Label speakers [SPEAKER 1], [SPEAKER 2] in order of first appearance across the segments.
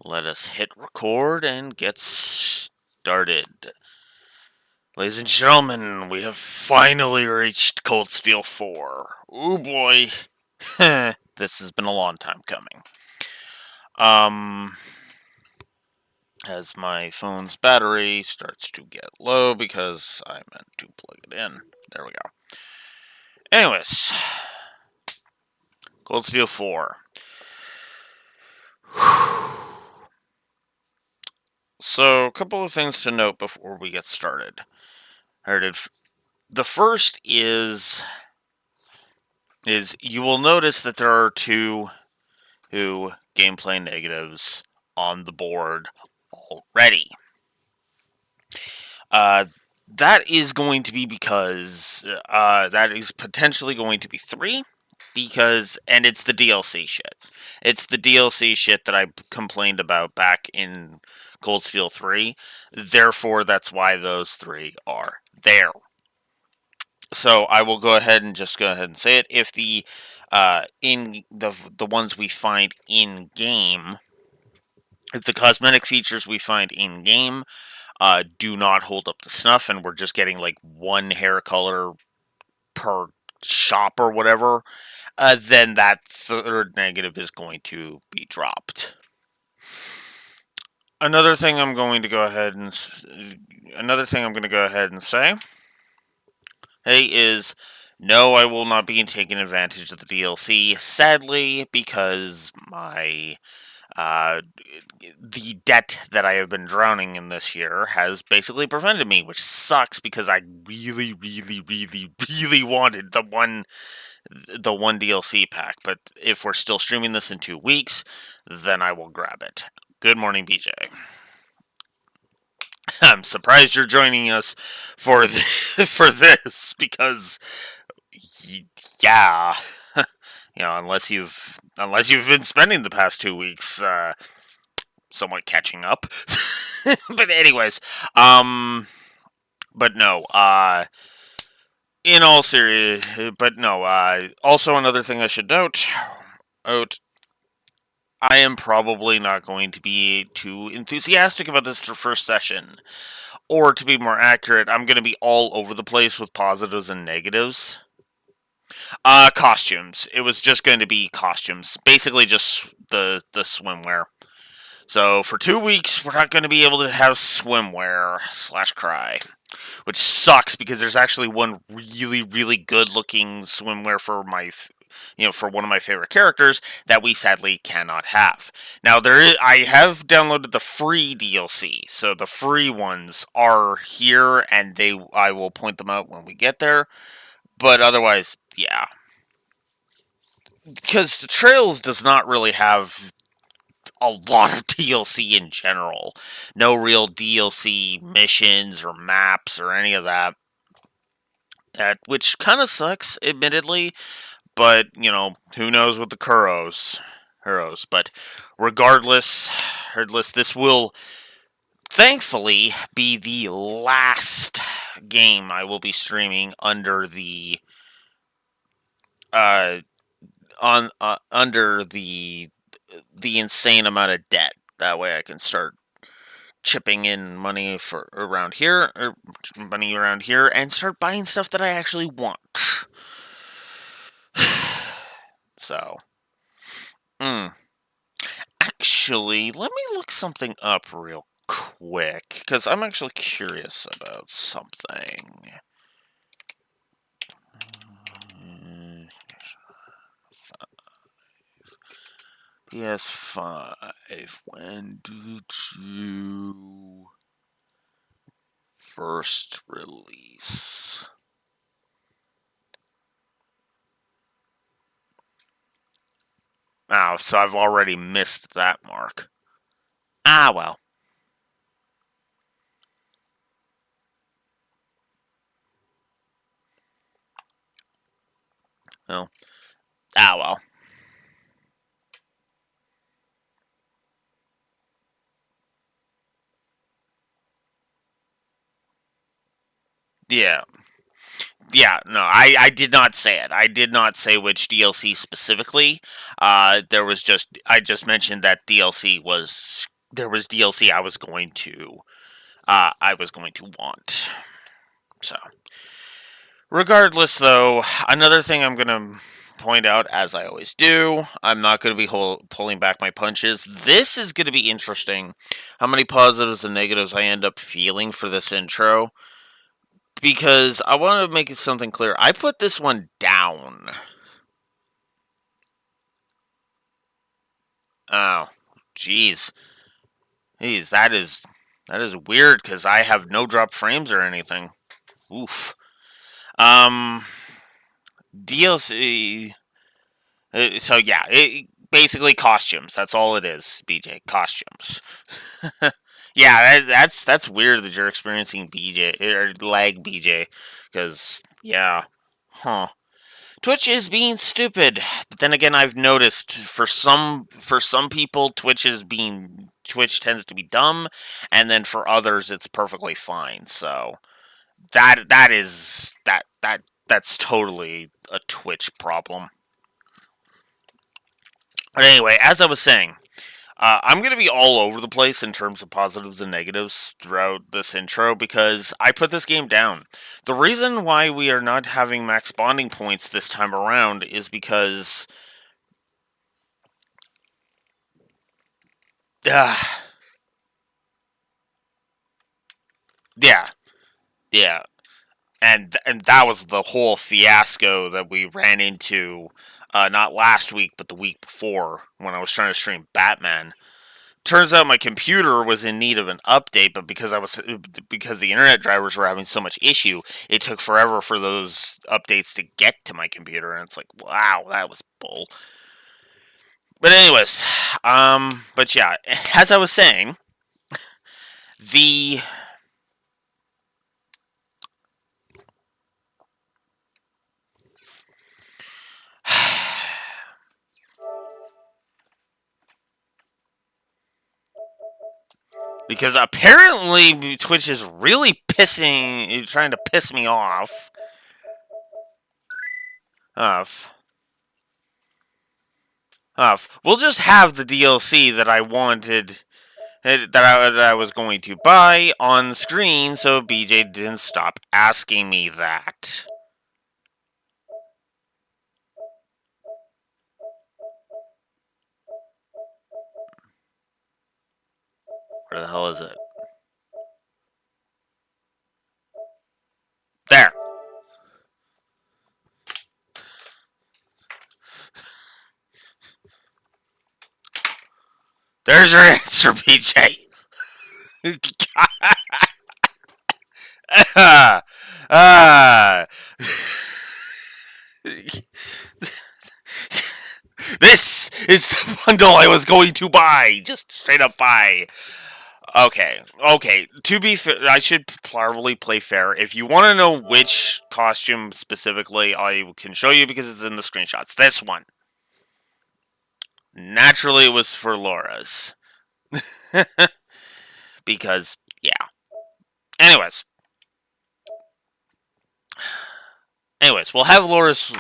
[SPEAKER 1] Let us hit record and get started. Ladies and gentlemen, we have finally reached Cold Steel 4. Ooh boy. This has been a long time coming. Um, as my phone's battery starts to get low because I meant to plug it in. There we go. Anyways, Cold Steel 4. So, a couple of things to note before we get started. The first is you will notice that there are two gameplay negatives on the board already. That is going to be because that is potentially going to be three, and it's the DLC shit. It's the DLC shit that I complained about back in Cold Steel 3. Therefore, that's why those three are there. So I will go ahead and say it. If the in the ones we find in game, if the cosmetic features we find in game do not hold up to snuff, and we're just getting like one hair color per shop or whatever, then that third negative is going to be dropped. Another thing I'm going to go ahead and say, hey, is no, I will not be taking advantage of the DLC, sadly, because the debt that I have been drowning in this year has basically prevented me, which sucks because I really, really, really, really wanted the one DLC pack. But if we're still streaming this in 2 weeks, then I will grab it. Good morning, BJ. I'm surprised you're joining us for for this because yeah, unless you've been spending the past 2 weeks somewhat catching up. But anyways, but no, in all serious, but no, also another thing I should note, I am probably not going to be too enthusiastic about this first session. Or to be more accurate, I'm going to be all over the place with positives and negatives. Costumes. It was just going to be costumes. Basically just the swimwear. So for 2 weeks, we're not going to be able to have swimwear / cry, which sucks because there's actually one really, really good looking swimwear for for one of my favorite characters that we sadly cannot have. Now I have downloaded the free DLC, so the free ones are here, and I will point them out when we get there. But otherwise, yeah, because the Trails does not really have a lot of DLC in general. No real DLC missions or maps or any of that. Which kind of sucks, admittedly. But, who knows with the Heroes. But regardless, this will thankfully be the last game I will be streaming under the under the insane amount of debt. That way I can start chipping in money around here, and start buying stuff that I actually want. So, actually, let me look something up real quick, because I'm actually curious about something. PS5, when did you first release? Oh, so I've already missed that mark. Ah, well. Well. Ah, well. Yeah. Yeah, no, I did not say it. I did not say which DLC specifically. I just mentioned that DLC was there was DLC I was going to want. So, regardless, though, another thing I'm gonna point out, as I always do, I'm not going to be pulling back my punches. This is going to be interesting. How many positives and negatives I end up feeling for this intro, because I want to make it something clear. I put this one down. Oh, jeez. That is weird because I have no drop frames or anything. Oof. Um, DLC. So yeah, basically costumes. That's all it is. BJ costumes. Yeah, that's weird that you're experiencing BJ or lag BJ, because yeah, huh. Twitch is being stupid. But then again, I've noticed for some people Twitch tends to be dumb, and then for others it's perfectly fine. So that's totally a Twitch problem. But anyway, as I was saying, I'm going to be all over the place in terms of positives and negatives throughout this intro because I put this game down. The reason why we are not having max bonding points this time around is because. Uh, yeah, yeah. And that was the whole fiasco that we ran into, not last week, but the week before when I was trying to stream Batman. Turns out my computer was in need of an update, but because the internet drivers were having so much issue, it took forever for those updates to get to my computer, and it's like, wow, that was bull. But anyways, but yeah, as I was saying, the because apparently Twitch is really trying to piss me off. Off. We'll just have the DLC that I wanted, that I was going to buy on screen, so BJ didn't stop asking me that. Where the hell is it? There. There's your answer, BJ. Ah. This is the bundle I was going to buy. Just straight up buy. Okay. To be fair, I should probably play fair. If you want to know which costume specifically, I can show you because it's in the screenshots. This one. Naturally, it was for Laura's. Because, yeah. Anyways. We'll have Laura's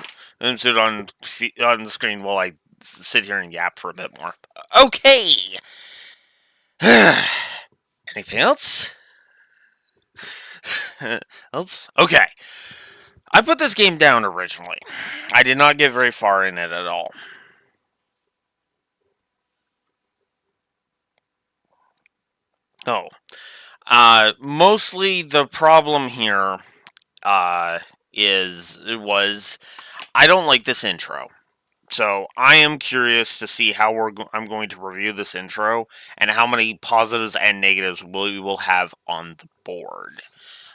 [SPEAKER 1] suit on the screen while I sit here and yap for a bit more. Okay. Anything else? Okay. I put this game down originally. I did not get very far in it at all. Oh. Mostly the problem here was I don't like this intro. So I am curious to see how I'm going to review this intro and how many positives and negatives we will have on the board.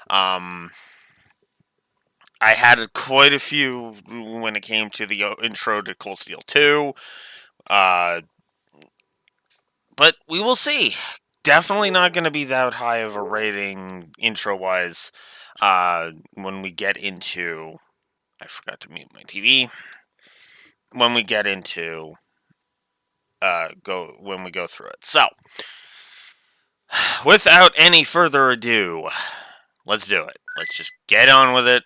[SPEAKER 1] I had quite a few when it came to the intro to Cold Steel 2. But we will see. Definitely not going to be that high of a rating intro-wise when we get into... I forgot to mute my TV. When we get into... when we go through it. So, without any further ado, let's do it. Let's just get on with it.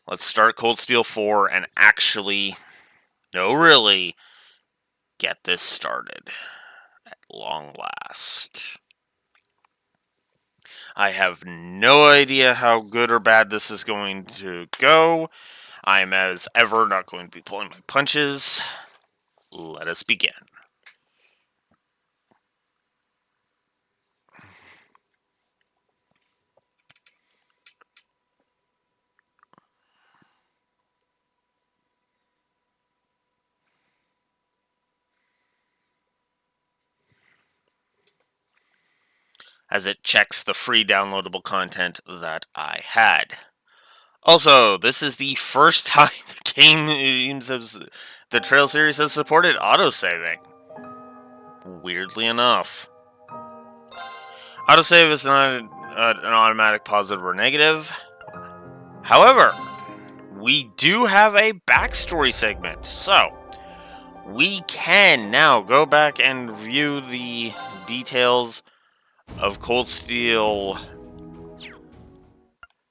[SPEAKER 1] Let's start Cold Steel 4 and actually, no really, get this started at long last. I have no idea how good or bad this is going to go. I'm, as ever, not going to be pulling my punches. Let us begin. As it checks the free downloadable content that I had. Also, this is the first time the Trail series has supported autosaving. Weirdly enough. Autosave is not an automatic positive or negative. However, we do have a backstory segment, so we can now go back and view the details of Cold Steel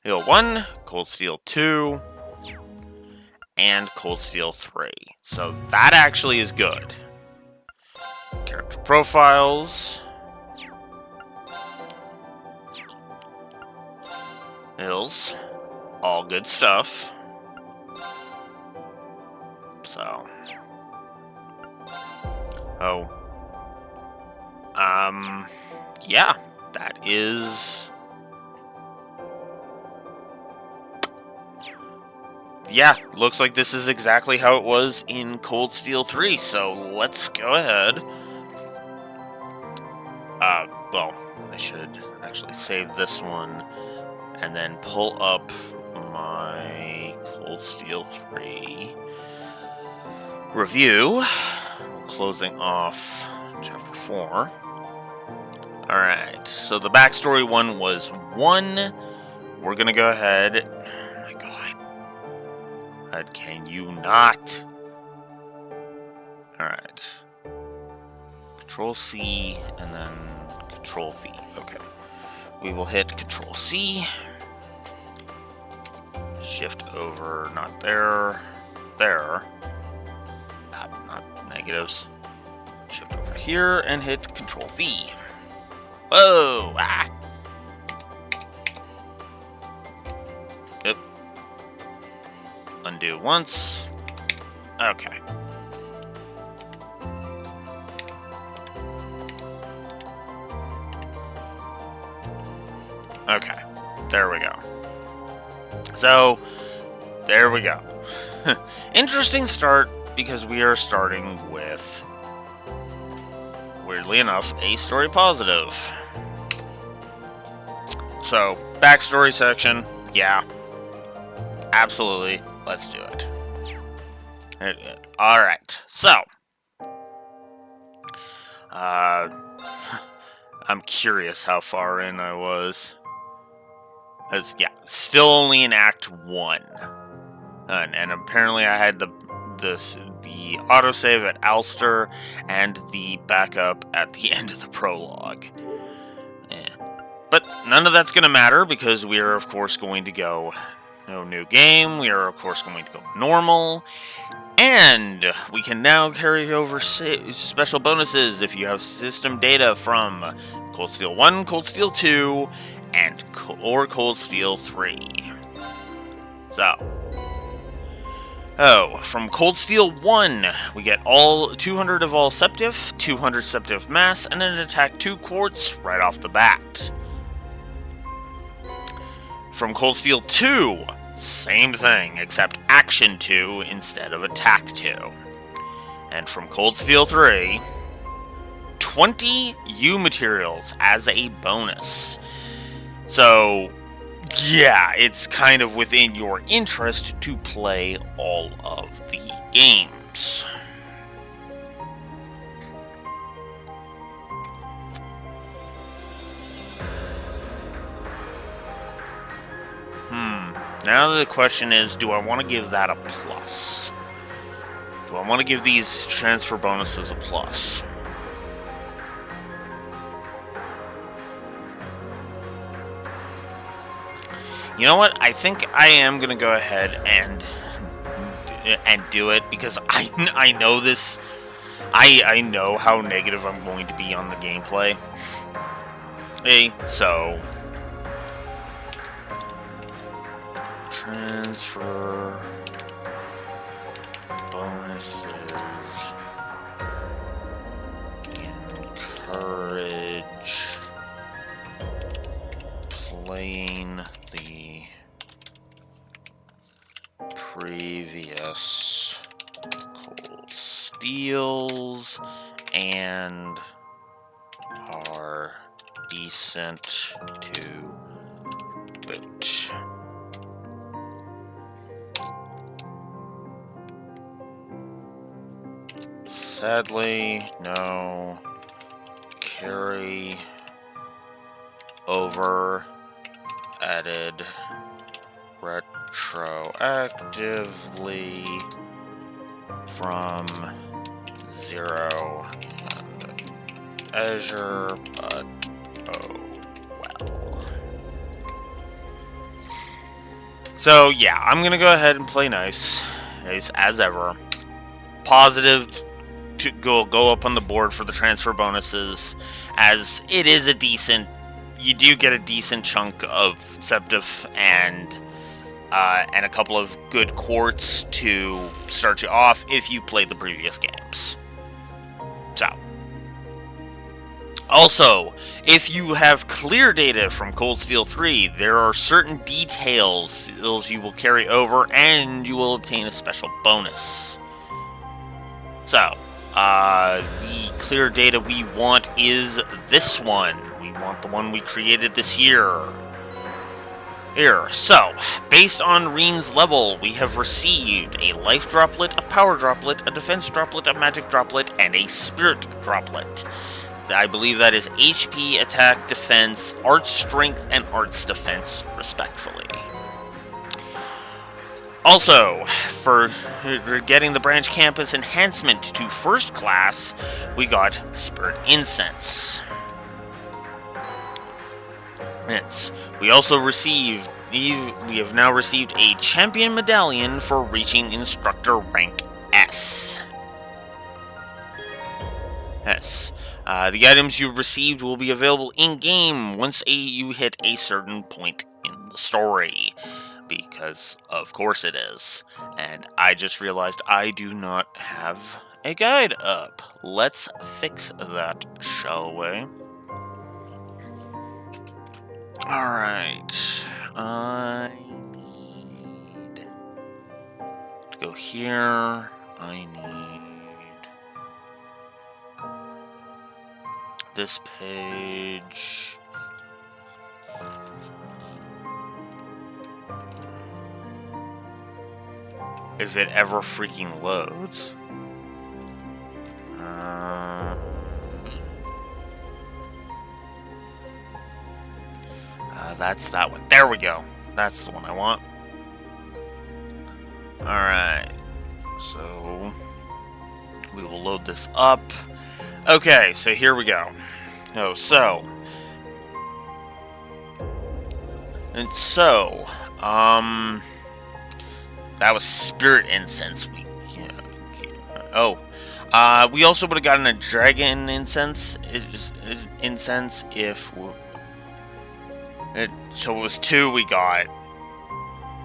[SPEAKER 1] 1, Cold Steel 2, and Cold Steel 3. So that actually is good. Character profiles. Hills. All good stuff. So. Oh. Yeah. That is... Yeah, looks like this is exactly how it was in Cold Steel 3, so let's go ahead. Well, I should actually save this one and then pull up my Cold Steel 3 review, closing off Chapter 4. Alright, so the backstory one was 1. We're gonna go ahead... Oh my god. Can you not? Alright. Control C and then Control V. Okay. We will hit Control C. Shift over, not there. There. Not negatives. Shift over here and hit Control V. Whoa! Ah! Yep. Undo once. Okay. Okay. There we go. So, there we go. Interesting start, because we are starting with, weirdly enough, a story positive. So, backstory section, yeah. Absolutely. Let's do it. Alright, so. I'm curious how far in I was. As, yeah, still only in Act 1. And apparently I had the autosave at Alster and the backup at the end of the prologue. Yeah. But none of that's going to matter, because we are, of course, going to go no new game. We are, of course, going to go normal. And we can now carry over special bonuses if you have system data from Cold Steel 1, Cold Steel 2, or Cold Steel 3. So... Oh, from Cold Steel 1, we get all 200 of all Septif, 200 Septif Mass, and an attack 2 quartz right off the bat. From Cold Steel 2, same thing, except Action 2 instead of Attack 2. And from Cold Steel 3, 20 U materials as a bonus. So... yeah, it's kind of within your interest to play all of the games. Now the question is, do I want to give that a plus? Do I want to give these transfer bonuses a plus? You know what? I think I am going to go ahead and do it, because I know this. I know how negative I'm going to be on the gameplay. So Transfer bonuses encourage playing the previous cold steals and are decent to boot. Sadly, no carry over added retroactively from 0 and Azure, but oh well. So yeah, I'm gonna go ahead and play nice as ever. Positive to go up on the board for the transfer bonuses, as it is a decent. You do get a decent chunk of Septif and a couple of good quartz to start you off if you played the previous games. So, also, if you have clear data from Cold Steel 3, there are certain details you will carry over, and you will obtain a special bonus. So, the clear data we want is this one. We want the one we created this year. Here, so, based on Reen's level, we have received a life droplet, a power droplet, a defense droplet, a magic droplet, and a spirit droplet. I believe that is HP, attack, defense, arts strength, and arts defense, respectively. Also, for getting the branch campus enhancement to first class, we got Spirit Incense. We also received, we have now received a champion medallion for reaching instructor rank S. Yes. The items you received will be available in-game once you hit a certain point in the story. Because, of course it is. And I just realized I do not have a guide up. Let's fix that, shall we? Alright. I need to go here. I need this page. If it ever freaking loads. That's that one. There we go. That's the one I want. Alright. So, we will load this up. Okay, so here we go. Oh, so. And so, that was Spirit Incense. We also would have gotten a Dragon Incense if... So it was 2 we got.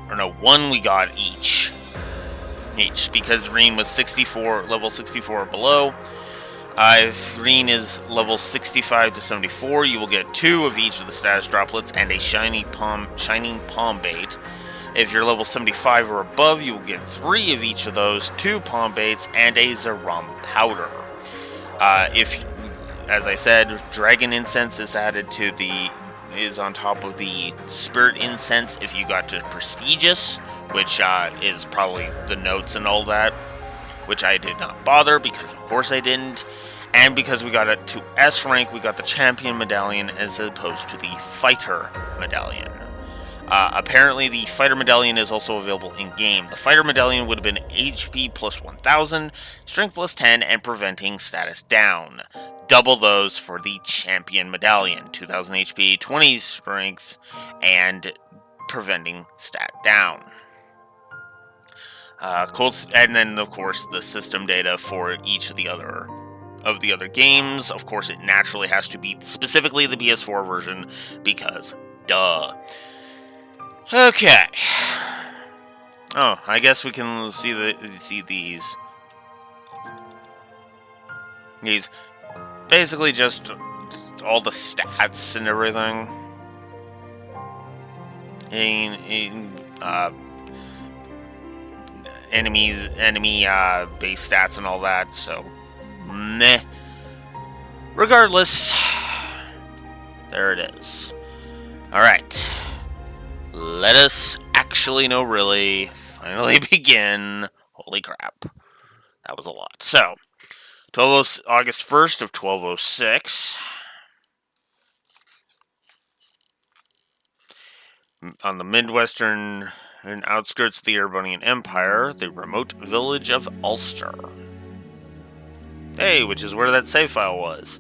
[SPEAKER 1] Or no, 1 we got each. Because Reen was 64, level 64 or below. If Reen is level 65 to 74, you will get 2 of each of the status droplets and a shining palm bait. If you're level 75 or above, you will get 3 of each of those, 2 palm baits, and a Zaram powder. As I said, Dragon Incense is on top of the Spirit Incense if you got to Prestigious, which is probably the notes and all that, which I did not bother because of course I didn't. And because we got it to S rank, we got the Champion Medallion as opposed to the Fighter Medallion. Apparently, the Fighter Medallion is also available in-game. The Fighter Medallion would have been HP plus 1000, Strength plus 10, and preventing status down. Double those for the Champion Medallion. 2000 HP, 20 Strength, and preventing stat down. And then, of course, the system data for each of the other games. Of course, it naturally has to be specifically the PS4 version, because duh. Okay. Oh, I guess we can see these. These basically just all the stats and everything. In enemy base stats and all that. So, meh. Regardless, there it is. All right, let us actually really finally begin. Holy crap, that was a lot. So, August 1st of 1206. On the Midwestern and outskirts of the Erebonian Empire, the remote village of Ulster. Hey, which is where that save file was.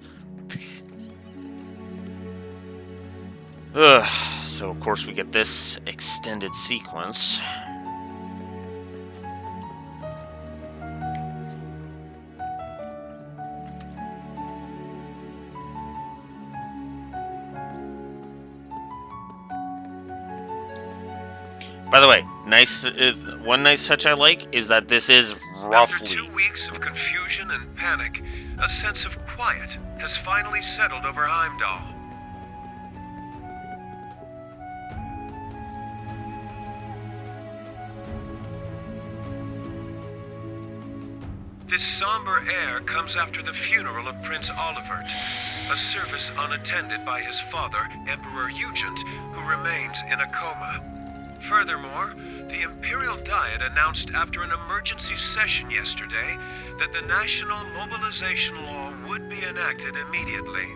[SPEAKER 1] Ugh, so of course we get this extended sequence. By the way, one nice touch I like is that this is roughly...
[SPEAKER 2] After 2 weeks of confusion and panic, a sense of quiet has finally settled over Heimdall. This somber air comes after the funeral of Prince Olivert, a service unattended by his father, Emperor Eugent, who remains in a coma. Furthermore, the Imperial Diet announced after an emergency session yesterday that the National Mobilization Law would be enacted immediately.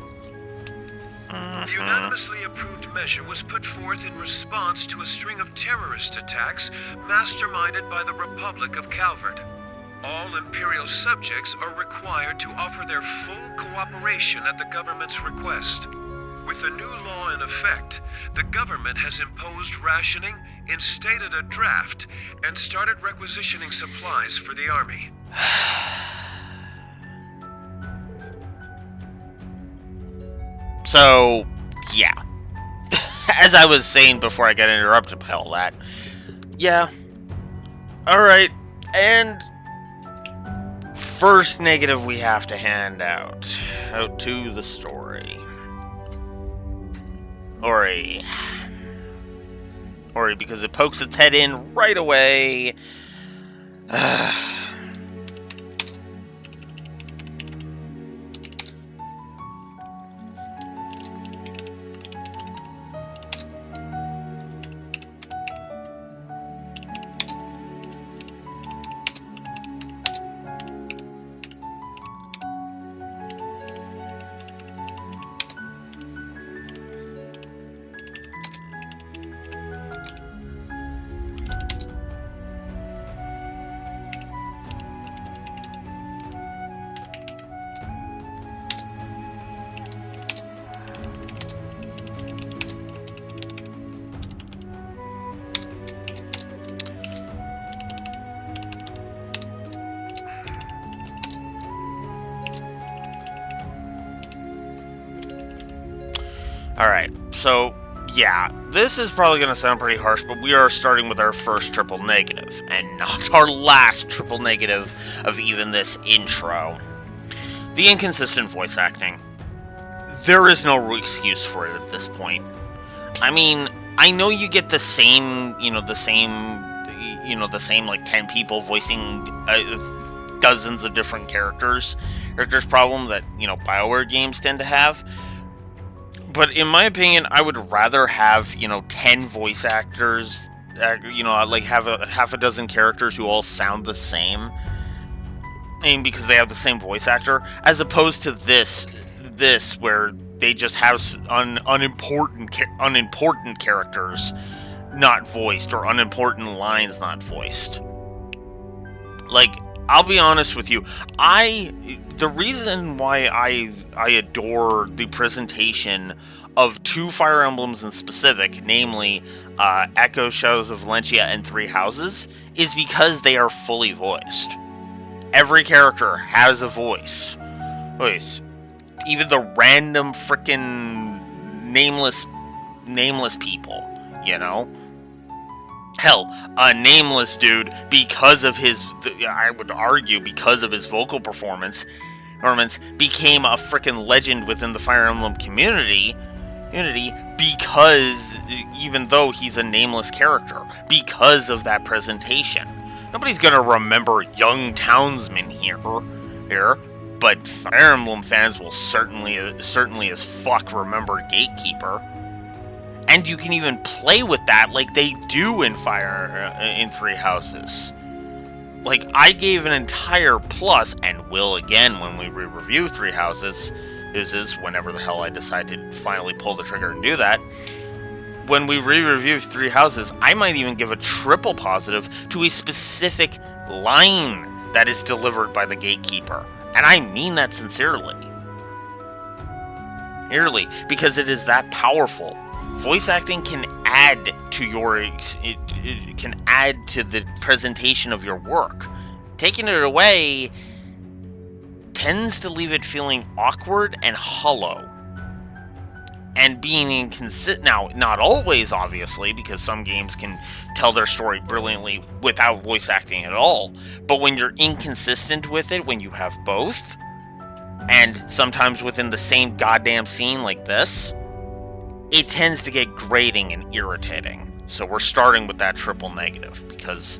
[SPEAKER 2] The unanimously approved measure was put forth in response to a string of terrorist attacks masterminded by the Republic of Calvard. All Imperial subjects are required to offer their full cooperation at the government's request. With the new law in effect, the government has imposed rationing, instated a draft, and started requisitioning supplies for the army.
[SPEAKER 1] So, yeah. As I was saying before I got interrupted by all that. Yeah. Alright. And first negative we have to hand out to the story. Ori, because it pokes its head in right away. Alright, so, yeah, this is probably going to sound pretty harsh, but we are starting with our first triple negative, and not our last triple negative of even this intro. The inconsistent voice acting. There is no excuse for it at this point. I mean, I know you get the same, the same, like, 10 people voicing dozens of different characters problem that, BioWare games tend to have. But in my opinion, I would rather have, 10 voice actors, like have half a dozen characters who all sound the same. I mean, because they have the same voice actor, as opposed to this where they just have unimportant characters not voiced, or unimportant lines not voiced. Like, I'll be honest with you, the reason why I adore the presentation of two Fire Emblems in specific, namely Echo, Shadows of Valencia, and Three Houses, is because they are fully voiced. Every character has a voice. Even the random frickin' nameless people, Hell, a nameless dude, because of his, I would argue, because of his vocal performance, became a freaking legend within the Fire Emblem community because even though he's a nameless character, because of that presentation. Nobody's gonna remember young townsmen here, but Fire Emblem fans will certainly as fuck remember Gatekeeper. And you can even play with that like they do in in Three Houses. Like, I gave an entire plus, and will again when we review Three Houses, is whenever the hell I decide to finally pull the trigger and do that. When we review Three Houses, I might even give a triple positive to a specific line that is delivered by the Gatekeeper. And I mean that sincerely. Because it is that powerful. Voice acting can add to it can add to the presentation of your work. Taking it away tends to leave it feeling awkward and hollow. And being inconsistent. Now, not always, obviously, because some games can tell their story brilliantly without voice acting at all. But when you're inconsistent with it, when you have both, and sometimes within the same goddamn scene like this, it tends to get grating and irritating. So we're starting with that triple negative, because,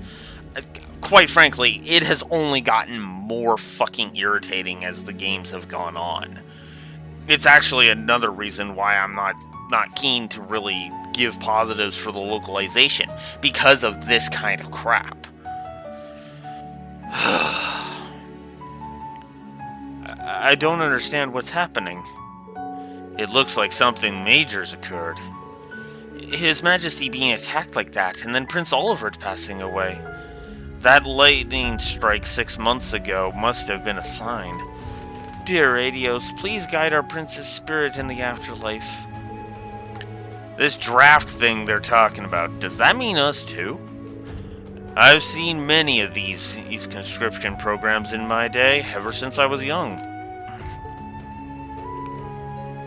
[SPEAKER 1] quite frankly, it has only gotten more fucking irritating as the games have gone on. It's actually another reason why I'm not keen to really give positives for the localization, because of this kind of crap. I don't understand what's happening. It looks like something major's occurred. His Majesty being attacked like that, and then Prince Olivert passing away. That lightning strike 6 months ago must have been a sign. Dear Radios, please guide our prince's spirit in the afterlife. This draft thing they're talking about, does that mean us too? I've seen many of these conscription programs in my day, ever since I was young.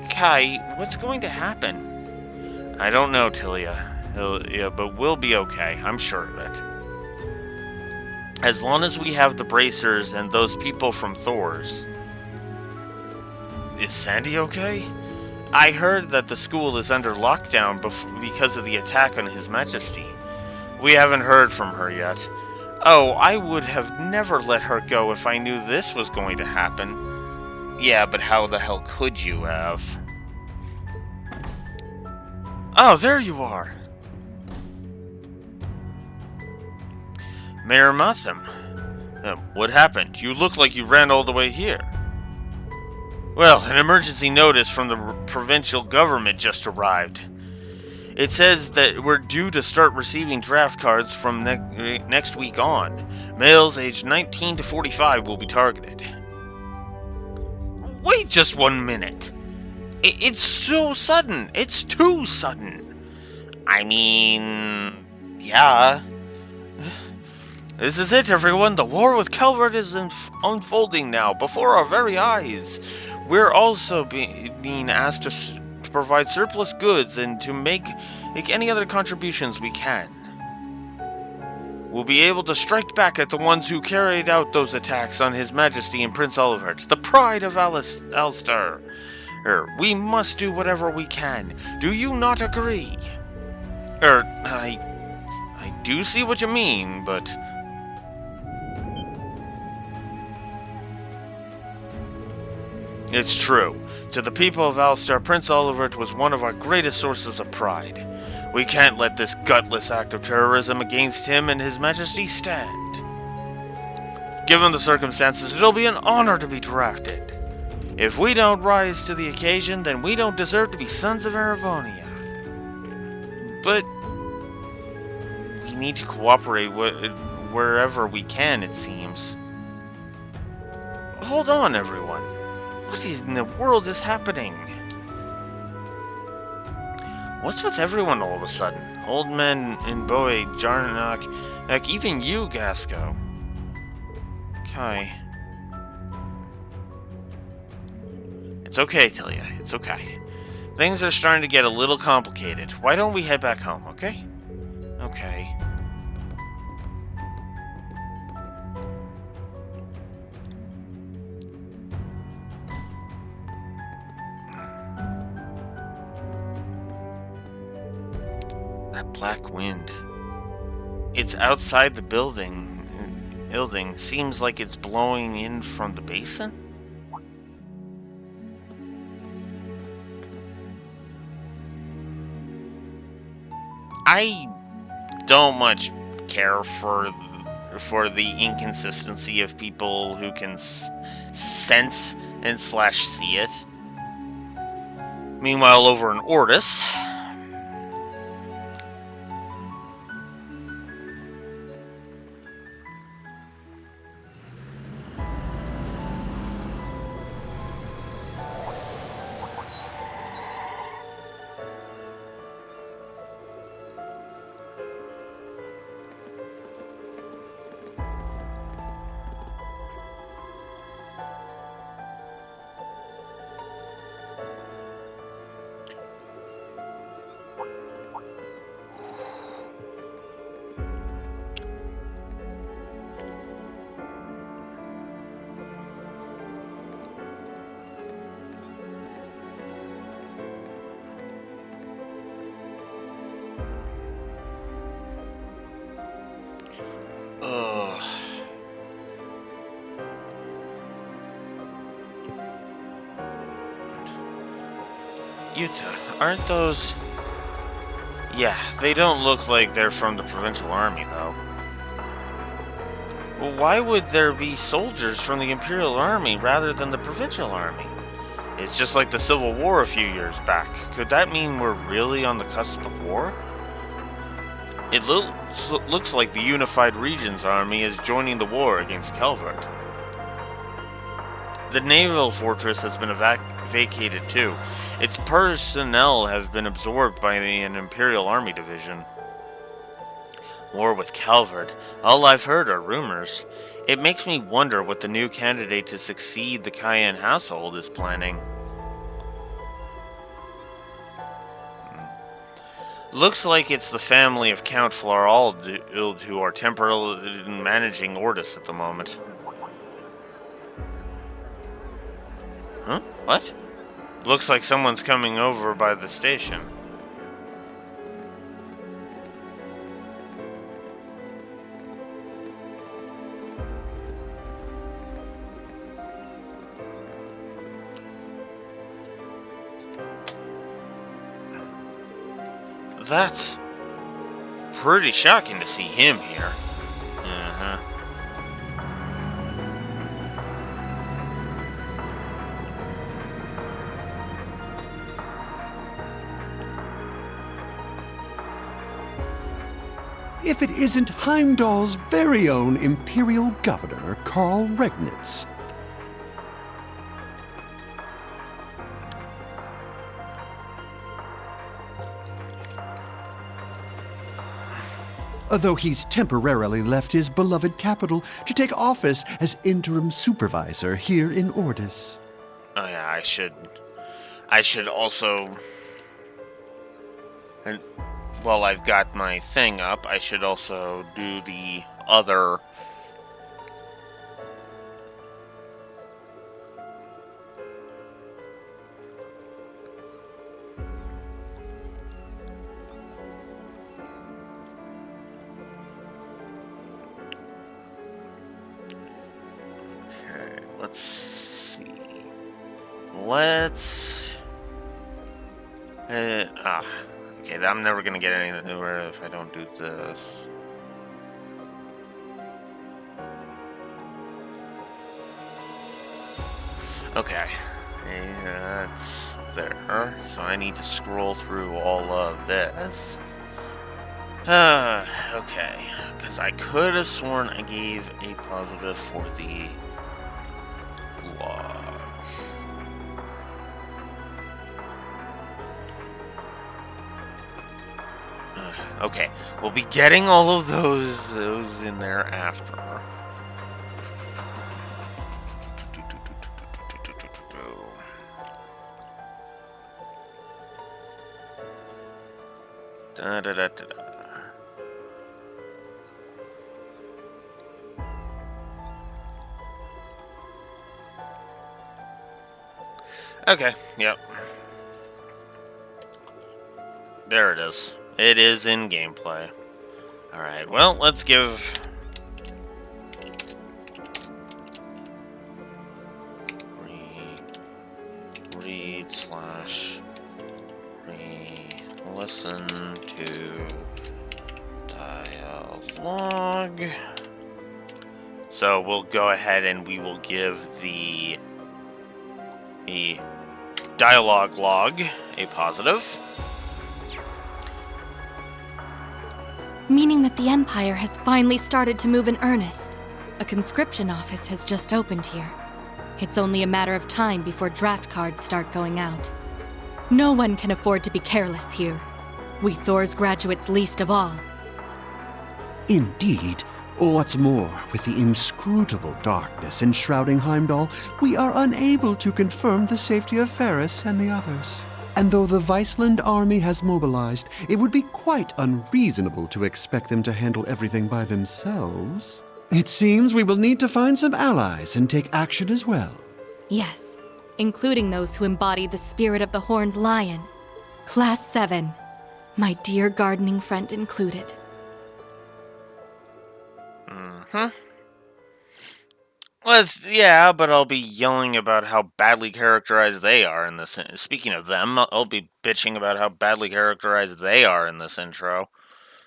[SPEAKER 1] Kai, what's going to happen? I don't know, Tilia. But we'll be okay. I'm sure of it. As long as we have the bracers and those people from Thor's. Is Sandy okay? I heard that the school is under lockdown because of the attack on His Majesty. We haven't heard from her yet. Oh, I would have never let her go if I knew this was going to happen. Yeah, but how the hell could you have? Oh, there you are! Mayor Motham. What happened? You look like you ran all the way here. Well, an emergency notice from the provincial government just arrived. It says that we're due to start receiving draft cards from next week on. Males aged 19 to 45 will be targeted. Wait just 1 minute. It's so sudden. It's too sudden. I mean, yeah. This is it, everyone. The war with Calvert is unfolding now, before our very eyes. We're also being asked to provide surplus goods and to make any other contributions we can. We'll be able to strike back at the ones who carried out those attacks on His Majesty and Prince Olivert, the pride of Alstar. We must do whatever we can. Do you not agree? I do see what you mean, but... It's true. To the people of Alstar, Prince Olivert was one of our greatest sources of pride. We can't let this gutless act of terrorism against him and His Majesty stand. Given the circumstances, it'll be an honor to be drafted. If we don't rise to the occasion, then we don't deserve to be sons of Erebonia. But we need to cooperate wherever we can, it seems. Hold on, everyone. What in the world is happening? What's with everyone all of a sudden? Old men in Boe, Jarnock, heck, even you, Gasco. Kai. It's okay, Tilia. It's okay. Things are starting to get a little complicated. Why don't we head back home, okay? Okay. That black wind. It's outside the building. Building seems like it's blowing in from the basin. I don't much care for the inconsistency of people who can sense and slash see it. Meanwhile, over in Ortis, ugh. Utah, aren't those? Yeah, they don't look like they're from the Provincial Army, though. Well, why would there be soldiers from the Imperial Army rather than the Provincial Army? It's just like the Civil War a few years back. Could that mean we're really on the cusp of war? It looks like the Unified Regions Army is joining the war against Calvert. The naval fortress has been vacated too. Its personnel have been absorbed by an Imperial Army division. War with Calvert. All I've heard are rumors. It makes me wonder what the new candidate to succeed the Cayenne household is planning. Looks like it's the family of Count Florald who are temporarily managing Ortis at the moment. Huh? What? Looks like someone's coming over by the station. That's pretty shocking to see him here. Uh-huh.
[SPEAKER 3] If it isn't Heimdall's very own Imperial Governor, Karl Regnitz. Though he's temporarily left his beloved capital to take office as interim supervisor here in Ortis.
[SPEAKER 1] Oh yeah, I should also, and while I've got my thing up, I should also do the other. Okay, let's see. Let's. Okay, I'm never gonna get anywhere if I don't do this. Okay, that's there. So I need to scroll through all of this. Okay, because I could have sworn I gave a positive for the log. Okay, we'll be getting all of those in there after. Da, da, da, da, da. Okay, yep. There it is. It is in gameplay. Alright, well, let's give... Read slash... Listen to dialogue. So we'll go ahead and we will give the dialogue log a positive.
[SPEAKER 4] Meaning that the Empire has finally started to move in earnest. A conscription office has just opened here. It's only a matter of time before draft cards start going out. No one can afford to be careless here. We Thor's graduates least of all.
[SPEAKER 3] Indeed. What's more, with the inscrutable darkness enshrouding Heimdall, we are unable to confirm the safety of Ferris and the others. And though the Viceland army has mobilized, it would be quite unreasonable to expect them to handle everything by themselves. It seems we will need to find some allies and take action as well.
[SPEAKER 4] Yes, including those who embody the spirit of the Horned Lion. Class 7, my dear gardening friend included.
[SPEAKER 1] Yeah, but I'll be yelling about how badly characterized they are in this. Speaking of them, I'll be bitching about how badly characterized they are in this intro.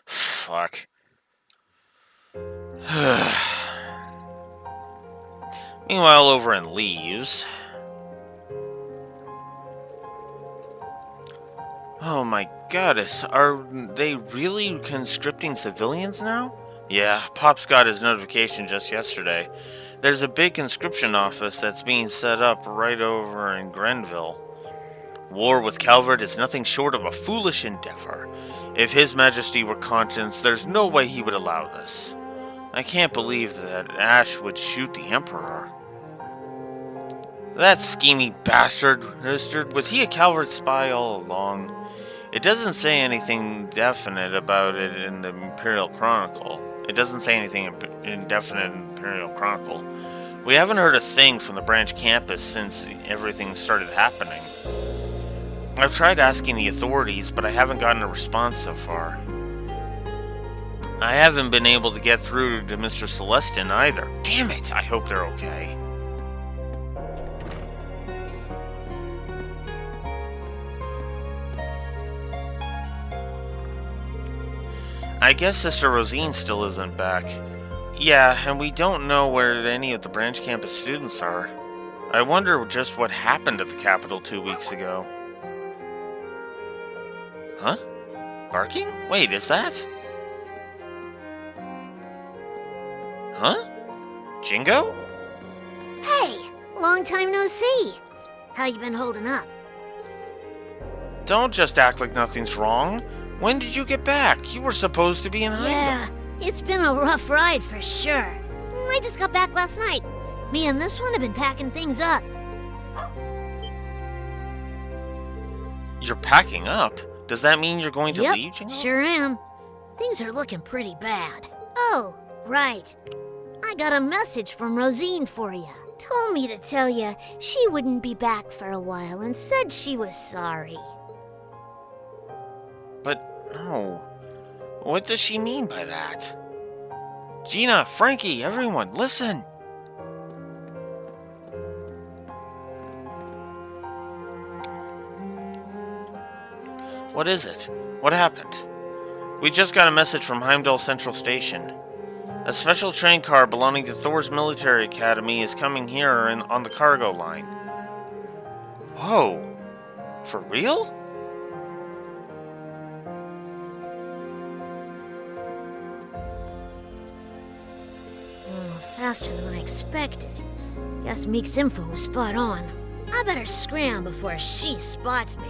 [SPEAKER 1] Fuck. Meanwhile, over in Leaves. Oh my goddess, are they really conscripting civilians now? Yeah, Pops got his notification just yesterday. There's a big conscription office that's being set up right over in Grenville. War with Calvert is nothing short of a foolish endeavor. If His Majesty were conscious, there's no way he would allow this. I can't believe that Ash would shoot the Emperor. That scheming bastard, was he a Calvert spy all along? It doesn't say anything definite about it in the Imperial Chronicle. We haven't heard a thing from the branch campus since everything started happening. I've tried asking the authorities, but I haven't gotten a response so far. I haven't been able to get through to Mr. Celestin either. Damn it! I hope they're okay. I guess Sister Rosine still isn't back. Yeah, and we don't know where any of the branch campus students are. I wonder just what happened at the Capitol 2 weeks ago. Huh? Barking? Wait, is that? Huh? Jingo?
[SPEAKER 5] Hey, long time no see. How you been holding up?
[SPEAKER 1] Don't just act like nothing's wrong. When did you get back? You were supposed to be in Heimdall.
[SPEAKER 5] Yeah, it's been a rough ride for sure. I just got back last night. Me and this one have been packing things up.
[SPEAKER 1] You're packing up? Does that mean you're going to
[SPEAKER 5] Yep,
[SPEAKER 1] leave, Jingo?
[SPEAKER 5] sure am. Things are looking pretty bad. Oh, right. I got a message from Rosine for you. Told me to tell you she wouldn't be back for a while and said she was sorry.
[SPEAKER 1] But, no. What does she mean by that? Gina, Frankie, everyone, listen! What is it? What happened? We just got a message from Heimdall Central Station. A special train car belonging to Thor's military academy is coming here on the cargo line. Whoa. For real?
[SPEAKER 5] Faster than I expected. Guess Meek's info was spot on. I better scram before she spots me.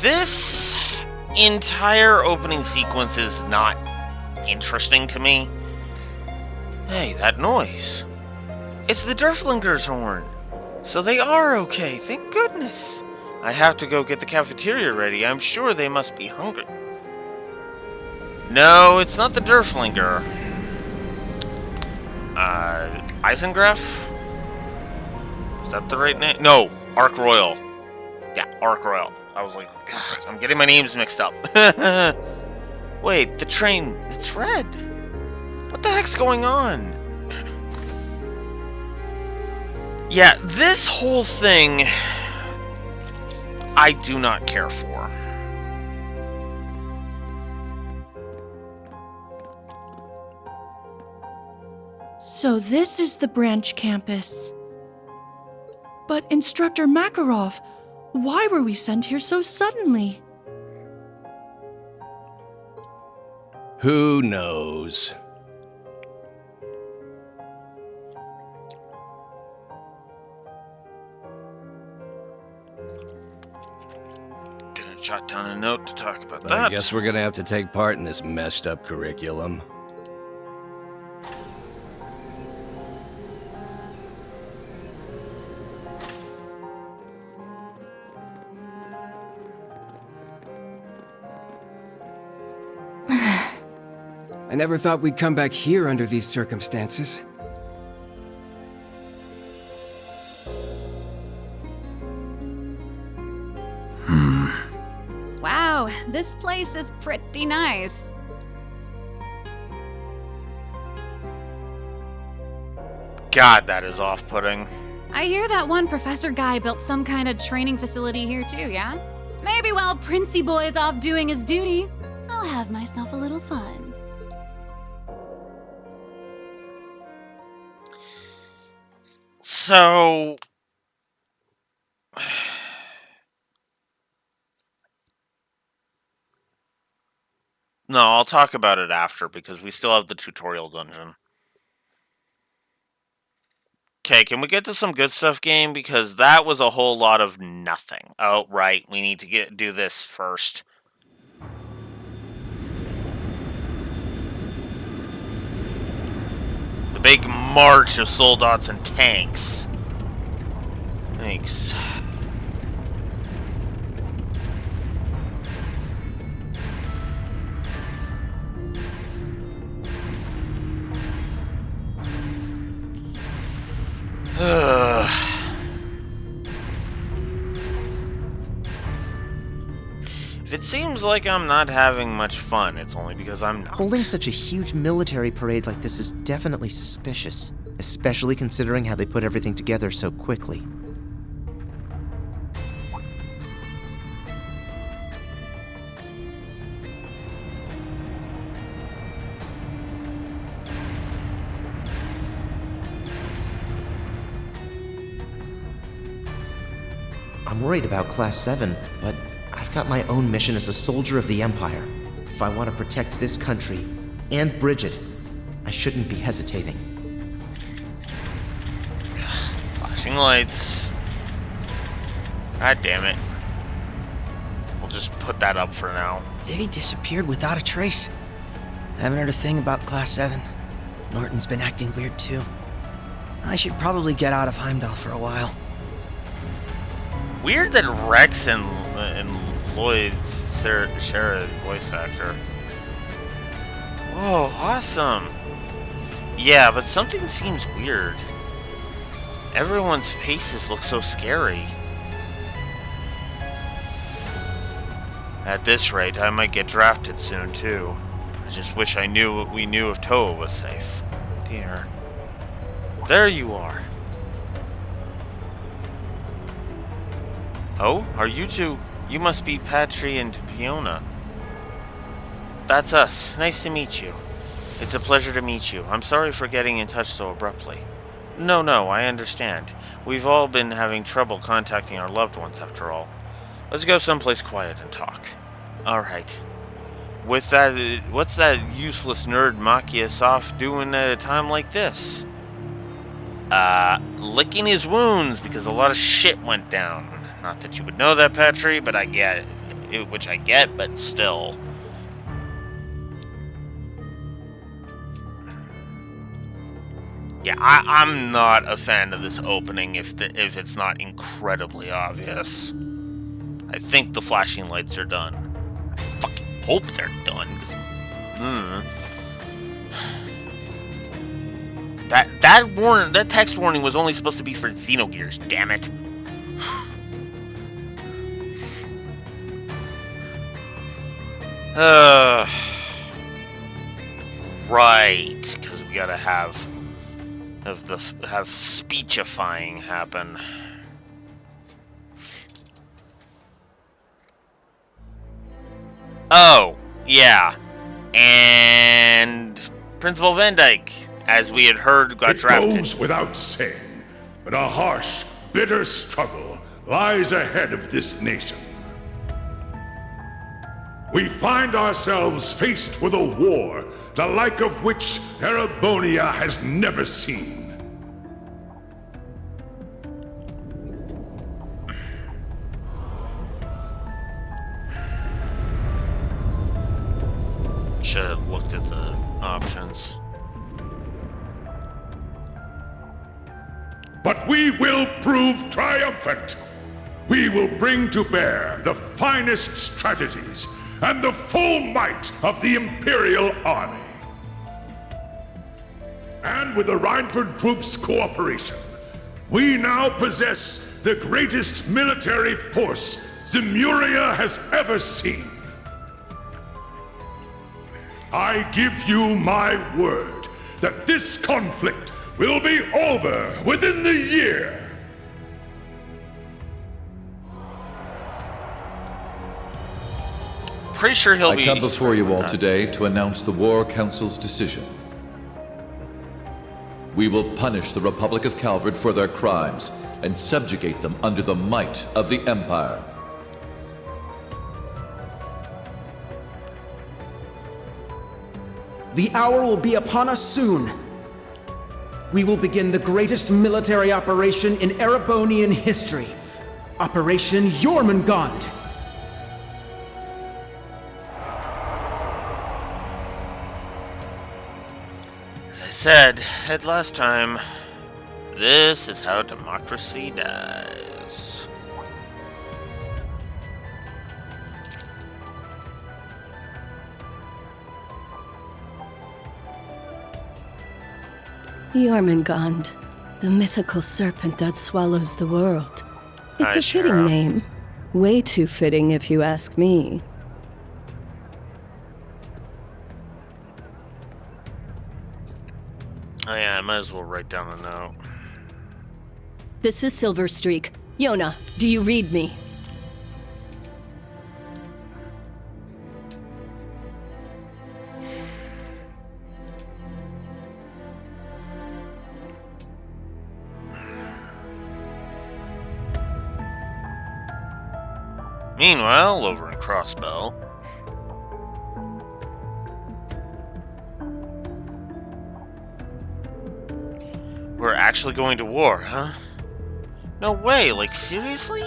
[SPEAKER 1] This entire opening sequence is not interesting to me. Hey, that noise. It's the Derflinger's horn. So they are okay, thank goodness. I have to go get the cafeteria ready. I'm sure they must be hungry. No, it's not the Derflinger. Eisengraf? Is that the right name? No, Ark Royal. Yeah, Ark Royal. I was like, ugh, I'm getting my names mixed up. Wait, the train, it's red. What the heck's going on? Yeah, this whole thing, I do not care for.
[SPEAKER 6] So this is the branch campus. But Instructor Makarov, why were we sent here so suddenly?
[SPEAKER 7] Who knows?
[SPEAKER 1] Gonna jot down a note to talk about
[SPEAKER 7] I
[SPEAKER 1] that.
[SPEAKER 7] guess we're gonna have to take part in this messed up curriculum.
[SPEAKER 8] I never thought we'd come back here under these circumstances.
[SPEAKER 9] Wow, this place is pretty nice.
[SPEAKER 1] God, that is off-putting.
[SPEAKER 9] I hear that one professor guy built some kind of training facility here too, yeah? Maybe while Princey Boy's off doing his duty, I'll have myself a little fun.
[SPEAKER 1] So... No, I'll talk about it after, because we still have the tutorial dungeon. Okay, can we get to some good stuff, game? Because that was a whole lot of nothing. Oh, right, we need to do this first. The big march of soldats and tanks. Thanks. If it seems like I'm not having much fun, it's only because I'm not.
[SPEAKER 10] Holding such a huge military parade like this is definitely suspicious, especially considering how they put everything together so quickly. I'm worried about Class 7, but I've got my own mission as a soldier of the Empire. If I want to protect this country, and Bridget, I shouldn't be hesitating.
[SPEAKER 1] Flashing lights. God damn it. We'll just put that up for now.
[SPEAKER 11] Vivi disappeared without a trace. I haven't heard a thing about Class 7. Norton's been acting weird too. I should probably get out of Heimdall for a while.
[SPEAKER 1] Weird that Rex and Lloyd's share a voice actor. Whoa, awesome. Yeah, but something seems weird. Everyone's faces look so scary. At this rate, I might get drafted soon, too. I just wish I knew what we knew if Toa was safe. Dear. There you are. Oh, are you two? You must be Patry and Fiona. That's us. Nice to meet you. It's a pleasure to meet you. I'm sorry for getting in touch so abruptly. No, I understand. We've all been having trouble contacting our loved ones after all. Let's go someplace quiet and talk. Alright. With that, what's that useless nerd Machias off doing at a time like this? Licking his wounds because a lot of shit went down. Not that you would know that, Patry, but I get it. Which I get, but still. Yeah, I'm not a fan of this opening if it's not incredibly obvious. I think the flashing lights are done. I fucking hope they're done. That text warning was only supposed to be for Xenogears, damn it. Right, because we gotta have speechifying happen. Oh, yeah. And Principal Van Dyke, as we had heard, got drafted.
[SPEAKER 12] It goes without saying, but a harsh, bitter struggle lies ahead of this nation. We find ourselves faced with a war, the like of which Erebonia has never seen.
[SPEAKER 1] Should have looked at the options.
[SPEAKER 12] But we will prove triumphant. We will bring to bear the finest strategies and the full might of the Imperial Army. And with the Rhineford troops' cooperation, we now possess the greatest military force Zemuria has ever seen. I give you my word that this conflict will be over within the year.
[SPEAKER 1] Pretty sure he'll be.
[SPEAKER 13] I come before you all today to announce the War Council's decision. We will punish the Republic of Calvard for their crimes and subjugate them under the might of the Empire.
[SPEAKER 14] The hour will be upon us soon. We will begin the greatest military operation in Erebonian history. Operation Jormungand.
[SPEAKER 1] As I said at last time, this is how democracy dies.
[SPEAKER 15] Jormungand, the mythical serpent that swallows the world. It's a fitting
[SPEAKER 1] Cheryl.
[SPEAKER 15] name. Way too fitting if you ask me.
[SPEAKER 1] Oh yeah, I might as well write down a note.
[SPEAKER 15] This is Silverstreak. Yona, do you read me?
[SPEAKER 1] Meanwhile, over in Crossbell. We're actually going to war, huh? No way, like seriously?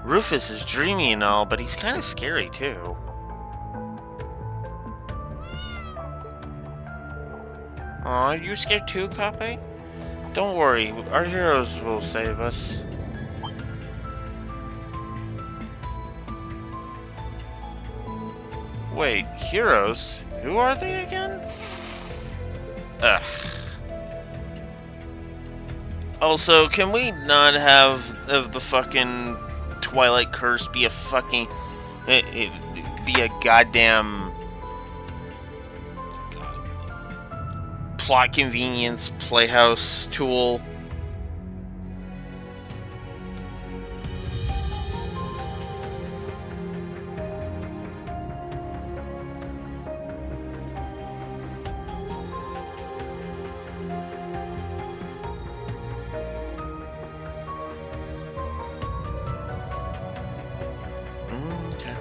[SPEAKER 1] Rufus is dreamy and all, but he's kind of scary too. Aw, are you scared too, Kape? Don't worry, our heroes will save us. Wait, heroes? Who are they again? Ugh. Also, can we not have the fucking Twilight Curse be a fucking... be a goddamn... plot convenience playhouse tool? Okay.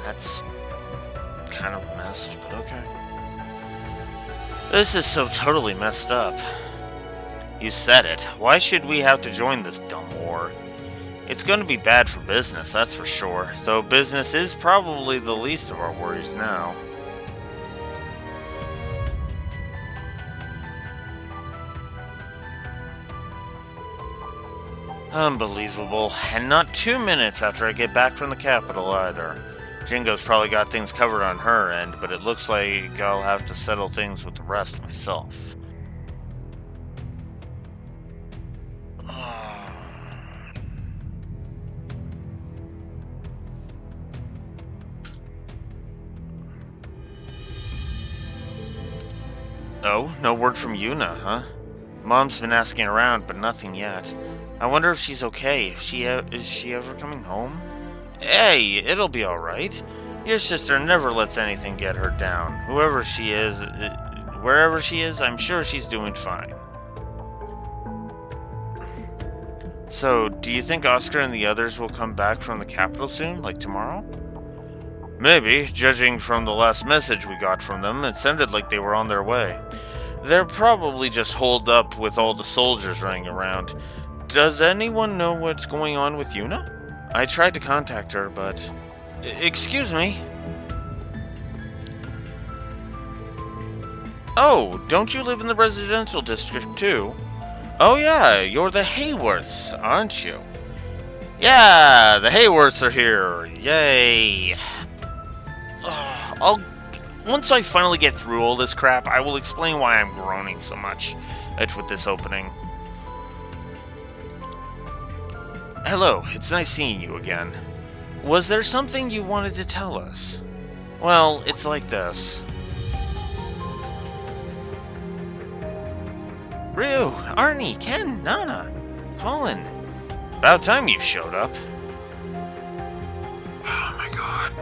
[SPEAKER 1] That's kind of messed, but okay. This is so totally messed up. You said it. Why should we have to join this dumb war? It's going to be bad for business, that's for sure. Though business is probably the least of our worries now. Unbelievable. And not 2 minutes after I get back from the capital either. Jingo's probably got things covered on her end, but it looks like I'll have to settle things with the rest myself. Oh, no word from Yuna, huh? Mom's been asking around, but nothing yet. I wonder if she's okay. Is she ever coming home? Hey, it'll be alright. Your sister never lets anything get her down. Whoever she is, wherever she is, I'm sure she's doing fine. So, do you think Oscar and the others will come back from the capital soon, like tomorrow? Maybe. Judging from the last message we got from them, it sounded like they were on their way. They're probably just holed up with all the soldiers running around. Does anyone know what's going on with Yuna? I tried to contact her, but... Excuse me? Oh, don't you live in the residential district too? Oh yeah, you're the Hayworths, aren't you? Yeah, the Hayworths are here. Yay. Once I finally get through all this crap, I will explain why I'm groaning so much with this opening. Hello, it's nice seeing you again. Was there something you wanted to tell us? Well, it's like this. Ryu, Arnie, Ken, Nana, Colin. About time you showed up.
[SPEAKER 2] Oh my god.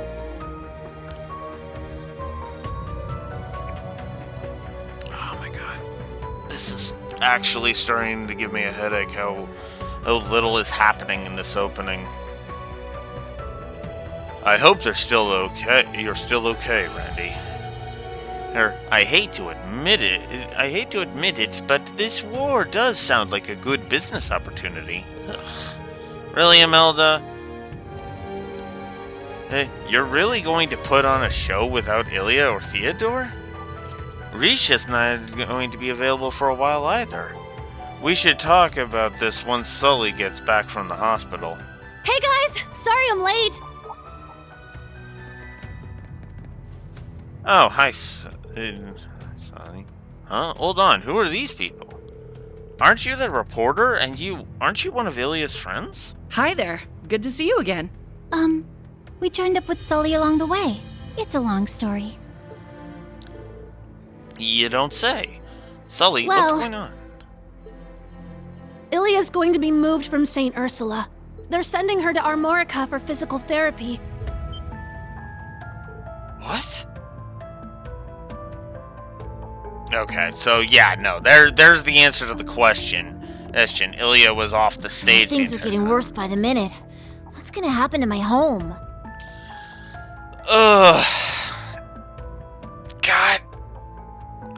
[SPEAKER 2] Oh my god.
[SPEAKER 1] This is actually starting to give me a headache how little is happening in this opening. I hope they're still okay. You're still okay, Randy. I hate to admit it, but this war does sound like a good business opportunity. Ugh. Really, Imelda? You're really going to put on a show without Ilya or Theodore? Risha's not going to be available for a while either. We should talk about this once Sully gets back from the hospital.
[SPEAKER 16] Hey guys! Sorry I'm late!
[SPEAKER 1] Oh, hi, Sonny. Huh? Hold on, who are these people? Aren't you the reporter, and aren't you one of Ilya's friends?
[SPEAKER 6] Hi there. Good to see you again.
[SPEAKER 16] We joined up with Sully along the way. It's a long story.
[SPEAKER 1] You don't say. Sully,
[SPEAKER 16] Well,
[SPEAKER 1] what's going on?
[SPEAKER 16] Ilya's going to be moved from St. Ursula. They're sending her to Armorica for physical therapy.
[SPEAKER 1] What? Okay, so yeah, no, there's the answer to the question. Ilya was off the stage.
[SPEAKER 5] Things are getting worse by the minute. What's gonna happen to my home?
[SPEAKER 1] Ugh. God.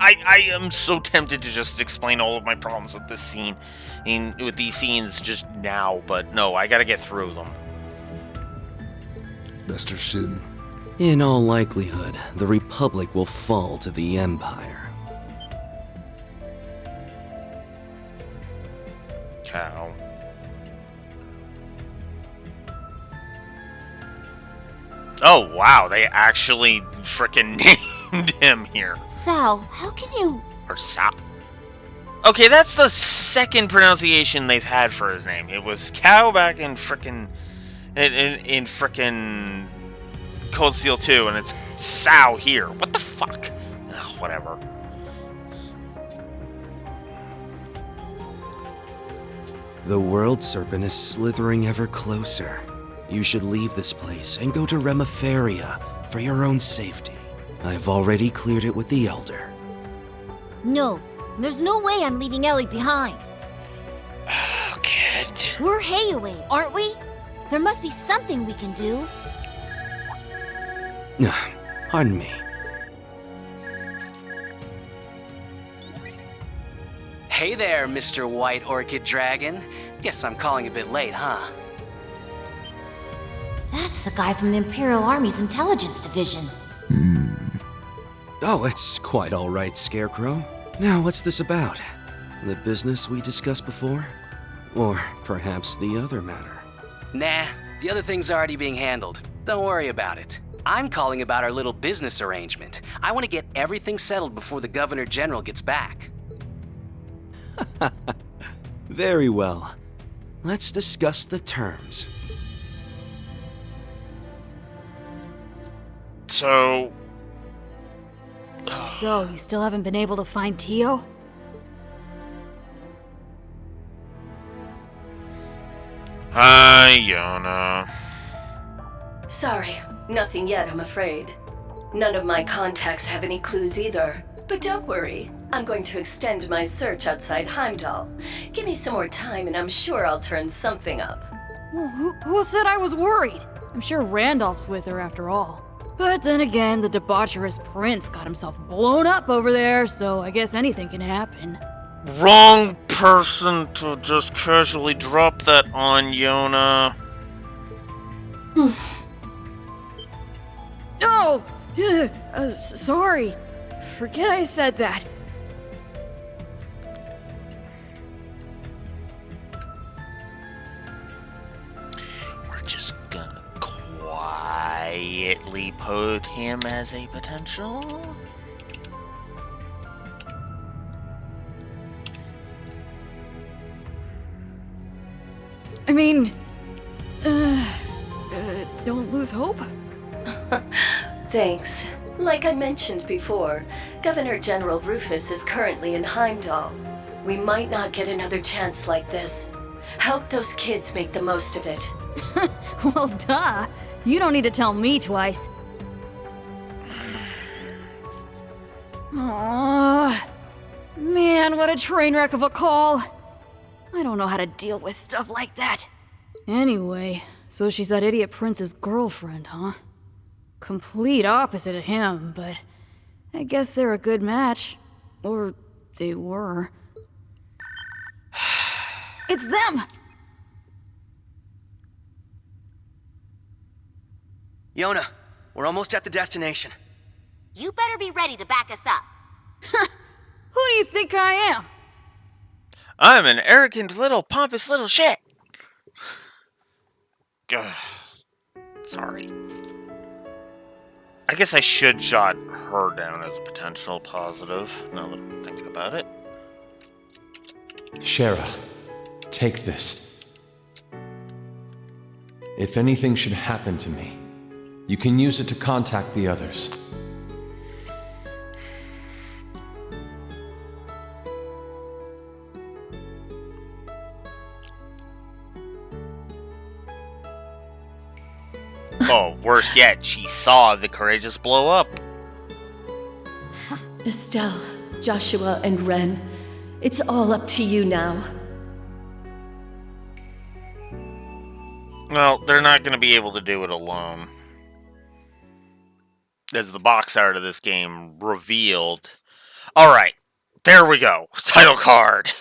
[SPEAKER 1] I am so tempted to just explain all of my problems with this scene, with these scenes just now, but no, I gotta get through them.
[SPEAKER 17] Mr. Shin.
[SPEAKER 10] In all likelihood, the Republic will fall to the Empire.
[SPEAKER 1] Cow. Oh wow, they actually frickin' named him here.
[SPEAKER 5] Sal, how can you...
[SPEAKER 1] Or Sal. Okay, that's the second pronunciation they've had for his name. It was Cow back in frickin' in frickin' Cold Steel 2, and it's Sal here. What the fuck? Ugh, whatever.
[SPEAKER 10] The World Serpent is slithering ever closer. You should leave this place and go to Remiferia for your own safety. I've already cleared it with the Elder.
[SPEAKER 5] No, there's no way I'm leaving Ellie behind.
[SPEAKER 1] Oh, kid.
[SPEAKER 5] We're Hayaway, aren't we? There must be something we can do.
[SPEAKER 10] Pardon me.
[SPEAKER 18] Hey there, Mr. White Orchid Dragon. Guess I'm calling a bit late, huh?
[SPEAKER 5] That's the guy from the Imperial Army's Intelligence Division.
[SPEAKER 10] Oh, it's quite all right, Scarecrow. Now, what's this about? The business we discussed before? Or perhaps the other matter?
[SPEAKER 18] Nah, the other thing's already being handled. Don't worry about it. I'm calling about our little business arrangement. I want to get everything settled before the Governor General gets back.
[SPEAKER 14] Very well. Let's discuss the terms.
[SPEAKER 1] So,
[SPEAKER 4] So, you still haven't been able to find Tio?
[SPEAKER 1] hi, Yona.
[SPEAKER 15] Sorry, nothing yet, I'm afraid. None of my contacts have any clues either. But don't worry, I'm going to extend my search outside Heimdall. Give me some more time and I'm sure I'll turn something up.
[SPEAKER 4] Well, who said I was worried? I'm sure Randolph's with her after all. But then again, the debaucherous prince got himself blown up over there, so I guess anything can happen.
[SPEAKER 1] Wrong person to just casually drop that on, Yona.
[SPEAKER 4] No! Sorry. Forget I said that.
[SPEAKER 1] We're just gonna quietly put him as a potential.
[SPEAKER 4] I mean, don't lose hope.
[SPEAKER 15] Thanks. Like I mentioned before, Governor General Rufus is currently in Heimdall. We might not get another chance like this. Help those kids make the most of it.
[SPEAKER 4] Well, duh. You don't need to tell me twice. Aww. Man, what a train wreck of a call. I don't know how to deal with stuff like that. Anyway, so she's that idiot prince's girlfriend, huh? Complete opposite of him, but I guess they're a good match. Or they were. It's them!
[SPEAKER 11] Yona, we're almost at the destination.
[SPEAKER 5] You better be ready to back us up.
[SPEAKER 4] Who do you think I am?
[SPEAKER 1] I'm an arrogant little pompous little shit. Ugh. Sorry. I guess I should jot her down as a potential positive, now that I'm thinking about it.
[SPEAKER 3] Shara, take this. If anything should happen to me, you can use it to contact the others.
[SPEAKER 1] Oh, worse yet, she saw the courageous blow up.
[SPEAKER 15] Estelle, Joshua, and Ren, it's all up to you now.
[SPEAKER 1] Well, they're not going to be able to do it alone. As the box art of this game revealed. Alright, there we go. Title card.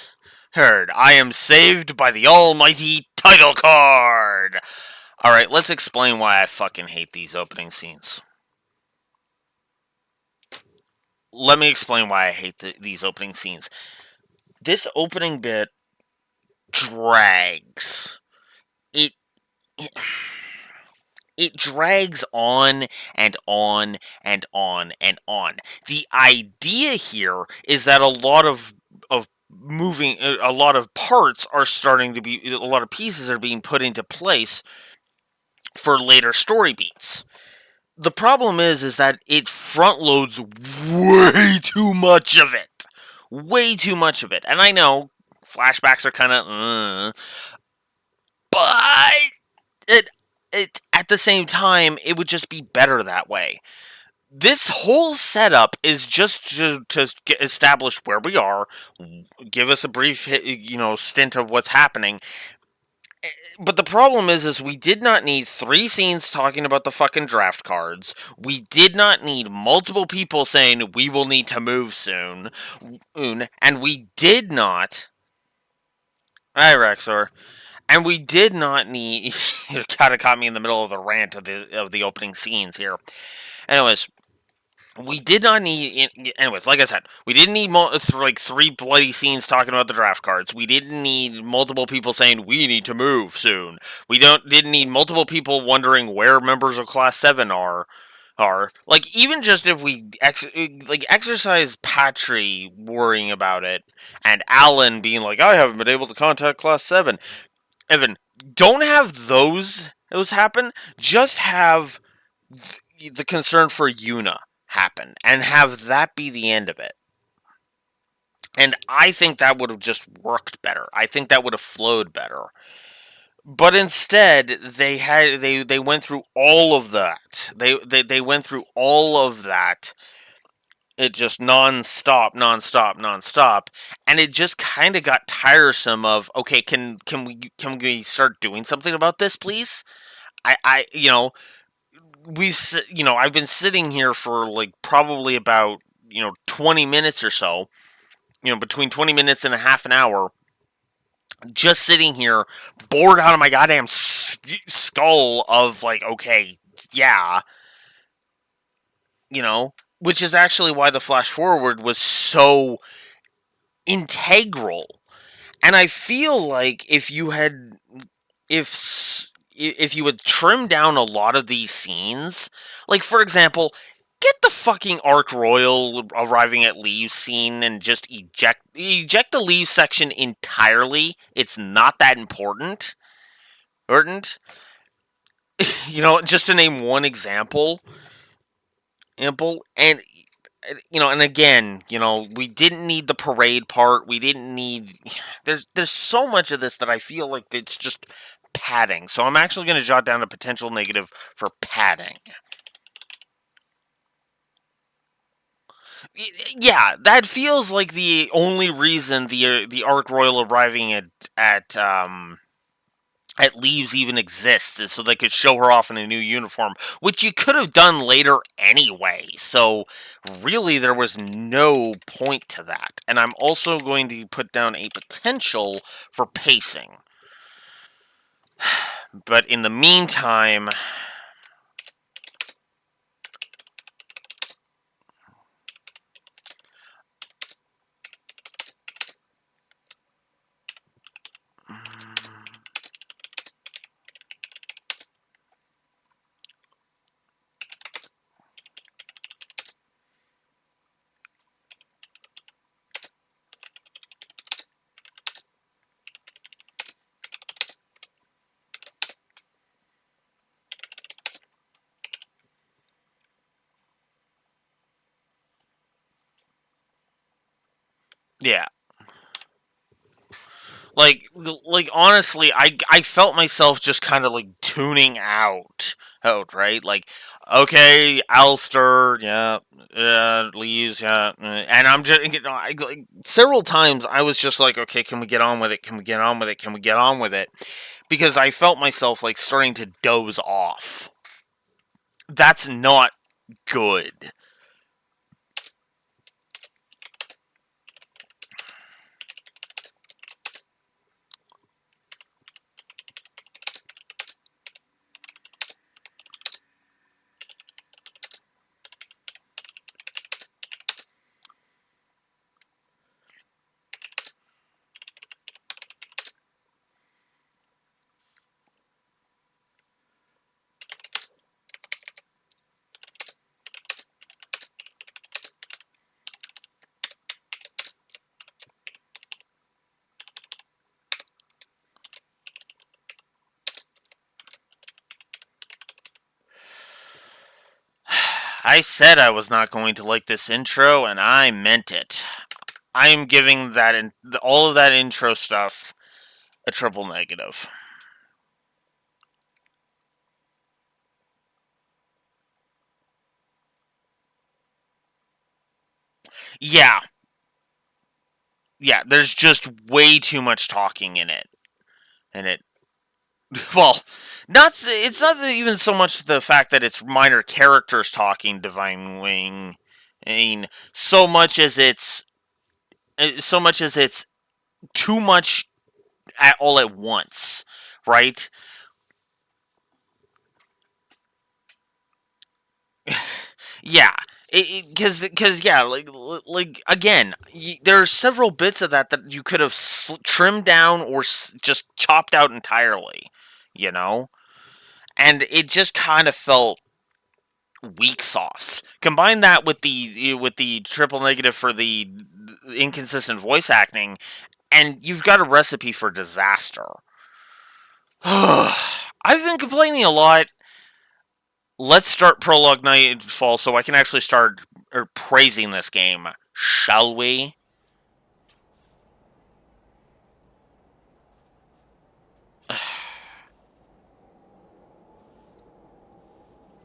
[SPEAKER 1] Heard, I am saved by the almighty title card. Alright, let's explain why I fucking hate these opening scenes. Let me explain why I hate these opening scenes. This opening bit drags. It drags on and on and on and on. The idea here is that a lot of parts are starting to be, a lot of pieces are being put into place for later story beats. The problem is that it front loads way too much of it. Way too much of it. And I know flashbacks are kind of but it at the same time it would just be better that way. This whole setup is just to establish where we are, give us a brief stint of what's happening. But the problem is we did not need 3 scenes talking about the fucking draft cards. We did not need multiple people saying we will need to move soon. And we did not... Hi, Rexor. And we did not need... You kind of caught me in the middle of the rant of the opening scenes here. Anyways... We did not need... Anyways, like I said, we didn't need 3 bloody scenes talking about the draft cards. We didn't need multiple people saying, we need to move soon. We didn't need multiple people wondering where members of Class 7 are. are. Like, even just if we exercise Patry worrying about it, and Alan being like, I haven't been able to contact Class 7. Evan, don't have those happen. Just have the concern for Yuna happen, and have that be the end of it. And I think that would have just worked better. I think that would have flowed better. But instead, they went through all of that. They went through all of that. It just nonstop, nonstop, nonstop, and it just kind of got tiresome. Of okay, can we start doing something about this, please? I I've been sitting here for like probably about 20 minutes or so. Between 20 minutes and a half an hour, just sitting here, bored out of my goddamn skull. Of like, okay, yeah, which is actually why the flash forward was so integral. And I feel like if you had trimmed down a lot of these scenes, like for example, get the fucking Ark Royal arriving at Leave scene and just eject the Leave section entirely. It's not that important. Important. Just to name one example. And and again, we didn't need the parade part. We didn't need. There's so much of this that I feel like it's just padding. So I'm actually going to jot down a potential negative for padding. Yeah, that feels like the only reason the Ark Royal arriving at Leaves even exists, is so they could show her off in a new uniform, which you could have done later anyway. So really, there was no point to that. And I'm also going to put down a potential for pacing. But in the meantime, yeah. Like honestly, I felt myself just kind of like tuning out, right? Like, okay, Alster, yeah, Leaves, yeah, and I'm just, like several times I was just like, okay, can we get on with it? Can we get on with it? Can we get on with it? Because I felt myself like starting to doze off. That's not good. I said I was not going to like this intro, and I meant it. I am giving all of that intro stuff a triple negative. Yeah. Yeah, there's just way too much talking in it. And it well, it's not even so much the fact that it's minor characters talking Divine Wing. I mean, so much as it's too much all at once, right? Yeah, because yeah, like again, there are several bits of that you could have trimmed down or just chopped out entirely, you know, and it just kind of felt weak sauce. Combine that with the triple negative for the inconsistent voice acting, and you've got a recipe for disaster. I've been complaining a lot. Let's start Prologue Nightfall so I can actually start praising this game, shall we?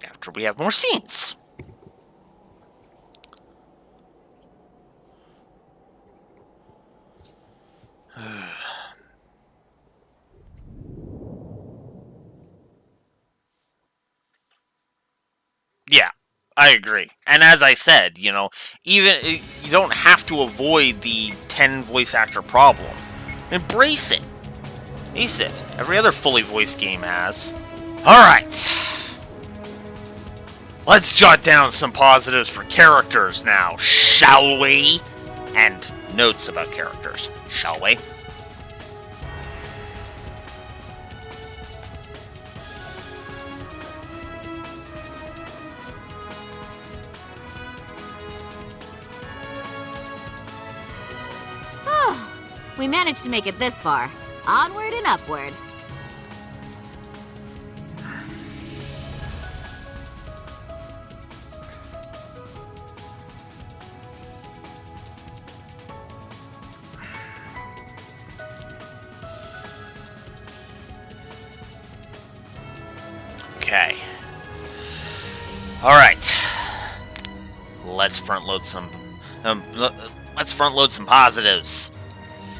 [SPEAKER 1] After we have more scenes. Yeah, I agree. And as I said, even you don't have to avoid the 10 voice actor problem. Embrace it. Ace it. Every other fully voiced game has. Alright. Let's jot down some positives for characters now, shall we? And notes about characters, shall we?
[SPEAKER 17] We managed to make it this far. Onward and upward.
[SPEAKER 1] Okay. Alright. Let's front load some positives.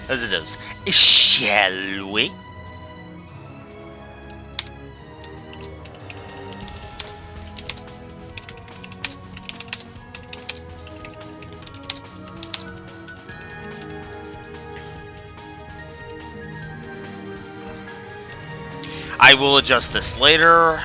[SPEAKER 1] Positives. Shall we? I will adjust this later.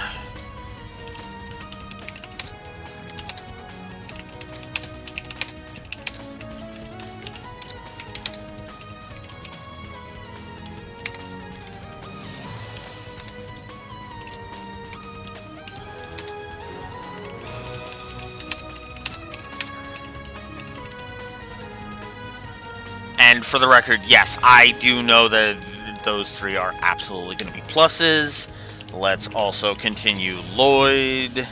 [SPEAKER 1] And for the record, yes, I do know that those three are absolutely going to be pluses. Let's also continue Lloyd.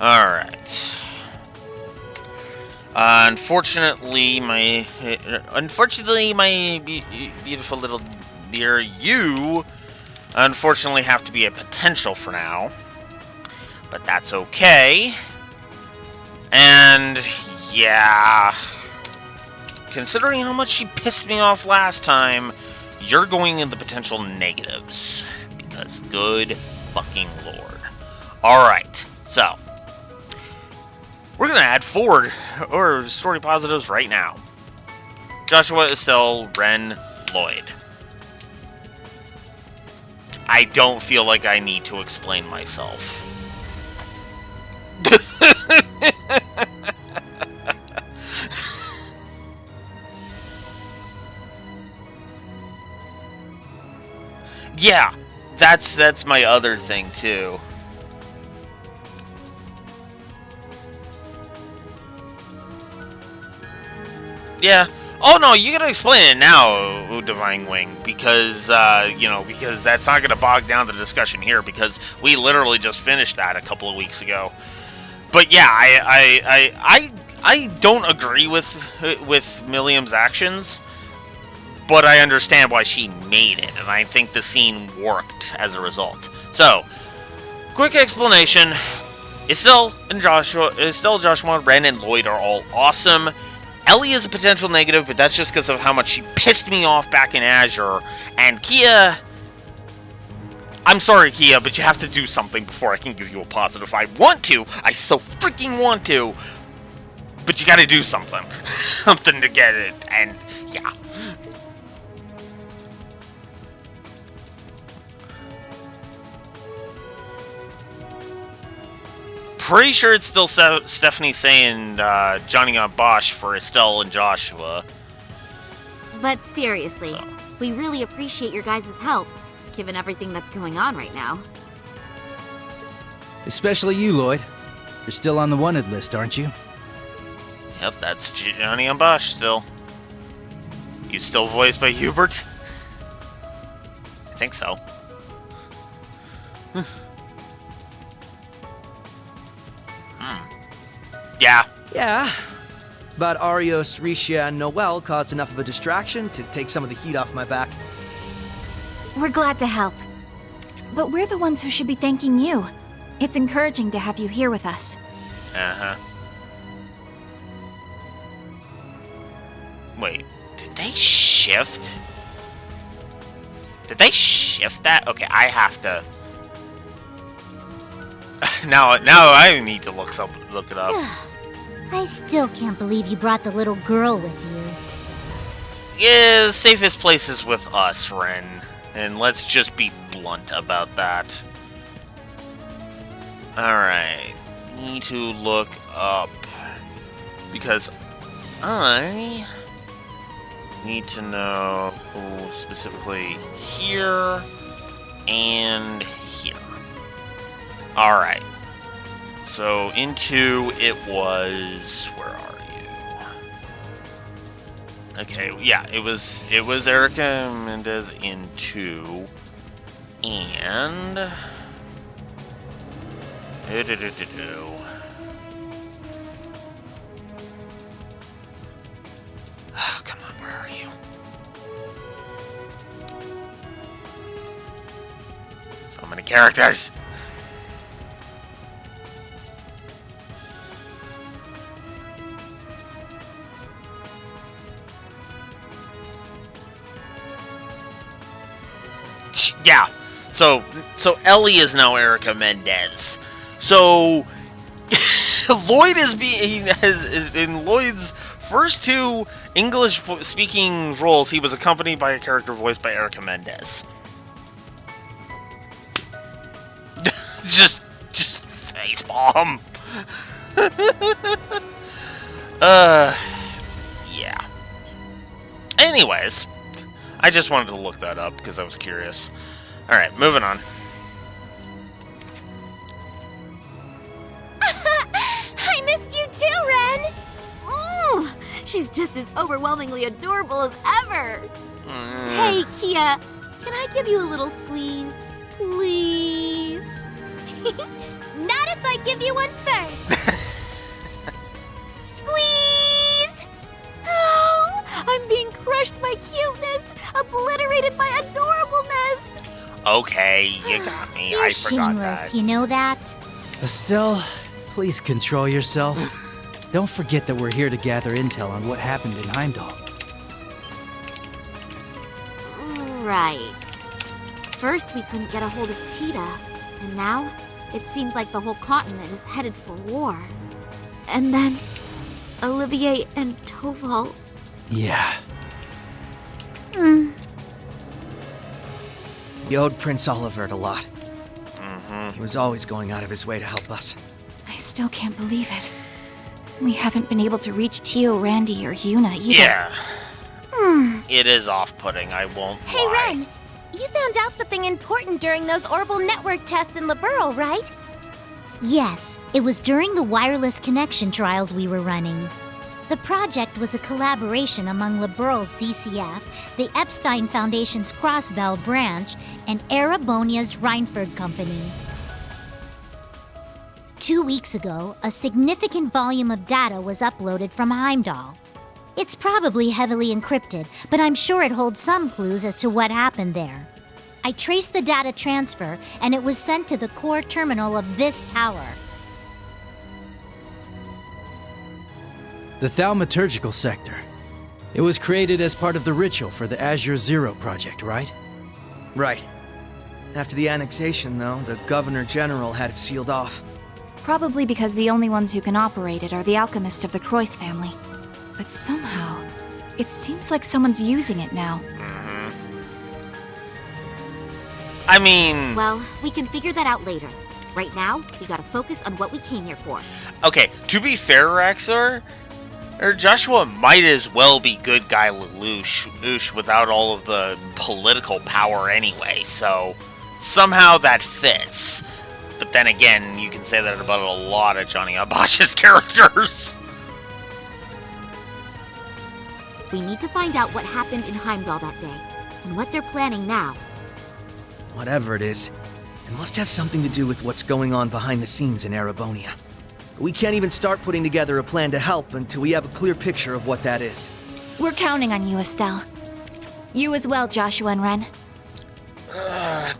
[SPEAKER 1] Alright. Unfortunately, my beautiful little dear, you unfortunately have to be a potential for now. But that's okay. And yeah, considering how much she pissed me off last time, you're going in the potential negatives. Because good fucking lord. Alright, so we're gonna add forward or story positives right now. Joshua, Estelle, Ren, Lloyd. I don't feel like I need to explain myself. Yeah, that's my other thing too. Yeah. Oh no, you gotta explain it now, Divine Wing, because because that's not gonna bog down the discussion here, because we literally just finished that a couple of weeks ago. But yeah, I don't agree with Milliam's actions, but I understand why she made it, and I think the scene worked as a result. So, quick explanation: Estelle, Joshua, Ren, and Lloyd are all awesome. Ellie is a potential negative, but that's just because of how much she pissed me off back in Azure. And Kia, I'm sorry, Kia, but you have to do something before I can give you a positive. I want to. I so freaking want to. But you gotta do something. Something to get it. And, yeah. pretty sure it's still Stephanie saying Johnny on Bosch for Estelle and Joshua.
[SPEAKER 17] But seriously, we really appreciate your guys' help, given everything that's going on right now.
[SPEAKER 19] Especially you, Lloyd. You're still on the wanted list, aren't you?
[SPEAKER 1] Yep, that's Johnny on Bosch still. You still voiced by Hubert? I think so. Yeah.
[SPEAKER 11] Yeah. But Arios, Risha, and Noel caused enough of a distraction to take some of the heat off my back.
[SPEAKER 4] We're glad to help. But we're the ones who should be thanking you. It's encouraging to have you here with us.
[SPEAKER 1] Uh-huh. Wait, did they shift? Did they shift that? Okay, I have to... now I need to look it up.
[SPEAKER 5] I still can't believe you brought the little girl with you.
[SPEAKER 1] Yeah, the safest place is with us, Ren. And let's just be blunt about that. Alright. Need to look up. Because I need to know specifically here and here. Alright. So into it was... Where are you? Okay, yeah, it was Erica Mendez in 2. And... Oh, come on, where are you? So many characters! Yeah, so Ellie is now Erica Mendez. So Lloyd is in Lloyd's first 2 English-speaking roles. He was accompanied by a character voiced by Erica Mendez. just facepalm. Yeah. Anyways, I just wanted to look that up because I was curious. All right, moving on.
[SPEAKER 17] I missed you too, Ren! She's just as overwhelmingly adorable as ever! Hey, Kia, can I give you a little squeeze? Please? Not if I give you one first! Squeeze! Oh, I'm being crushed by cuteness, obliterated by adorableness!
[SPEAKER 1] Okay, you got me.
[SPEAKER 5] You're
[SPEAKER 1] I forgot
[SPEAKER 5] shameless,
[SPEAKER 1] that.
[SPEAKER 5] you know that?
[SPEAKER 19] Estelle, please control yourself. Don't forget that we're here to gather intel on what happened in Heimdall.
[SPEAKER 17] Right. First, we couldn't get a hold of Tita, and now it seems like the whole continent is headed for war. And then, Olivier and Toval.
[SPEAKER 19] Yeah.
[SPEAKER 11] He owed Prince Olivert a lot. He was always going out of his way to help us.
[SPEAKER 4] I still can't believe it. We haven't been able to reach Tio, Randy, or Yuna either.
[SPEAKER 1] Yeah. It is off-putting, I won't
[SPEAKER 5] Hey,
[SPEAKER 1] lie.
[SPEAKER 5] Ren, you found out something important during those orbital network tests in Liberl, right? Yes, it was during the wireless connection trials we were running. The project was a collaboration among Liberl's CCF, the Epstein Foundation's Crossbell branch, and Arabonia's Reinford Company. 2 weeks ago, a significant volume of data was uploaded from Heimdall. It's probably heavily encrypted, but I'm sure it holds some clues as to what happened there. I traced the data transfer, and it was sent to the core terminal of this tower.
[SPEAKER 19] The Thaumaturgical Sector. It was created as part of the ritual for the Azure Zero project, right?
[SPEAKER 11] Right. After the annexation, though, the Governor General had it sealed off.
[SPEAKER 4] Probably because the only ones who can operate it are the alchemists of the Croix family. But somehow, it seems like someone's using it now.
[SPEAKER 1] I mean...
[SPEAKER 17] Well, we can figure that out later. Right now, we gotta focus on what we came here for.
[SPEAKER 1] Okay, to be fair, Raxor, Joshua might as well be good guy Lelouch without all of the political power anyway, so somehow that fits. But then again, you can say that about a lot of Johnny Abash's characters.
[SPEAKER 17] We need to find out what happened in Heimdall that day, and what they're planning now.
[SPEAKER 11] Whatever it is, it must have something to do with what's going on behind the scenes in Erebonia. We can't even start putting together a plan to help until we have a clear picture of what that is.
[SPEAKER 20] We're counting on you, Estelle. You as well, Joshua and Ren.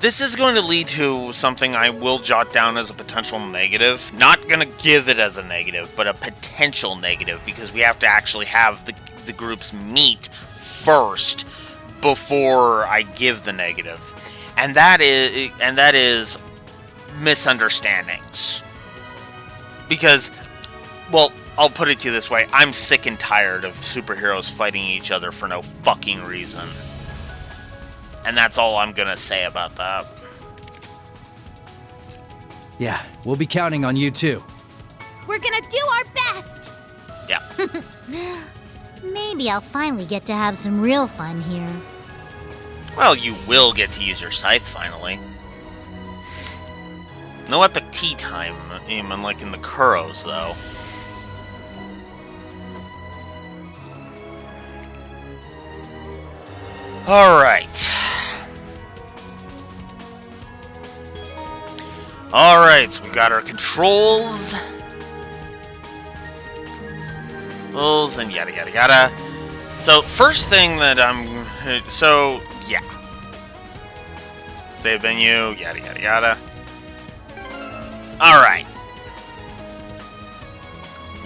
[SPEAKER 1] This is going to lead to something I will jot down as a potential negative. Not going to give it as a negative, but a potential negative, because we have to actually have the groups meet first before I give the negative. And that is misunderstandings. Because, well, I'll put it to you this way. I'm sick and tired of superheroes fighting each other for no fucking reason. And that's all I'm gonna say about that.
[SPEAKER 19] Yeah, we'll be counting on you too.
[SPEAKER 5] We're gonna do our best!
[SPEAKER 1] Yeah.
[SPEAKER 5] Maybe I'll finally get to have some real fun here.
[SPEAKER 1] Well, you will get to use your scythe finally. No epic tea time, even like in the Kuros, though. Alright. Alright, so we got our controls. And yada yada yada. So, first thing that so, yeah. Save venue, yada yada yada. Alright.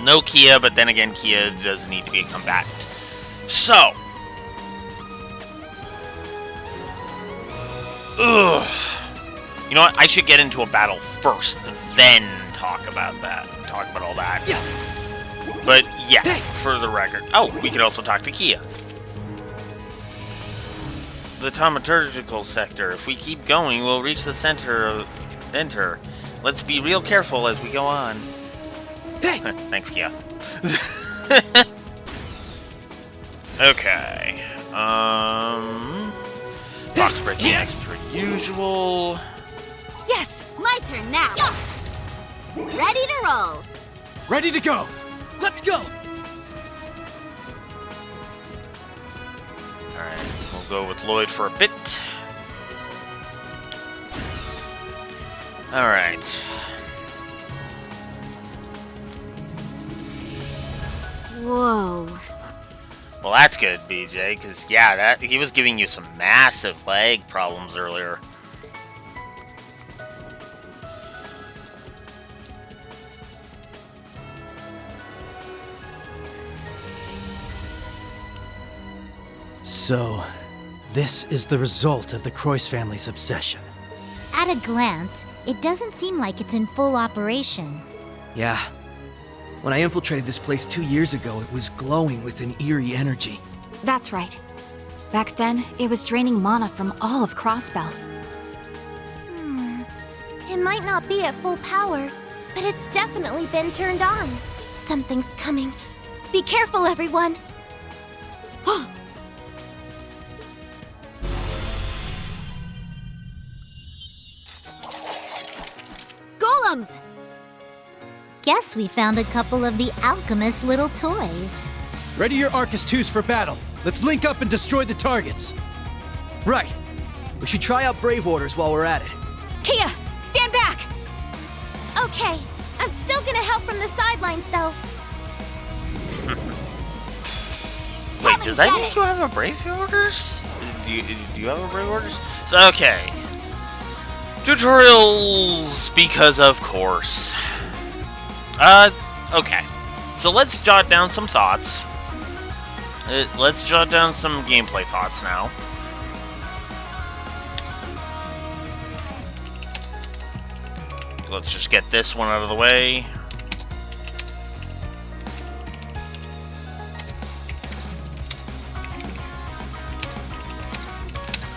[SPEAKER 1] No Kia, but then again, Kia doesn't need to be a combatant. So. Ugh. You know what? I should get into a battle first, then talk about that. Talk about all that. Yeah. But, yeah, for the record. Oh, we could also talk to Kia. The thaumaturgical sector. If we keep going, we'll reach the center of enter. Let's be real careful as we go on. Hey! Thanks, Kia. Okay. Box breaking next per usual.
[SPEAKER 17] Yes, my turn now. Ready to roll.
[SPEAKER 19] Ready to go.
[SPEAKER 11] Let's go.
[SPEAKER 1] Alright, we'll go with Lloyd for a bit. Alright.
[SPEAKER 17] Whoa.
[SPEAKER 1] Well, that's good, BJ, because, yeah, he was giving you some massive lag problems earlier.
[SPEAKER 19] So, this is the result of the Croix family's obsession.
[SPEAKER 5] At a glance, it doesn't seem like it's in full operation.
[SPEAKER 11] Yeah. When I infiltrated this place 2 years ago, it was glowing with an eerie energy.
[SPEAKER 20] That's right. Back then, it was draining mana from all of Crossbell.
[SPEAKER 16] It might not be at full power, but it's definitely been turned on. Something's coming. Be careful, everyone.
[SPEAKER 17] Golems!
[SPEAKER 5] Guess we found a couple of the alchemist's little toys.
[SPEAKER 19] Ready your Arcus 2s for battle. Let's link up and destroy the targets.
[SPEAKER 11] Right. We should try out Brave Orders while we're at it.
[SPEAKER 16] Kia, stand back! Okay, I'm still gonna help from the sidelines, though.
[SPEAKER 1] Wait, does that mean you have a Brave Orders? Do you have a Brave Orders? So, okay. Tutorials, because of course. Okay. So let's jot down some thoughts. Let's jot down some gameplay thoughts now. Let's just get this one out of the way.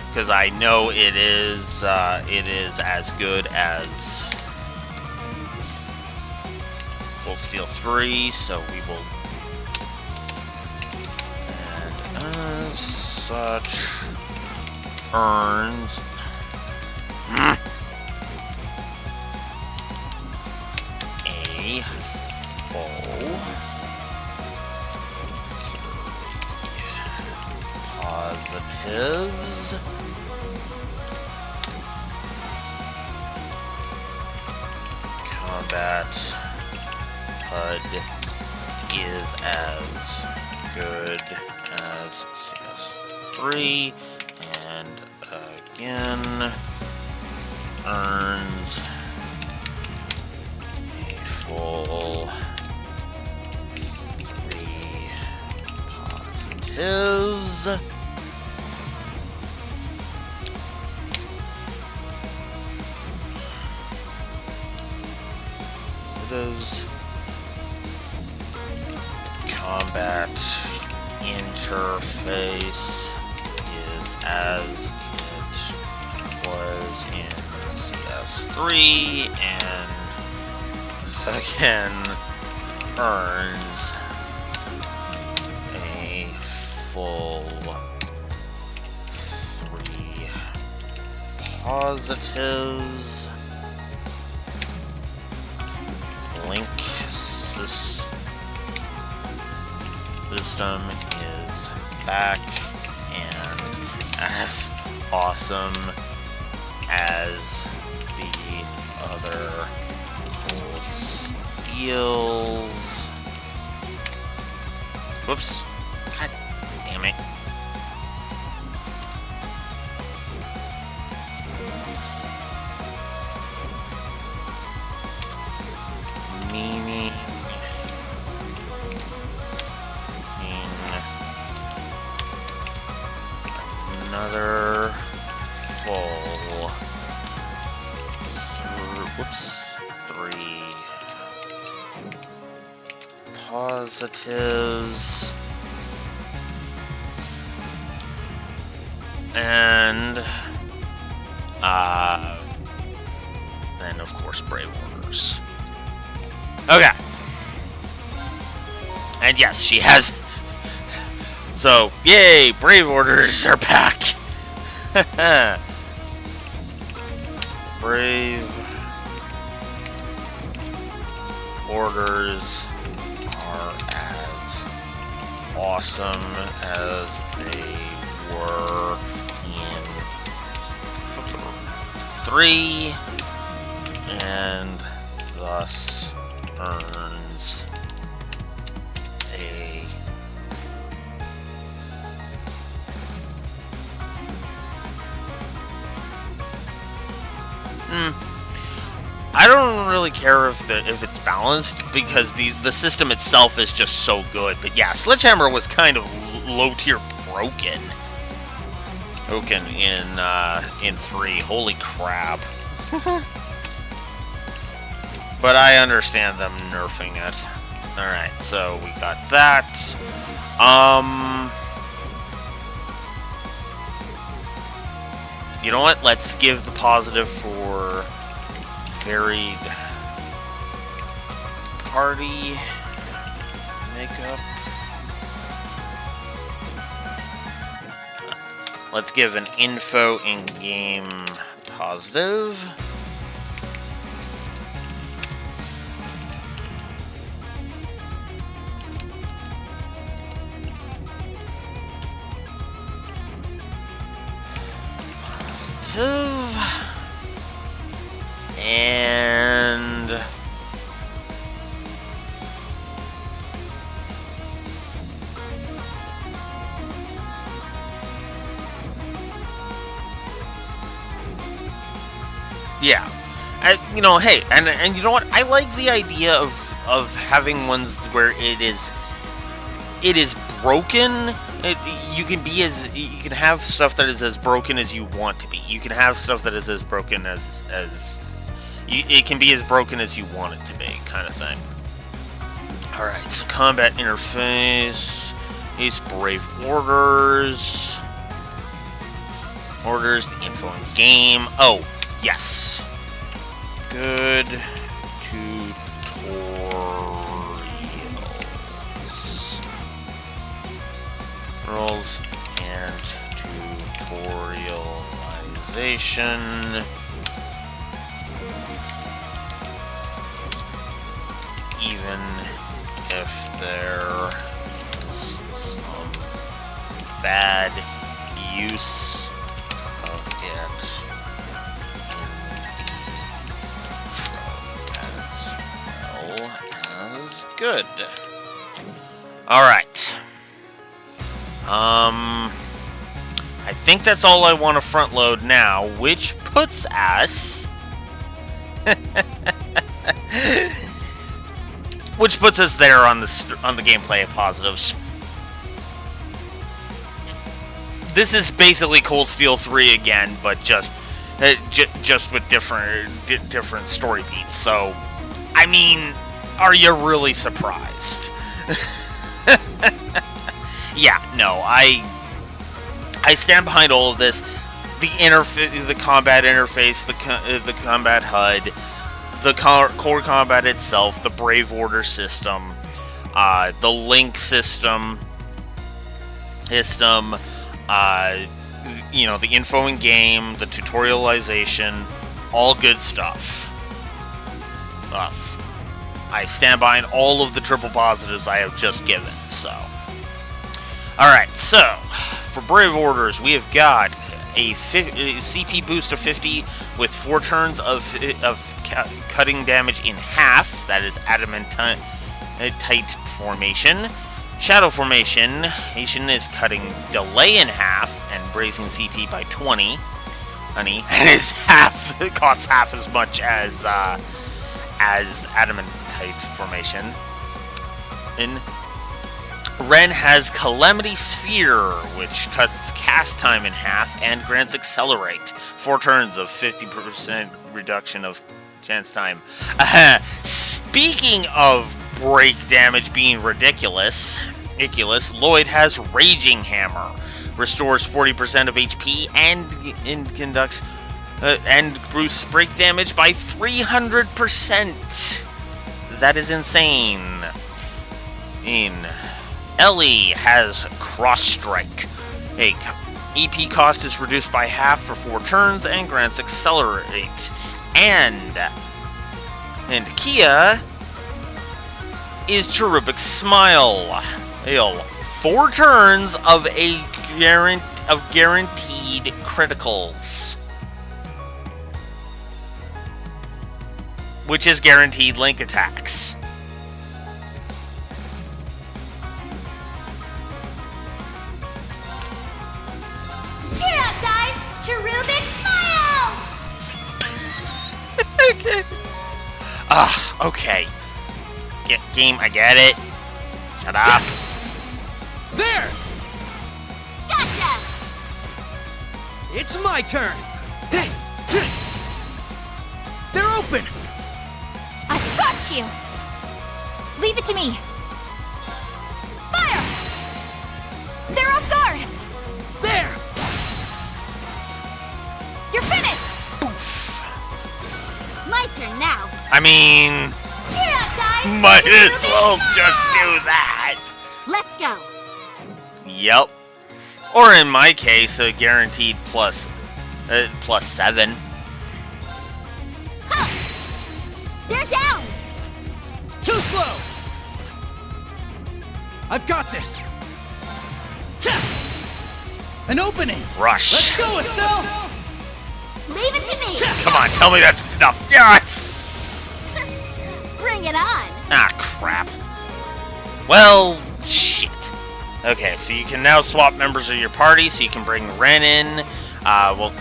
[SPEAKER 1] Because I know it is as good as Cold Steel 3, so we will... And as such... earns... a full... positives... Combat HUD is as good as CS3, and again earns a full 3 positives. Combat interface is as it was in CS3 and again earns a full 3 positives. Link system is back and as awesome as the other Cold Steels. Whoops. God damn it. Meaning another full 3 positives and then of course Brave Orders. Okay. And yes, she has. So, yay, Brave Orders are back. Brave Orders are as awesome as they were in 3, and thus earns a I don't really care if it's balanced because the system itself is just so good. But yeah, Sledgehammer was kind of low tier broken in 3. Holy crap. But I understand them nerfing it. Alright, so we got that. You know what? Let's give the positive for varied party makeup. Let's give an info in-game positive. And yeah, you know, hey, and you know what? I like the idea of having ones where it is broken. You can have stuff that is as broken as you want to be. You can have stuff that is as broken as it can be as broken as you want it to be, kind of thing. All right, so combat interface. These Brave Orders. The info in game. Oh, yes. Good tutorial. Rules and tutorialization. Even if there is some bad use of it in the intro as well as good. Alright. I think that's all I want to front load now, which puts us there on the gameplay positives. This is basically Cold Steel 3 again, but just with different story beats. So, I mean, are you really surprised? Yeah, no, I stand behind all of this. The combat interface, the combat HUD, the core combat itself, the Brave Order system, the Link system, the info in game, the tutorialization, all good stuff. I stand behind all of the triple positives I have just given. So, all right. So, for Brave Orders, we have got a CP boost of 50 with 4 turns of cutting damage in half. That is Adamantite Formation. Shadow Formation is cutting delay in half and raising CP by 20. Honey, and it costs half as much as Adamantite Formation. Ren has Calamity Sphere, which cuts cast time in half and grants Accelerate. 4 turns of 50% reduction of chance time. Speaking of break damage being ridiculous, Lloyd has Raging Hammer. Restores 40% of HP and conducts and boosts break damage by 300%. That is insane. Ellie has Cross Strike. EP cost is reduced by half for 4 turns and grants Accelerate. And Kia is Cherubic Smile. 4 turns of guaranteed criticals, which is guaranteed Link attacks.
[SPEAKER 16] Cheer up, guys! Cherubic Smile!
[SPEAKER 1] Okay. Game, I get it. Shut up.
[SPEAKER 11] There!
[SPEAKER 16] Gotcha!
[SPEAKER 11] It's my turn! Hey! They're open!
[SPEAKER 20] I've got you! Leave it to me!
[SPEAKER 16] Fire! They're off guard!
[SPEAKER 11] There!
[SPEAKER 16] You're finished! My turn now.
[SPEAKER 1] I mean,
[SPEAKER 16] cheer up, guys!
[SPEAKER 1] Might as well just do that.
[SPEAKER 16] Let's go.
[SPEAKER 1] Yep. Or in my case, a guaranteed plus 7.
[SPEAKER 16] Huh. They're down.
[SPEAKER 11] Too slow. I've got this. An opening.
[SPEAKER 1] Rush.
[SPEAKER 11] Let's go, Estelle.
[SPEAKER 16] Leave it to me.
[SPEAKER 1] Come on, tell me that's enough. Yes.
[SPEAKER 16] Bring it on.
[SPEAKER 1] Ah, crap. Well, shit. Okay, so you can now swap members of your party, so you can bring Ren in. Well,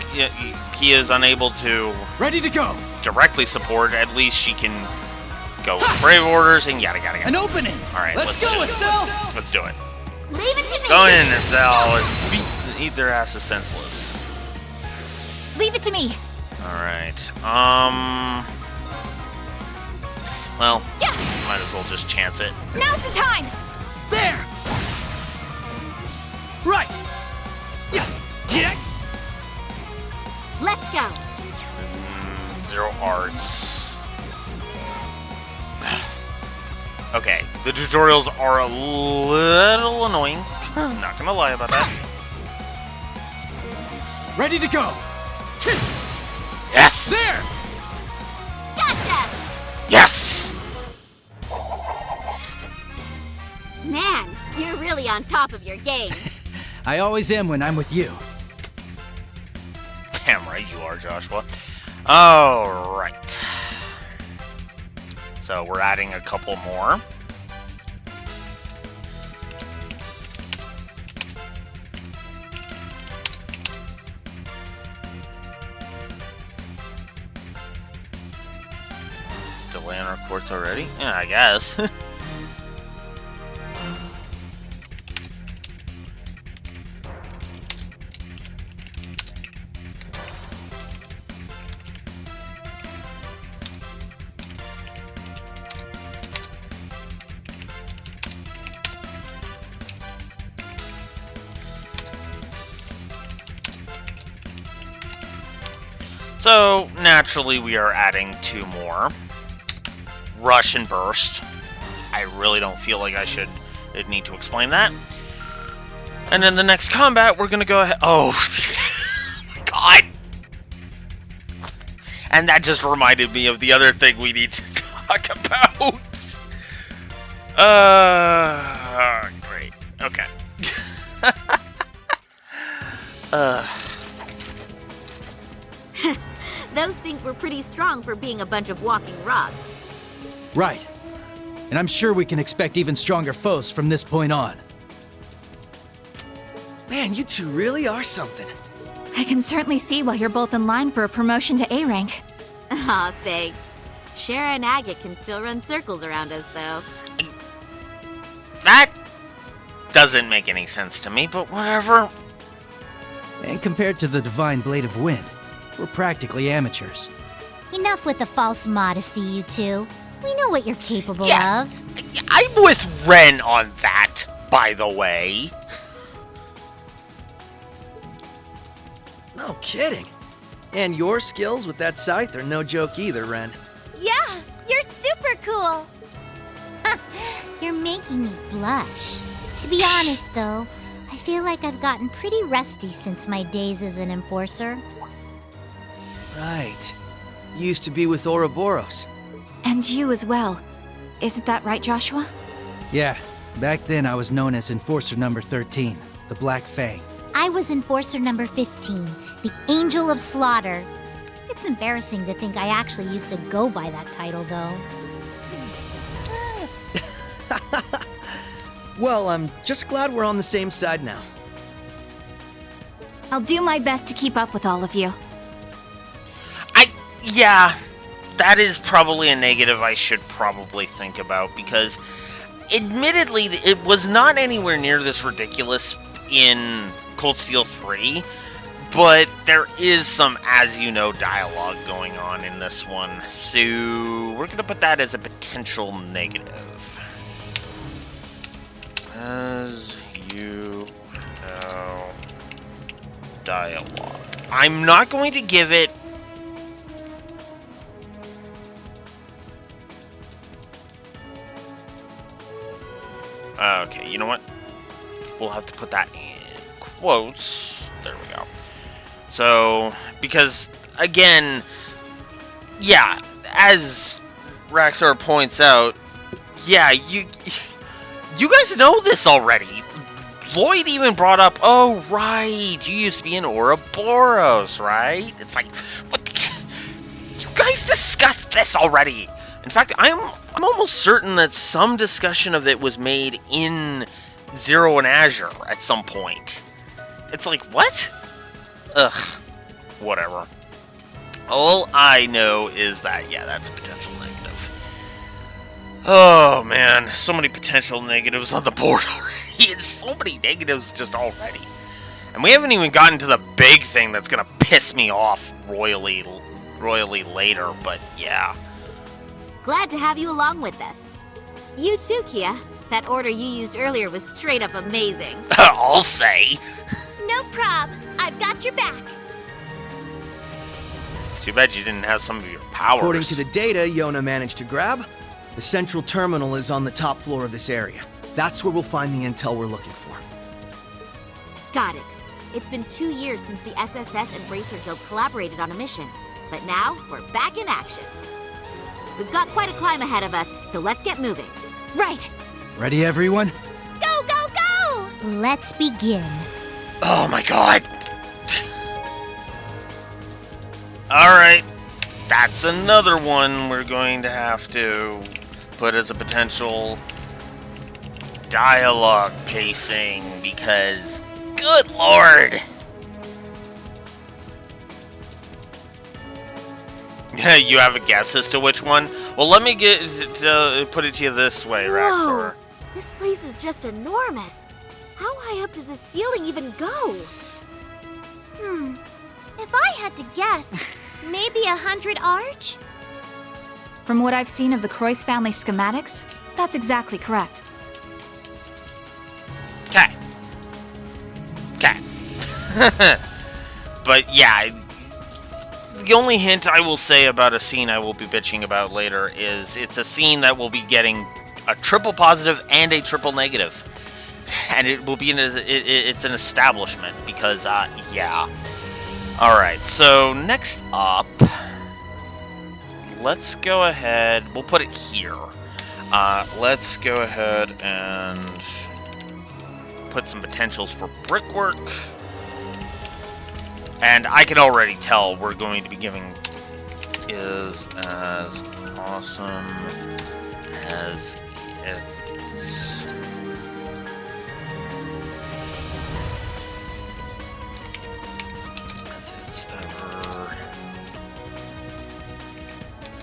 [SPEAKER 1] Kia's unable to...
[SPEAKER 11] Ready to go.
[SPEAKER 1] ...directly support. At least she can go with Brave Orders and yada yada yada.
[SPEAKER 11] An opening.
[SPEAKER 1] Alright,
[SPEAKER 11] let's go, Estelle.
[SPEAKER 1] Let's do it.
[SPEAKER 16] Leave it to me.
[SPEAKER 1] Go in, Estelle, and eat their asses senseless.
[SPEAKER 20] Leave it to me.
[SPEAKER 1] Alright, well,
[SPEAKER 16] yeah.
[SPEAKER 1] Might as well just chance it.
[SPEAKER 16] Now's the time.
[SPEAKER 11] There. Right. Yeah.
[SPEAKER 16] Let's go.
[SPEAKER 1] 0 arts. Okay, the tutorials are a little annoying. I'm not gonna lie about that.
[SPEAKER 19] Ready to go!
[SPEAKER 1] Yes!
[SPEAKER 19] There!
[SPEAKER 17] Gotcha!
[SPEAKER 1] Yes!
[SPEAKER 17] Man, you're really on top of your game.
[SPEAKER 19] I always am when I'm with you.
[SPEAKER 1] Damn right you are, Joshua. Alright. So we're adding a couple more. Delay on our course already? Yeah, I guess. So, naturally, we are adding 2 more. Rush and Burst. I really don't feel like I should need to explain that. And in the next combat, we're going to go ahead... Oh, my God! And that just reminded me of the other thing we need to talk about. Great. Okay.
[SPEAKER 17] Those things were pretty strong for being a bunch of walking rocks.
[SPEAKER 19] Right. And I'm sure we can expect even stronger foes from this point on.
[SPEAKER 11] Man, you two really are something.
[SPEAKER 20] I can certainly see why you're both in line for a promotion to A rank.
[SPEAKER 17] Aw, thanks. Shara and Agate can still run circles around us, though.
[SPEAKER 1] That doesn't make any sense to me, but whatever.
[SPEAKER 19] And compared to the Divine Blade of Wind, we're practically amateurs.
[SPEAKER 5] Enough with the false modesty, you two. We know what you're capable of.
[SPEAKER 1] I'm with Ren on that, by the way.
[SPEAKER 11] No kidding. And your skills with that scythe are no joke either, Ren.
[SPEAKER 16] Yeah, you're super cool.
[SPEAKER 5] You're making me blush. To be honest, though, I feel like I've gotten pretty rusty since my days as an enforcer.
[SPEAKER 11] Right. You used to be with Ouroboros.
[SPEAKER 20] And you as well. Isn't that right, Joshua?
[SPEAKER 19] Yeah, back then I was known as Enforcer number 13, the Black Fang.
[SPEAKER 5] I was enforcer number 15, the Angel of Slaughter. It's embarrassing to think I actually used to go by that title, though.
[SPEAKER 11] Well, I'm just glad we're on the same side now.
[SPEAKER 20] I'll do my best to keep up with all of you.
[SPEAKER 1] Yeah, that is probably a negative I should probably think about, because admittedly, it was not anywhere near this ridiculous in Cold Steel 3, but there is some, as you know, dialogue going on in this one, so we're going to put that as a potential negative. As you know, dialogue. I'm not going to give it... Okay, you know what? We'll have to put that in quotes. There we go. So, because, again, yeah, as Raxor points out, yeah, you guys know this already. Lloyd even brought up, oh, right, you used to be in Ouroboros, right? It's like, what? You guys discussed this already. In fact, I'm almost certain that some discussion of it was made in Zero and Azure at some point. It's like, what? Ugh. Whatever. All I know is that, yeah, that's a potential negative. Oh, man. So many potential negatives on the board already. It's so many negatives just already. And we haven't even gotten to the big thing that's going to piss me off royally later, but yeah.
[SPEAKER 17] Glad to have you along with us. You too, Kia. That order you used earlier was straight up amazing.
[SPEAKER 1] I'll say.
[SPEAKER 16] No prob. I've got your back.
[SPEAKER 1] It's too bad you didn't have some of your powers.
[SPEAKER 11] According to the data Yona managed to grab, the central terminal is on the top floor of this area. That's where we'll find the intel we're looking for.
[SPEAKER 17] Got it. It's been 2 years since the SSS and Bracer Guild collaborated on a mission, but now we're back in action. We've got quite a climb ahead of us, so let's get moving.
[SPEAKER 16] Right.
[SPEAKER 19] Ready, everyone?
[SPEAKER 16] Go, go, go!
[SPEAKER 5] Let's begin.
[SPEAKER 1] Oh my god! Alright, that's another one we're going to have to put as a potential dialogue pacing, because good lord! You have a guess as to which one? Well, let me put it to you this way, Raxor.
[SPEAKER 17] Whoa! This place is just enormous. How high up does the ceiling even go?
[SPEAKER 16] If I had to guess, maybe 100 arch?
[SPEAKER 20] From what I've seen of the Croix family schematics, that's exactly correct.
[SPEAKER 1] Okay. But yeah, the only hint I will say about a scene I will be bitching about later is it's a scene that will be getting a triple positive and a triple negative. And it will be it's an establishment because, yeah. Alright, so next up, let's go ahead, we'll put it here. Let's go ahead and put some potentials for brickwork. And I can already tell we're going to be giving is as awesome as it's. As it's ever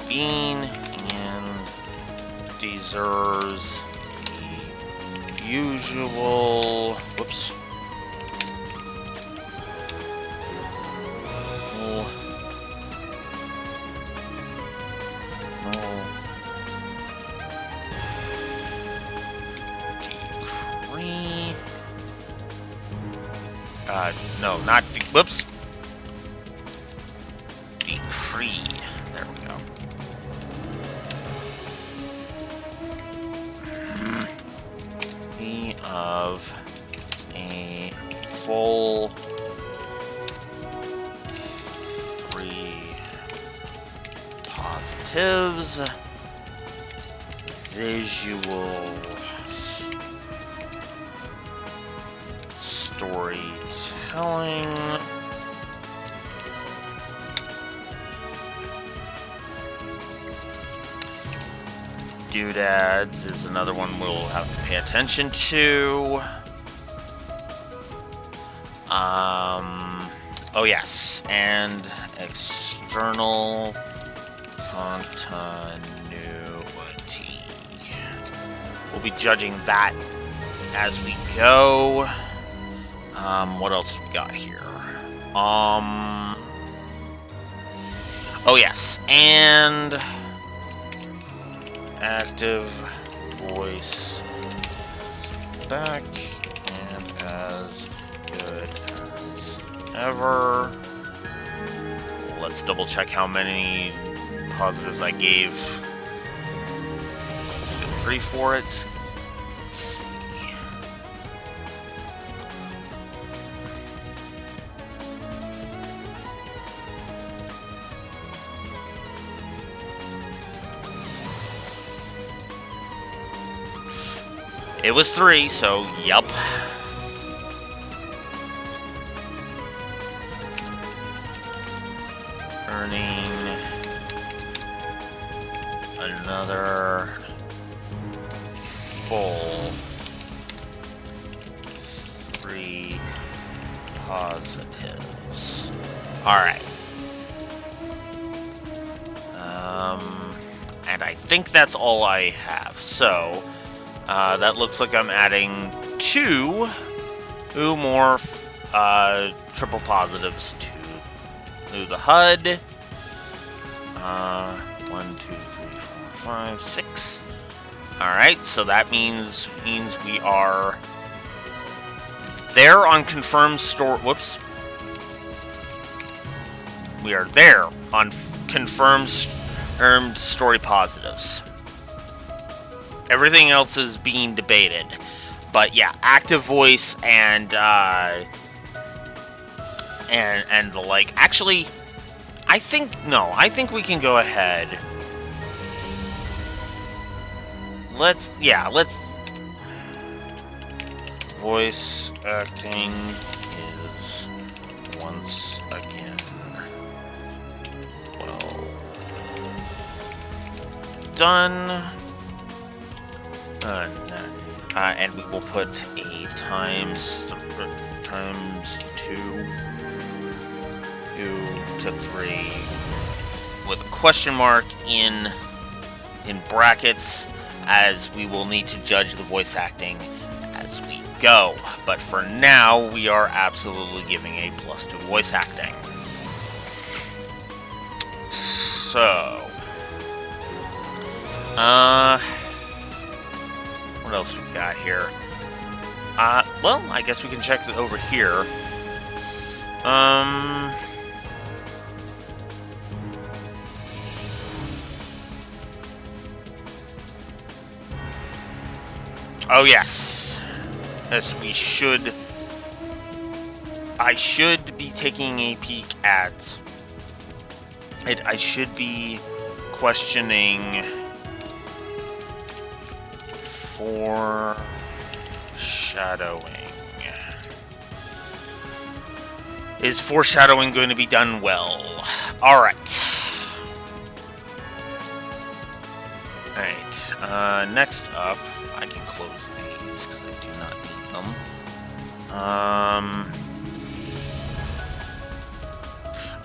[SPEAKER 1] been and deserves the usual. Whoops. No, not whoops. Decree. There we go. Of a full 3 positives. Visual storytelling. Doodads is another one we'll have to pay attention to. Oh yes, and external continuity. We'll be judging that as we go. What else we got here? Oh yes, and active voice back and as good as ever. Let's double check how many positives I gave. Let's do 3 for it. Let's see. It was 3, so yup. Earning another full 3 positives. Alright. And I think that's all I have. So, that looks like I'm adding 2 more triple positives to the HUD. 1, 2, 3, 4, 5, 6. Alright, so that means we are there on confirmed store. Whoops. We are there on confirmed story positives. Everything else is being debated. But yeah, active voice and the like. Actually, I think we can go ahead. Let's voice acting is once again well done. And we will put a times 2 to 3 with a question mark in brackets, as we will need to judge the voice acting as we go. But for now, we are absolutely giving a +2 voice acting. So, what else do we got here? Well, I guess we can check it over here. Oh, yes. Yes, I should be taking a peek at it. I should be questioning foreshadowing. Is foreshadowing going to be done well? Alright. Alright, next up, I can close these because I do not need them.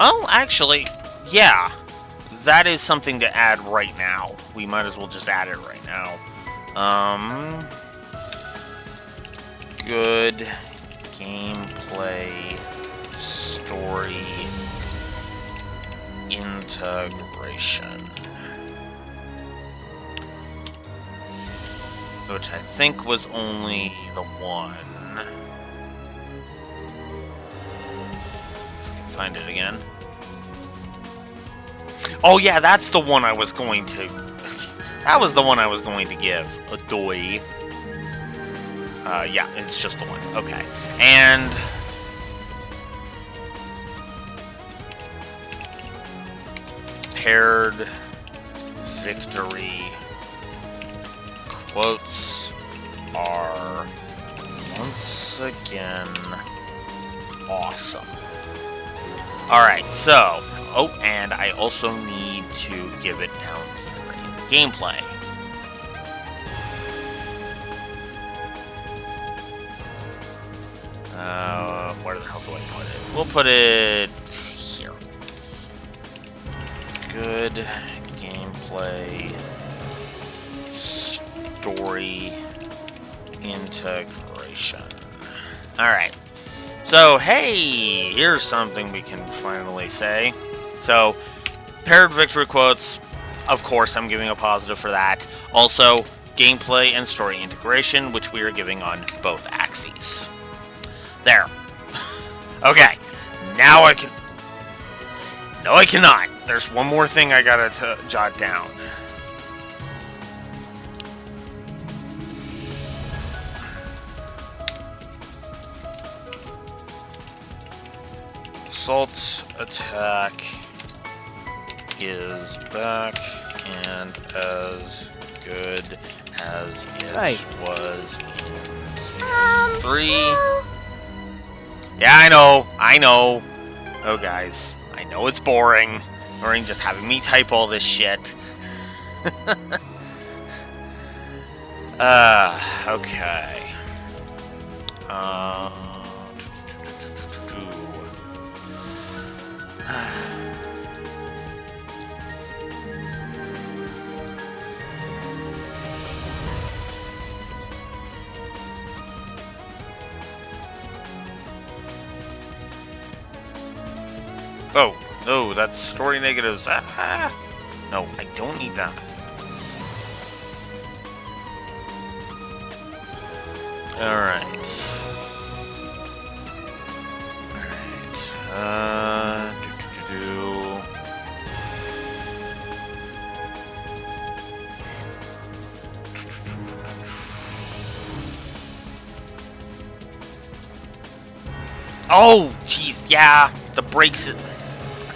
[SPEAKER 1] Oh, actually, yeah. That is something to add right now. We might as well just add it right now. Good gameplay story integration. Which I think was only the one. Find it again. Oh yeah, that's the one I was going to... That was the one I was going to give. Adoy. Yeah, it's just the one. Okay. And... paired victory quotes are once again awesome. Alright, so... Oh, and I also need to give it down here in gameplay. Where the hell do I put it? We'll put it here. Good gameplay story integration. Alright. So, hey, here's something we can finally say. So, paired victory quotes, of course I'm giving a positive for that. Also, gameplay and story integration, which we are giving on both axes. There. Okay, now I can... No, I cannot. There's one more thing I gotta jot down. Assault attack is back and as good as it was in Season 3. Yeah, I know. Oh, guys, I know it's boring. Boring just having me type all this shit. Okay. Oh, no, that's story negatives. No, I don't need that. Alright. Oh, jeez, yeah, the brakes.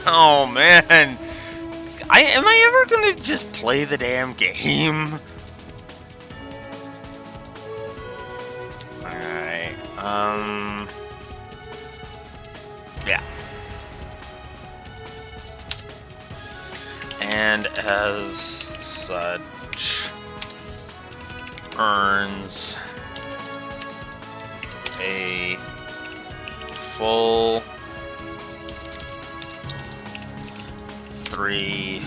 [SPEAKER 1] Oh man, am I ever gonna just play the damn game? All right, yeah. And as such, earns a full 3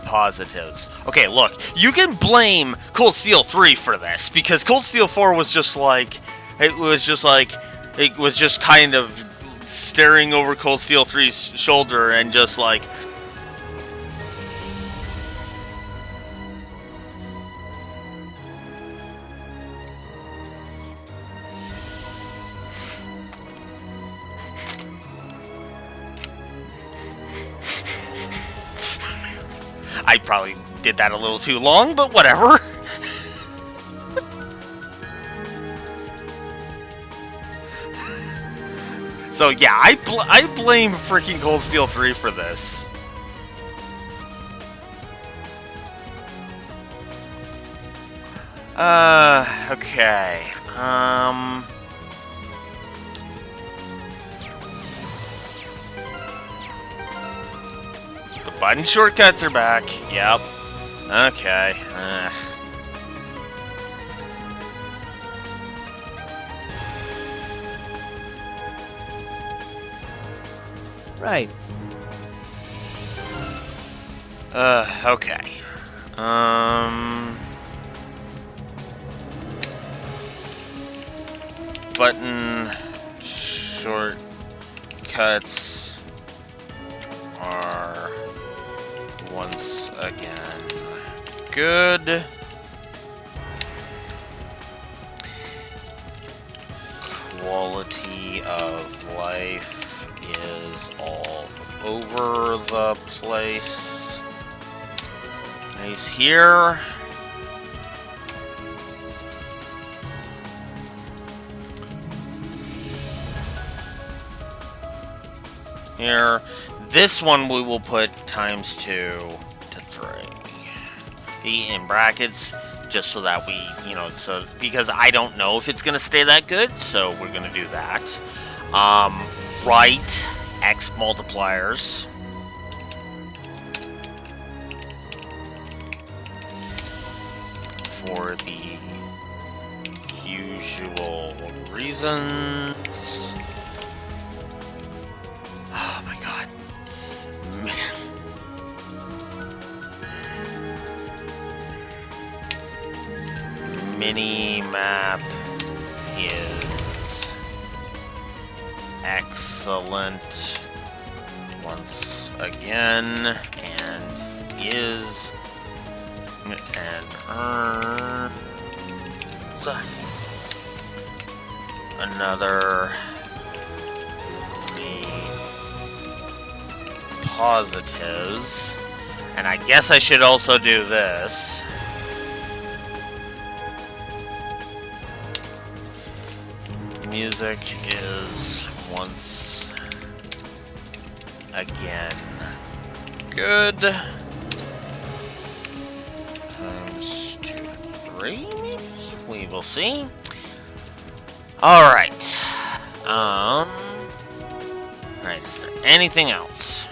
[SPEAKER 1] positives. Okay, look, you can blame Cold Steel 3 for this, because Cold Steel 4 was just like, it was just kind of staring over Cold Steel 3's shoulder and just like, I probably did that a little too long, but whatever. So yeah, I blame freaking Cold Steel 3 for this. Okay. The button shortcuts are back. Yep. Okay.
[SPEAKER 11] Right.
[SPEAKER 1] Okay. Button shortcuts are once again good. Quality of life is all over the place. Nice here. Here. This one we will put times 2 to 3. In brackets, just so that we, so because I don't know if it's going to stay that good, so we're going to do that. Right, X multipliers. For the usual reasons. Oh my god. Mini-map is excellent once again, and is and earns another 3 positives. And I guess I should also do this. Music is once again good. Times 2 to 3, maybe? We will see. Alright. Alright, is there anything else?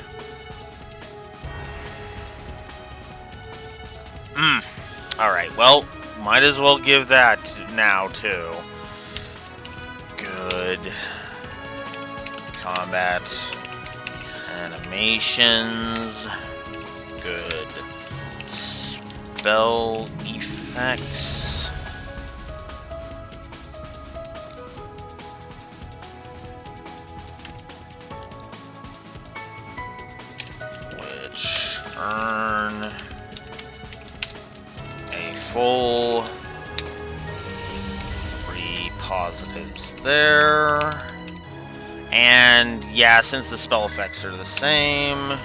[SPEAKER 1] Alright, well, might as well give that now, too. Good. Combat. Animations. Good. Spell effects. Which earn a full 3 positives there. And yeah, since the spell effects are the same,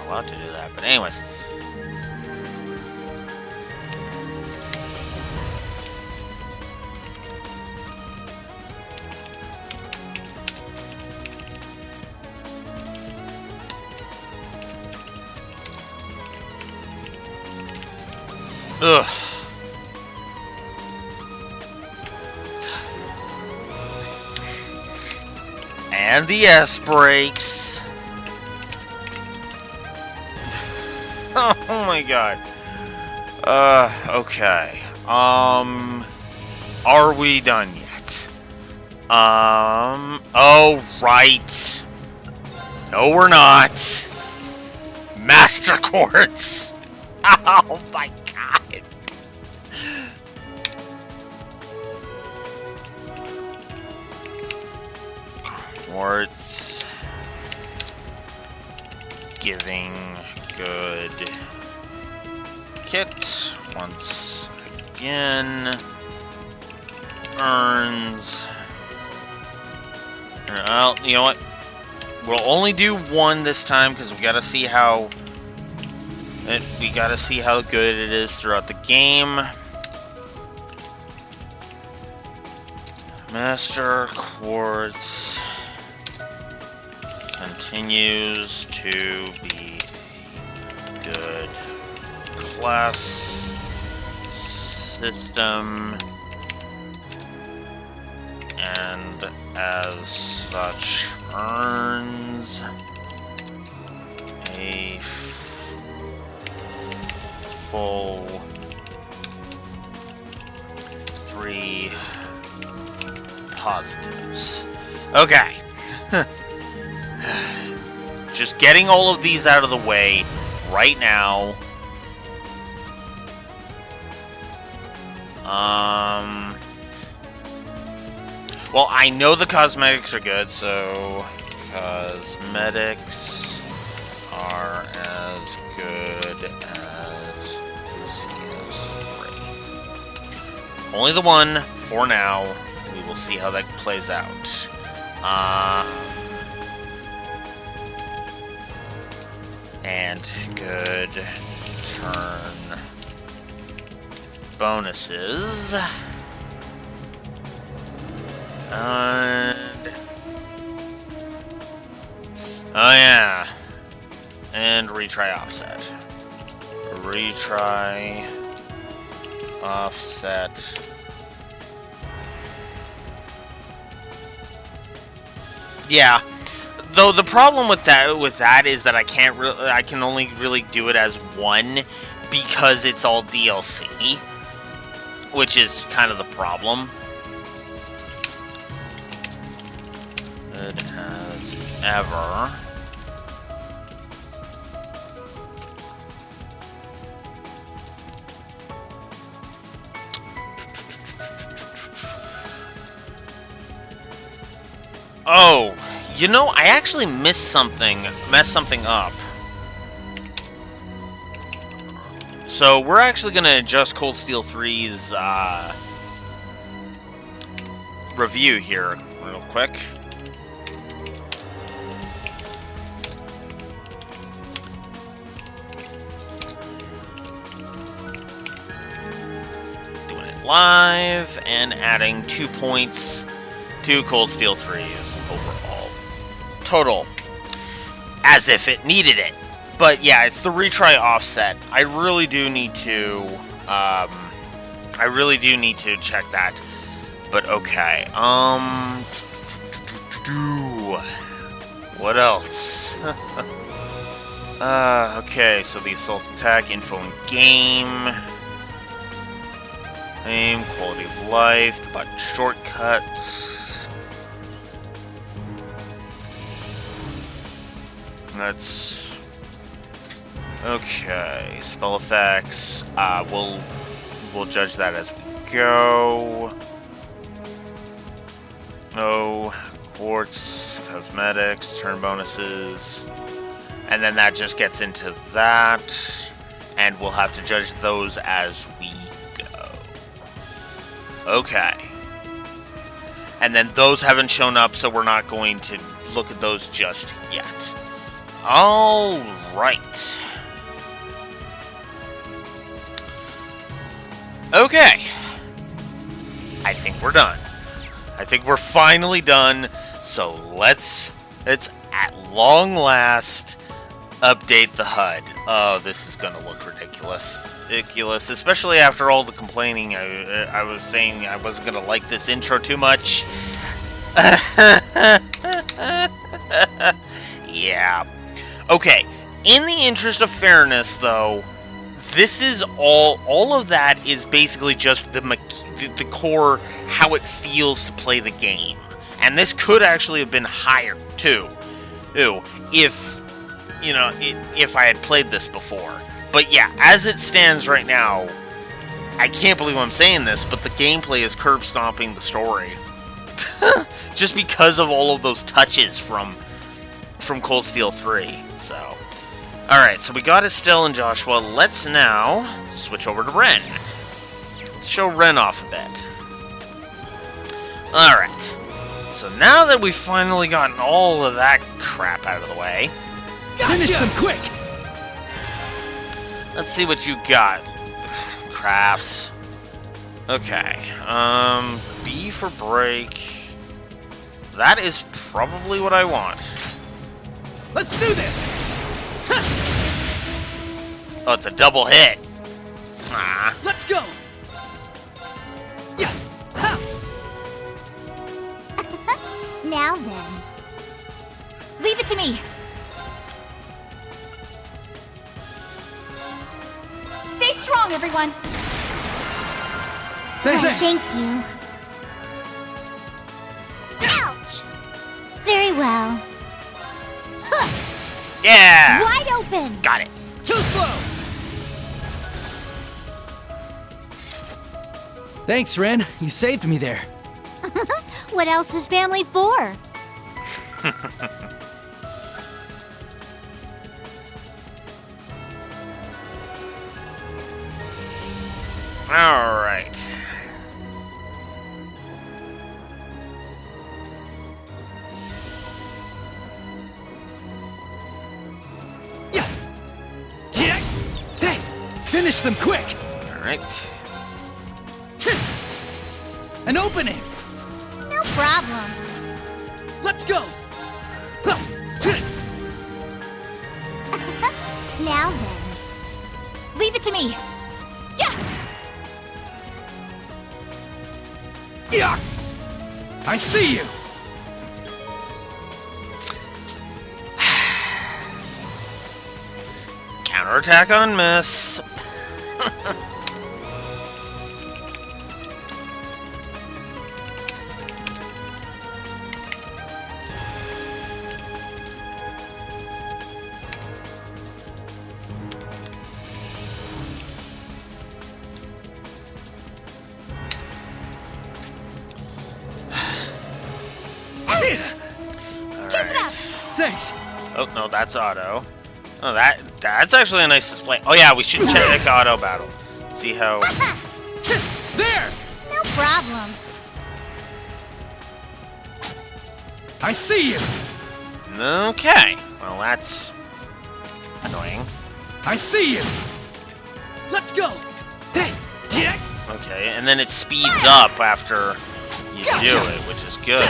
[SPEAKER 1] allowed to do that. But anyways. Ugh. And the S breaks. Oh my god. Okay. Are we done yet? Oh, right. No, we're not. Master Quartz. Oh my god. Quartz. Giving good kit once again. Earns. Well, you know what? We'll only do one this time because we gotta see how good it is throughout the game. Master Quartz continues to be a good class system, and as such earns a full 3 positives. Okay. Just getting all of these out of the way right now. Well, I know the cosmetics are good, so cosmetics are as good as CS3. Only the one for now. We will see how that plays out. And good turn bonuses. And oh yeah. And retry offset. Retry offset. Yeah. Though the problem with that is that I can only really do it as one because it's all DLC, which is kind of the problem. Good as ever. Oh, you know, I actually messed something up. So we're actually going to adjust Cold Steel 3's review here real quick. Doing it live and adding 2 points to Cold Steel 3's overall total, as if it needed it. But yeah, it's the retry offset. I really do need to check that. But okay. What else? Okay, so the assault attack, info in game. Aim, quality of life, the button shortcuts. That's okay. Spell effects. We'll judge that as we go. No quartz, cosmetics, turn bonuses, and then that just gets into that, and we'll have to judge those as we go. Okay. And then those haven't shown up, so we're not going to look at those just yet. All right. Okay. I think we're done. I think we're finally done. So let's at long last update the HUD. Oh, this is gonna look ridiculous. Ridiculous, especially after all the complaining I was saying I wasn't gonna like this intro too much. Yeah. Okay. In the interest of fairness, though, this is all of that is basically just the core, how it feels to play the game. And this could actually have been higher, too. If, you know, if I had played this before. But yeah, as it stands right now, I can't believe I'm saying this, but the gameplay is curb stomping the story. Just because of all of those touches from Cold Steel 3, so... Alright, so we got Estelle and Joshua. Let's now switch over to Ren. Let's show Ren off a bit. Alright. So now that we've finally gotten all of that crap out of the way...
[SPEAKER 19] Gotcha! Finish them quick!
[SPEAKER 1] Let's see what you got. Crafts. Okay. B for break. That is probably what I want.
[SPEAKER 11] Let's do this!
[SPEAKER 1] Oh, it's a double hit. Ah.
[SPEAKER 11] Let's go! Yeah.
[SPEAKER 16] Now then.
[SPEAKER 20] Leave it to me. Stay strong, everyone.
[SPEAKER 16] Thank you. Ouch! Very well.
[SPEAKER 1] Yeah!
[SPEAKER 16] Wide open!
[SPEAKER 1] Got it.
[SPEAKER 11] Too slow!
[SPEAKER 19] Thanks, Ren. You saved me there.
[SPEAKER 16] What else is family for?
[SPEAKER 1] All right.
[SPEAKER 19] Hey, finish them quick.
[SPEAKER 1] All right.
[SPEAKER 19] An opening.
[SPEAKER 16] No problem.
[SPEAKER 11] Let's go.
[SPEAKER 16] Now then.
[SPEAKER 20] Leave it to me.
[SPEAKER 11] Yeah. I see you.
[SPEAKER 1] Counterattack on miss.
[SPEAKER 20] Keep it up.
[SPEAKER 11] Thanks.
[SPEAKER 1] Oh no, that's auto. Oh, that's actually a nice display. Oh yeah, we should check auto battle. See how.
[SPEAKER 11] There.
[SPEAKER 16] No problem.
[SPEAKER 11] I see you.
[SPEAKER 1] Okay. Well, that's annoying.
[SPEAKER 11] I see you. Let's go. Hey, Jack.
[SPEAKER 1] Okay, and then it speeds up after you do it, which is good.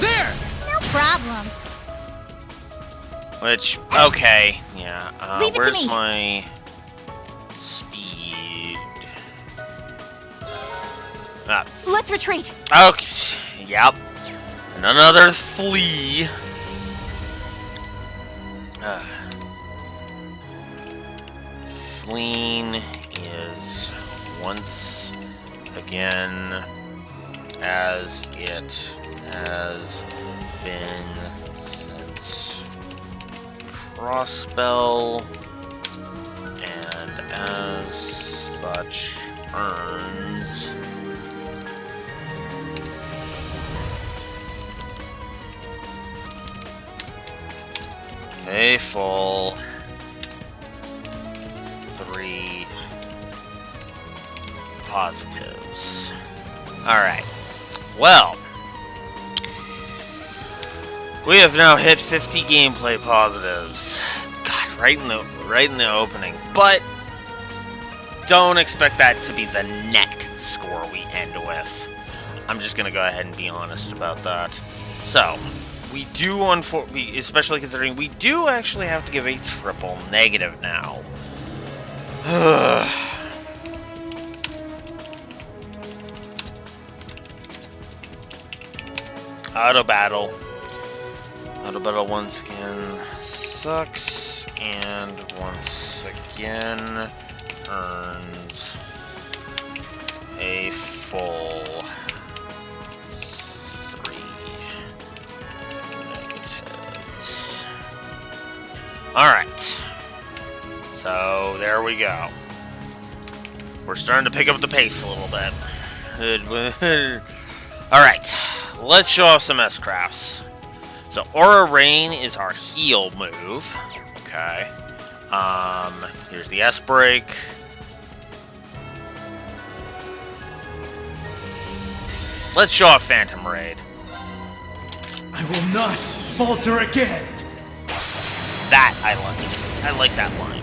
[SPEAKER 11] There.
[SPEAKER 16] No problem.
[SPEAKER 1] Which, okay, yeah.
[SPEAKER 20] Leave it to
[SPEAKER 1] Where's
[SPEAKER 20] me.
[SPEAKER 1] my speed? Ah,
[SPEAKER 20] Let's retreat.
[SPEAKER 1] okay, yep. And another flea. Fleeing is once again as it has been since Crossbell, and as such earns a full 3 positives. Alright. Well. We have now hit 50 gameplay positives. God, right in the opening. But don't expect that to be the net score we end with. I'm just gonna go ahead and be honest about that. So, we do, especially considering we do actually have to give a triple negative now. Auto battle. Auto battle once again sucks, and once again earns a full 3 negatives. Alright. So, there we go. We're starting to pick up the pace a little bit. Alright. Let's show off some S-Crafts. So, Aura Rain is our heal move. Okay. Here's the S-Break. Let's show off Phantom Raid.
[SPEAKER 21] I will not falter again.
[SPEAKER 1] That I like. I like that line.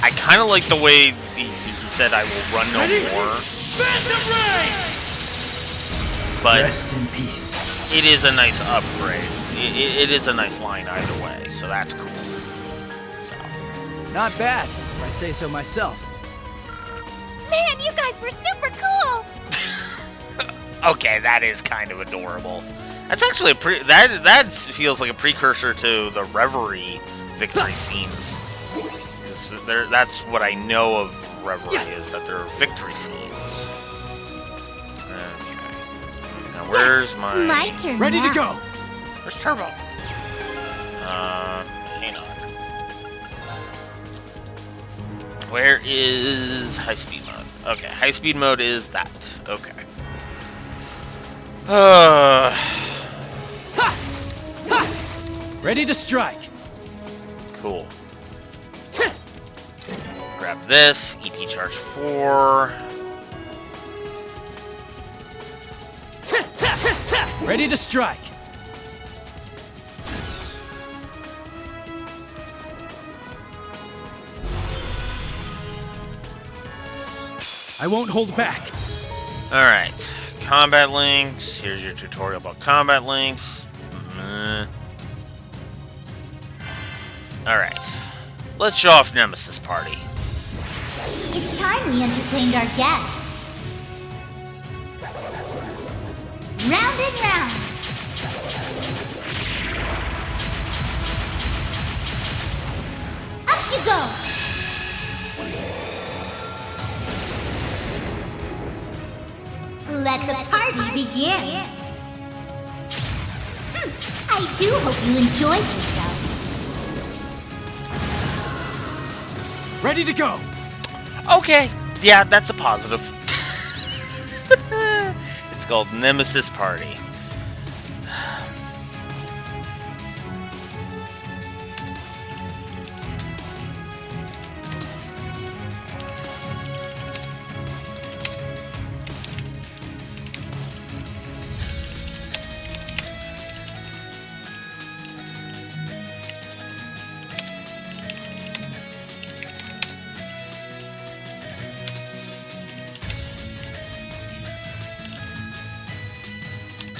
[SPEAKER 1] I kind of like the way he said, "I will run no more."
[SPEAKER 21] Phantom Raid!
[SPEAKER 1] But
[SPEAKER 21] rest in peace.
[SPEAKER 1] It is a nice upgrade. It is a nice line either way, so that's cool. So.
[SPEAKER 19] Not bad, if I say so myself.
[SPEAKER 16] Man, you guys were super cool!
[SPEAKER 1] Okay, that is kind of adorable. That's actually a that feels like a precursor to the Reverie victory scenes. That's what I know of Reverie, is that they're victory scenes. Okay. Now where's
[SPEAKER 16] my turn
[SPEAKER 19] Ready
[SPEAKER 16] now.
[SPEAKER 19] to go!
[SPEAKER 1] Where's Turbo? Hang on. Where is high speed mode? Okay, high speed mode is that. Okay.
[SPEAKER 19] Ready to strike.
[SPEAKER 1] Cool. Grab this. EP charge 4.
[SPEAKER 19] Ready to strike. I won't hold back.
[SPEAKER 1] Alright. Combat links. Here's your tutorial about combat links. Alright. Let's show off Nemesis Party.
[SPEAKER 22] It's time we entertained our guests. Round and round. Up you go. Let the party begin. I do hope you enjoyed yourself.
[SPEAKER 19] Ready to go.
[SPEAKER 1] Okay. Yeah, that's a positive. It's called Nemesis Party.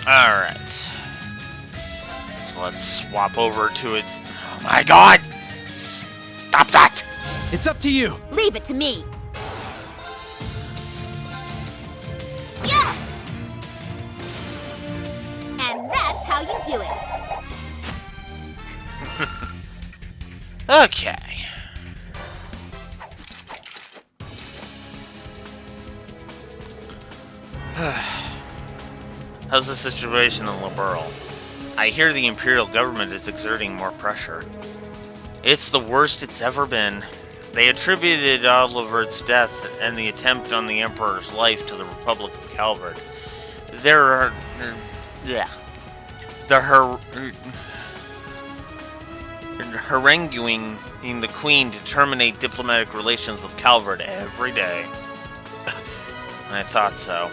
[SPEAKER 1] Alright. So let's swap over to it. Oh my god! Stop that!
[SPEAKER 19] It's up to you.
[SPEAKER 17] Leave it to me.
[SPEAKER 22] Yeah!
[SPEAKER 17] And that's how you do it.
[SPEAKER 1] Okay. How's the situation in Liberl? I hear the Imperial government is exerting more pressure. It's the worst it's ever been. They attributed Oliver's death and the attempt on the Emperor's life to the Republic of Calvard. They're haranguing the Queen to terminate diplomatic relations with Calvard every day. I thought so.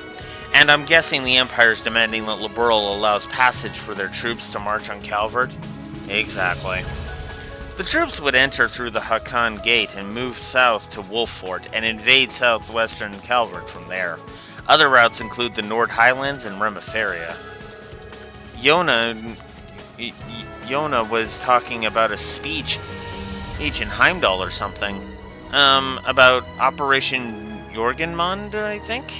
[SPEAKER 1] And I'm guessing the Empire's demanding that Liberl allows passage for their troops to march on Calvard? Exactly. The troops would enter through the Hakan Gate and move south to Wolffort and invade southwestern Calvard from there. Other routes include the Nord Highlands and Remiferia. Yona was talking about a speech in Heimdall or something. About Operation Jorgenmund, I think?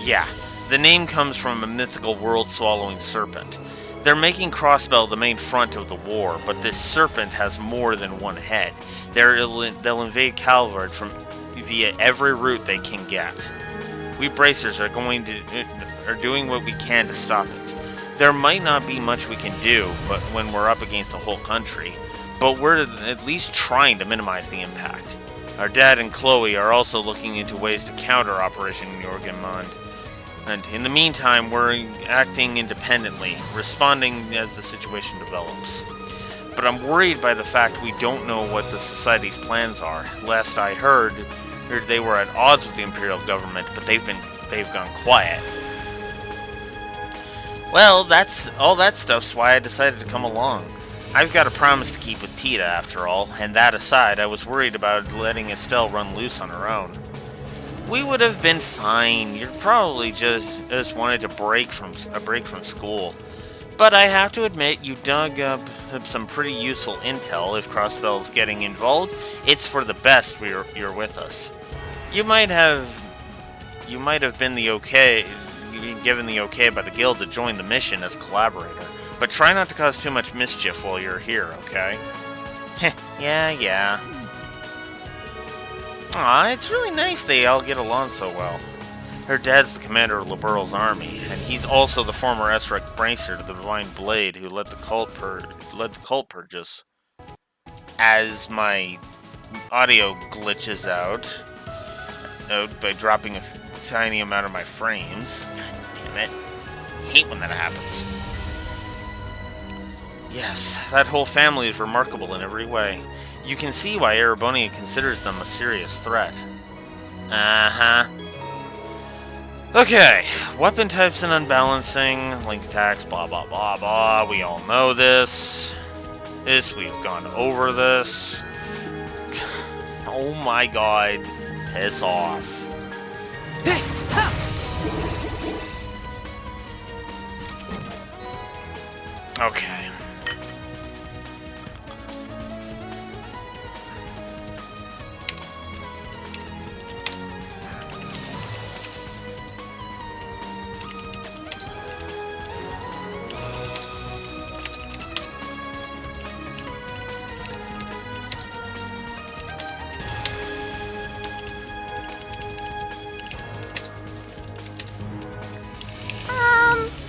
[SPEAKER 1] Yeah, the name comes from a mythical world-swallowing serpent. They're making Crossbell the main front of the war, but this serpent has more than one head. They'll invade Calvard via every route they can get. We bracers are doing what we can to stop it. There might not be much we can do, but when we're up against a whole country, but we're at least trying to minimize the impact. Our dad and Chloe are also looking into ways to counter Operation Jorgenmund. And in the meantime, we're acting independently, responding as the situation develops. But I'm worried by the fact we don't know what the Society's plans are. Last I heard they were at odds with the Imperial government, but they've gone quiet. Well, all that stuff's why I decided to come along. I've got a promise to keep with Tita, after all, and that aside, I was worried about letting Estelle run loose on her own. We would have been fine. You're probably just wanted a break from school. But I have to admit, you dug up some pretty useful intel. If Crossbell's getting involved, it's for the best you're with us. You might have been given the okay by the guild to join the mission as collaborator. But try not to cause too much mischief while you're here, okay? Heh, yeah. Aw, it's really nice they all get along so well. Her dad's the commander of Liberl's army, and he's also the former Esrek Bracer to the Divine Blade who led the cult purges. As my audio glitches out by dropping a tiny amount of my frames. God damn it. I hate when that happens. Yes, that whole family is remarkable in every way. You can see why Erebonia considers them a serious threat. Uh-huh. Okay, weapon types and unbalancing, link attacks, blah blah blah blah, we all know this. We've gone over this. Oh my god, piss off.
[SPEAKER 11] Hey! Ha!
[SPEAKER 1] Okay.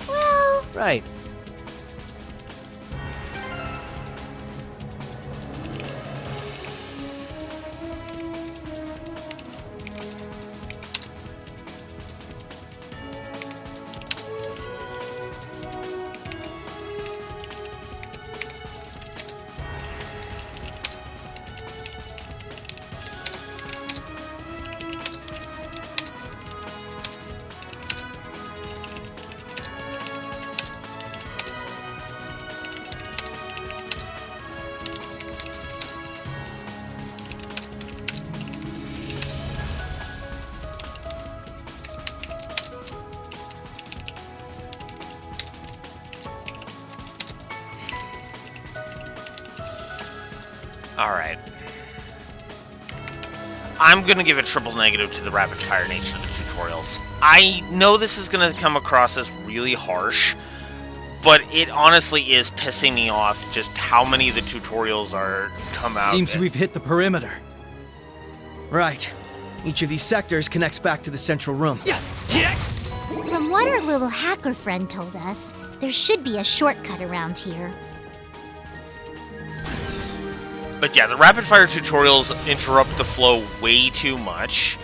[SPEAKER 5] Well...
[SPEAKER 11] Right.
[SPEAKER 1] Alright. I'm gonna give a triple negative to the rapid fire nature of the tutorials. I know this is gonna come across as really harsh, but it honestly is pissing me off just how many of the tutorials come out.
[SPEAKER 11] Seems we've hit the perimeter. Right. Each of these sectors connects back to the central room.
[SPEAKER 22] From what our little hacker friend told us, there should be a shortcut around here.
[SPEAKER 1] But yeah, the rapid-fire tutorials interrupt the flow way too much.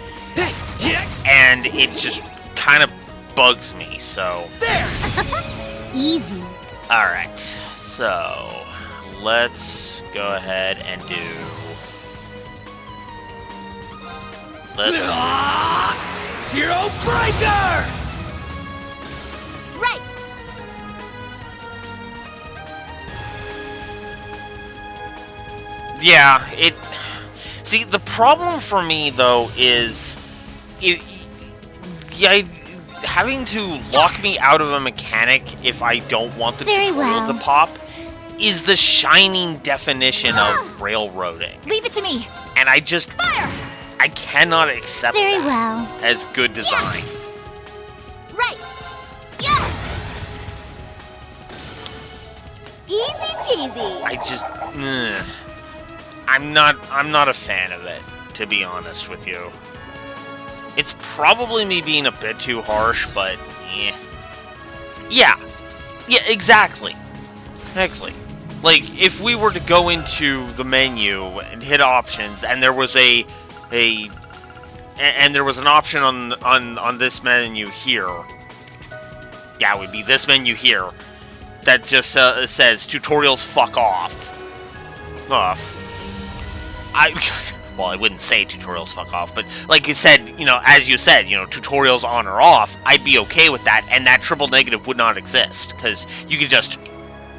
[SPEAKER 1] And it just kind of bugs me, so...
[SPEAKER 22] There! Easy.
[SPEAKER 1] Alright, so... let's go ahead and do...
[SPEAKER 21] Zero Breaker!
[SPEAKER 1] Yeah, it... See, the problem for me, though, is... having to lock me out of a mechanic if I don't want the tutorial to pop is the shining definition of railroading.
[SPEAKER 20] Leave it to me.
[SPEAKER 1] And I just...
[SPEAKER 20] Fire!
[SPEAKER 1] I cannot accept
[SPEAKER 22] Very
[SPEAKER 1] that
[SPEAKER 22] well.
[SPEAKER 1] as good design.
[SPEAKER 17] Right. Yeah. Easy peasy.
[SPEAKER 1] I just... I'm not a fan of it, to be honest with you. It's probably me being a bit too harsh, but yeah, exactly. Like, if we were to go into the menu and hit options, and there was an option on this menu here. Yeah, it would be this menu here that just says tutorials fuck off. Well, I wouldn't say tutorials fuck off, but like you said, as you said, tutorials on or off, I'd be okay with that, and that triple negative would not exist, because you could just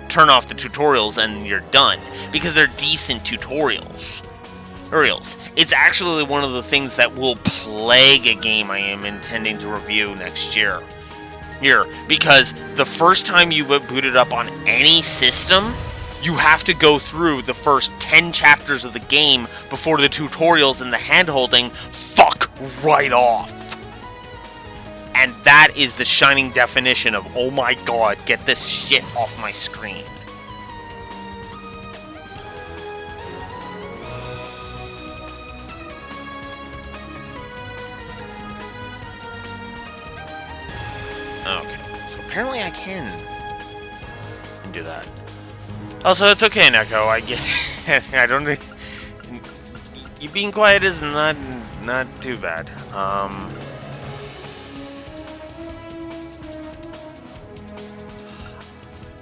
[SPEAKER 1] turn off the tutorials and you're done, because they're decent tutorials. It's actually one of the things that will plague a game I am intending to review next year. Because the first time you boot it up on any system, you have to go through the first 10 chapters of the game before the tutorials and the hand-holding fuck right off. And that is the shining definition of, oh my god, get this shit off my screen. Okay, so apparently I can do that. Also, it's okay, Neko. I get. I don't. You being quiet is not too bad.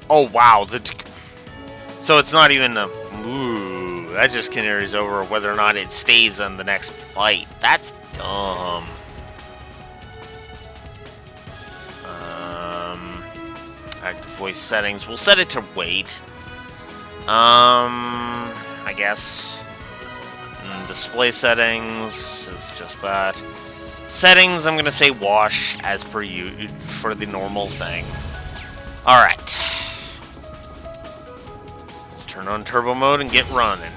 [SPEAKER 1] Oh wow. So it's not even a. Ooh, that just carries over whether or not it stays on the next fight. That's dumb. Active voice settings. We'll set it to wait. I guess. Display settings is just that. Settings, I'm gonna say wash as per you for the normal thing. Alright. Let's turn on turbo mode and get running.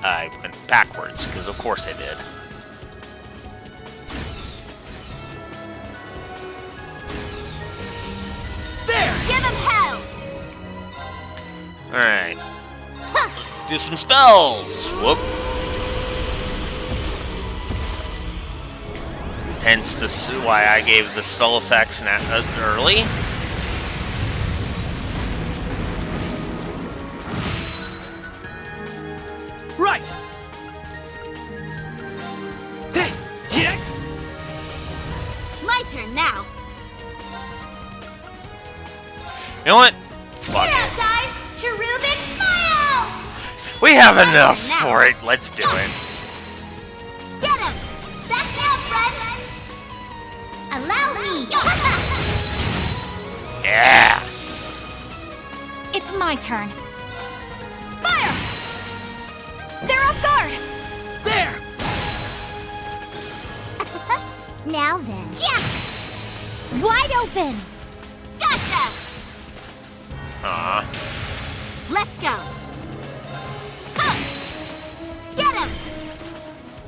[SPEAKER 1] I went backwards, because of course I did.
[SPEAKER 17] There! Give him hell!
[SPEAKER 1] Alright. Let's do some spells! Whoop. Hence why I gave the spell effects early.
[SPEAKER 11] Right! Hey! Yeah!
[SPEAKER 17] My turn now.
[SPEAKER 1] You know what? Fuck
[SPEAKER 17] Cheer
[SPEAKER 1] it.
[SPEAKER 17] up, guys! Cherubic smile!
[SPEAKER 1] We have enough for it. Let's do it.
[SPEAKER 17] Get him! Back me up, friend!
[SPEAKER 22] Allow me!
[SPEAKER 1] Yeah!
[SPEAKER 20] It's my turn. Fire! They're off guard!
[SPEAKER 11] There!
[SPEAKER 22] Now then.
[SPEAKER 17] Yeah!
[SPEAKER 22] Wide open!
[SPEAKER 17] Gotcha! Let's go! Huh. Get him!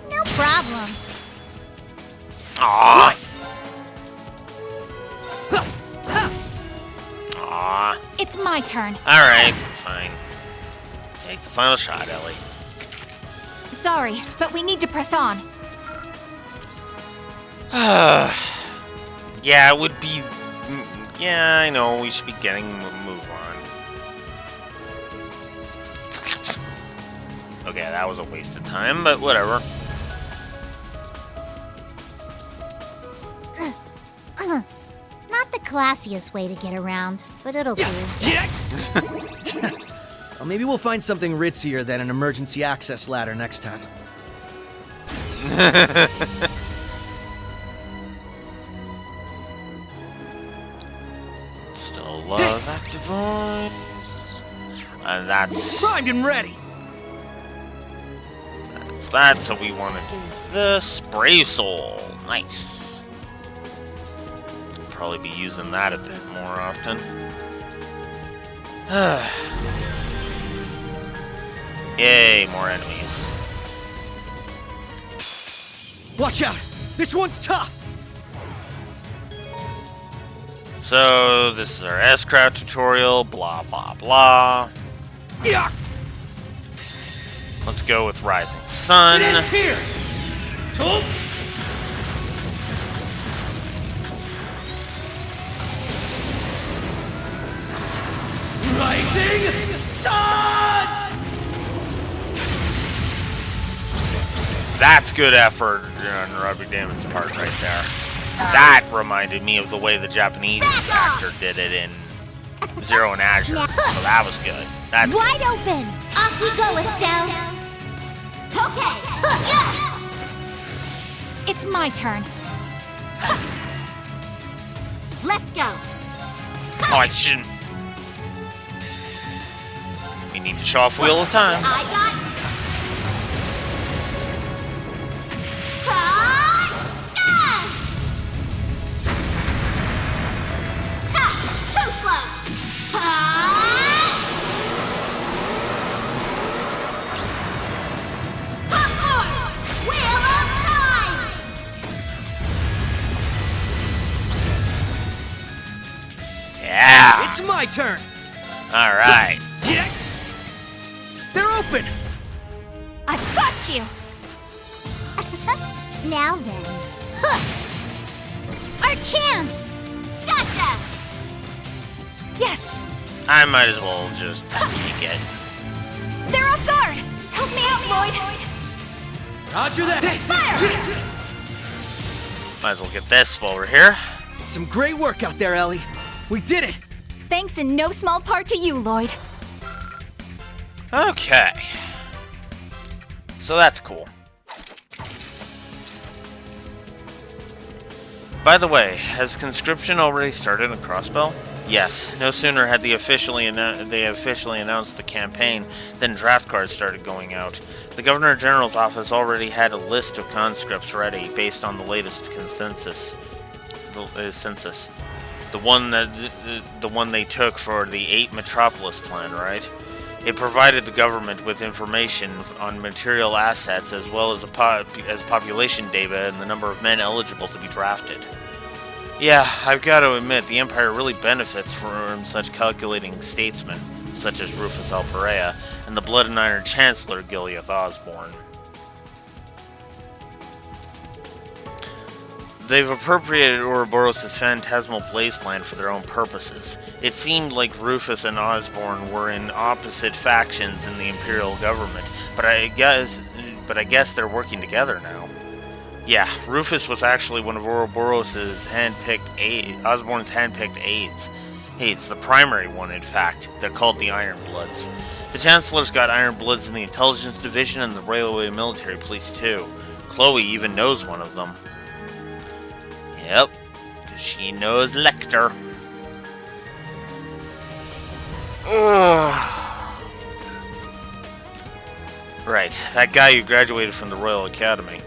[SPEAKER 22] No problem.
[SPEAKER 1] Aw. Aw.
[SPEAKER 20] It's my turn.
[SPEAKER 1] Alright, fine. Take the final shot, Ellie.
[SPEAKER 20] Sorry, but we need to press on.
[SPEAKER 1] Yeah, it would be... Yeah, I know, we should be getting a move on. Okay, that was a waste of time, but whatever.
[SPEAKER 22] Not the classiest way to get around, but it'll do.
[SPEAKER 11] Well, maybe we'll find something ritzier than an emergency access ladder next time.
[SPEAKER 1] Still love active voice. And that's...
[SPEAKER 11] Primed and ready!
[SPEAKER 1] That's that, so we want to do this. Brave Soul. Nice. Probably be using that a bit more often. Yay, more enemies.
[SPEAKER 11] Watch out! This one's tough!
[SPEAKER 1] So, this is our S-Crowd tutorial, blah, blah, blah.
[SPEAKER 11] Yeah.
[SPEAKER 1] Let's go with Rising Sun.
[SPEAKER 21] It ends here! Told. Rising Sun!
[SPEAKER 1] That's good effort on Robbie Damon's part right there. That reminded me of the way the Japanese actor did it in Zero and Azure. So that was good. That's
[SPEAKER 22] Wide open! Off we go, Estelle! Okay!
[SPEAKER 20] It's my turn.
[SPEAKER 17] Let's go.
[SPEAKER 1] Oh, I shouldn't. We need to show off Wheel of Time.
[SPEAKER 17] I got. Too slow. Popcorn. Wheel of Time.
[SPEAKER 1] Yeah.
[SPEAKER 11] It's my turn!
[SPEAKER 1] Alright.
[SPEAKER 11] They're open!
[SPEAKER 20] I've got you!
[SPEAKER 22] Now then. Our chance!
[SPEAKER 17] Gotcha.
[SPEAKER 20] Yes!
[SPEAKER 1] I might as well just take it.
[SPEAKER 20] They're off guard! Help me out, Lloyd!
[SPEAKER 11] Roger that!
[SPEAKER 20] Fire!
[SPEAKER 1] Might as well get this over here.
[SPEAKER 11] Some great work out there, Ellie. We did it!
[SPEAKER 20] Thanks in no small part to you, Lloyd.
[SPEAKER 1] Okay. So that's cool. By the way, has conscription already started in Crossbell? Yes. No sooner had they officially announced the campaign than draft cards started going out. The Governor General's office already had a list of conscripts ready based on the latest census. The one they took for the 8 Metropolis plan, right? It provided the government with information on material assets as well as population data and the number of men eligible to be drafted. Yeah, I've got to admit, the Empire really benefits from such calculating statesmen, such as Rufus Alperea and the Blood and Iron Chancellor Gileath Osborne. They've appropriated Ouroboros' phantasmal blaze plan for their own purposes. It seemed like Rufus and Osborne were in opposite factions in the Imperial government, but I guess they're working together now. Yeah, Rufus was actually one of Ouroboros' Osborne's handpicked aides. Aides, the primary one, in fact. They're called the Iron Bloods. The Chancellor's got Iron Bloods in the Intelligence Division and the Railway Military Police, too. Chloe even knows one of them. Yep, because she knows Lecter. Right, that guy who graduated from the Royal Academy.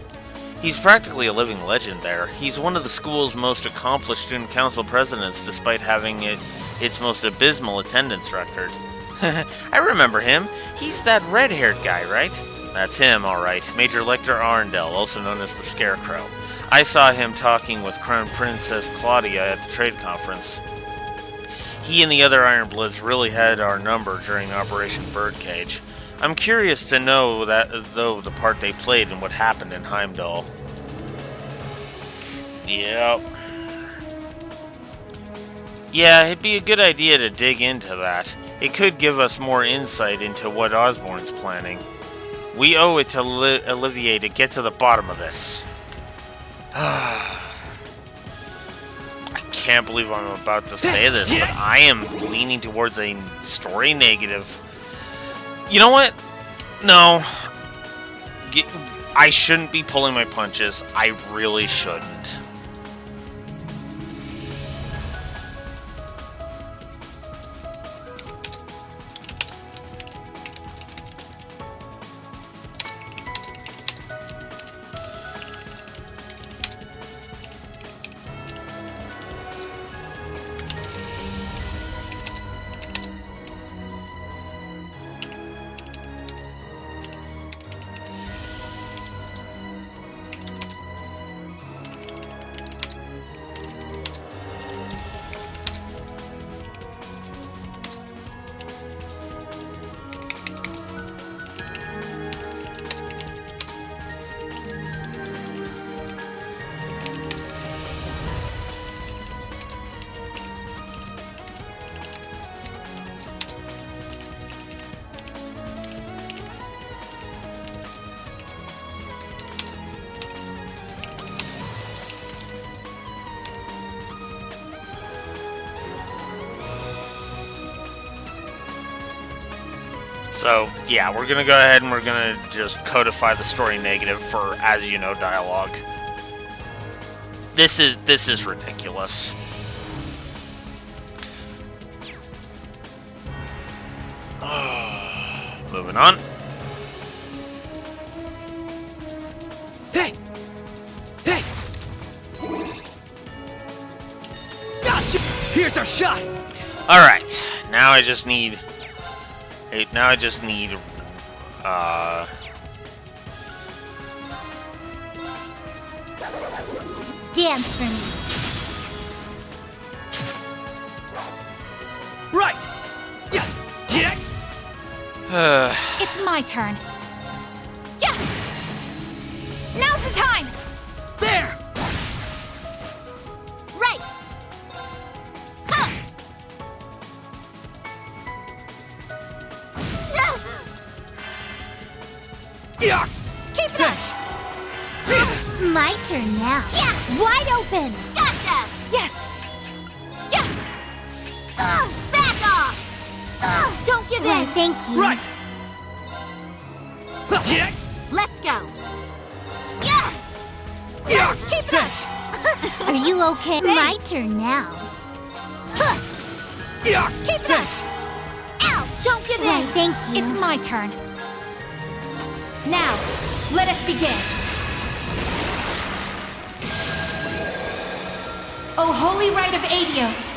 [SPEAKER 1] He's practically a living legend there. He's one of the school's most accomplished student council presidents despite having its most abysmal attendance record. I remember him. He's that red-haired guy, right? That's him, alright. Major Lecter Arndell, also known as the Scarecrow. I saw him talking with Crown Princess Claudia at the trade conference. He and the other Iron Bloods really had our number during Operation Birdcage. I'm curious to know the part they played in what happened in Heimdall. Yep. Yeah, it'd be a good idea to dig into that. It could give us more insight into what Osborne's planning. We owe it to Olivier to get to the bottom of this. I can't believe I'm about to say this, but I am leaning towards a story negative. You know what? No. I shouldn't be pulling my punches. I really shouldn't. So, yeah, we're gonna go ahead and we're gonna just codify the story negative for as you know dialogue. This is ridiculous. Moving on.
[SPEAKER 11] Hey! Hey! Gotcha! Here's our shot!
[SPEAKER 1] Alright, now I just need...
[SPEAKER 22] Dance for me.
[SPEAKER 11] Right! Yeah! Yeah!
[SPEAKER 20] It's my turn. Yeah! Now's the time!
[SPEAKER 11] There!
[SPEAKER 17] Right! Huh.
[SPEAKER 11] Yeah!
[SPEAKER 20] Keep it up!
[SPEAKER 22] My turn now.
[SPEAKER 17] Yeah!
[SPEAKER 22] Wide open.
[SPEAKER 17] Gotcha!
[SPEAKER 20] Yes! Yeah!
[SPEAKER 17] Back off!
[SPEAKER 22] Don't give in. Thank you.
[SPEAKER 11] Right! Yeah!
[SPEAKER 17] Let's go! Yeah!
[SPEAKER 11] Yeah!
[SPEAKER 20] Keep it
[SPEAKER 11] Thanks!
[SPEAKER 22] Are you okay? My turn now.
[SPEAKER 11] Yeah!
[SPEAKER 20] Keep it
[SPEAKER 11] Thanks!
[SPEAKER 17] Ow!
[SPEAKER 22] Don't give in. Thank you.
[SPEAKER 20] It's my turn. Now, let us begin. O holy rite of Adios,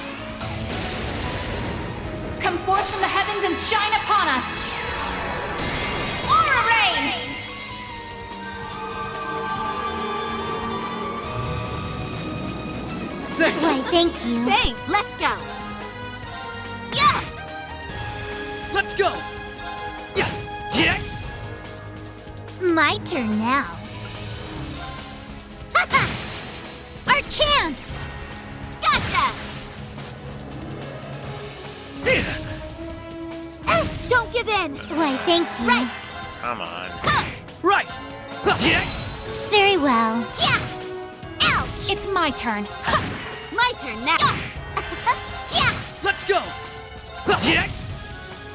[SPEAKER 20] come forth from the heavens and shine upon us. Aura Ray!
[SPEAKER 11] Thanks!
[SPEAKER 22] Why, thank you.
[SPEAKER 17] Thanks! Let's go! Yeah!
[SPEAKER 11] Let's go! Yeah! Yeah!
[SPEAKER 22] My turn now. Our chance!
[SPEAKER 17] Gotcha! Don't give in!
[SPEAKER 22] Why, thank you.
[SPEAKER 17] Right!
[SPEAKER 1] Come on.
[SPEAKER 11] Right! Yeah!
[SPEAKER 22] Very well.
[SPEAKER 17] Yeah! Ouch!
[SPEAKER 20] It's my turn.
[SPEAKER 17] My turn now! Yeah!
[SPEAKER 11] Let's go! Yeah!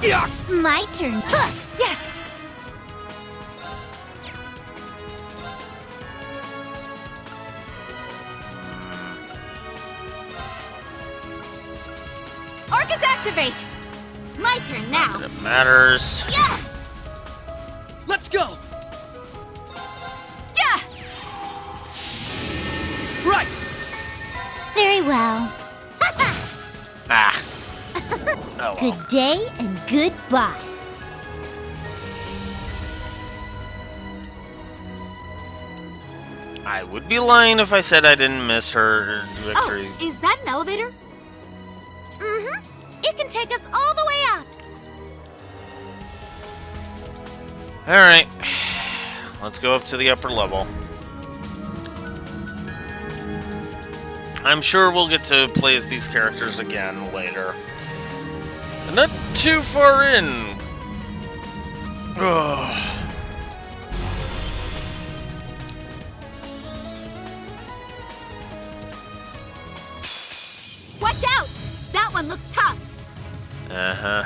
[SPEAKER 11] Yeah!
[SPEAKER 22] My turn.
[SPEAKER 20] Yes! Arcus activate!
[SPEAKER 17] My turn now!
[SPEAKER 1] It matters.
[SPEAKER 17] Yeah!
[SPEAKER 11] Let's go!
[SPEAKER 20] Yeah!
[SPEAKER 11] Right!
[SPEAKER 22] Very well.
[SPEAKER 1] Ah. Oh, well.
[SPEAKER 22] Good day and goodbye.
[SPEAKER 1] I would be lying if I said I didn't miss her victory.
[SPEAKER 17] Oh, is that an elevator? Mm-hmm. It can take us all the way up.
[SPEAKER 1] Alright. Let's go up to the upper level. I'm sure we'll get to play as these characters again later. And not too far in. Ugh.
[SPEAKER 17] Watch out! That one looks tough.
[SPEAKER 1] Uh-huh.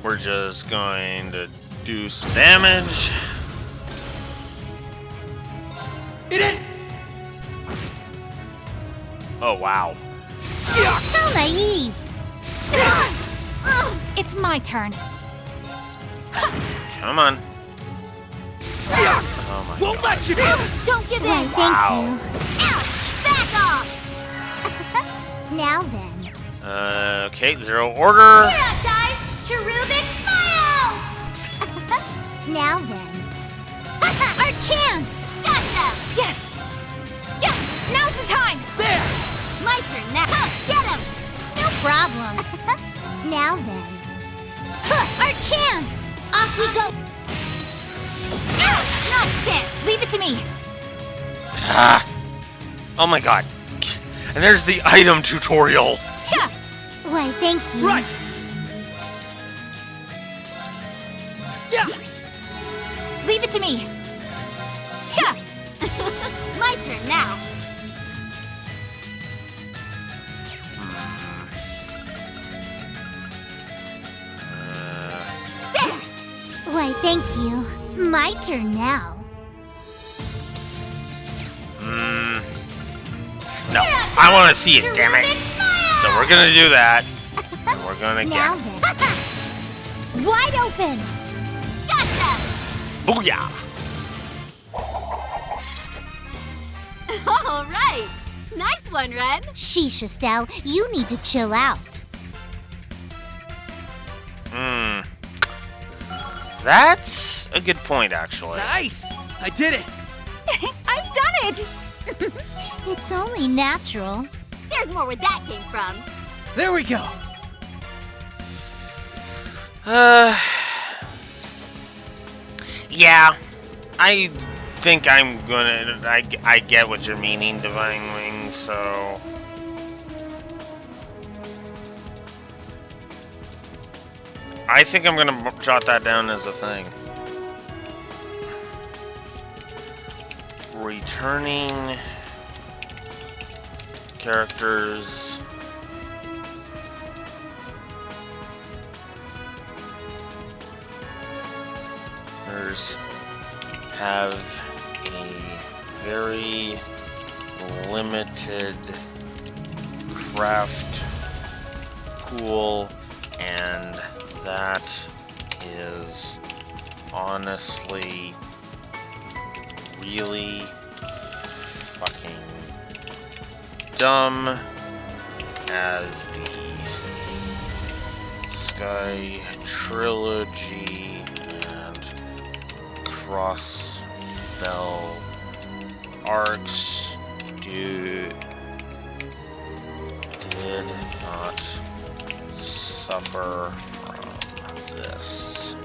[SPEAKER 1] We're just going to do some damage. Oh, wow.
[SPEAKER 22] How naive.
[SPEAKER 20] It's my turn.
[SPEAKER 1] Come on. Oh my
[SPEAKER 11] Won't
[SPEAKER 1] God.
[SPEAKER 11] let you!
[SPEAKER 17] Don't give
[SPEAKER 22] Why,
[SPEAKER 17] in!
[SPEAKER 22] thank
[SPEAKER 1] Wow.
[SPEAKER 17] Ouch! Back off!
[SPEAKER 22] you. Now then.
[SPEAKER 1] Okay, zero order.
[SPEAKER 17] Cheer up, guys! Cherubic smile!
[SPEAKER 22] Now then. Our chance!
[SPEAKER 17] Gotcha!
[SPEAKER 20] Yes! Yeah! Now's the time!
[SPEAKER 11] There!
[SPEAKER 17] My turn now! Get him!
[SPEAKER 22] No problem. Now then. Our chance! Off we go.
[SPEAKER 17] Ouch! No chance!
[SPEAKER 20] Leave it to me.
[SPEAKER 1] Ah. Oh my God. And there's the item tutorial.
[SPEAKER 20] Yeah!
[SPEAKER 22] Why, thank you.
[SPEAKER 11] Right! Yeah!
[SPEAKER 20] Leave it to me. Yeah!
[SPEAKER 17] My turn now!
[SPEAKER 22] Thank you. My turn now.
[SPEAKER 1] No, I want to see it, damn it. So we're gonna do that. And we're gonna
[SPEAKER 22] Now
[SPEAKER 1] get it.
[SPEAKER 22] then. Wide open!
[SPEAKER 17] Gotcha!
[SPEAKER 1] Booyah!
[SPEAKER 17] All right. Nice one, Ren.
[SPEAKER 22] Sheesh, Estelle, you need to chill out.
[SPEAKER 1] That's a good point, actually.
[SPEAKER 11] Nice! I did it!
[SPEAKER 17] I've done it!
[SPEAKER 22] It's only natural.
[SPEAKER 17] There's more where that came from.
[SPEAKER 19] There we go.
[SPEAKER 1] Yeah, I think I'm gonna. I get what you're meaning, Divine Wing. So I think I'm gonna jot that down as a thing. Returning characters. Have a very limited craft pool, and that is honestly really fucking dumb, as the Sky Trilogy and Crossbell arcs did not suffer from this.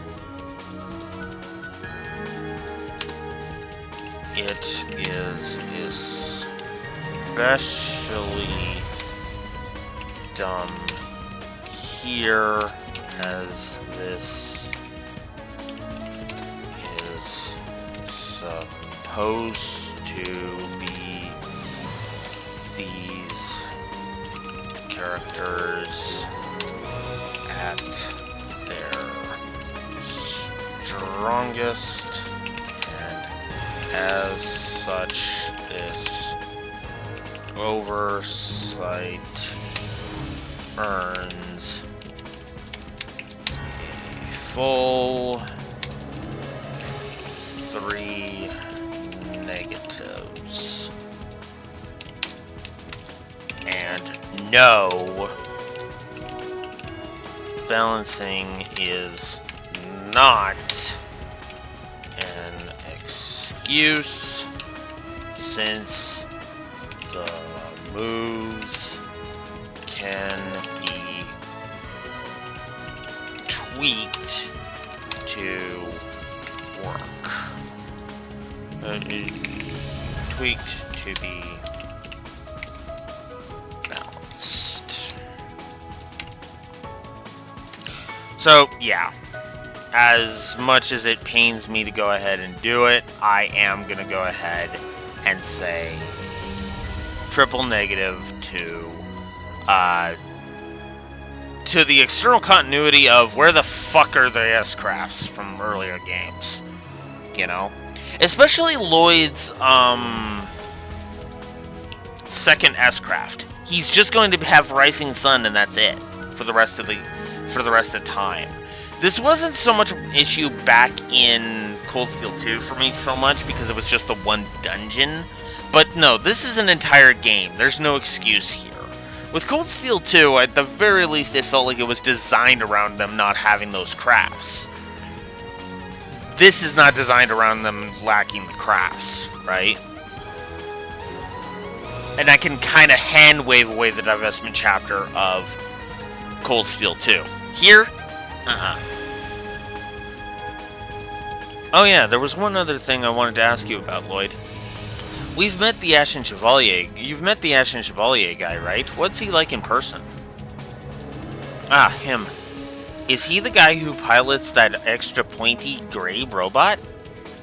[SPEAKER 1] It is especially dumb here, as this is supposed to be these characters at their strongest, and as such, this oversight earns a full 3 negatives. And no, balancing is not an excuse, since the moves can be tweaked to work. Tweaked to be balanced. So, yeah. As much as it pains me to go ahead and do it, I am going to go ahead and say triple negative to the external continuity of where the fuck are the S-crafts from earlier games, you know? Especially Lloyd's second S-craft. He's just going to have Rising Sun and that's it for the rest of time. This wasn't so much an issue back in Cold Steel 2 for me so much because it was just the one dungeon. But no, this is an entire game. There's no excuse here. With Cold Steel 2, at the very least, it felt like it was designed around them not having those crafts. This is not designed around them lacking the crafts, right? And I can kind of hand-wave away the divestment chapter of Cold Steel 2. Here, Oh yeah, there was one other thing I wanted to ask you about, Lloyd. We've met the Ashen Chevalier. You've met the Ashen Chevalier guy, right? What's he like in person? Ah, him. Is he the guy who pilots that extra pointy gray robot?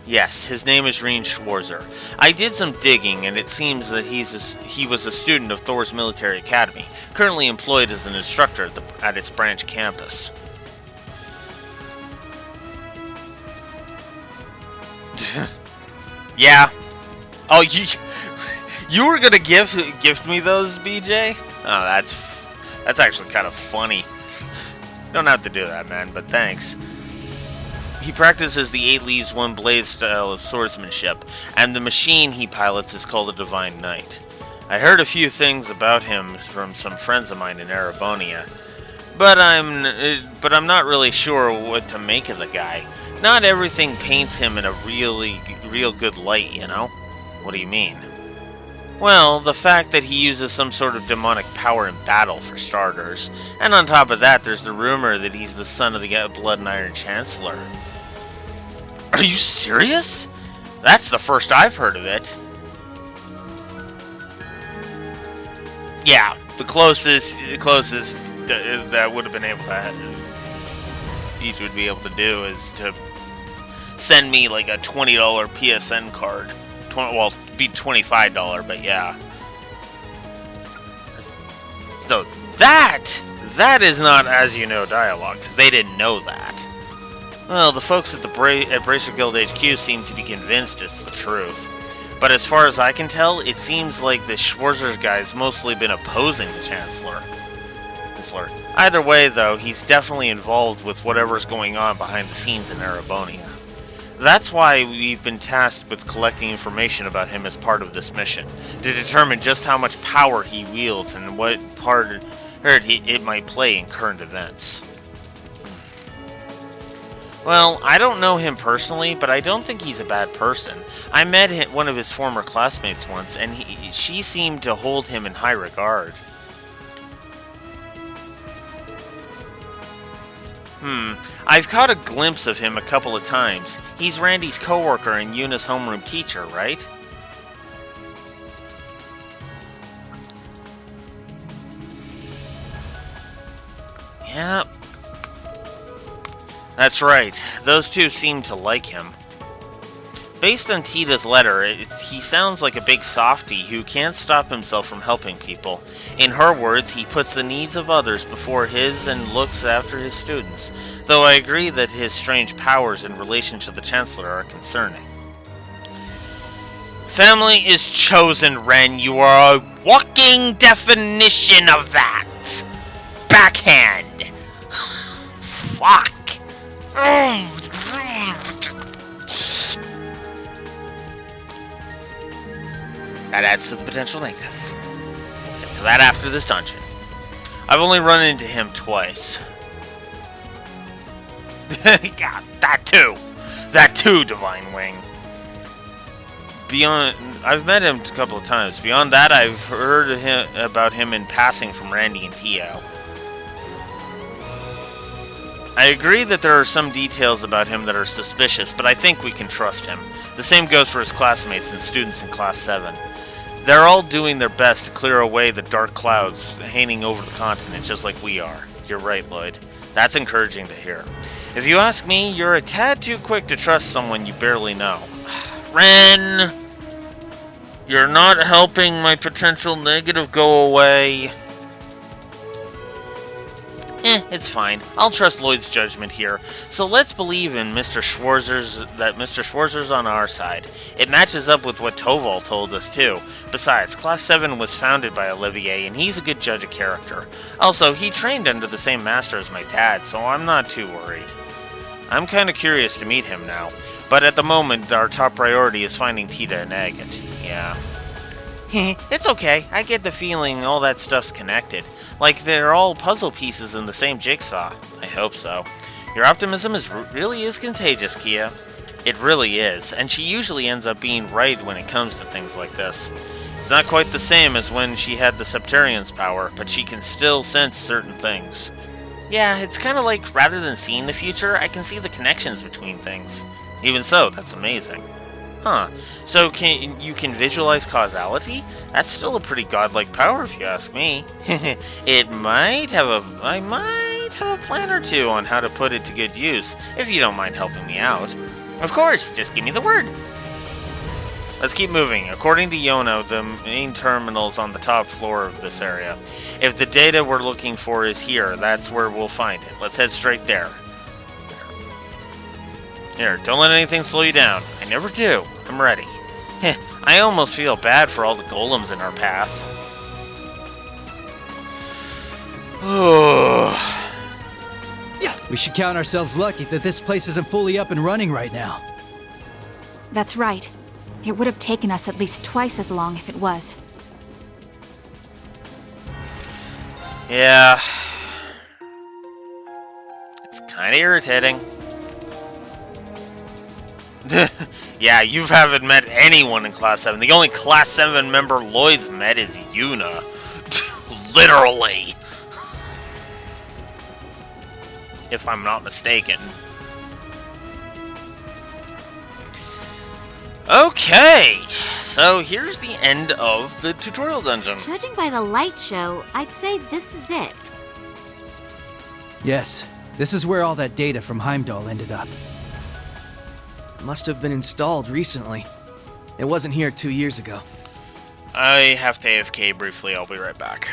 [SPEAKER 1] Yes, his name is Reen Schwarzer. I did some digging, and it seems that he was a student of Thor's military academy, currently employed as an instructor at its branch campus. Yeah. Oh, you were gonna gift me those, BJ? Oh, that's actually kind of funny. Don't have to do that, man, but thanks. He practices the 8 leaves, 1 blaze style of swordsmanship, and the machine he pilots is called a Divine Knight. I heard a few things about him from some friends of mine in Erebonia, but I'm not really sure what to make of the guy. Not everything paints him in a real good light, you know? What do you mean? Well, the fact that he uses some sort of demonic power in battle, for starters. And on top of that, there's the rumor that he's the son of the Blood and Iron Chancellor. Are you serious? That's the first I've heard of it. Yeah, the closest that would have been able to each would be able to do is to send me like a $20 PSN card. Well, it'd be $25, but yeah. So that is not as you know dialogue, because they didn't know that. Well, the folks at at Bracer Guild HQ seem to be convinced it's the truth. But as far as I can tell, it seems like the Schwarzer's guy's mostly been opposing the Chancellor. Either way, though, he's definitely involved with whatever's going on behind the scenes in Erebonia. That's why we've been tasked with collecting information about him as part of this mission, to determine just how much power he wields and what part it might play in current events. Well, I don't know him personally, but I don't think he's a bad person. I met one of his former classmates once, and she seemed to hold him in high regard. I've caught a glimpse of him a couple of times. He's Randy's coworker and Yuna's homeroom teacher, right? Yep. That's right. Those two seem to like him. Based on Tita's letter, he sounds like a big softy who can't stop himself from helping people. In her words, he puts the needs of others before his and looks after his students, though I agree that his strange powers in relation to the Chancellor are concerning. Family is chosen, Ren. You are a walking definition of that. Backhand. Fuck. That adds to the potential negative. We'll get to that after this dungeon. I've only run into him twice. Yeah, that too, Divine Wing. I've met him a couple of times. Beyond that, I've heard about him in passing from Randy and Tio. I agree that there are some details about him that are suspicious, but I think we can trust him. The same goes for his classmates and students in Class 7. They're all doing their best to clear away the dark clouds hanging over the continent, just like we are. You're right, Lloyd. That's encouraging to hear. If you ask me, you're a tad too quick to trust someone you barely know. Ren! You're not helping my potential negative go away. It's fine. I'll trust Lloyd's judgment here. So let's believe in Mr. Schwarzer's on our side. It matches up with what Toval told us too. Besides, Class 7 was founded by Olivier, and he's a good judge of character. Also, he trained under the same master as my dad, so I'm not too worried. I'm kinda curious to meet him now, but at the moment, our top priority is finding Tita and Agate. Yeah. It's okay. I get the feeling all that stuff's connected. Like they're all puzzle pieces in the same jigsaw. I hope so. Your optimism really is contagious, Kia. It really is, and she usually ends up being right when it comes to things like this. It's not quite the same as when she had the Septarian's power, but she can still sense certain things. Yeah, it's kind of like, rather than seeing the future, I can see the connections between things. Even so, that's amazing. Huh. So you can visualize causality? That's still a pretty godlike power if you ask me. I might have a plan or two on how to put it to good use, if you don't mind helping me out. Of course, just give me the word. Let's keep moving. According to Yono, the main terminal's on the top floor of this area. If the data we're looking for is here, that's where we'll find it. Let's head straight there. Here, don't let anything slow you down. I never do. I'm ready. Heh, I almost feel bad for all the golems in our path.
[SPEAKER 19] We should count ourselves lucky that this place isn't fully up and running right now.
[SPEAKER 20] That's right. It would have taken us at least twice as long if it was.
[SPEAKER 1] Yeah. It's kind of irritating. Yeah, you haven't met anyone in Class 7. The only Class 7 member Lloyd's met is Yuna. Literally. If I'm not mistaken. Okay, so here's the end of the tutorial dungeon.
[SPEAKER 17] Judging by the light show, I'd say this is it.
[SPEAKER 19] Yes, this is where all that data from Heimdall ended up.
[SPEAKER 11] Must have been installed recently. It wasn't here 2 years ago.
[SPEAKER 1] I have to AFK briefly, I'll be right back.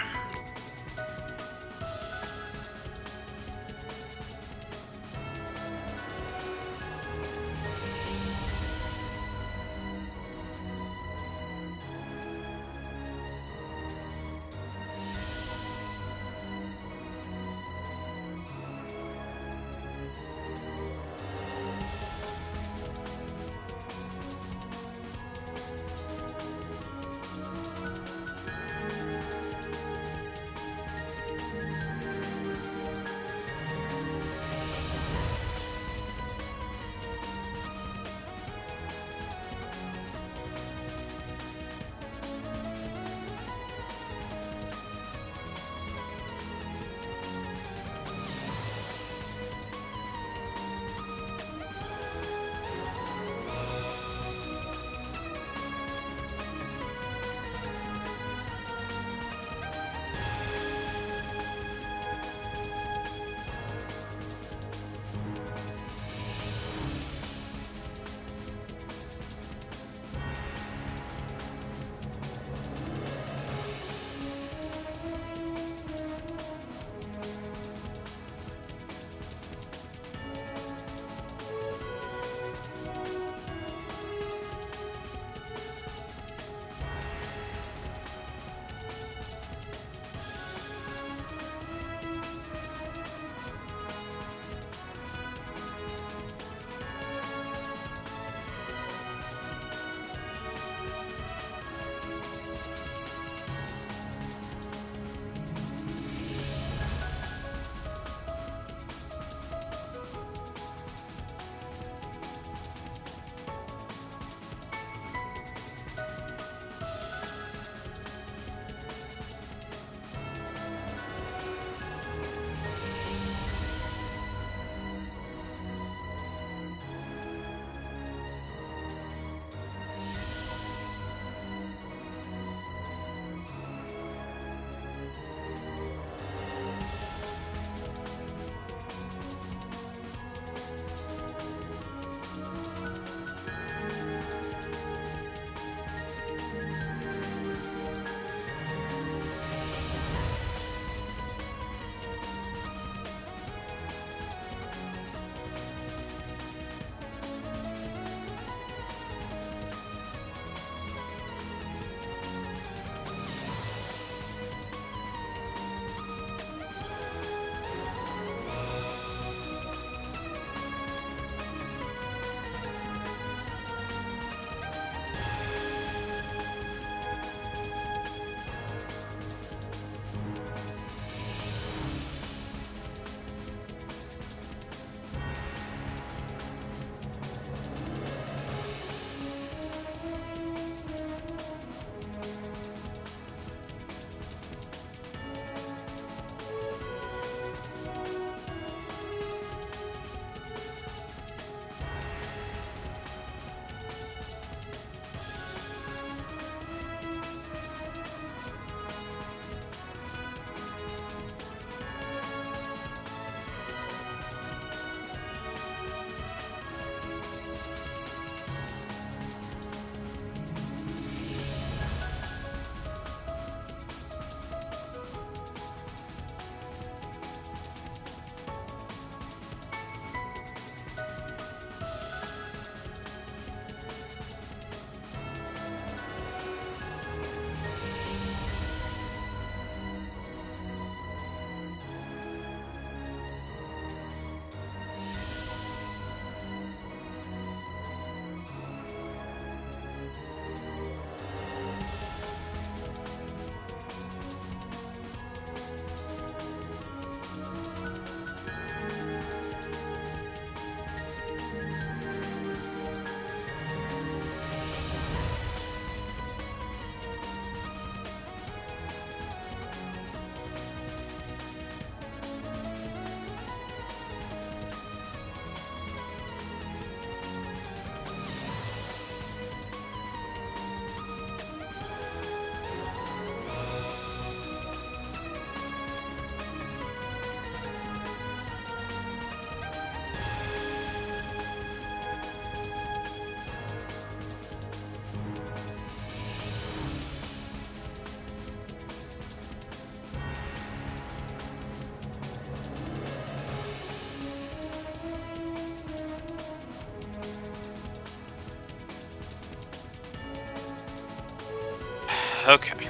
[SPEAKER 1] Okay.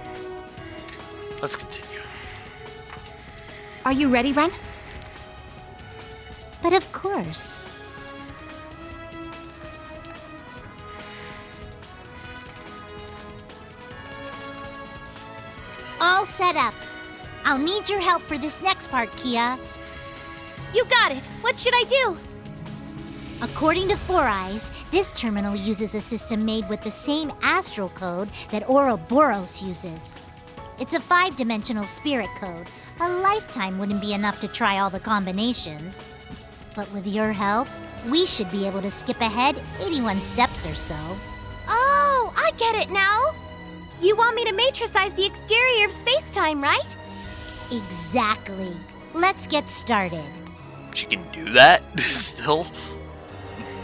[SPEAKER 1] Let's continue.
[SPEAKER 17] Are you ready, Ren?
[SPEAKER 22] But of course. All set up. I'll need your help for this next part, Kia.
[SPEAKER 16] You got it. What should I do?
[SPEAKER 22] According to Four Eyes, this terminal uses a system made with the same astral code that Ouroboros uses. It's a 5-dimensional spirit code. A lifetime wouldn't be enough to try all the combinations. But with your help, we should be able to skip ahead 81 steps or so.
[SPEAKER 16] Oh, I get it now. You want me to matricize the exterior of space-time, right?
[SPEAKER 22] Exactly. Let's get started.
[SPEAKER 1] She can do that? Still?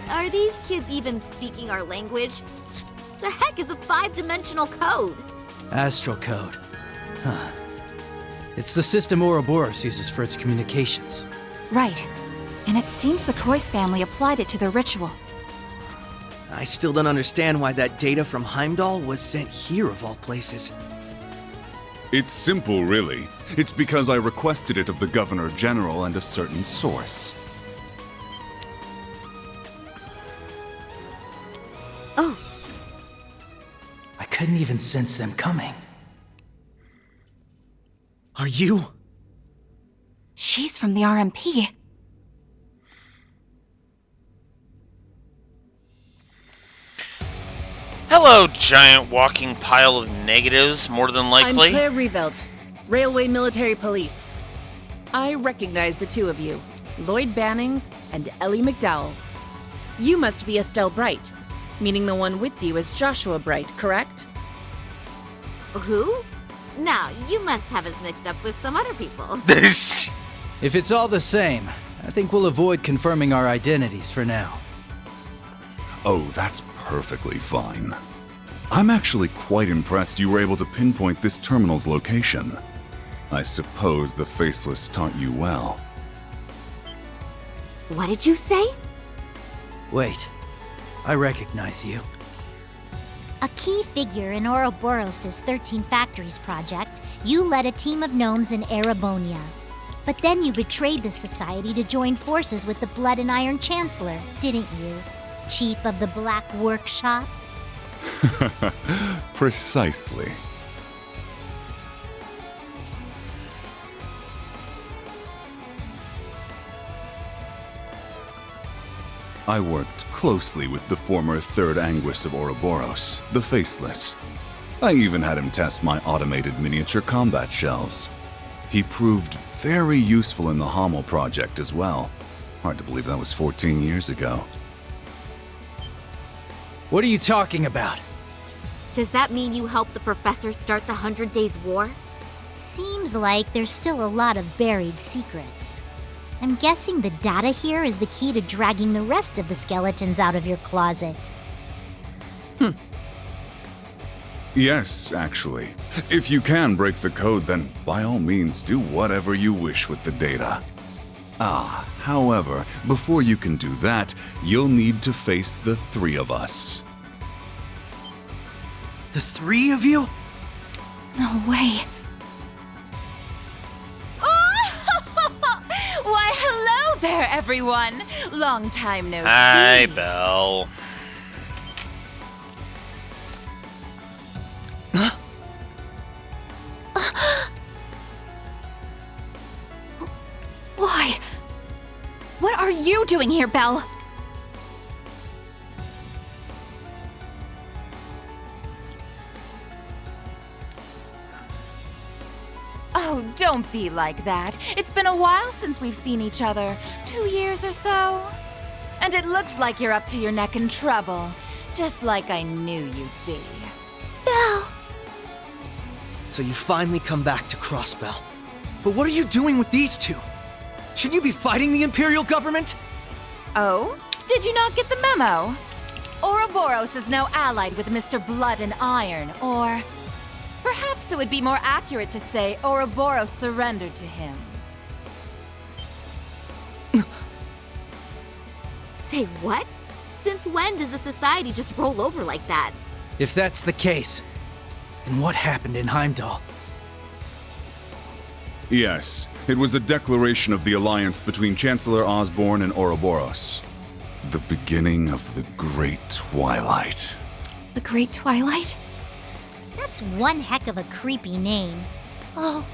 [SPEAKER 17] Are these kids even speaking our language? The heck is a 5-dimensional code?
[SPEAKER 19] Astral code. Huh. It's the system Ouroboros uses for its communications.
[SPEAKER 20] Right. And it seems the Croix family applied it to their ritual.
[SPEAKER 11] I still don't understand why that data from Heimdall was sent here of all places.
[SPEAKER 7] It's simple, really. It's because I requested it of the Governor General and a certain source.
[SPEAKER 17] Oh.
[SPEAKER 19] I couldn't even sense them coming.
[SPEAKER 11] Are you?
[SPEAKER 20] She's from the RMP.
[SPEAKER 1] Hello, giant walking pile of negatives, more than likely.
[SPEAKER 8] I'm Claire Revelt, Railway Military Police. I recognize the two of you, Lloyd Bannings and Ellie McDowell. You must be Estelle Bright, meaning the one with you is Joshua Bright, correct?
[SPEAKER 17] Who? No, you must have us mixed up with some other people.
[SPEAKER 19] If it's all the same, I think we'll avoid confirming our identities for now.
[SPEAKER 7] Oh, that's perfectly fine. I'm actually quite impressed you were able to pinpoint this terminal's location. I suppose the Faceless taught you well.
[SPEAKER 17] What did you say?
[SPEAKER 19] Wait, I recognize you.
[SPEAKER 22] A key figure in Ouroboros' 13 Factories project, you led a team of gnomes in Erebonia. But then you betrayed the society to join forces with the Blood and Iron Chancellor, didn't you? Chief of the Black Workshop?
[SPEAKER 7] Precisely. I worked closely with the former Third Anguis of Ouroboros, the Faceless. I even had him test my automated miniature combat shells. He proved very useful in the Hommel project as well. Hard to believe that was 14 years ago.
[SPEAKER 19] What are you talking about?
[SPEAKER 17] Does that mean you helped the professor start the 100 Days War?
[SPEAKER 22] Seems like there's still a lot of buried secrets. I'm guessing the data here is the key to dragging the rest of the skeletons out of your closet.
[SPEAKER 7] Yes, actually. If you can break the code, then by all means do whatever you wish with the data. However, before you can do that, you'll need to face the three of us.
[SPEAKER 11] The three of you?
[SPEAKER 20] No way.
[SPEAKER 23] Why, hello there, everyone. Long time no see.
[SPEAKER 1] Hi, Belle.
[SPEAKER 20] Why? What are you doing here, Belle?
[SPEAKER 23] Oh, don't be like that. It's been a while since we've seen each other. 2 years or so. And it looks like you're up to your neck in trouble. Just like I knew you'd be.
[SPEAKER 20] Belle!
[SPEAKER 11] So you finally come back to Crossbell. But what are you doing with these two? Shouldn't you be fighting the Imperial government?
[SPEAKER 23] Oh? Did you not get the memo? Ouroboros is now allied with Mr. Blood and Iron, or... perhaps it would be more accurate to say Ouroboros surrendered to him.
[SPEAKER 17] Say what? Since when does the society just roll over like that?
[SPEAKER 19] If that's the case, And what happened in Heimdall?
[SPEAKER 7] Yes, it was a declaration of the alliance between Chancellor Osborne and Ouroboros. The beginning of the Great Twilight.
[SPEAKER 16] The Great Twilight?
[SPEAKER 22] That's one heck of a creepy name.
[SPEAKER 16] Oh,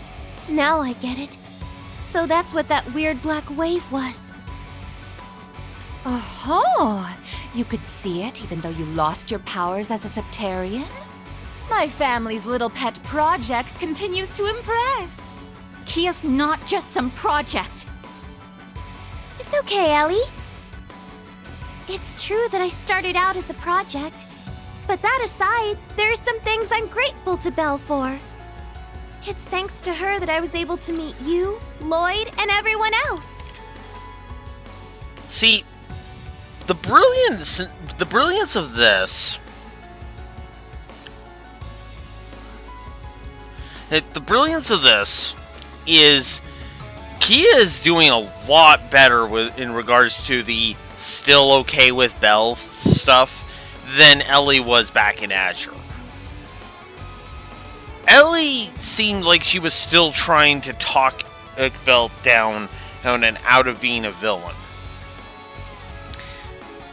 [SPEAKER 16] now I get it. So that's what that weird black wave was.
[SPEAKER 23] Oh, you could see it even though you lost your powers as a Septarian? My family's little pet project continues to impress.
[SPEAKER 16] Kia's not just some project. It's okay, Ellie. It's true that I started out as a project. But that aside, there are some things I'm grateful to Belle for. It's thanks to her that I was able to meet you, Lloyd, and everyone else.
[SPEAKER 1] See, the brilliance of this. The brilliance of this is Kia is doing a lot better in regards to the still okay with Belle stuff than Ellie was back in Azure. Ellie seemed like she was still trying to talk Belle down and out of being a villain.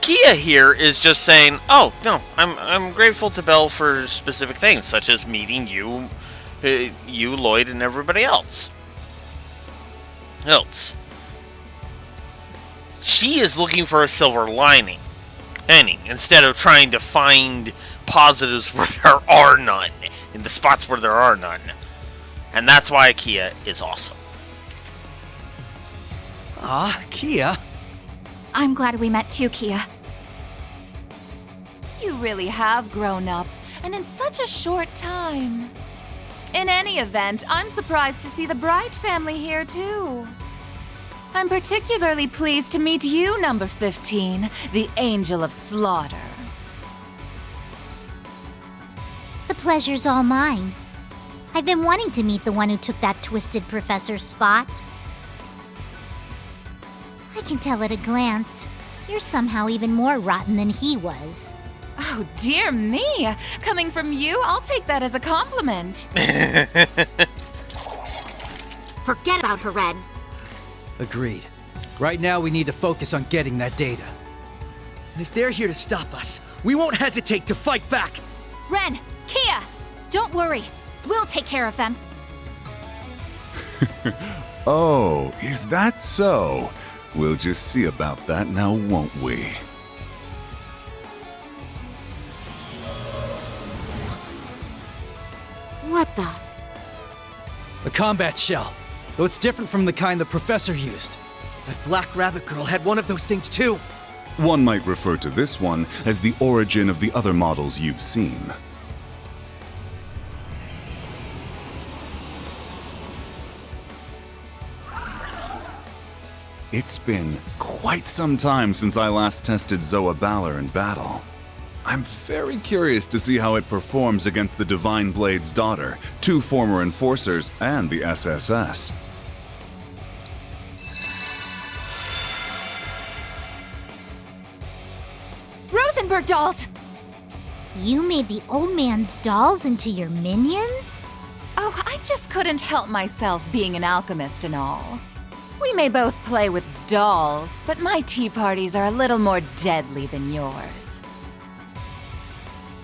[SPEAKER 1] Kia here is just saying, "Oh no, I'm grateful to Belle for specific things, such as meeting you, Lloyd, and everybody else." She is looking for a silver lining, instead of trying to find positives where there are none, in the spots where there are none. And that's why Kia is awesome.
[SPEAKER 11] Ah, Kia.
[SPEAKER 23] I'm glad we met too, Kia. You really have grown up, and in such a short time. In any event, I'm surprised to see the Bright family here too. I'm particularly pleased to meet you, number 15, the Angel of Slaughter.
[SPEAKER 22] The pleasure's all mine. I've been wanting to meet the one who took that twisted professor's spot. I can tell at a glance, you're somehow even more rotten than he was.
[SPEAKER 23] Oh, dear me! Coming from you, I'll take that as a compliment.
[SPEAKER 17] Forget about her, Red.
[SPEAKER 19] Agreed. Right now, we need to focus on getting that data.
[SPEAKER 11] And if they're here to stop us, we won't hesitate to fight back.
[SPEAKER 23] Ren, Kia, don't worry. We'll take care of them.
[SPEAKER 7] Oh, is that so? We'll just see about that now, won't we?
[SPEAKER 17] What the?
[SPEAKER 19] A combat shell, though it's different from the kind the professor used.
[SPEAKER 11] That Black Rabbit girl had one of those things too.
[SPEAKER 7] One might refer to this one as the origin of the other models you've seen. It's been quite some time since I last tested Zoa Balor in battle. I'm very curious to see how it performs against the Divine Blade's daughter, 2 former enforcers, and the SSS.
[SPEAKER 23] Rosenberg dolls!
[SPEAKER 22] You made the old man's dolls into your minions?
[SPEAKER 23] Oh, I just couldn't help myself being an alchemist and all. We may both play with dolls, but my tea parties are a little more deadly than yours.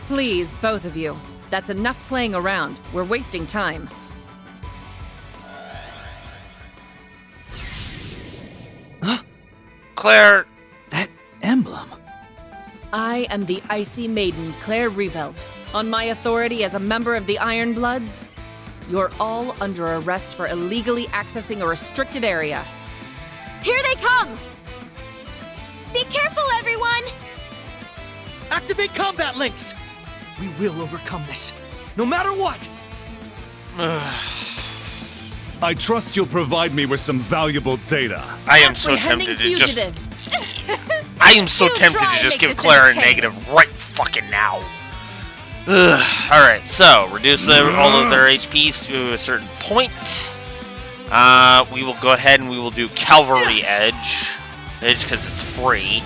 [SPEAKER 8] Please, both of you. That's enough playing around. We're wasting time.
[SPEAKER 1] Claire...
[SPEAKER 19] That emblem.
[SPEAKER 8] I am the Icy Maiden, Claire Revelt. On my authority as a member of the Iron Bloods, you're all under arrest for illegally accessing a restricted area.
[SPEAKER 16] Here they come! Be careful, everyone!
[SPEAKER 11] Activate combat links! We will overcome this, no matter what!
[SPEAKER 7] I trust you'll provide me with some valuable data.
[SPEAKER 1] I am so tempted to just... I am so tempted to just give Claire a negative right fucking now. Alright, so, reduce all of their HPs to a certain point. We will go ahead and we will do Cavalry Edge. Because it's free.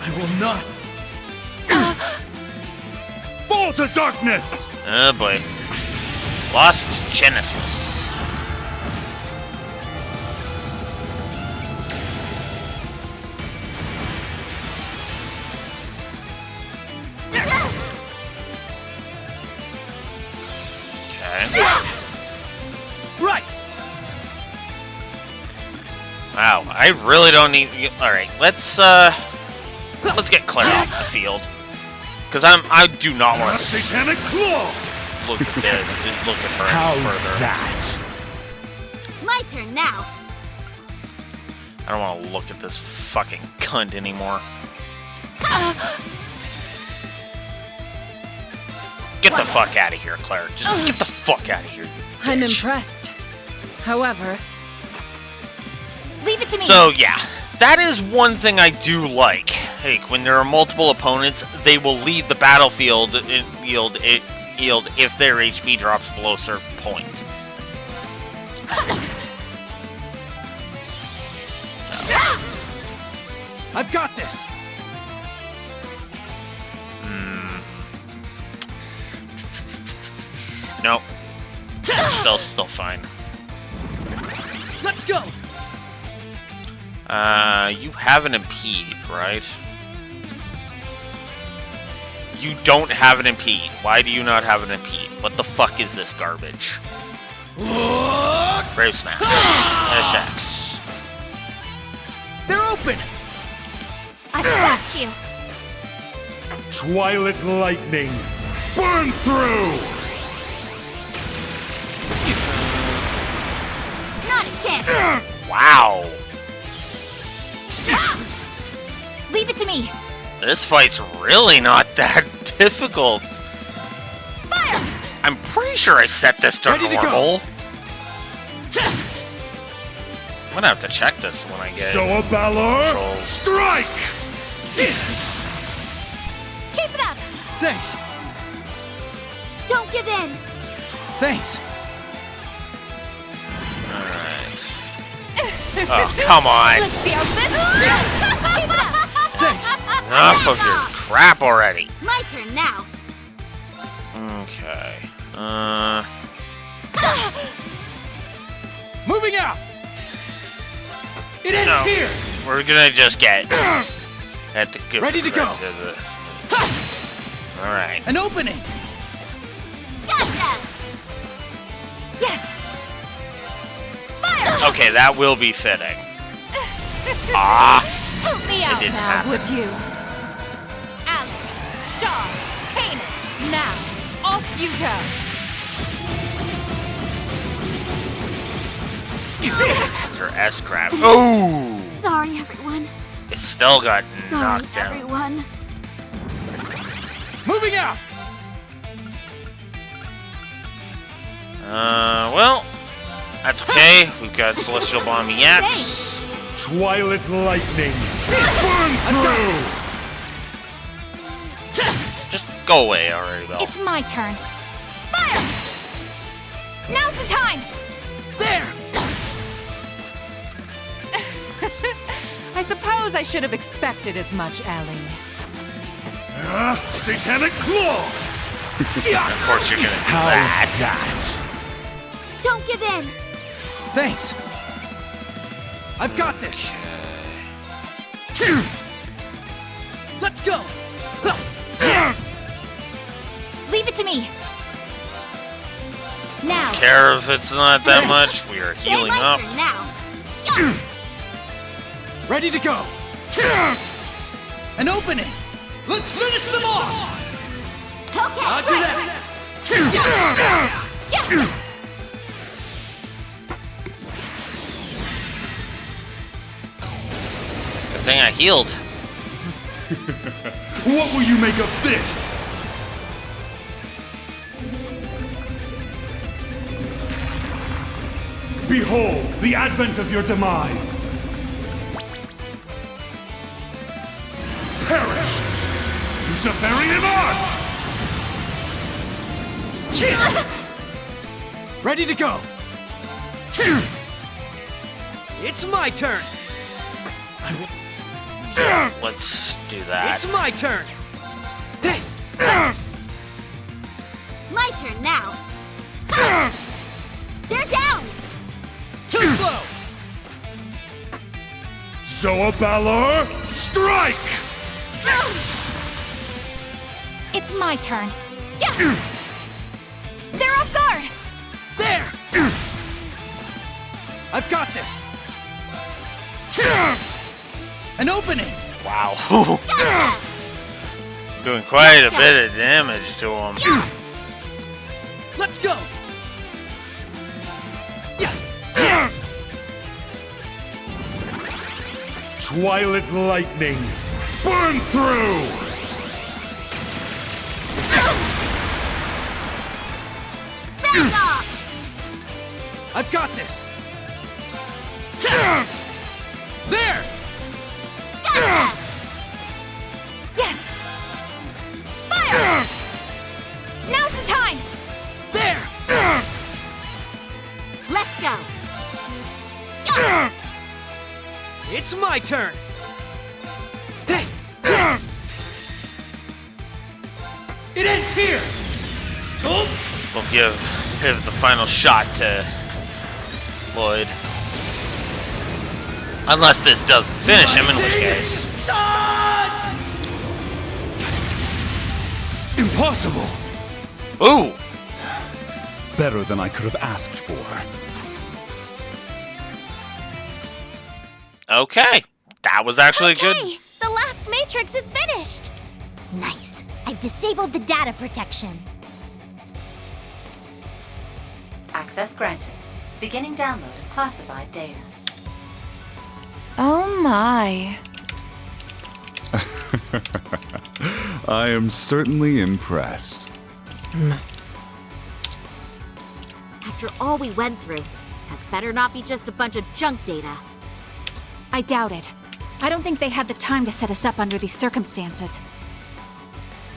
[SPEAKER 21] I will not. Fall to darkness!
[SPEAKER 1] Oh boy. Lost Genesis. Okay.
[SPEAKER 11] Right!
[SPEAKER 1] Wow, I really don't need. Alright, let's get Claire off the field. Because I do not want to
[SPEAKER 21] Satanic claw!
[SPEAKER 1] look at her any
[SPEAKER 21] How's
[SPEAKER 1] further.
[SPEAKER 21] that?
[SPEAKER 17] My turn now.
[SPEAKER 1] I don't want to look at this fucking cunt anymore. Get the fuck out of here, Claire. Just get the fuck out of here, you
[SPEAKER 8] I'm
[SPEAKER 1] bitch.
[SPEAKER 8] impressed. However,
[SPEAKER 17] Leave it to me.
[SPEAKER 1] So, yeah. That is one thing I do like. Hey, when there are multiple opponents, they will leave the battlefield yield if their HP drops below a certain point. So.
[SPEAKER 19] I've got this.
[SPEAKER 1] Nope. Still fine.
[SPEAKER 11] Let's go!
[SPEAKER 1] You have an impede, right? You don't have an impede. Why do you not have an impede? What the fuck is this garbage? Brave Smash. SX.
[SPEAKER 11] They're open!
[SPEAKER 17] I've got you.
[SPEAKER 21] Twilight lightning! Burn through!
[SPEAKER 17] Not a chance.
[SPEAKER 1] Wow.
[SPEAKER 17] Leave it to me.
[SPEAKER 1] This fight's really not that difficult.
[SPEAKER 17] Fire!
[SPEAKER 1] I'm pretty sure I set this to
[SPEAKER 19] Ready to go.
[SPEAKER 1] normal. I'm gonna have to check this when I get
[SPEAKER 21] So a Balor,
[SPEAKER 1] control.
[SPEAKER 21] strike!
[SPEAKER 17] Keep it up.
[SPEAKER 11] Thanks.
[SPEAKER 17] Don't give in.
[SPEAKER 19] Thanks.
[SPEAKER 1] Alright. Oh, come on.
[SPEAKER 17] Let's see how this. Keep it up.
[SPEAKER 11] Thanks.
[SPEAKER 1] Enough of your crap already.
[SPEAKER 17] My turn now.
[SPEAKER 1] Okay.
[SPEAKER 19] Moving out.
[SPEAKER 11] It ends
[SPEAKER 1] No.
[SPEAKER 11] here!
[SPEAKER 1] We're gonna just get at the good.
[SPEAKER 19] Ready to go.
[SPEAKER 1] Alright.
[SPEAKER 19] An opening.
[SPEAKER 17] Gotcha. Yes. Fire.
[SPEAKER 1] Okay, that will be fitting. Ah!
[SPEAKER 17] Help me
[SPEAKER 1] It
[SPEAKER 17] out.
[SPEAKER 1] didn't
[SPEAKER 8] now
[SPEAKER 1] happen.
[SPEAKER 8] would you?
[SPEAKER 23] Alice, Shaw, Kanan, now, off you go.
[SPEAKER 1] It's her S crap. Oh!
[SPEAKER 17] Sorry, everyone.
[SPEAKER 1] It still got
[SPEAKER 17] Sorry,
[SPEAKER 1] knocked down.
[SPEAKER 17] everyone.
[SPEAKER 19] Moving out.
[SPEAKER 1] Well, that's okay. We've got Celestial Bomb EX.
[SPEAKER 21] Twilight lightning! Burn through!
[SPEAKER 1] Just go away already, Belle.
[SPEAKER 17] It's my turn. Fire! Now's the time.
[SPEAKER 11] There!
[SPEAKER 8] I suppose I should have expected as much, Ellie.
[SPEAKER 21] Satanic claw!
[SPEAKER 1] Of course you're gonna do
[SPEAKER 21] How's
[SPEAKER 1] that.
[SPEAKER 17] Don't give in.
[SPEAKER 19] Thanks. I've got this.
[SPEAKER 11] Let's go!
[SPEAKER 17] Leave it to me. Now.
[SPEAKER 1] Care if it's not that much. We are
[SPEAKER 17] Okay,
[SPEAKER 1] healing
[SPEAKER 17] my
[SPEAKER 1] up.
[SPEAKER 17] turn now.
[SPEAKER 19] Ready to go. An opening. Let's finish them off.
[SPEAKER 17] Okay.
[SPEAKER 11] Roger that!
[SPEAKER 17] Yeah.
[SPEAKER 1] Good thing I healed.
[SPEAKER 21] What will you make of this? Behold the advent of your demise. Perish! Luciferian art!
[SPEAKER 19] Ready to go.
[SPEAKER 11] It's my turn!
[SPEAKER 1] Let's do that.
[SPEAKER 11] It's my turn!
[SPEAKER 17] My turn now. They're down!
[SPEAKER 11] Too slow!
[SPEAKER 21] Zoa Balor, strike!
[SPEAKER 20] It's my turn. Yeah! They're off guard!
[SPEAKER 11] There! I've got this! An opening!
[SPEAKER 1] Wow. Doing quite a bit of damage to him.
[SPEAKER 11] Let's go!
[SPEAKER 21] Twilight lightning, burn through!
[SPEAKER 17] Back off!
[SPEAKER 11] I've got this! There!
[SPEAKER 20] Yes! Fire! Now's the time!
[SPEAKER 11] There!
[SPEAKER 17] Let's go!
[SPEAKER 11] It's my turn! Hey! It ends here!
[SPEAKER 1] We'll give the final shot to Lloyd. Unless this doesn't finish him, in which case.
[SPEAKER 7] Impossible!
[SPEAKER 1] Ooh!
[SPEAKER 7] Better than I could have asked for.
[SPEAKER 1] Okay. That was actually good.
[SPEAKER 22] Okay, the last matrix is finished. Nice. I've disabled the data protection.
[SPEAKER 9] Access granted. Beginning download of classified data.
[SPEAKER 23] Oh my.
[SPEAKER 7] I am certainly impressed.
[SPEAKER 17] After all we went through, that better not be just a bunch of junk data.
[SPEAKER 20] I doubt it. I don't think they had the time to set us up under these circumstances.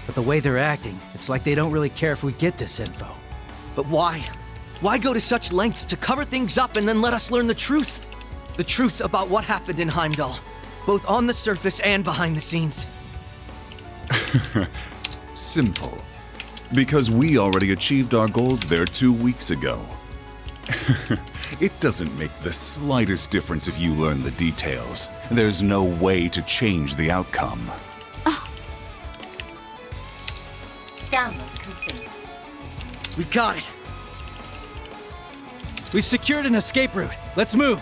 [SPEAKER 19] But the way they're acting, it's like they don't really care if we get this info.
[SPEAKER 11] But why? Why go to such lengths to cover things up and then let us learn the truth? The truth about what happened in Heimdall, both on the surface and behind the scenes.
[SPEAKER 7] Simple. Because we already achieved our goals there 2 weeks ago. It doesn't make the slightest difference if you learn the details. There's no way to change the outcome.
[SPEAKER 9] Download complete.
[SPEAKER 11] We got it.
[SPEAKER 19] We've secured an escape route. Let's move.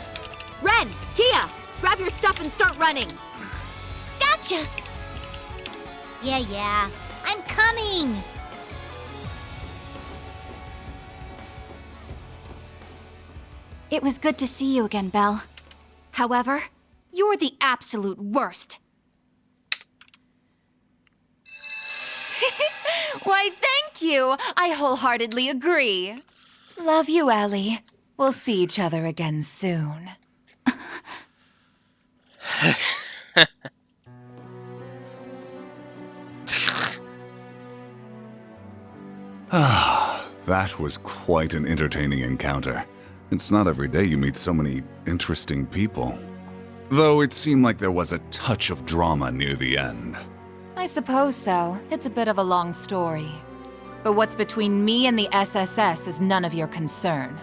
[SPEAKER 17] Ren, Kia, grab your stuff and start running.
[SPEAKER 22] Gotcha. Yeah. I'm coming.
[SPEAKER 20] It was good to see you again, Belle. However, you're the absolute worst.
[SPEAKER 23] Why, thank you! I wholeheartedly agree. Love you, Ellie. We'll see each other again soon.
[SPEAKER 7] That was quite an entertaining encounter. It's not every day you meet so many interesting people. Though it seemed like there was a touch of drama near the end.
[SPEAKER 8] I suppose so. It's a bit of a long story. But what's between me and the SSS is none of your concern.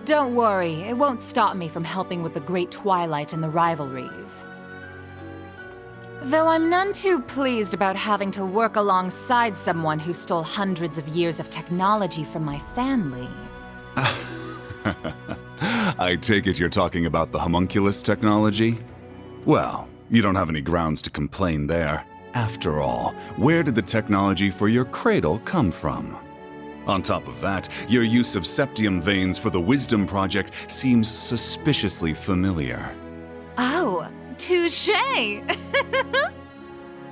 [SPEAKER 8] Don't worry, it won't stop me from helping with the Great Twilight and the rivalries. Though I'm none too pleased about having to work alongside someone who stole hundreds of years of technology from my family.
[SPEAKER 7] I take it you're talking about the homunculus technology? Well, you don't have any grounds to complain there. After all, where did the technology for your cradle come from? On top of that, your use of septium veins for the Wisdom Project seems suspiciously familiar.
[SPEAKER 8] Oh, touché!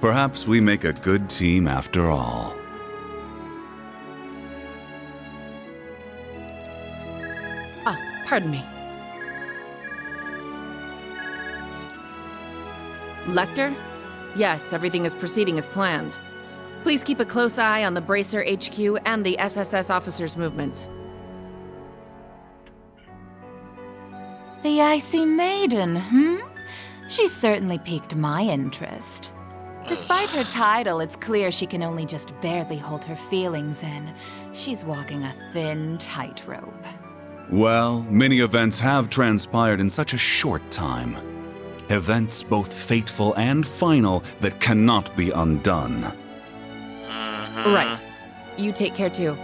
[SPEAKER 7] Perhaps we make a good team after all.
[SPEAKER 8] Pardon me. Lecter? Yes, everything is proceeding as planned. Please keep a close eye on the Bracer HQ and the SSS officers' movements. The Icy Maiden,
[SPEAKER 23] She's certainly piqued my interest. Despite her title, it's clear she can only just barely hold her feelings in. She's walking a thin tightrope.
[SPEAKER 7] Well, many events have transpired in such a short time. Events both fateful and final that cannot be undone.
[SPEAKER 8] Right. You take care too.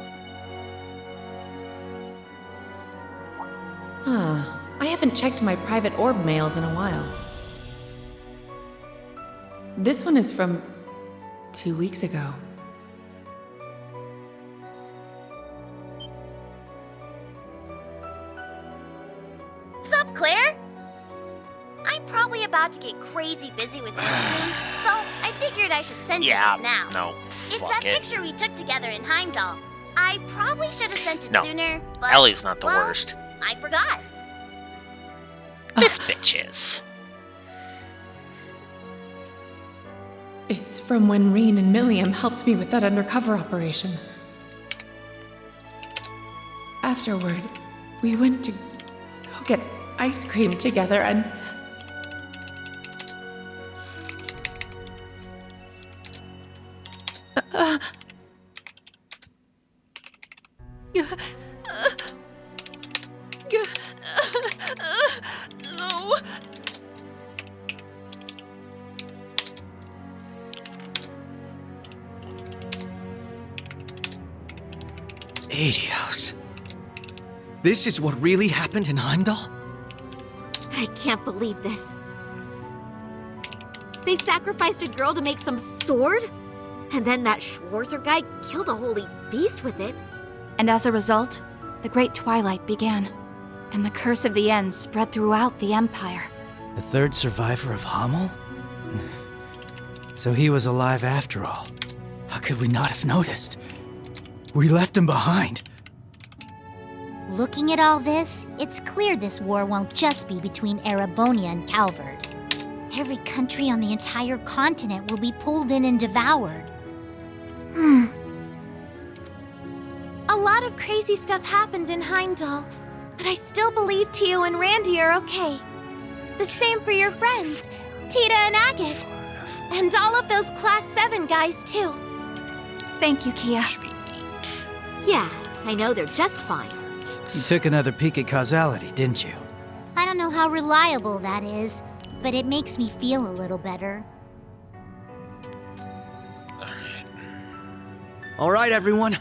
[SPEAKER 8] I haven't checked my private orb mails in a while. This one is from 2 weeks ago.
[SPEAKER 16] Sup, Claire? I'm probably about to get crazy busy with work soon, so I figured I should send you this now.
[SPEAKER 1] No,
[SPEAKER 16] It's
[SPEAKER 1] fuck
[SPEAKER 16] that
[SPEAKER 1] it.
[SPEAKER 16] picture we took together in Heimdall. I probably should have sent it
[SPEAKER 1] No.
[SPEAKER 16] sooner, but
[SPEAKER 1] Ellie's not the
[SPEAKER 16] well,
[SPEAKER 1] worst.
[SPEAKER 16] I forgot.
[SPEAKER 1] This bitch is.
[SPEAKER 8] It's from when Reen and Milliam helped me with that undercover operation. Afterward, we went to go get ice cream together and...
[SPEAKER 6] No.
[SPEAKER 11] Adios. This is what really happened in Heimdall?
[SPEAKER 17] I can't believe this. They sacrificed a girl to make some sword? And then that Schwarzer guy killed a holy beast with it.
[SPEAKER 20] And as a result, the Great Twilight began, and the curse of the end spread throughout the Empire.
[SPEAKER 19] The third survivor of Hamel? So he was alive after all. How could we not have noticed? We left him behind.
[SPEAKER 22] Looking at all this, it's clear this war won't just be between Erebonia and Calvard. Every country on the entire continent will be pulled in and devoured.
[SPEAKER 16] A lot of crazy stuff happened in Heimdall, but I still believe Tio and Randy are okay. The same for your friends, Tita and Agate. And all of those Class 7 guys, too.
[SPEAKER 20] Thank you, Kia.
[SPEAKER 17] Yeah, I know they're just fine.
[SPEAKER 19] You took another peek at causality, didn't you?
[SPEAKER 22] I don't know how reliable that is, but it makes me feel a little better.
[SPEAKER 11] All right, everyone.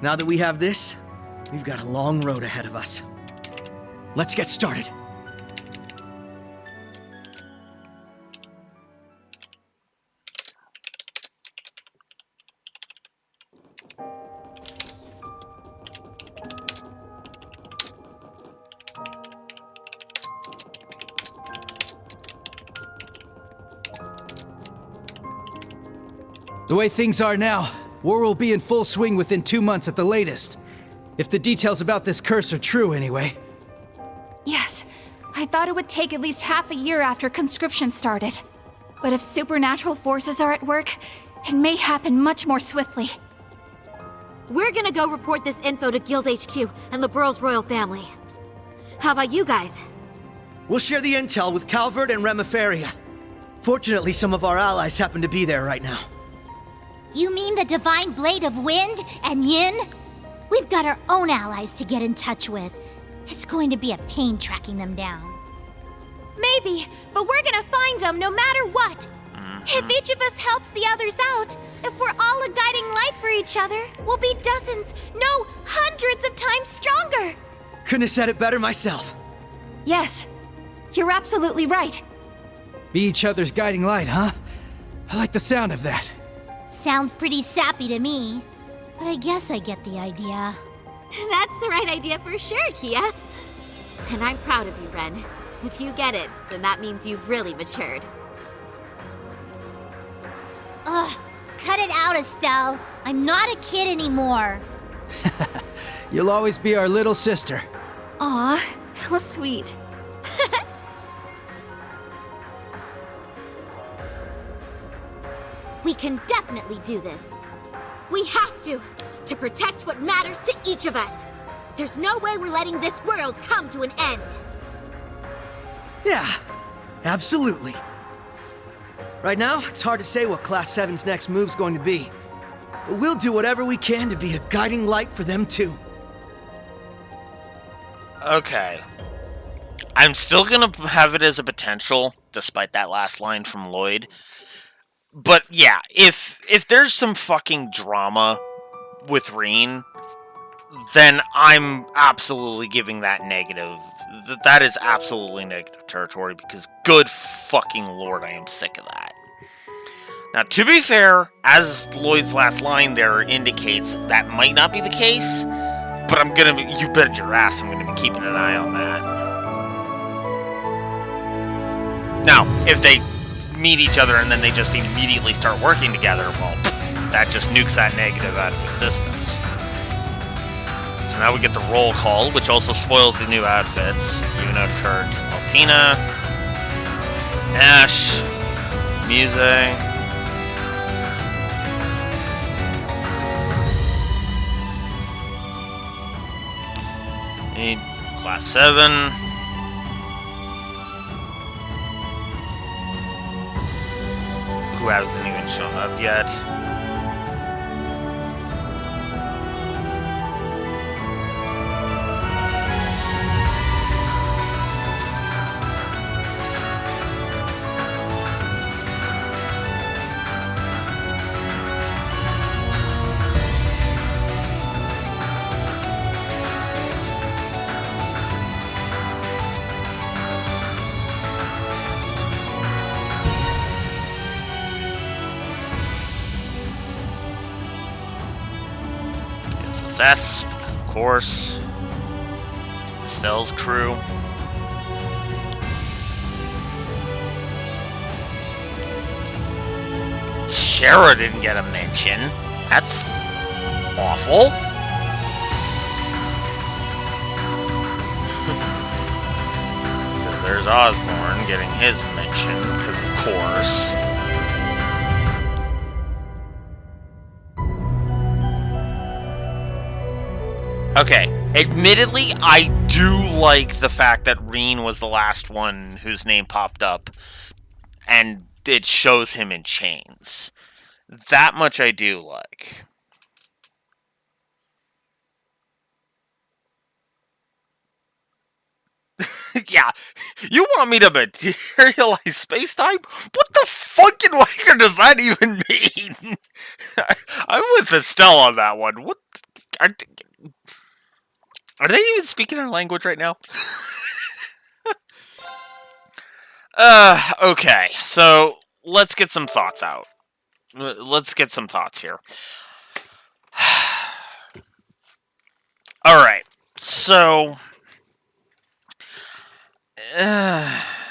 [SPEAKER 11] Now that we have this, we've got a long road ahead of us. Let's get started.
[SPEAKER 19] The way things are now, war will be in full swing within 2 months at the latest. If the details about this curse are true, anyway.
[SPEAKER 20] Yes, I thought it would take at least half a year after conscription started. But if supernatural forces are at work, it may happen much more swiftly.
[SPEAKER 17] We're gonna go report this info to Guild HQ and the Burrow's royal family. How about you guys?
[SPEAKER 11] We'll share the intel with Calvard and Remiferia. Fortunately, some of our allies happen to be there right now.
[SPEAKER 22] You mean the Divine Blade of Wind and Yin? We've got our own allies to get in touch with. It's going to be a pain tracking them down.
[SPEAKER 16] Maybe, but we're gonna find them no matter what. If each of us helps the others out, if we're all a guiding light for each other, we'll be dozens, no, hundreds of times stronger.
[SPEAKER 11] Couldn't have said it better myself.
[SPEAKER 20] Yes, you're absolutely right.
[SPEAKER 19] Be each other's guiding light, huh? I like the sound of that.
[SPEAKER 22] Sounds pretty sappy to me, but I guess I get the idea.
[SPEAKER 17] That's the right idea for sure, Kia. And I'm proud of you, Ren. If you get it, then that means you've really matured.
[SPEAKER 22] Ugh, cut it out, Estelle. I'm not a kid anymore.
[SPEAKER 19] You'll always be our little sister.
[SPEAKER 20] Aw, how sweet.
[SPEAKER 17] We can definitely do this. We have to protect what matters to each of us. There's no way we're letting this world come to an end.
[SPEAKER 11] Yeah, Absolutely. Right now, it's hard to say what Class 7's next move's going to be. But we'll do whatever we can to be a guiding light for them too.
[SPEAKER 1] Okay. I'm still gonna have it as a potential, despite that last line from Lloyd. But yeah, if there's some fucking drama with Reen, then I'm absolutely giving that negative. That is absolutely negative territory, because good fucking lord, I am sick of that. Now, to be fair, as Lloyd's last line there indicates, that might not be the case, but I'm gonna be, you bet your ass I'm gonna be keeping an eye on that. Now, if they meet each other and then they just immediately start working together, well, that just nukes that negative out of existence. So now we get the roll call, which also spoils the new outfits. Yuna, Kurt, Altina, Ash, Muse. Need Class 7. Who hasn't even shown up yet. SSS, because of course. Estelle's crew. Shara didn't get a mention. That's awful. There's Osborne getting his mention, because of course. Okay, admittedly, I do like the fact that Reen was the last one whose name popped up, and it shows him in chains. That much I do like. Yeah, you want me to materialize space-time? What the fucking whacker does that even mean? I'm with Estelle on that one. What? Are they even speaking our language right now? Okay, so let's get some thoughts out. Let's get some thoughts here. Alright, so...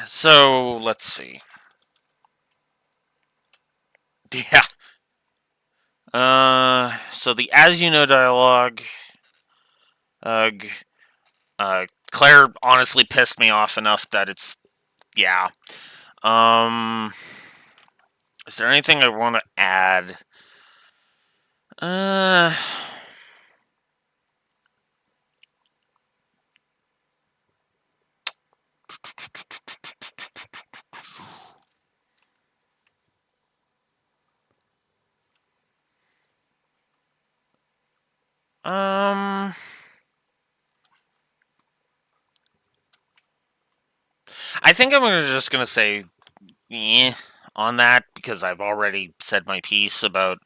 [SPEAKER 1] so, let's see. Yeah. So the as you know dialogue... Claire honestly pissed me off enough that it's... yeah. Is there anything I want to add? I think I'm just gonna say, on that, because I've already said my piece about...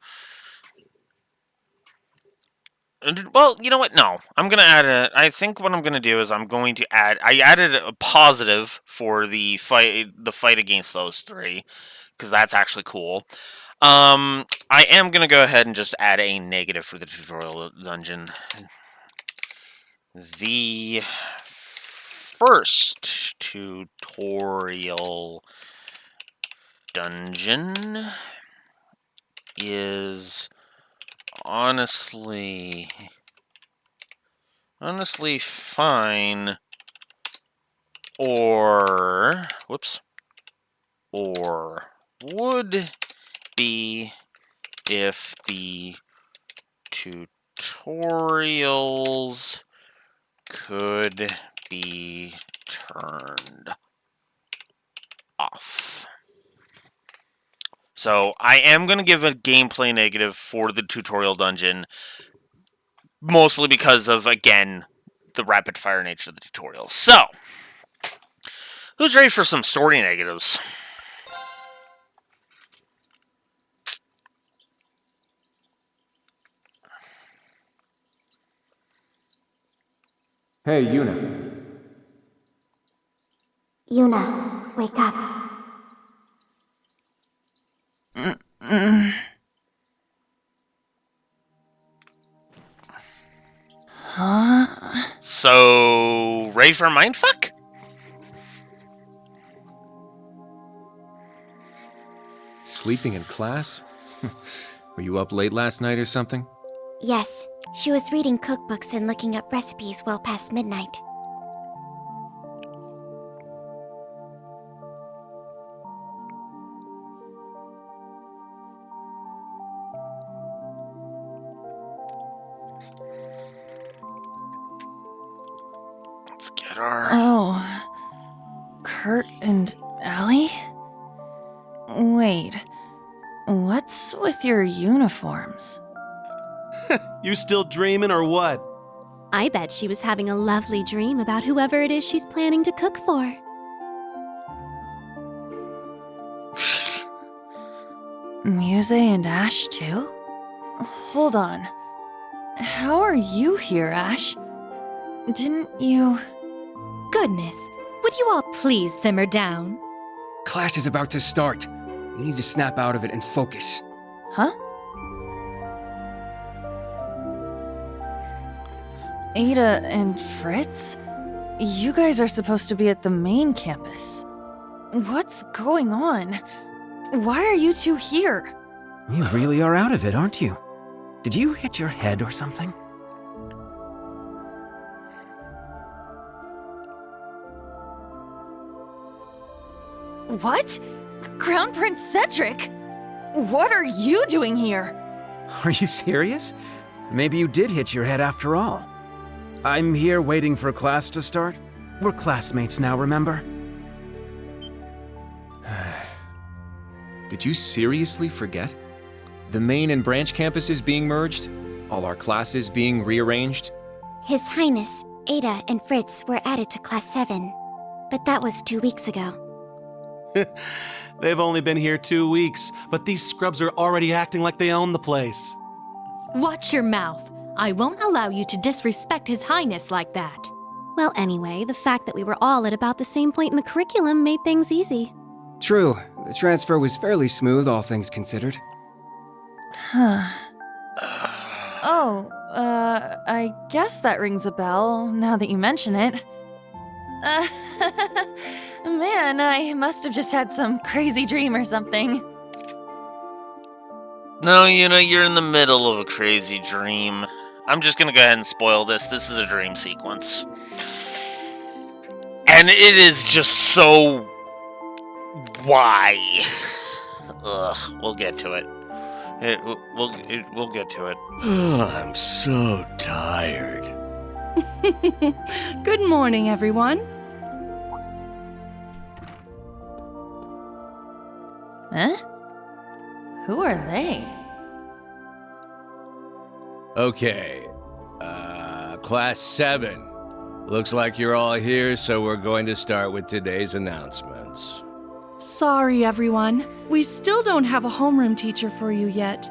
[SPEAKER 1] Well, you know what? No. I'm going to add I think what I'm going to do is I'm going to add... I added a positive for the fight against those three, because that's actually cool. I am going to go ahead and just add a negative for the tutorial dungeon. The first tutorial dungeon is honestly fine, or would be if the tutorials could be turned off. So I am going to give a gameplay negative for the tutorial dungeon, mostly because of, again, the rapid fire nature of the tutorial. So, who's ready for some story negatives?
[SPEAKER 2] Hey, Yuna.
[SPEAKER 17] Yuna, wake up.
[SPEAKER 20] Huh?
[SPEAKER 1] So, ready for a mindfuck?
[SPEAKER 2] Sleeping in class? Were you up late last night or something?
[SPEAKER 16] Yes, she was reading cookbooks and looking up recipes well past midnight.
[SPEAKER 1] Let's get our...
[SPEAKER 6] Oh. Kurt and Ellie? Wait. What's with your uniforms?
[SPEAKER 12] You still dreaming or what?
[SPEAKER 17] I bet she was having a lovely dream about whoever it is she's planning to cook for.
[SPEAKER 6] Muse and Ash, too? Hold on. How are you here, Ash? Didn't you...
[SPEAKER 4] Goodness, would you all please simmer down?
[SPEAKER 13] Class is about to start. You need to snap out of it and focus.
[SPEAKER 6] Huh? Ada and Fritz? You guys are supposed to be at the main campus. What's going on? Why are you two here?
[SPEAKER 11] You really are out of it, aren't you? Did you hit your head or something?
[SPEAKER 6] What? Crown Prince Cedric? What are you doing here?
[SPEAKER 11] Are you serious? Maybe you did hit your head after all. I'm here waiting for class to start. We're classmates now, remember?
[SPEAKER 2] Did you seriously forget? The main and branch campuses being merged? All our classes being rearranged?
[SPEAKER 16] His Highness, Ada, and Fritz were added to Class 7, but that was 2 weeks ago.
[SPEAKER 12] They've only been here 2 weeks, but these scrubs are already acting like they own the place.
[SPEAKER 4] Watch your mouth. I won't allow you to disrespect His Highness like that.
[SPEAKER 17] Well, anyway, the fact that we were all at about the same point in the curriculum made things easy.
[SPEAKER 13] True, the transfer was fairly smooth, all things considered.
[SPEAKER 6] Huh. Oh, I guess that rings a bell, now that you mention it. Man, I must have just had some crazy dream or something.
[SPEAKER 1] No, you're in the middle of a crazy dream. I'm just gonna go ahead and spoil this. This is a dream sequence. And it is just so... Why? Ugh, we'll get to it. We'll get to it.
[SPEAKER 21] I'm so tired.
[SPEAKER 6] Good morning, everyone. Huh? Who are they?
[SPEAKER 21] Okay, Class 7. Looks like you're all here, so we're going to start with today's announcements.
[SPEAKER 6] Sorry, everyone. We still don't have a homeroom teacher for you yet.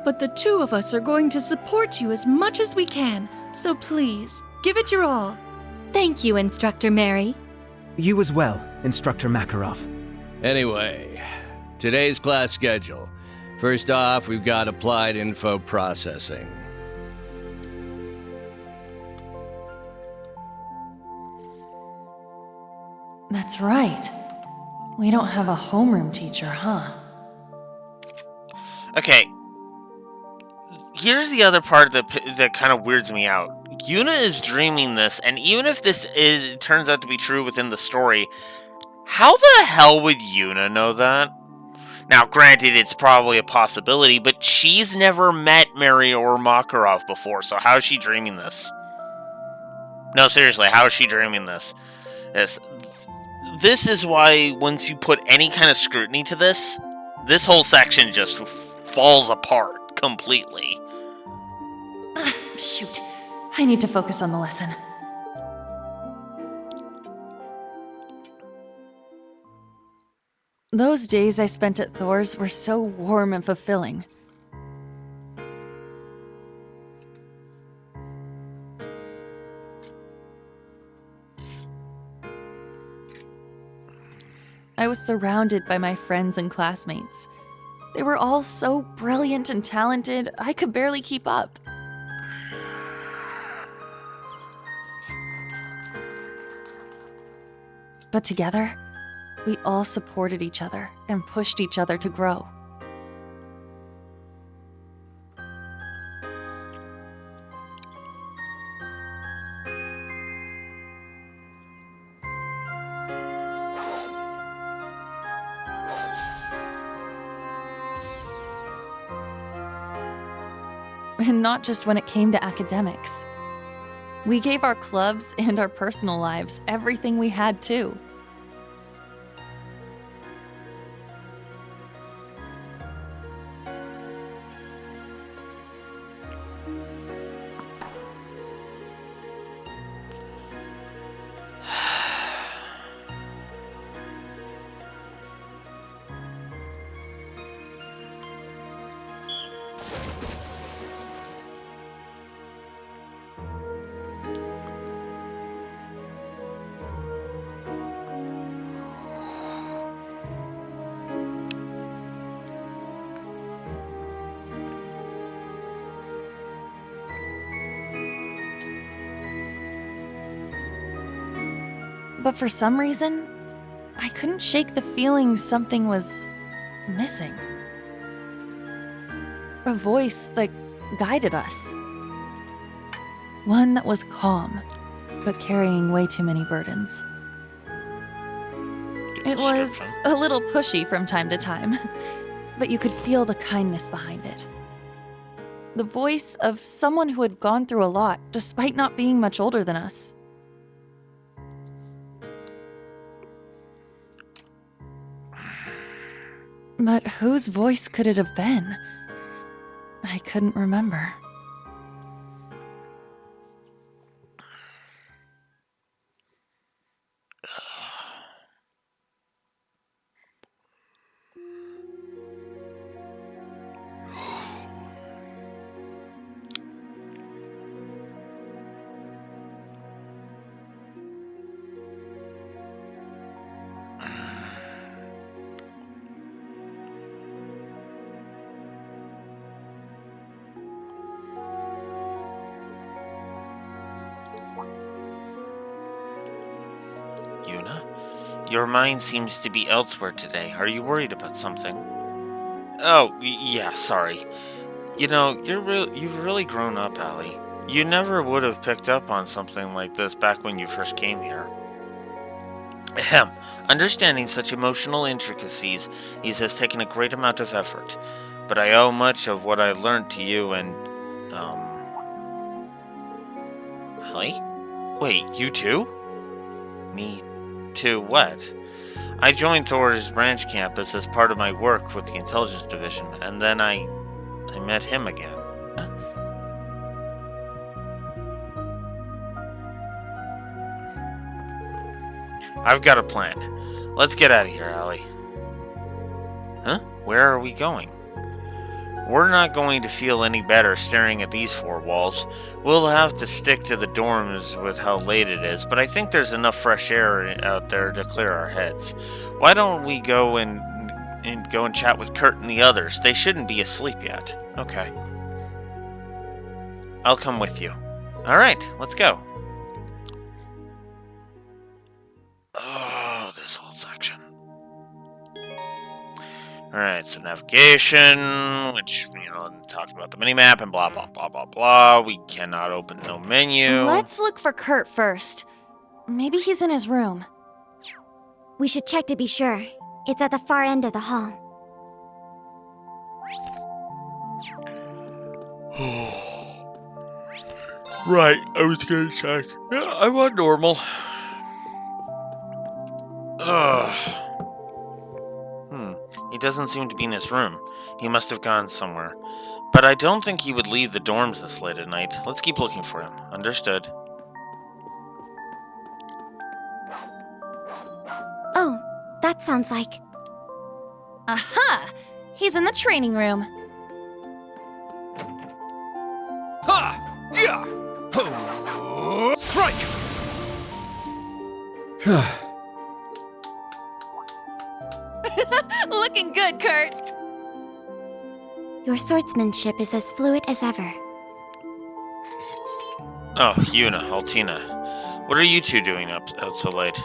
[SPEAKER 6] But the two of us are going to support you as much as we can, so please, give it your all.
[SPEAKER 4] Thank you, Instructor Mary.
[SPEAKER 11] You as well, Instructor Makarov.
[SPEAKER 21] Anyway, today's class schedule. First off, we've got applied info processing.
[SPEAKER 6] That's right. We don't have a homeroom teacher, huh?
[SPEAKER 1] Okay. Here's the other part that kind of weirds me out. Yuna is dreaming this, and even if it turns out to be true within the story, how the hell would Yuna know that? Now, granted, it's probably a possibility, but she's never met Mary or Makarov before, so how is she dreaming this? No, seriously, how is she dreaming this? this is why once you put any kind of scrutiny to this, this whole section just falls apart completely.
[SPEAKER 20] Shoot. I need to focus on the lesson.
[SPEAKER 8] Those days I spent at Thor's were so warm and fulfilling. I was surrounded by my friends and classmates. They were all so brilliant and talented, I could barely keep up. But together, we all supported each other and pushed each other to grow. And not just when it came to academics. We gave our clubs and our personal lives everything we had too. But for some reason, I couldn't shake the feeling something was missing. A voice that guided us. One that was calm, but carrying way too many burdens. It was a little pushy from time to time, but you could feel the kindness behind it. The voice of someone who had gone through a lot, despite not being much older than us. But whose voice could it have been? I couldn't remember.
[SPEAKER 1] Your mind seems to be elsewhere today. Are you worried about something? Oh, yeah, sorry. You know, you've really grown up, Allie. You never would have picked up on something like this back when you first came here. Ahem. Understanding such emotional intricacies has taken a great amount of effort, but I owe much of what I learned to you and, Allie? Wait, you too? Me too what? I joined Thor's branch campus as part of my work with the intelligence division, and then I met him again. I've got a plan. Let's get out of here, Allie. Huh? Where are we going? We're not going to feel any better staring at these four walls. We'll have to stick to the dorms with how late it is, but I think there's enough fresh air out there to clear our heads. Why don't we go and chat with Kurt and the others? They shouldn't be asleep yet. Okay. I'll come with you. Alright, let's go. Oh, this whole section. Alright, so navigation, which, talking about the minimap and blah, blah, blah, blah, blah. We cannot open no menu.
[SPEAKER 20] Let's look for Kurt first. Maybe he's in his room.
[SPEAKER 16] We should check to be sure. It's at the far end of the hall.
[SPEAKER 1] Right, I was gonna check. Yeah, I want normal. Ugh. He doesn't seem to be in his room. He must have gone somewhere. But I don't think he would leave the dorms this late at night. Let's keep looking for him. Understood.
[SPEAKER 16] Oh, that sounds like...
[SPEAKER 20] Aha! He's in the training room.
[SPEAKER 21] Ha! Yeah! Ho! Strike!
[SPEAKER 20] Looking good, Kurt.
[SPEAKER 16] Your swordsmanship is as fluid as ever.
[SPEAKER 1] Oh, Yuna, Altina. What are you two doing out so late?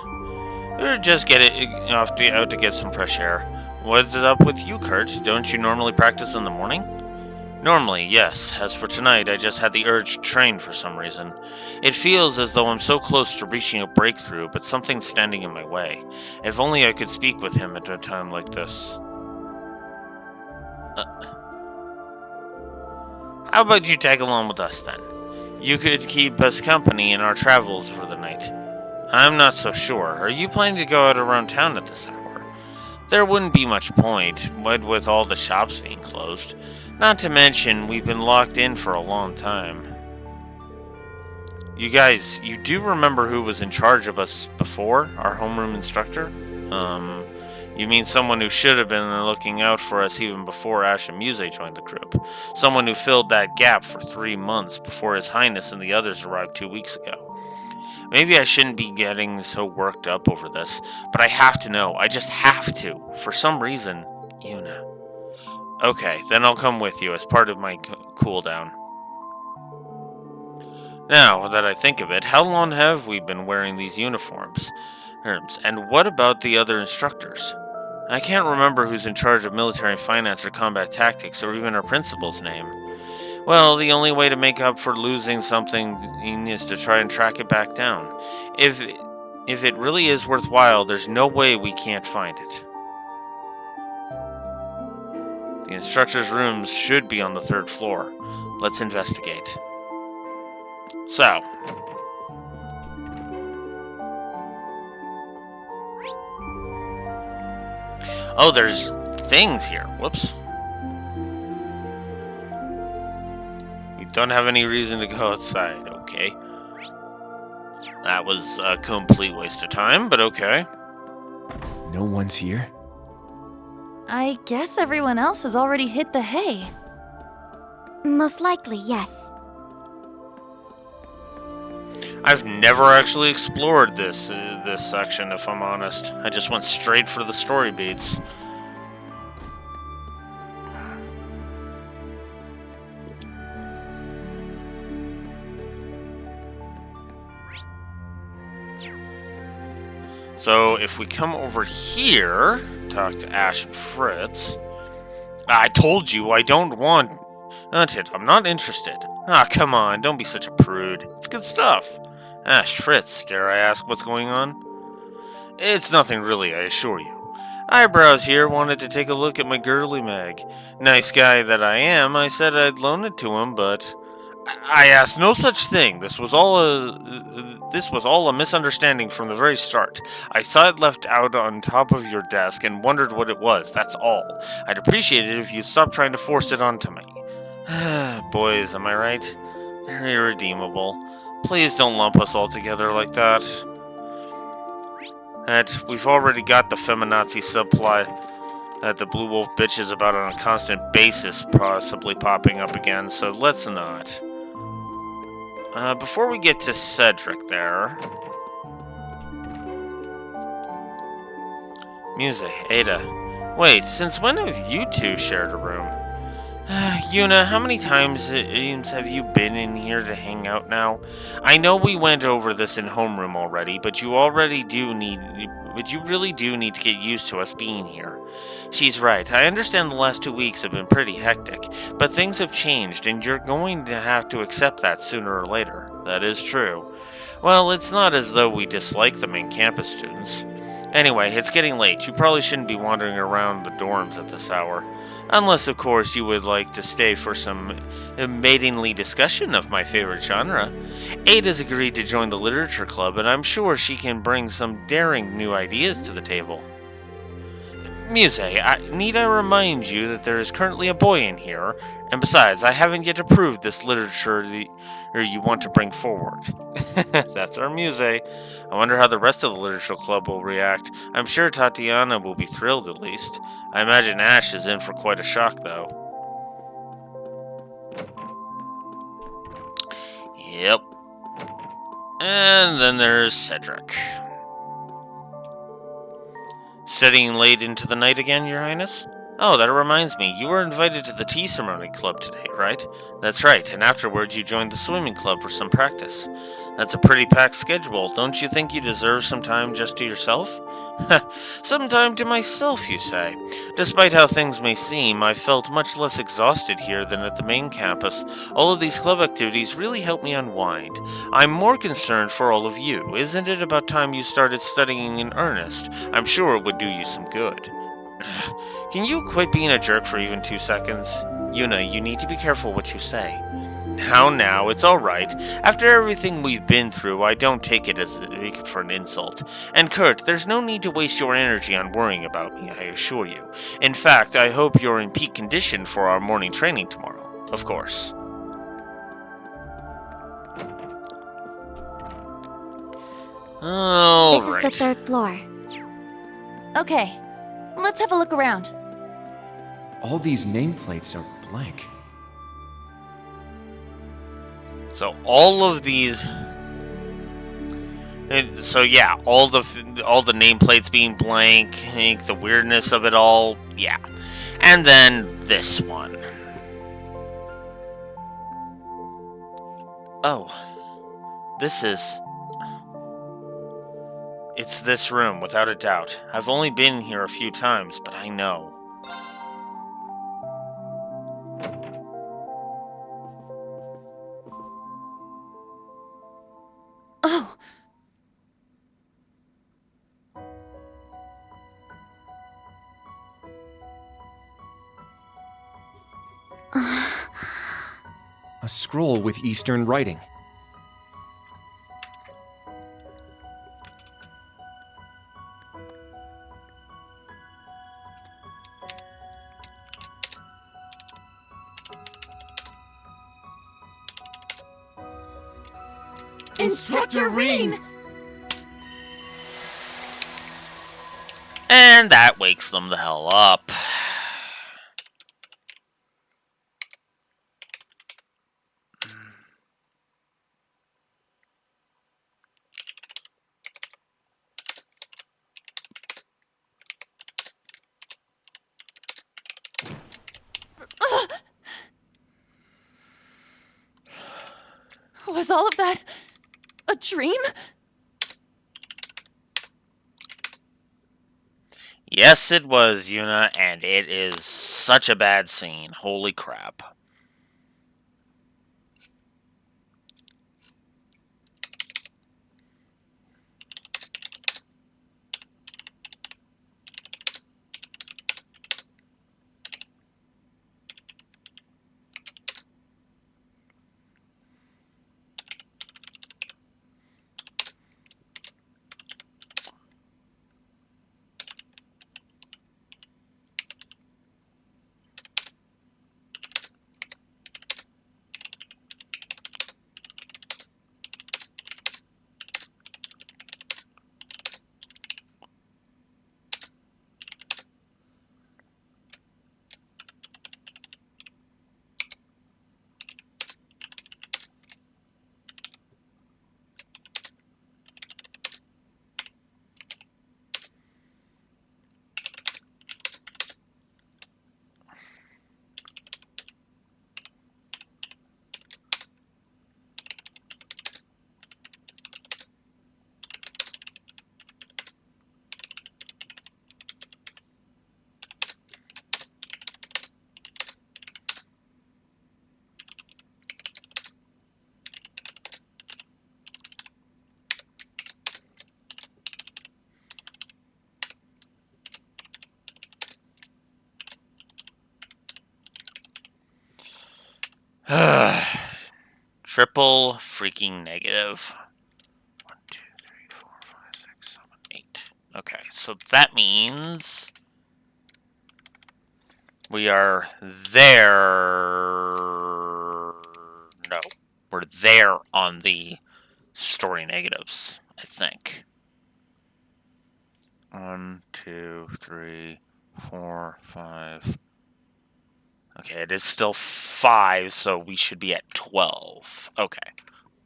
[SPEAKER 1] We're just out to get some fresh air. What's up with you, Kurt? Don't you normally practice in the morning? Normally, yes. As for tonight, I just had the urge to train for some reason. It feels as though I'm so close to reaching a breakthrough, but something's standing in my way. If only I could speak with him at a time like this. How about you tag along with us, then? You could keep us company in our travels for the night. I'm not so sure. Are you planning to go out around town at this hour? There wouldn't be much point, what with all the shops being closed. Not to mention, we've been locked in for a long time. You guys, you do remember who was in charge of us before? Our homeroom instructor? You mean someone who should have been looking out for us even before Ash and Muse joined the group. Someone who filled that gap for 3 months before His Highness and the others arrived 2 weeks ago. Maybe I shouldn't be getting so worked up over this, but I have to know. I just have to. For some reason, Yuna. Okay, then I'll come with you as part of my cooldown. Now that I think of it, how long have we been wearing these uniforms? And what about the other instructors? I can't remember who's in charge of military finance or combat tactics, or even our principal's name. Well, the only way to make up for losing something is to try and track it back down. If it really is worthwhile, there's no way we can't find it. The instructors' rooms should be on the 3rd floor. Let's investigate. So. Oh, there's things here. Whoops. We don't have any reason to go outside. Okay. That was a complete waste of time, but okay.
[SPEAKER 2] No one's here?
[SPEAKER 20] I guess everyone else has already hit the hay.
[SPEAKER 16] Most likely, yes.
[SPEAKER 1] I've never actually explored this section, if I'm honest. I just went straight for the story beats. So if we come over here, talk to Ash and Fritz. I told you I don't want... That's it, I'm not interested. Ah, come on, don't be such a prude. It's good stuff. Ash, Fritz, dare I ask what's going on? It's nothing really, I assure you. Eyebrows here wanted to take a look at my girly mag. Nice guy that I am, I said I'd loan it to him, but... I asked no such thing. This was all a misunderstanding from the very start. I saw it left out on top of your desk and wondered what it was, that's all. I'd appreciate it if you'd stop trying to force it onto me. Boys, am I right? They're irredeemable. Please don't lump us all together like that. We've already got the feminazi subplot that the Blue Wolf bitches about on a constant basis possibly popping up again, so let's not. Before we get to Cedric there... Muse, Ada. Wait, since when have you two shared a room? Yuna, how many times have you been in here to hang out now? I know we went over this in homeroom already, but you really do need to get used to us being here. She's right. I understand the last 2 weeks have been pretty hectic, but things have changed, and you're going to have to accept that sooner or later. That is true. Well, it's not as though we dislike the main campus students. Anyway, it's getting late. You probably shouldn't be wandering around the dorms at this hour. Unless, of course, you would like to stay for some maidenly discussion of my favorite genre. Ada's agreed to join the literature club, and I'm sure she can bring some daring new ideas to the table. Muse, need I remind you that there is currently a boy in here, and besides, I haven't yet approved this literature you want to bring forward. That's our Muse. I wonder how the rest of the literature club will react. I'm sure Tatiana will be thrilled at least. I imagine Ash is in for quite a shock, though. Yep. And then there's Cedric. Studying late into the night again, Your Highness? Oh, that reminds me, you were invited to the tea ceremony club today, right? That's right, and afterwards you joined the swimming club for some practice. That's a pretty packed schedule. Don't you think you deserve some time just to yourself? Some time to myself, you say? Despite how things may seem, I felt much less exhausted here than at the main campus. All of these club activities really help me unwind. I'm more concerned for all of you. Isn't it about time you started studying in earnest? I'm sure it would do you some good. Can you quit being a jerk for even 2 seconds? Yuna, you need to be careful what you say. Now, it's alright. After everything we've been through, I don't take it for an insult. And Kurt, there's no need to waste your energy on worrying about me, I assure you. In fact, I hope you're in peak condition for our morning training tomorrow. Of course. All
[SPEAKER 16] This
[SPEAKER 1] right.
[SPEAKER 16] is the 3rd floor.
[SPEAKER 20] Okay, let's have a look around.
[SPEAKER 2] All these nameplates are blank.
[SPEAKER 1] So all of these, so yeah, all the nameplates being blank, the weirdness of it all, yeah. And then this one. Oh, it's this room, without a doubt. I've only been here a few times, but I know.
[SPEAKER 20] Oh.
[SPEAKER 2] A scroll with Eastern writing.
[SPEAKER 20] Instructor Rean!
[SPEAKER 1] And that wakes them the hell up.
[SPEAKER 20] Was all of that a dream?
[SPEAKER 1] Yes, it was, Yuna, and it is such a bad scene. Holy crap. Triple freaking negative. 1, 2, 3, 4, 5, 6, 7, 8. Okay, so that means we are there. No, we're there on the story negatives, I think. 1, 2, 3, 4, 5. Okay, it is still 5, so we should be at 12. Okay.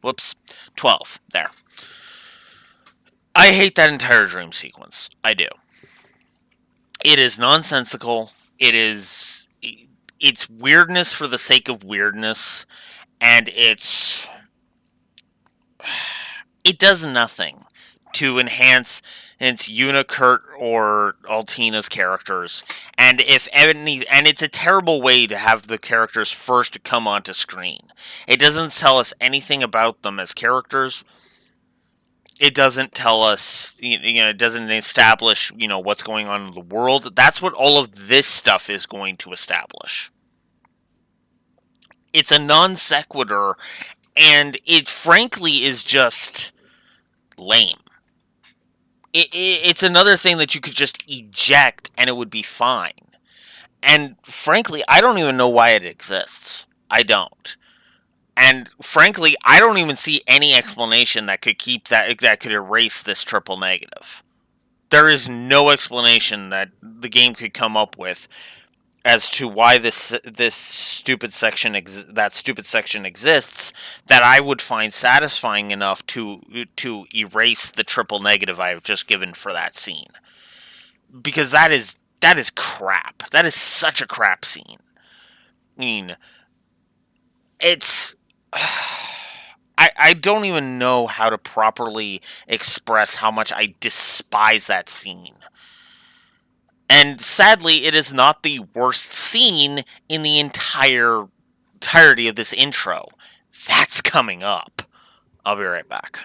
[SPEAKER 1] Whoops. 12. There. I hate that entire dream sequence. I do. It is nonsensical. It's weirdness for the sake of weirdness, and it does nothing to enhance Una, Kurt, or Altina's characters. And it's a terrible way to have the characters first come onto screen. It doesn't tell us anything about them as characters. It doesn't tell us, it doesn't establish, what's going on in the world. That's what all of this stuff is going to establish. It's a non sequitur, and it frankly is just lame. It's another thing that you could just eject and it would be fine. And frankly, I don't even know why it exists. I don't. And frankly, I don't even see any explanation that could that could erase this triple negative. There is no explanation that the game could come up with as to why this stupid section exists that I would find satisfying enough to erase the triple negative I have just given for that scene. Because that is crap. That is such a crap scene. I mean, it's I don't even know how to properly express how much I despise that scene. And sadly, it is not the worst scene in the entirety of this intro. That's coming up. I'll be right back.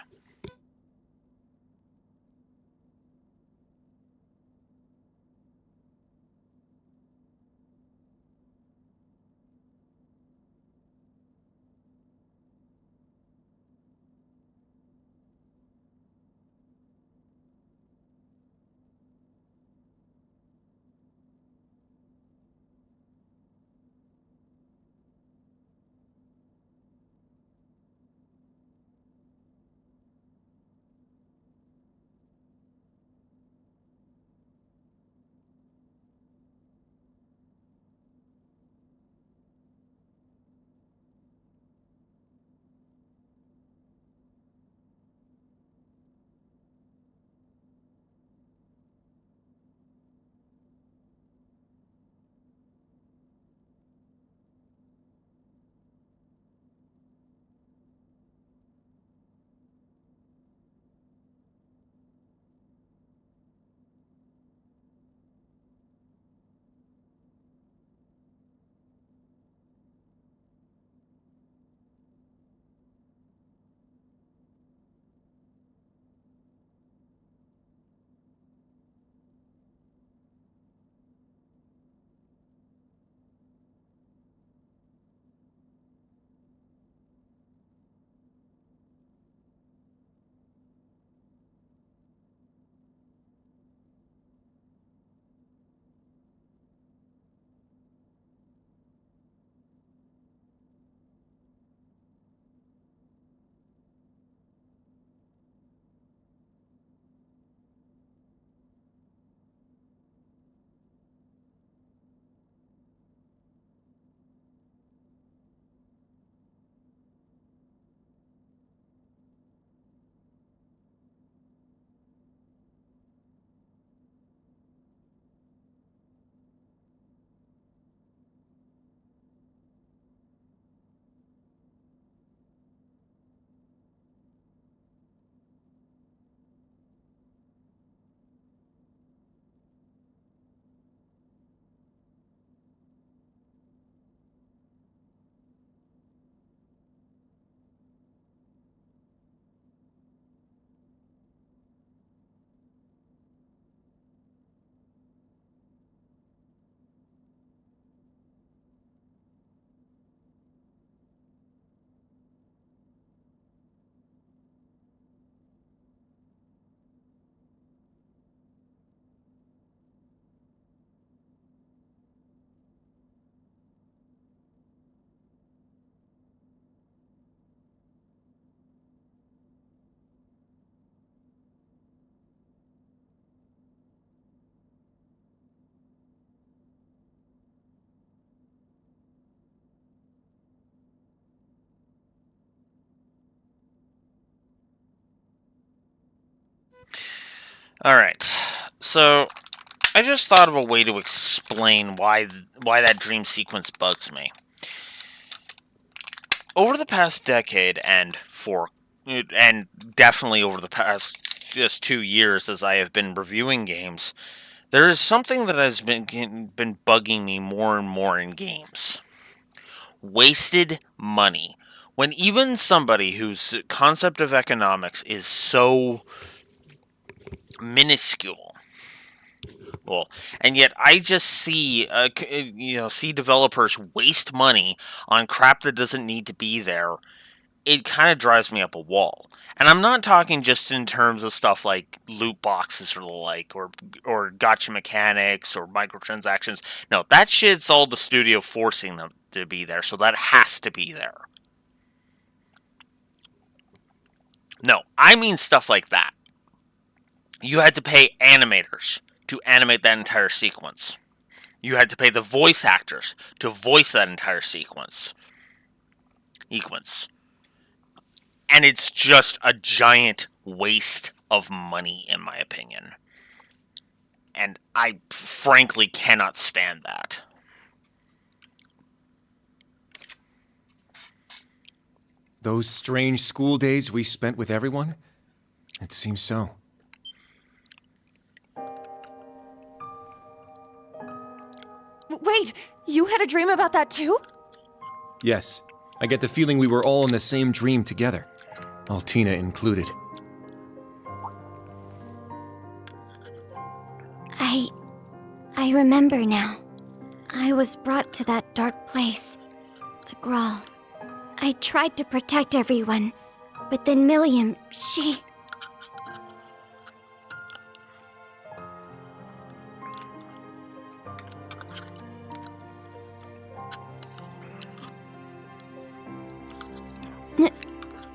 [SPEAKER 1] Alright, so I just thought of a way to explain why that dream sequence bugs me. Over the past decade and definitely over the past just 2 years as I have been reviewing games, there is something that has been bugging me more and more in games. Wasted money. When even somebody whose concept of economics is so minuscule, well, and yet I just see developers waste money on crap that doesn't need to be there. It kind of drives me up a wall. And I'm not talking just in terms of stuff like loot boxes or the like, or gotcha mechanics or microtransactions. No, that shit's all the studio forcing them to be there, so that has to be there. No, I mean stuff like that. You had to pay animators to animate that entire sequence. You had to pay the voice actors to voice that entire sequence. And it's just a giant waste of money, in my opinion. And I frankly cannot stand that.
[SPEAKER 2] Those strange school days we spent with everyone? It seems so.
[SPEAKER 6] Wait, you had a dream about that too?
[SPEAKER 2] Yes. I get the feeling we were all in the same dream together. Altina included.
[SPEAKER 16] I remember now. I was brought to that dark place. The Grawl. I tried to protect everyone, but then Milliam, she...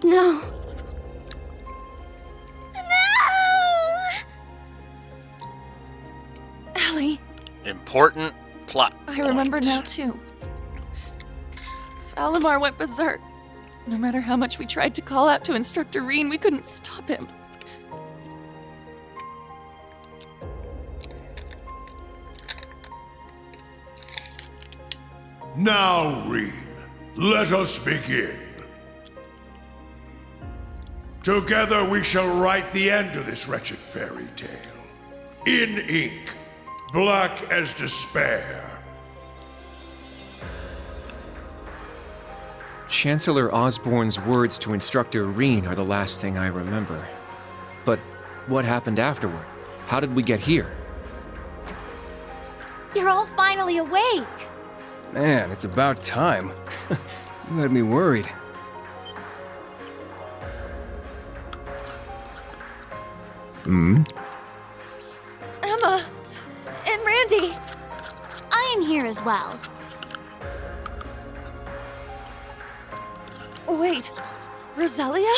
[SPEAKER 16] No.
[SPEAKER 6] Allie.
[SPEAKER 1] Important plot.
[SPEAKER 6] I remember now too. Alamar went berserk. No matter how much we tried to call out to Instructor Reen, we couldn't stop him.
[SPEAKER 10] Now, Reen, let us begin. Together we shall write the end of this wretched fairy tale. In ink, black as despair.
[SPEAKER 2] Chancellor Osborne's words to Instructor Reen are the last thing I remember. But what happened afterward? How did we get here?
[SPEAKER 17] You're all finally awake!
[SPEAKER 13] Man, it's about time. You had me worried.
[SPEAKER 2] Hmm?
[SPEAKER 6] Emma! And Randy!
[SPEAKER 17] I am here as well.
[SPEAKER 6] Wait, Rosalia?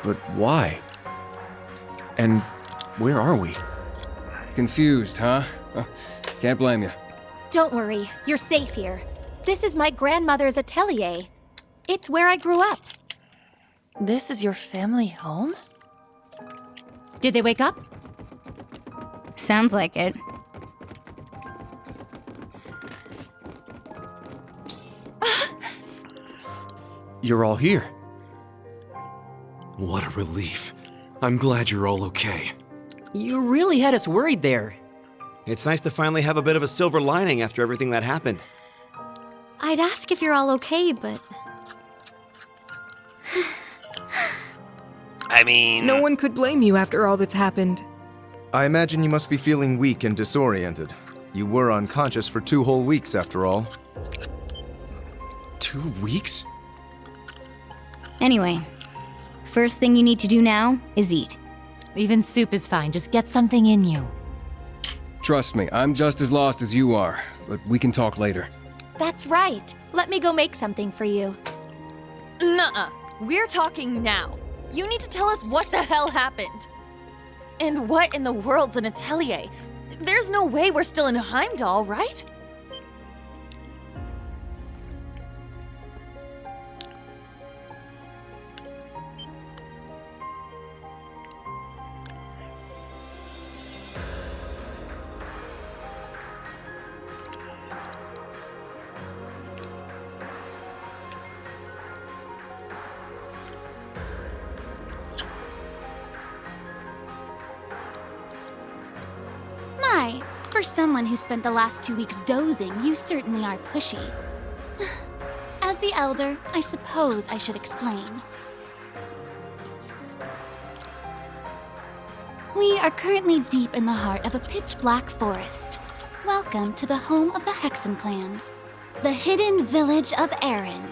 [SPEAKER 2] But why? And where are we?
[SPEAKER 13] Confused, huh? Can't blame you.
[SPEAKER 4] Don't worry, you're safe here. This is my grandmother's atelier. It's where I grew up.
[SPEAKER 6] This is your family home?
[SPEAKER 4] Did they wake up?
[SPEAKER 17] Sounds like it.
[SPEAKER 2] You're all here.
[SPEAKER 3] What a relief. I'm glad you're all okay.
[SPEAKER 14] You really had us worried there.
[SPEAKER 18] It's nice to finally have a bit of a silver lining after everything that happened.
[SPEAKER 4] I'd ask if you're all okay, but...
[SPEAKER 1] I mean...
[SPEAKER 24] No one could blame you after all that's happened.
[SPEAKER 25] I imagine you must be feeling weak and disoriented. You were unconscious for 2 whole weeks, after all.
[SPEAKER 2] 2 weeks?
[SPEAKER 17] Anyway, first thing you need to do now is eat.
[SPEAKER 8] Even soup is fine, just get something in you.
[SPEAKER 13] Trust me, I'm just as lost as you are, but we can talk later.
[SPEAKER 4] That's right. Let me go make something for you.
[SPEAKER 6] Nuh-uh. We're talking now. You need to tell us what the hell happened. And what in the world's an atelier? There's no way we're still in Heimdall, right?
[SPEAKER 17] For someone who spent the last 2 weeks dozing, you certainly are pushy. As the elder, I suppose I should explain. We are currently deep in the heart of a pitch-black forest. Welcome to the home of the Hexen clan, the hidden village of Erin.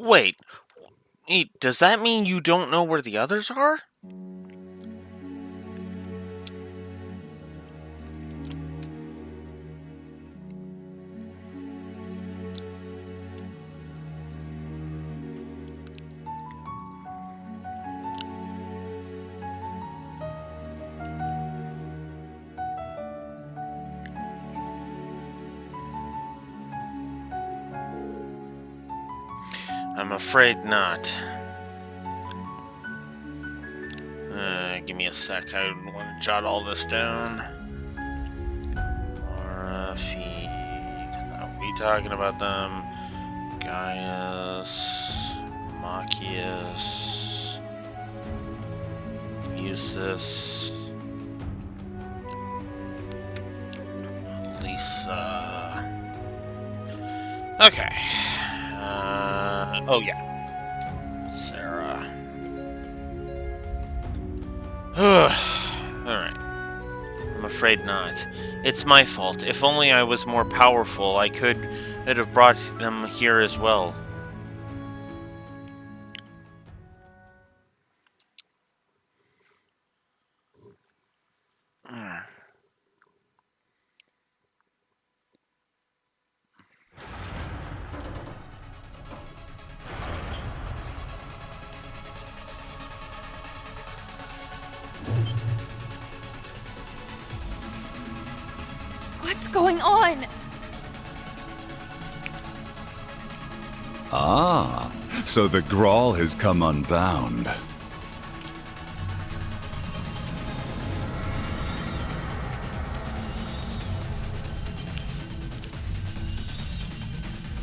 [SPEAKER 1] Wait, does that mean you don't know where the others are? I'm afraid not. Give me a sec. I want to jot all this down. Orphe. I'll be talking about them. Gaius. Machias. Eustace. Lisa. Okay. Oh yeah. Sarah. Alright. I'm afraid not. It's my fault. If only I was more powerful, I could have brought them here as well.
[SPEAKER 20] What's going on?
[SPEAKER 5] Ah, so the Grawl has come unbound.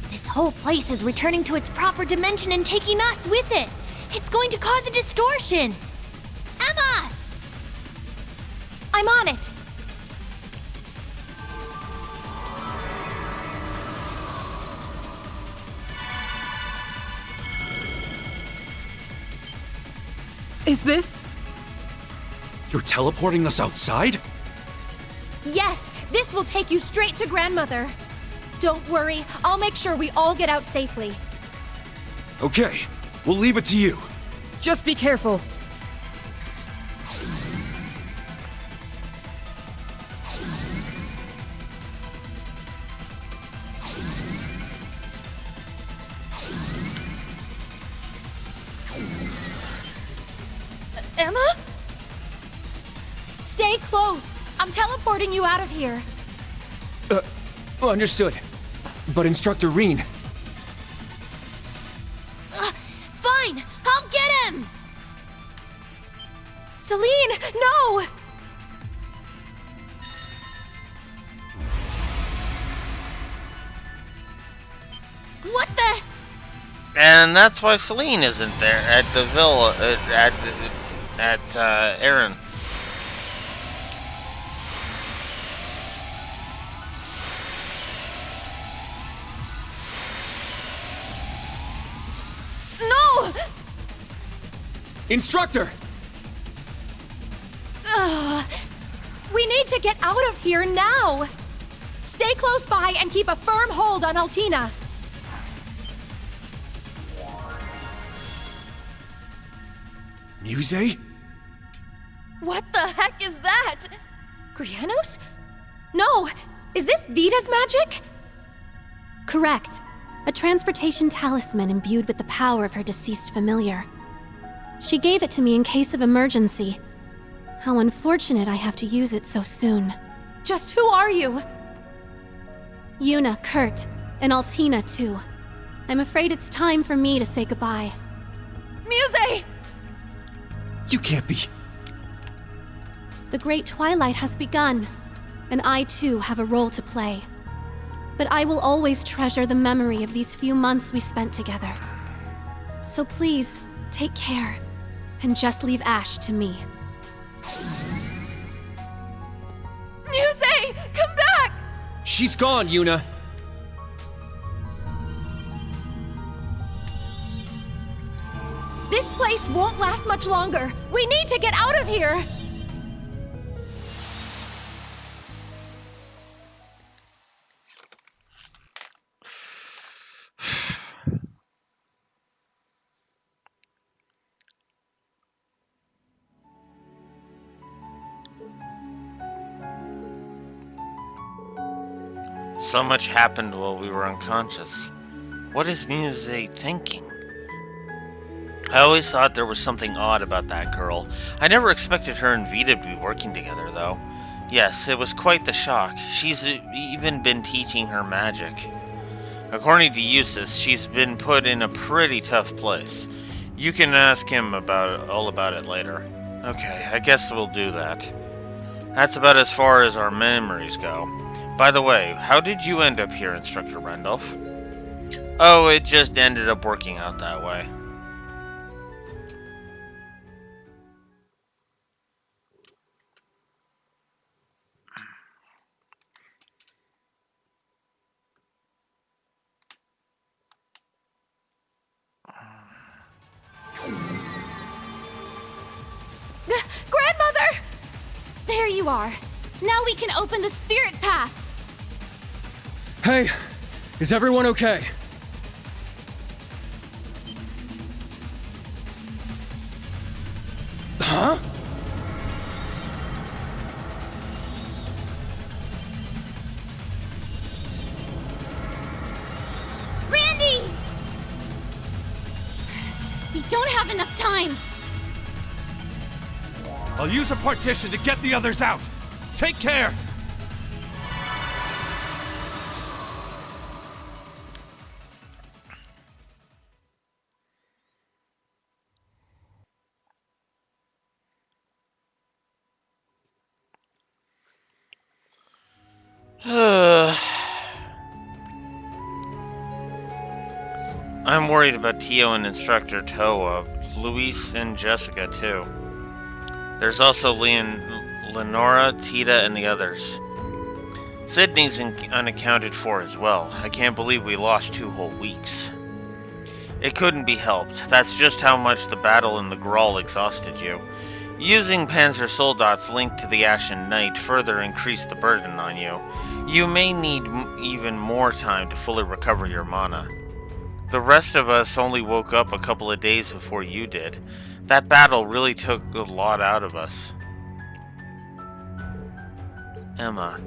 [SPEAKER 16] This whole place is returning to its proper dimension and taking us with it. It's going to cause a distortion. Emma! I'm on it.
[SPEAKER 24] Is this?
[SPEAKER 18] You're teleporting us outside?
[SPEAKER 20] Yes, this will take you straight to Grandmother. Don't worry, I'll make sure we all get out safely.
[SPEAKER 18] Okay, we'll leave it to you.
[SPEAKER 24] Just be careful.
[SPEAKER 20] Emma? Stay close. I'm teleporting you out of here.
[SPEAKER 2] Understood. But Instructor Reen...
[SPEAKER 16] Fine, I'll get him!
[SPEAKER 20] Celine, no!
[SPEAKER 16] What the?
[SPEAKER 1] And that's why Celine isn't there at the villa, at Erin.
[SPEAKER 20] No!
[SPEAKER 2] Instructor!
[SPEAKER 20] We need to get out of here now! Stay close by and keep a firm hold on Altina.
[SPEAKER 18] Muse?
[SPEAKER 20] What the heck is that? Grianos? No! Is this Vita's magic?
[SPEAKER 4] Correct.
[SPEAKER 7] A transportation talisman imbued with the power of her deceased familiar. She gave it to me in case of emergency. How unfortunate I have to use it so soon.
[SPEAKER 20] Just who are you?
[SPEAKER 7] Yuna, Kurt, and Altina too. I'm afraid it's time for me to say goodbye.
[SPEAKER 20] Muse!
[SPEAKER 25] You can't be.
[SPEAKER 7] The Great Twilight has begun, and I too have a role to play. But I will always treasure the memory of these few months we spent together. So please, take care, and just leave Ash to me.
[SPEAKER 20] Muse! Come back!
[SPEAKER 2] She's gone, Yuna.
[SPEAKER 20] This place won't last much longer. We need to get out of here!
[SPEAKER 1] So much happened while we were unconscious. What is Muse thinking? I always thought there was something odd about that girl. I never expected her and Vita to be working together, though. Yes, it was quite the shock. She's even been teaching her magic. According to Eustace, she's been put in a pretty tough place. You can ask him all about it later. Okay, I guess we'll do that. That's about as far as our memories go. By the way, how did you end up here, Instructor Randolph? Oh, it just ended up working out that way.
[SPEAKER 20] Grandmother! There you are. Now we can open the spirit path.
[SPEAKER 2] Hey, is everyone okay? Huh?
[SPEAKER 20] Randy! We don't have enough time.
[SPEAKER 9] I'll use a partition to get the others out. Take care!
[SPEAKER 1] I'm worried about Tio and Instructor Toa, Luis and Jessica too. There's also Lenora, Tita, and the others. Sydney's unaccounted for as well. I can't believe we lost 2 whole weeks. It couldn't be helped. That's just how much the battle in the Grawl exhausted you. Using Panzer Soldat's link to the Ashen Knight further increased the burden on you. You may need even more time to fully recover your mana. The rest of us only woke up a couple of days before you did. That battle really took a lot out of us. Emma.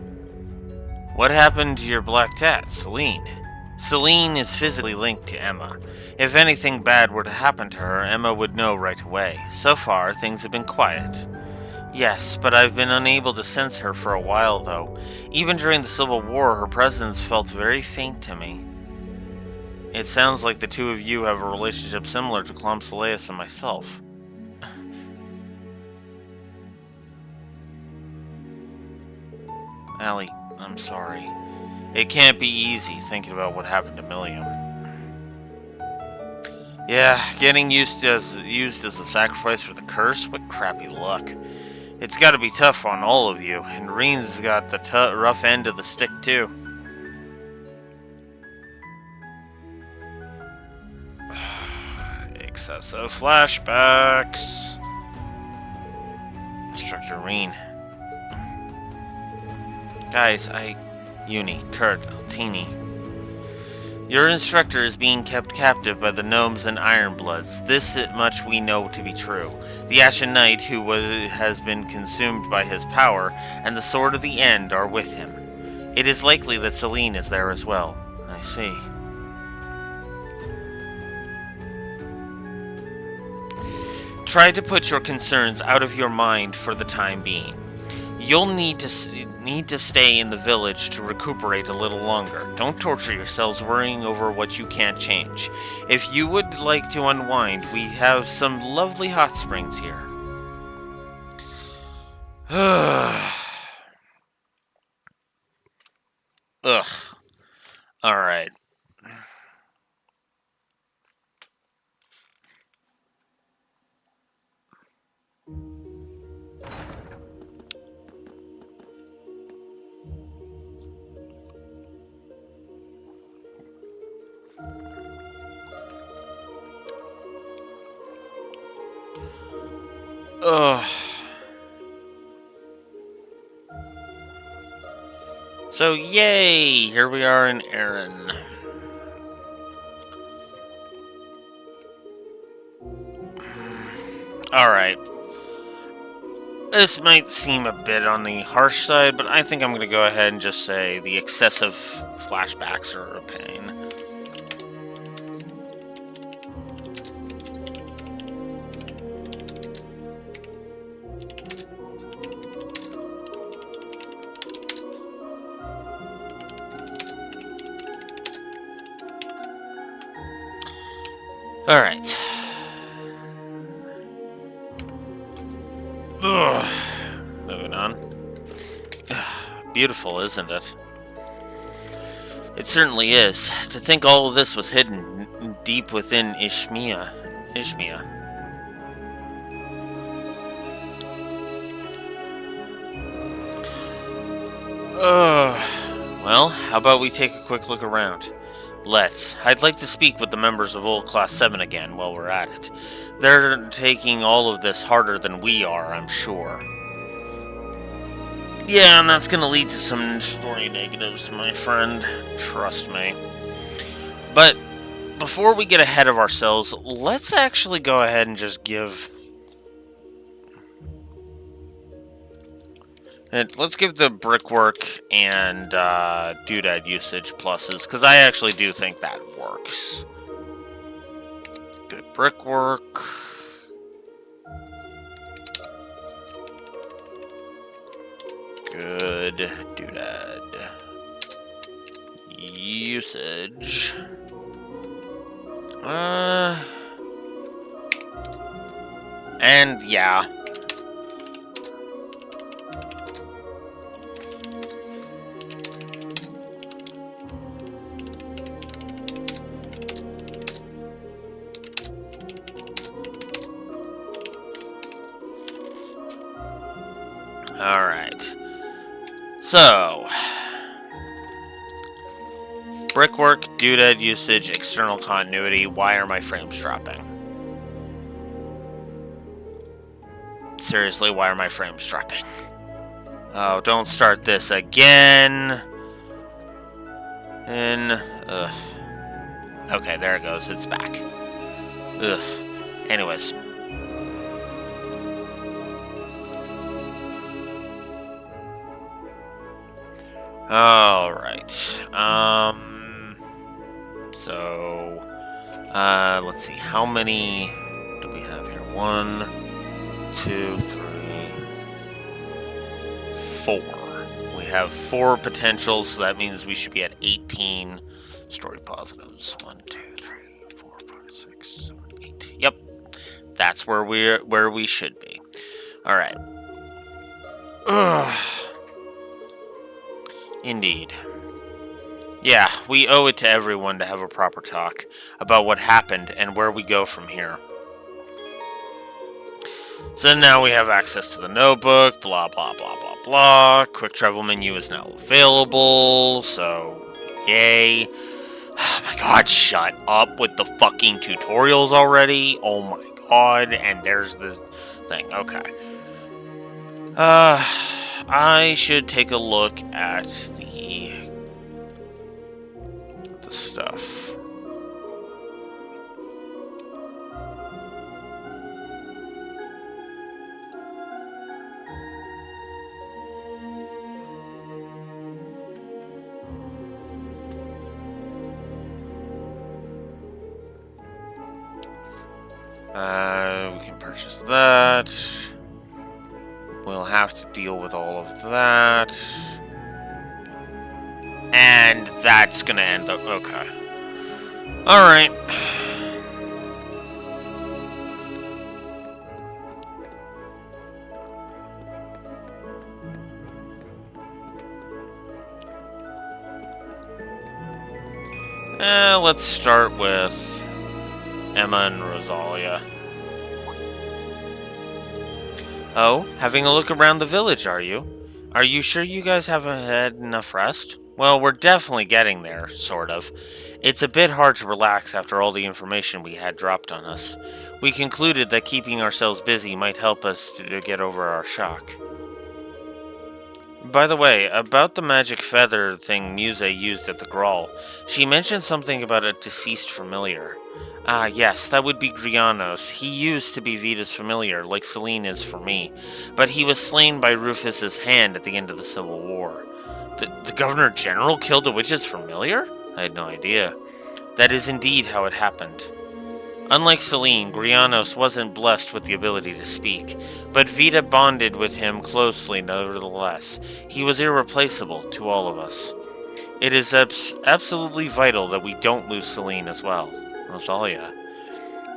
[SPEAKER 1] What happened to your black tat, Celine? Celine is physically linked to Emma. If anything bad were to happen to her, Emma would know right away. So far, things have been quiet. Yes, but I've been unable to sense her for a while, though. Even during the Civil War, her presence felt very faint to me. It sounds like the two of you have a relationship similar to Clomsaleus and myself. Allie, I'm sorry. It can't be easy thinking about what happened to Milliam. Yeah, getting used as a sacrifice for the curse? What crappy luck. It's gotta be tough on all of you, and Reen's got the rough end of the stick too. Excessive flashbacks. Instructor Reen. Guys, Uni, Kurt, Altini. Your instructor is being kept captive by the Gnomes and Ironbloods. This much we know to be true. The Ashen Knight, who has been consumed by his power, and the Sword of the End are with him. It is likely that Celine is there as well. I see. try to put your concerns out of your mind for the time being. You'll need to stay in the village to recuperate a little longer. Don't torture yourselves worrying over what you can't change. If you would like to unwind, we have some lovely hot springs here. Ugh. Alright. Ugh. So, yay! Here we are in Erin. Alright. This might seem a bit on the harsh side, but I think I'm going to go ahead and just say the excessive flashbacks are a pain. Alright. Moving on. Beautiful, isn't it? It certainly is. To think all of this was hidden deep within Ishmia. Well, how about we take a quick look around? Let's. I'd like to speak with the members of Old Class 7 again while we're at it. They're taking all of this harder than we are, I'm sure. Yeah, and that's gonna lead to some story negatives, my friend. Trust me. But before we get ahead of ourselves, let's actually go ahead and just give... let's give the brickwork and doodad usage pluses, because I actually do think that works. Good brickwork. Good doodad usage. And yeah. Alright. So, brickwork, doodad usage, external continuity. Why are my frames dropping? Seriously, why are my frames dropping? Oh, don't start this again. Okay, there it goes. It's back. Ugh. Anyways. Alright. Let's see. How many do we have here? 1, 2, 3, 4. We have 4 potentials, so that means we should be at 18 story positives. 1, 2, 3, 4, 5, 6, 7, 8. Yep. That's where we should be. Alright. Ugh. Indeed. Yeah, we owe it to everyone to have a proper talk about what happened and where we go from here. So now we have access to the notebook, blah, blah, blah, blah, blah. Quick travel menu is now available, so yay. Oh my god, shut up with the fucking tutorials already. Oh my god, and there's the thing. Okay. I should take a look at the stuff. We we can purchase that. We'll have to deal with all of that. And that's gonna end up... Okay. Alright. Let's start with Emma and Rosalia. Oh, having a look around the village, are you? Are you sure you guys haven't had enough rest? Well, we're definitely getting there, sort of. It's a bit hard to relax after all the information we had dropped on us. We concluded that keeping ourselves busy might help us to get over our shock. By the way, about the magic feather thing Muse used at the Grawl, she mentioned something about a deceased familiar. Ah, yes, that would be Grianos. He used to be Vita's familiar, like Celine is for me, but he was slain by Rufus's hand at the end of the Civil War. The Governor General killed a witch's familiar? I had no idea. That is indeed how it happened. Unlike Celine, Grianos wasn't blessed with the ability to speak, but Vita bonded with him closely nevertheless. He was irreplaceable to all of us. It is absolutely vital that we don't lose Celine as well. Rosalia.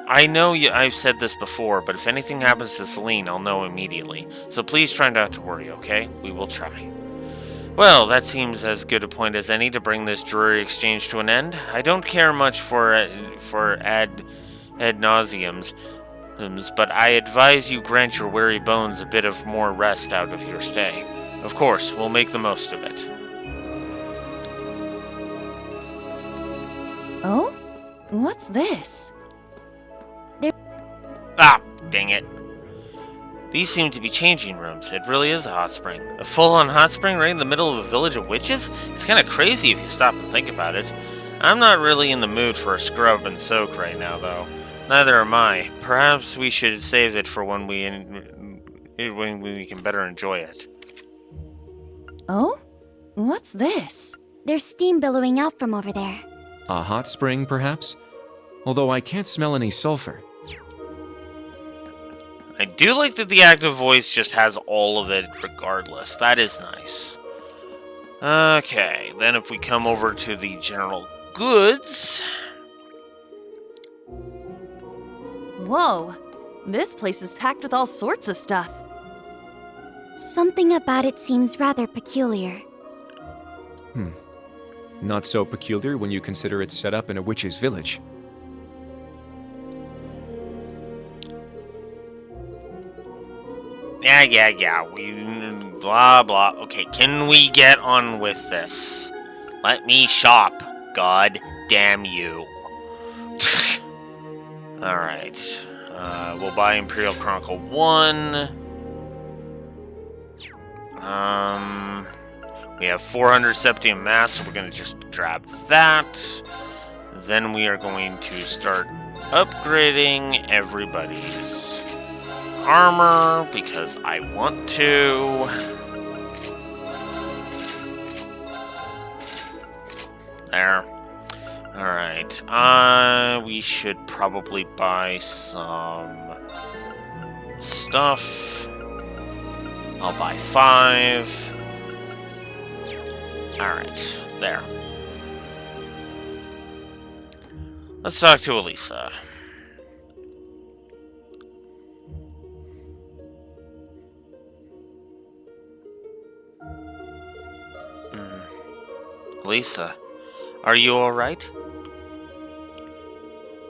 [SPEAKER 1] I know I've said this before, but if anything happens to Celine, I'll know immediately. So please try not to worry, okay? We will try. Well, that seems as good a point as any to bring this dreary exchange to an end. I don't care much for ad nauseums, but I advise you grant your weary bones a bit of more rest out of your stay. Of course, we'll make the most of it.
[SPEAKER 6] Oh? What's this?
[SPEAKER 1] Ah, dang it. These seem to be changing rooms. It really is a hot spring. A full-on hot spring right in the middle of a village of witches? It's kind of crazy if you stop and think about it. I'm not really in the mood for a scrub and soak right now, though. Neither am I. Perhaps we should save it for when we can better enjoy it.
[SPEAKER 6] Oh? What's this?
[SPEAKER 16] There's steam billowing out from over there.
[SPEAKER 2] A hot spring, perhaps? Although I can't smell any sulfur.
[SPEAKER 1] I do like that the active voice just has all of it regardless. That is nice. Okay, then if we come over to the general goods...
[SPEAKER 6] Whoa, this place is packed with all sorts of stuff.
[SPEAKER 16] Something about it seems rather peculiar.
[SPEAKER 2] Not so peculiar when you consider it's set up in a witch's village.
[SPEAKER 1] Yeah. Blah, blah. Okay, can we get on with this? Let me shop. God damn you. Alright. We'll buy Imperial Chronicle 1. We have 400 Septium Mass, so we're going to just grab that. Then we are going to start upgrading everybody's armor, because I want to. There. Alright, we should probably buy some stuff. I'll buy 5. Alright, there. Let's talk to Elisa. Elisa, are you alright?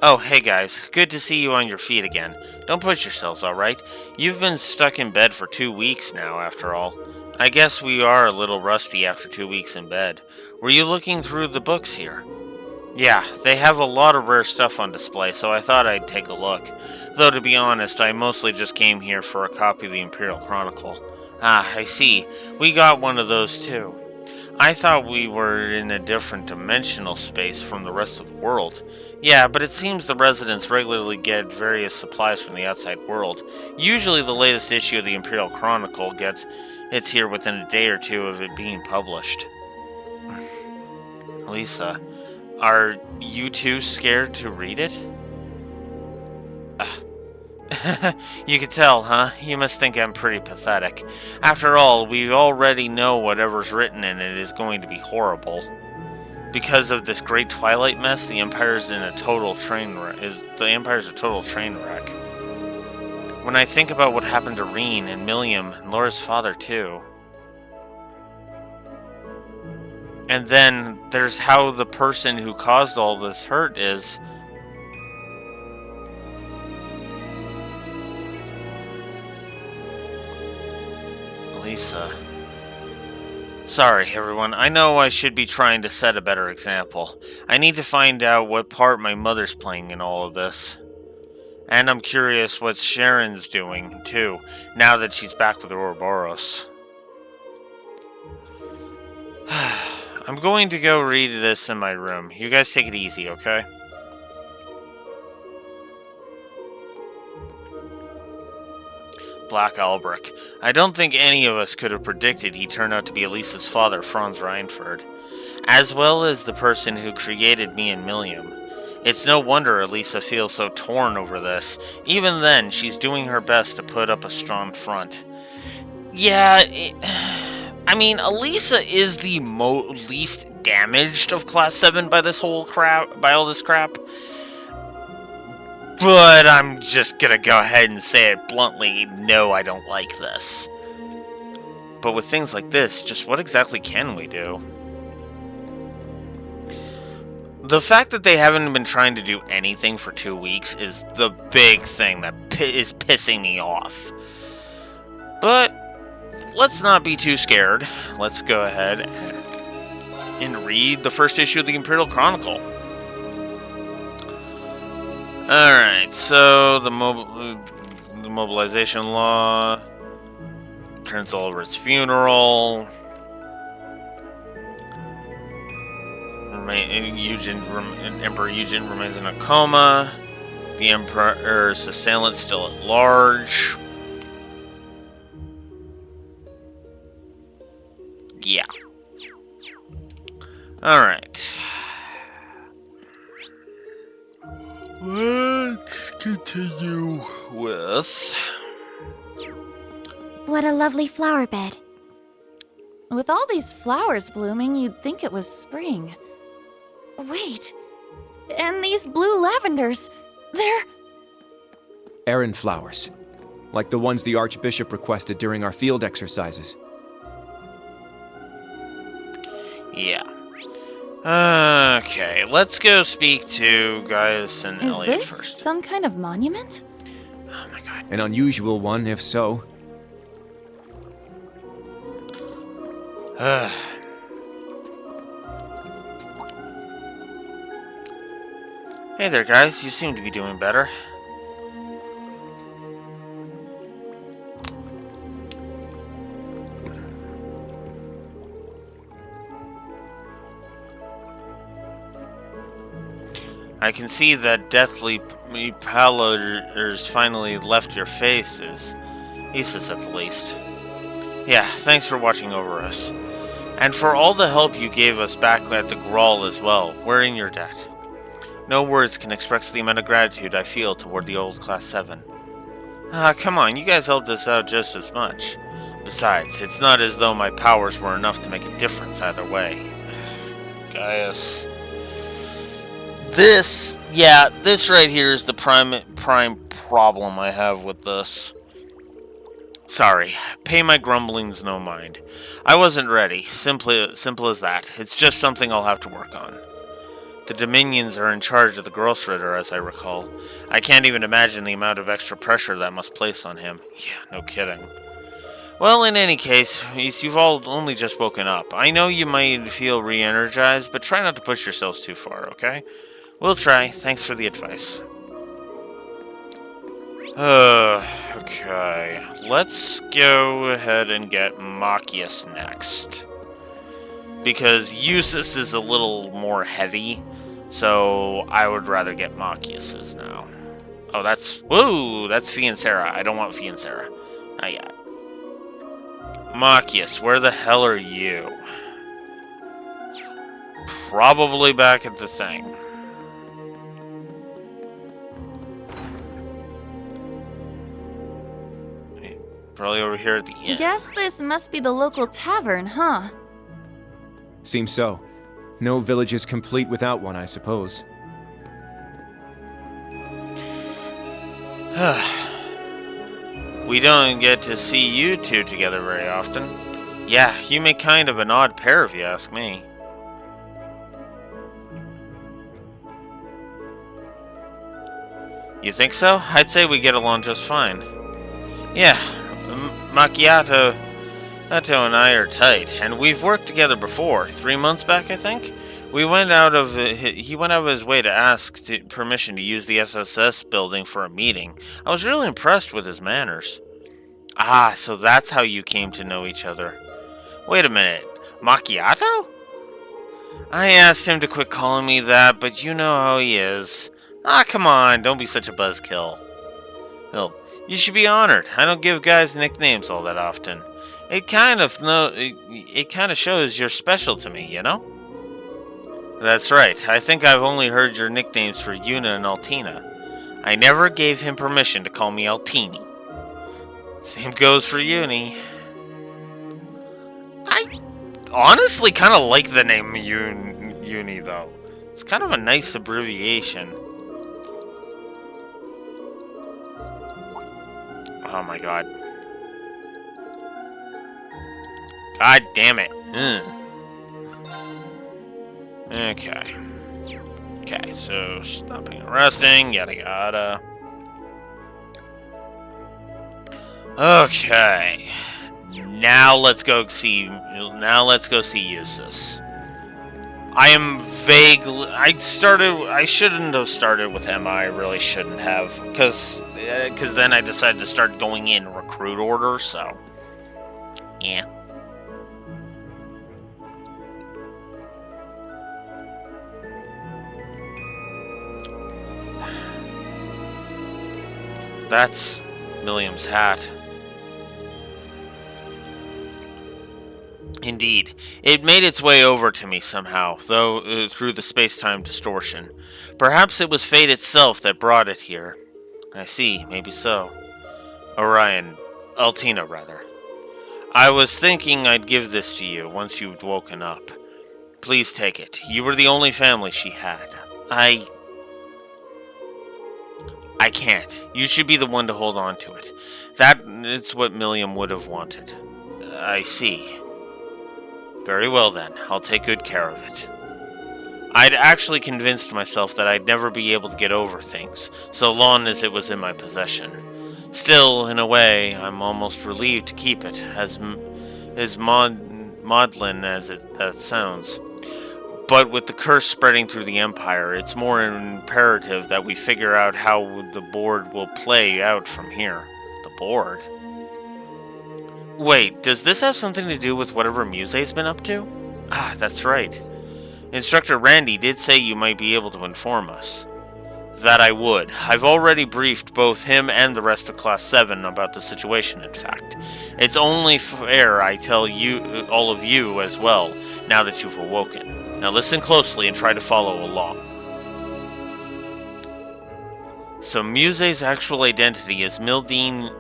[SPEAKER 1] Oh, hey guys. Good to see you on your feet again. Don't push yourselves, alright? You've been stuck in bed for 2 weeks now, after all. I guess we are a little rusty after 2 weeks in bed. Were you looking through the books here? Yeah, they have a lot of rare stuff on display, so I thought I'd take a look. Though, to be honest, I mostly just came here for a copy of the Imperial Chronicle. Ah, I see. We got one of those too. I thought we were in a different dimensional space from the rest of the world. Yeah, but it seems the residents regularly get various supplies from the outside world. Usually the latest issue of the Imperial Chronicle it's here within a day or two of it being published. Lisa, are you too scared to read it? You could tell, huh? You must think I'm pretty pathetic. After all, we already know whatever's written in it is going to be horrible. Because of this great Twilight mess, the Empire's in a total train wreck. The Empire's a total train wreck. When I think about what happened to Reen and Milliam and Laura's father too. And then there's how the person who caused all this hurt is. Lisa. Sorry, everyone. I know I should be trying to set a better example. I need to find out what part my mother's playing in all of this. And I'm curious what Sharon's doing, too, now that she's back with Ouroboros. I'm going to go read this in my room. You guys take it easy, okay? Black Albrecht. I don't think any of us could have predicted he'd turn out to be Elisa's father, Franz Reinford, as well as the person who created me and Milliam. It's no wonder Elisa feels so torn over this. Even then, she's doing her best to put up a strong front. Yeah, I mean, Elisa is the least damaged of Class 7 by this whole crap, by all this crap. But I'm just gonna go ahead and say it bluntly, no, I don't like this. But with things like this, just what exactly can we do? The fact that they haven't been trying to do anything for 2 weeks is the big thing that is pissing me off. But let's not be too scared. Let's go ahead and read the first issue of the Imperial Chronicle. Alright, so the mobilization law turns all over its funeral. Emperor Eugen remains in a coma. The Emperor's assailant still at large. Yeah. Alright. Let's continue with...
[SPEAKER 16] What a lovely flower bed.
[SPEAKER 20] With all these flowers blooming, you'd think it was spring. Wait, and these blue lavenders, they're...
[SPEAKER 2] Errand flowers. Like the ones the Archbishop requested during our field exercises.
[SPEAKER 1] Yeah. Okay, let's go speak to Gaius and Elliot
[SPEAKER 20] Is this
[SPEAKER 1] first.
[SPEAKER 20] some kind of monument?
[SPEAKER 1] Oh my god.
[SPEAKER 2] An unusual one, if so.
[SPEAKER 1] Hey there, guys. You seem to be doing better. I can see that deathly pallors finally left your faces. Aces at the least. Yeah, thanks for watching over us. And for all the help you gave us back at the Grawl as well. We're in your debt. No words can express the amount of gratitude I feel toward the old Class 7. Come on, you guys helped us out just as much. Besides, it's not as though my powers were enough to make a difference either way. Gaius. This right here is the prime problem I have with this. Sorry, pay my grumblings no mind. I wasn't ready. Simple as that. It's just something I'll have to work on. The Dominions are in charge of the Grossritter, as I recall. I can't even imagine the amount of extra pressure that must place on him. Yeah, no kidding. Well, in any case, you've all only just woken up. I know you might feel re-energized, but try not to push yourselves too far, okay? We'll try. Thanks for the advice. Okay. Let's go ahead and get Machias next. Because Eustace is a little more heavy, so I would rather get Machias's now. Oh, that's... Whoa! That's Fiancera. I don't want Fiancera. Not yet. Machias, where the hell are you? Probably back at the thing. Probably over here at the inn.
[SPEAKER 20] Guess this must be the local tavern, huh?
[SPEAKER 2] Seems so. No village is complete without one, I suppose.
[SPEAKER 1] We don't get to see you two together very often. Yeah, you make kind of an odd pair if you ask me. You think so? I'd say we get along just fine. Yeah, Macchiato and I are tight, and we've worked together before. 3 months back, I think. He went out of his way to ask permission to use the SSS building for a meeting. I was really impressed with his manners. Ah, so that's how you came to know each other. Wait a minute, Macchiato? I asked him to quit calling me that, but you know how he is. Ah, come on, don't be such a buzzkill. Oh, you should be honored. I don't give guys nicknames all that often. It kind of shows you're special to me, you know? That's right. I think I've only heard your nicknames for Yuna and Altina. I never gave him permission to call me Altini. Same goes for Uni. I honestly kind of like the name Uni, though. It's kind of a nice abbreviation. Oh my god. God damn it. Okay. Okay, so stopping and resting, yada yada. Okay. Now let's go see Eustace. I am vaguely... I shouldn't have started with him. I really shouldn't have. Because then I decided to start going in recruit order, so... Yeah. That's Milliam's hat. Indeed. It made its way over to me somehow, though through the space-time distortion. Perhaps it was fate itself that brought it here. I see, maybe so. Altina, rather. I was thinking I'd give this to you once you'd woken up. Please take it. You were the only family she had. I can't. You should be the one to hold on to it. It's what Milliam would have wanted. I see. Very well then, I'll take good care of it. I'd actually convinced myself that I'd never be able to get over things, so long as it was in my possession. Still, in a way, I'm almost relieved to keep it, as maudlin as that sounds. But with the curse spreading through the Empire, it's more imperative that we figure out how the board will play out from here. The board? Wait, does this have something to do with whatever Muse's been up to? Ah, that's right. Instructor Randy did say you might be able to inform us. That I would. I've already briefed both him and the rest of Class 7 about the situation, in fact. It's only fair I tell all of you as well, now that you've awoken. Now listen closely and try to follow along. So Muse's actual identity is Mildine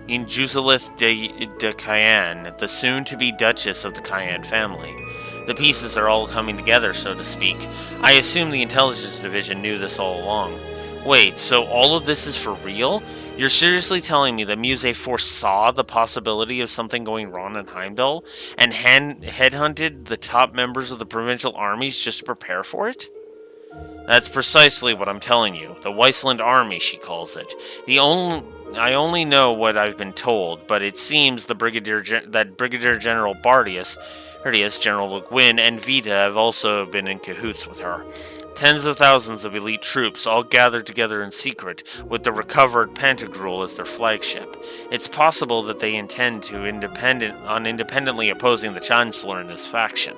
[SPEAKER 1] Injuzelith de Cayenne, the soon-to-be Duchess of the Cayenne family. The pieces are all coming together, so to speak. I assume the Intelligence Division knew this all along. Wait, so all of this is for real? You're seriously telling me that Muse foresaw the possibility of something going wrong in Heimdall, and headhunted the top members of the provincial armies just to prepare for it? That's precisely what I'm telling you. The Weissland Army, she calls it. I only know what I've been told, but it seems that Brigadier General Bardius, General Le Guin, and Vita have also been in cahoots with her. Tens of thousands of elite troops, all gathered together in secret, with the recovered Pantagruel as their flagship. It's possible that they intend to independently opposing the Chancellor and his faction.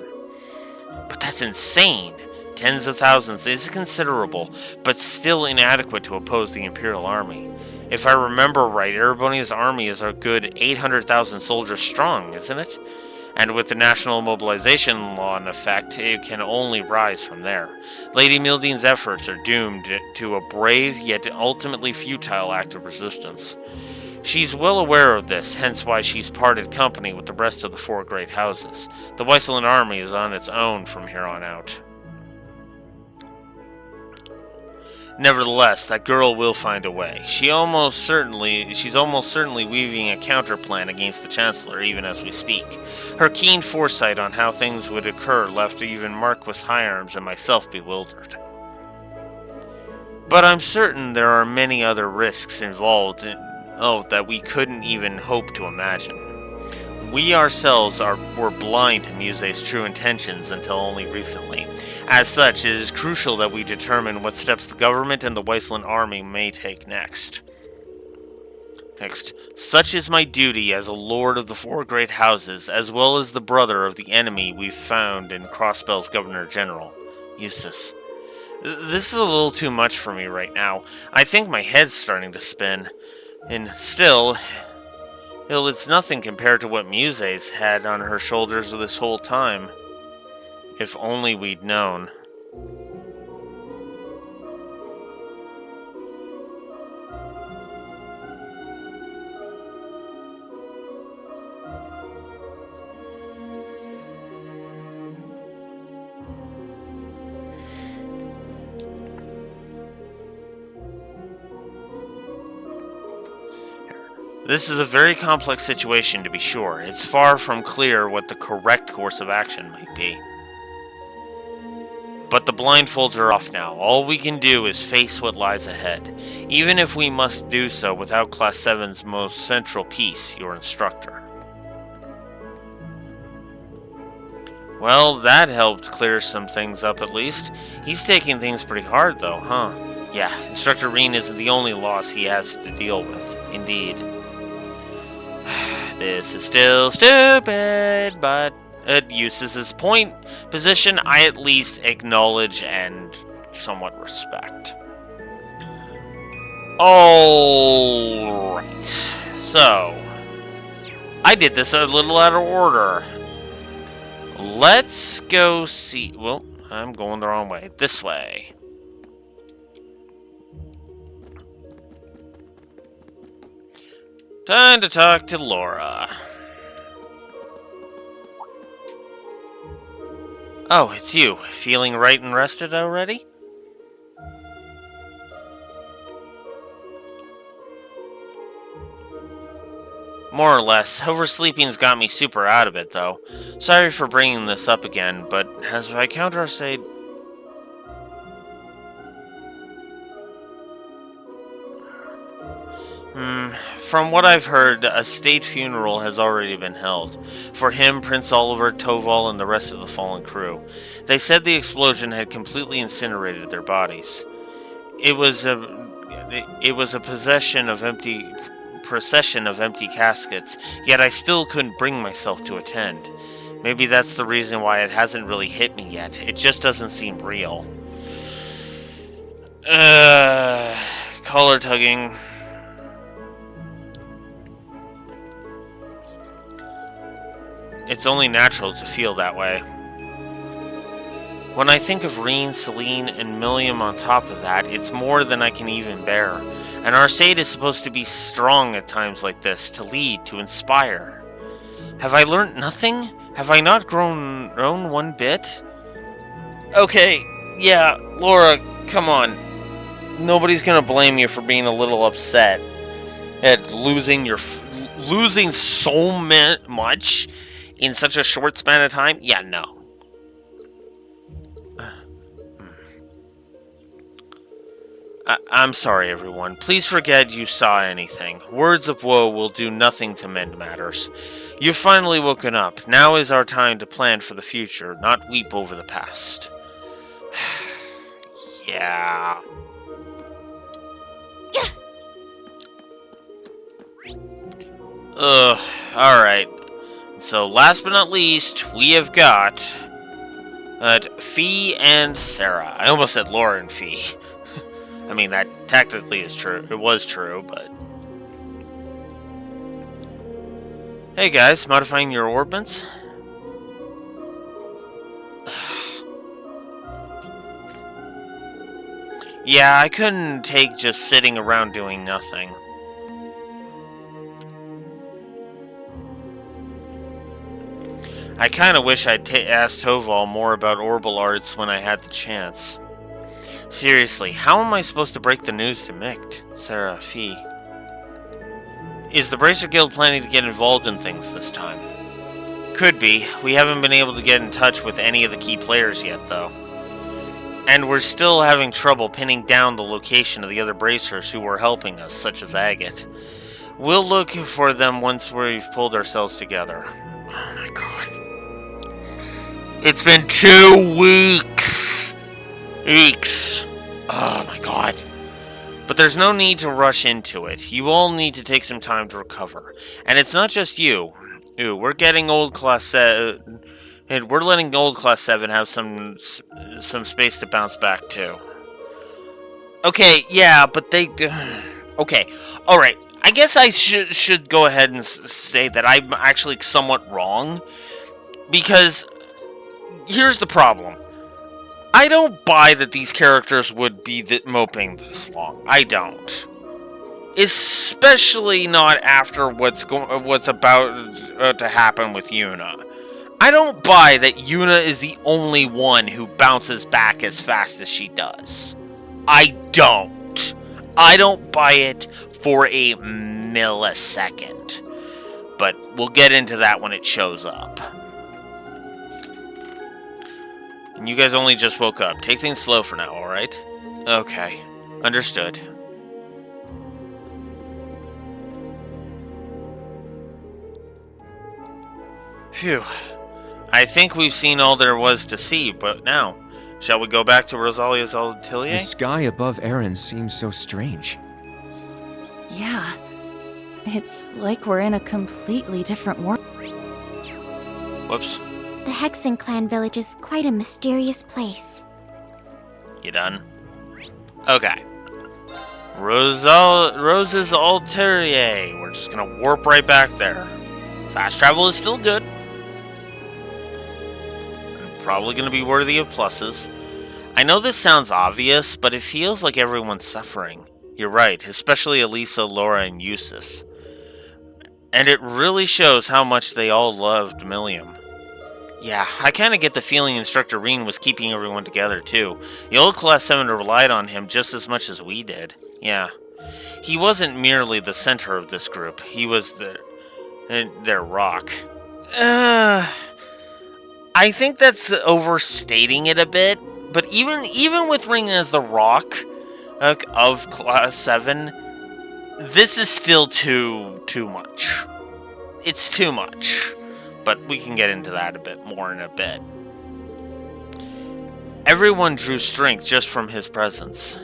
[SPEAKER 1] But that's insane! Tens of thousands is considerable, but still inadequate to oppose the Imperial Army. If I remember right, Erebonia's army is a good 800,000 soldiers strong, isn't it? And with the national mobilization law in effect, it can only rise from there. Lady Mildine's efforts are doomed to a brave yet ultimately futile act of resistance. She's well aware of this, hence why she's parted company with the rest of the 4 great houses. The Weisland army is on its own from here on out. Nevertheless, that girl will find a way. She's almost certainly weaving a counterplan against the Chancellor even as we speak. Her keen foresight on how things would occur left even Marquis Higharms and myself bewildered. But I'm certain there are many other risks involved that we couldn't even hope to imagine. We ourselves were blind to Muse's true intentions until only recently. As such, it is crucial that we determine what steps the government and the Weisland army may take next. Such is my duty as a lord of the 4 great houses, as well as the brother of the enemy we've found in Crossbell's Governor General, Eustace. This is a little too much for me right now. I think my head's starting to spin. And still, it's nothing compared to what Muse's had on her shoulders this whole time. If only we'd known. This is a very complex situation, to be sure. It's far from clear what the correct course of action might be. But the blindfolds are off now. All we can do is face what lies ahead, even if we must do so without Class 7's most central piece, your instructor. Well, that helped clear some things up at least. He's taking things pretty hard though, huh? Yeah, Instructor Reen isn't the only loss he has to deal with, indeed. This is still stupid, but at Eustace's position, I at least acknowledge and somewhat respect. Alright, so I did this a little out of order. Let's go see. Well, I'm going the wrong way. This way. Time to talk to Laura. Oh, it's you. Feeling right and rested already? More or less. Oversleeping's got me super out of it, though. Sorry for bringing this up again, but has Viscount said... From what I've heard, a state funeral has already been held. For him, Prince Oliver, Toval, and the rest of the fallen crew. They said the explosion had completely incinerated their bodies. It was a procession of empty caskets, yet I still couldn't bring myself to attend. Maybe that's the reason why it hasn't really hit me yet. It just doesn't seem real. Collar tugging. It's only natural to feel that way. When I think of Reen, Celine, and Milliam on top of that, it's more than I can even bear. And our Sade is supposed to be strong at times like this, to lead, to inspire. Have I learnt nothing? Have I not grown one bit? Okay, yeah, Laura, come on. Nobody's gonna blame you for being a little upset at losing so much in such a short span of time? Yeah, no. I'm sorry, everyone. Please forget you saw anything. Words of woe will do nothing to mend matters. You've finally woken up. Now is our time to plan for the future, not weep over the past. Yeah. Alright. So, last but not least, we have got Fee and Sarah. I almost said Laura and Fee. I mean, that technically is true. It was true, but... Hey guys, modifying your orbits? Yeah, I couldn't take just sitting around doing nothing. I kinda wish I'd asked Toval more about orbital arts when I had the chance. Seriously, how am I supposed to break the news to Micht, Sarah, Fee? Is the Bracer Guild planning to get involved in things this time? Could be. We haven't been able to get in touch with any of the key players yet, though. And we're still having trouble pinning down the location of the other Bracers who were helping us, such as Agate. We'll look for them once we've pulled ourselves together. Oh my god. It's been 2 weeks! Oh my god. But there's no need to rush into it. You all need to take some time to recover. And it's not just you. Ooh, we're getting old class 7, and we're letting old class 7 have some space to bounce back to. Okay, yeah, but they okay. All right. I guess I should go ahead and say that I'm actually somewhat wrong, because here's the problem. I don't buy that these characters would be moping this long. I don't. Especially not after what's about to happen with Yuna. I don't buy that Yuna is the only one who bounces back as fast as she does. I don't. I don't buy it for a millisecond. But we'll get into that when it shows up. And you guys only just woke up. Take things slow for now, alright? Okay. Understood. Phew. I think we've seen all there was to see, but now, shall we go back to Rosalia's atelier?
[SPEAKER 2] The sky above Erin seems so strange.
[SPEAKER 6] Yeah. It's like we're in a completely different world.
[SPEAKER 1] Whoops.
[SPEAKER 16] The Hexen clan village is quite a mysterious place.
[SPEAKER 1] You done? Okay. Rose's atelier. We're just gonna warp right back there. Fast travel is still good. Probably going to be worthy of pluses. I know this sounds obvious, but it feels like everyone's suffering. You're right, especially Elisa, Laura, and Eustace. And it really shows how much they all loved Milliam. Yeah, I kind of get the feeling Instructor Reen was keeping everyone together, too. The old Class 7 relied on him just as much as we did. Yeah. He wasn't merely the center of this group. He was their rock. I think that's overstating it a bit, but even with Ring as the rock of Class 7, this is still too much. It's too much, but we can get into that a bit more in a bit. Everyone drew strength just from his presence.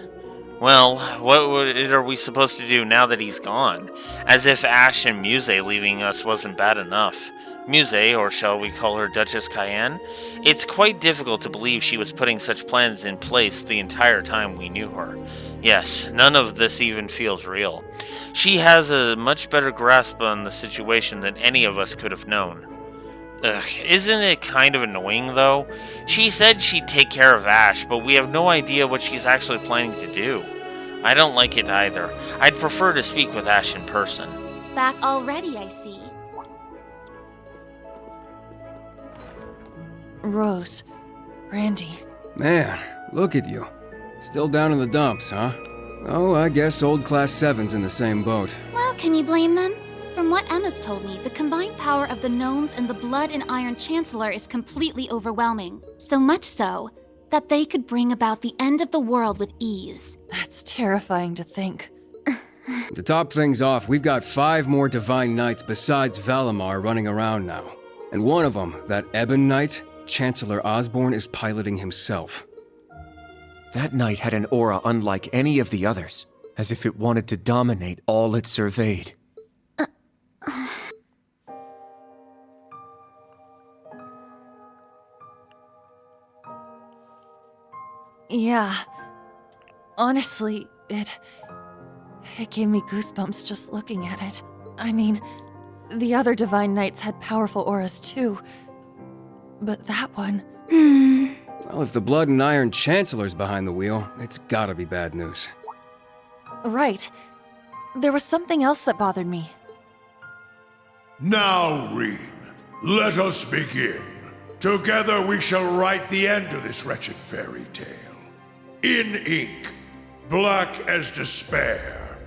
[SPEAKER 1] Well, what are we supposed to do now that he's gone? As if Ash and Muse leaving us wasn't bad enough. Muse, or shall we call her Duchess Cayenne? It's quite difficult to believe she was putting such plans in place the entire time we knew her. Yes, none of this even feels real. She has a much better grasp on the situation than any of us could have known. Ugh, isn't it kind of annoying, though? She said she'd take care of Ash, but we have no idea what she's actually planning to do. I don't like it either. I'd prefer to speak with Ash in person.
[SPEAKER 7] Back already, I see.
[SPEAKER 6] Rose. Randy.
[SPEAKER 13] Man, look at you. Still down in the dumps, huh? Oh, I guess old Class 7's in the same boat.
[SPEAKER 7] Well, can you blame them? From what Emma's told me, the combined power of the gnomes and the Blood and Iron Chancellor is completely overwhelming. So much so that they could bring about the end of the world with ease.
[SPEAKER 6] That's terrifying to think.
[SPEAKER 13] To top things off, we've got 5 more Divine Knights besides Valimar running around now. And one of them, that Ebon Knight, Chancellor Osborne is piloting himself.
[SPEAKER 2] That knight had an aura unlike any of the others, as if it wanted to dominate all it surveyed.
[SPEAKER 6] Yeah. Honestly, it gave me goosebumps just looking at it. I mean, the other Divine Knights had powerful auras too. But that one...
[SPEAKER 13] Well, if the Blood and Iron Chancellor's behind the wheel, it's gotta be bad news.
[SPEAKER 6] Right. There was something else that bothered me.
[SPEAKER 10] Now, Reen, Let us begin. Together we shall write the end of this wretched fairy tale. In ink, black as despair.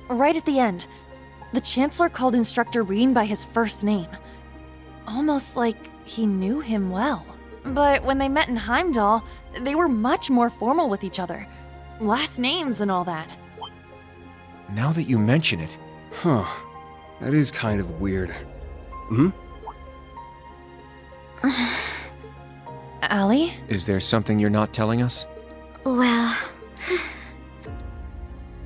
[SPEAKER 6] Right at the end, the Chancellor called Instructor Reen by his first name. Almost like he knew him well. But when they met in Heimdall, they were much more formal with each other. Last names and all that.
[SPEAKER 2] Now that you mention it...
[SPEAKER 13] Huh. That is kind of weird. Hmm?
[SPEAKER 6] Allie?
[SPEAKER 2] Is there something you're not telling us?
[SPEAKER 16] Well...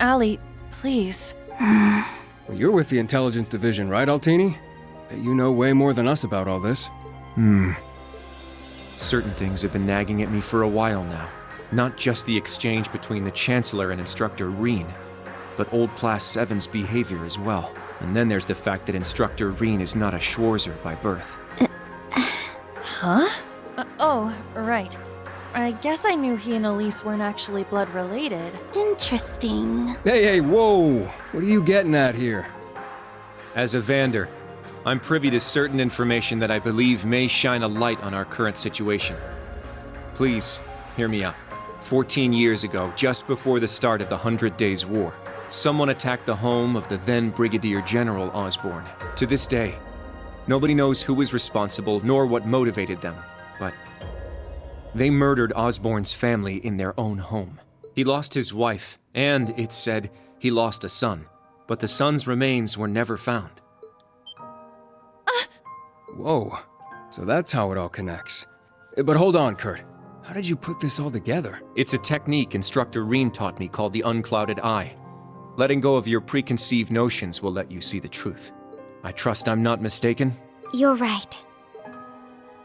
[SPEAKER 6] Allie, please.
[SPEAKER 13] Well, you're with the Intelligence Division, right, Altini? You know way more than us about all this.
[SPEAKER 2] Certain things have been nagging at me for a while now. Not just the exchange between the Chancellor and Instructor Reen, but old Class 7's behavior as well. And then there's the fact that Instructor Reen is not a Schwarzer by birth.
[SPEAKER 6] Huh? Oh, right. I guess I knew he and Elise weren't actually blood related.
[SPEAKER 7] Interesting.
[SPEAKER 13] Hey, whoa! What are you getting at here?
[SPEAKER 2] As a Vander, I'm privy to certain information that I believe may shine a light on our current situation. Please, hear me out. 14 years ago, just before the start of the 100 Days War, someone attacked the home of the then Brigadier General Osborne. To this day, nobody knows who was responsible nor what motivated them, but they murdered Osborne's family in their own home. He lost his wife, and, it's said, he lost a son, but the son's remains were never found.
[SPEAKER 13] Whoa. So that's how it all connects. But hold on, Kurt. How did you put this all together?
[SPEAKER 2] It's a technique Instructor Reen taught me called the unclouded eye. Letting go of your preconceived notions will let you see the truth. I trust I'm not mistaken?
[SPEAKER 16] You're right.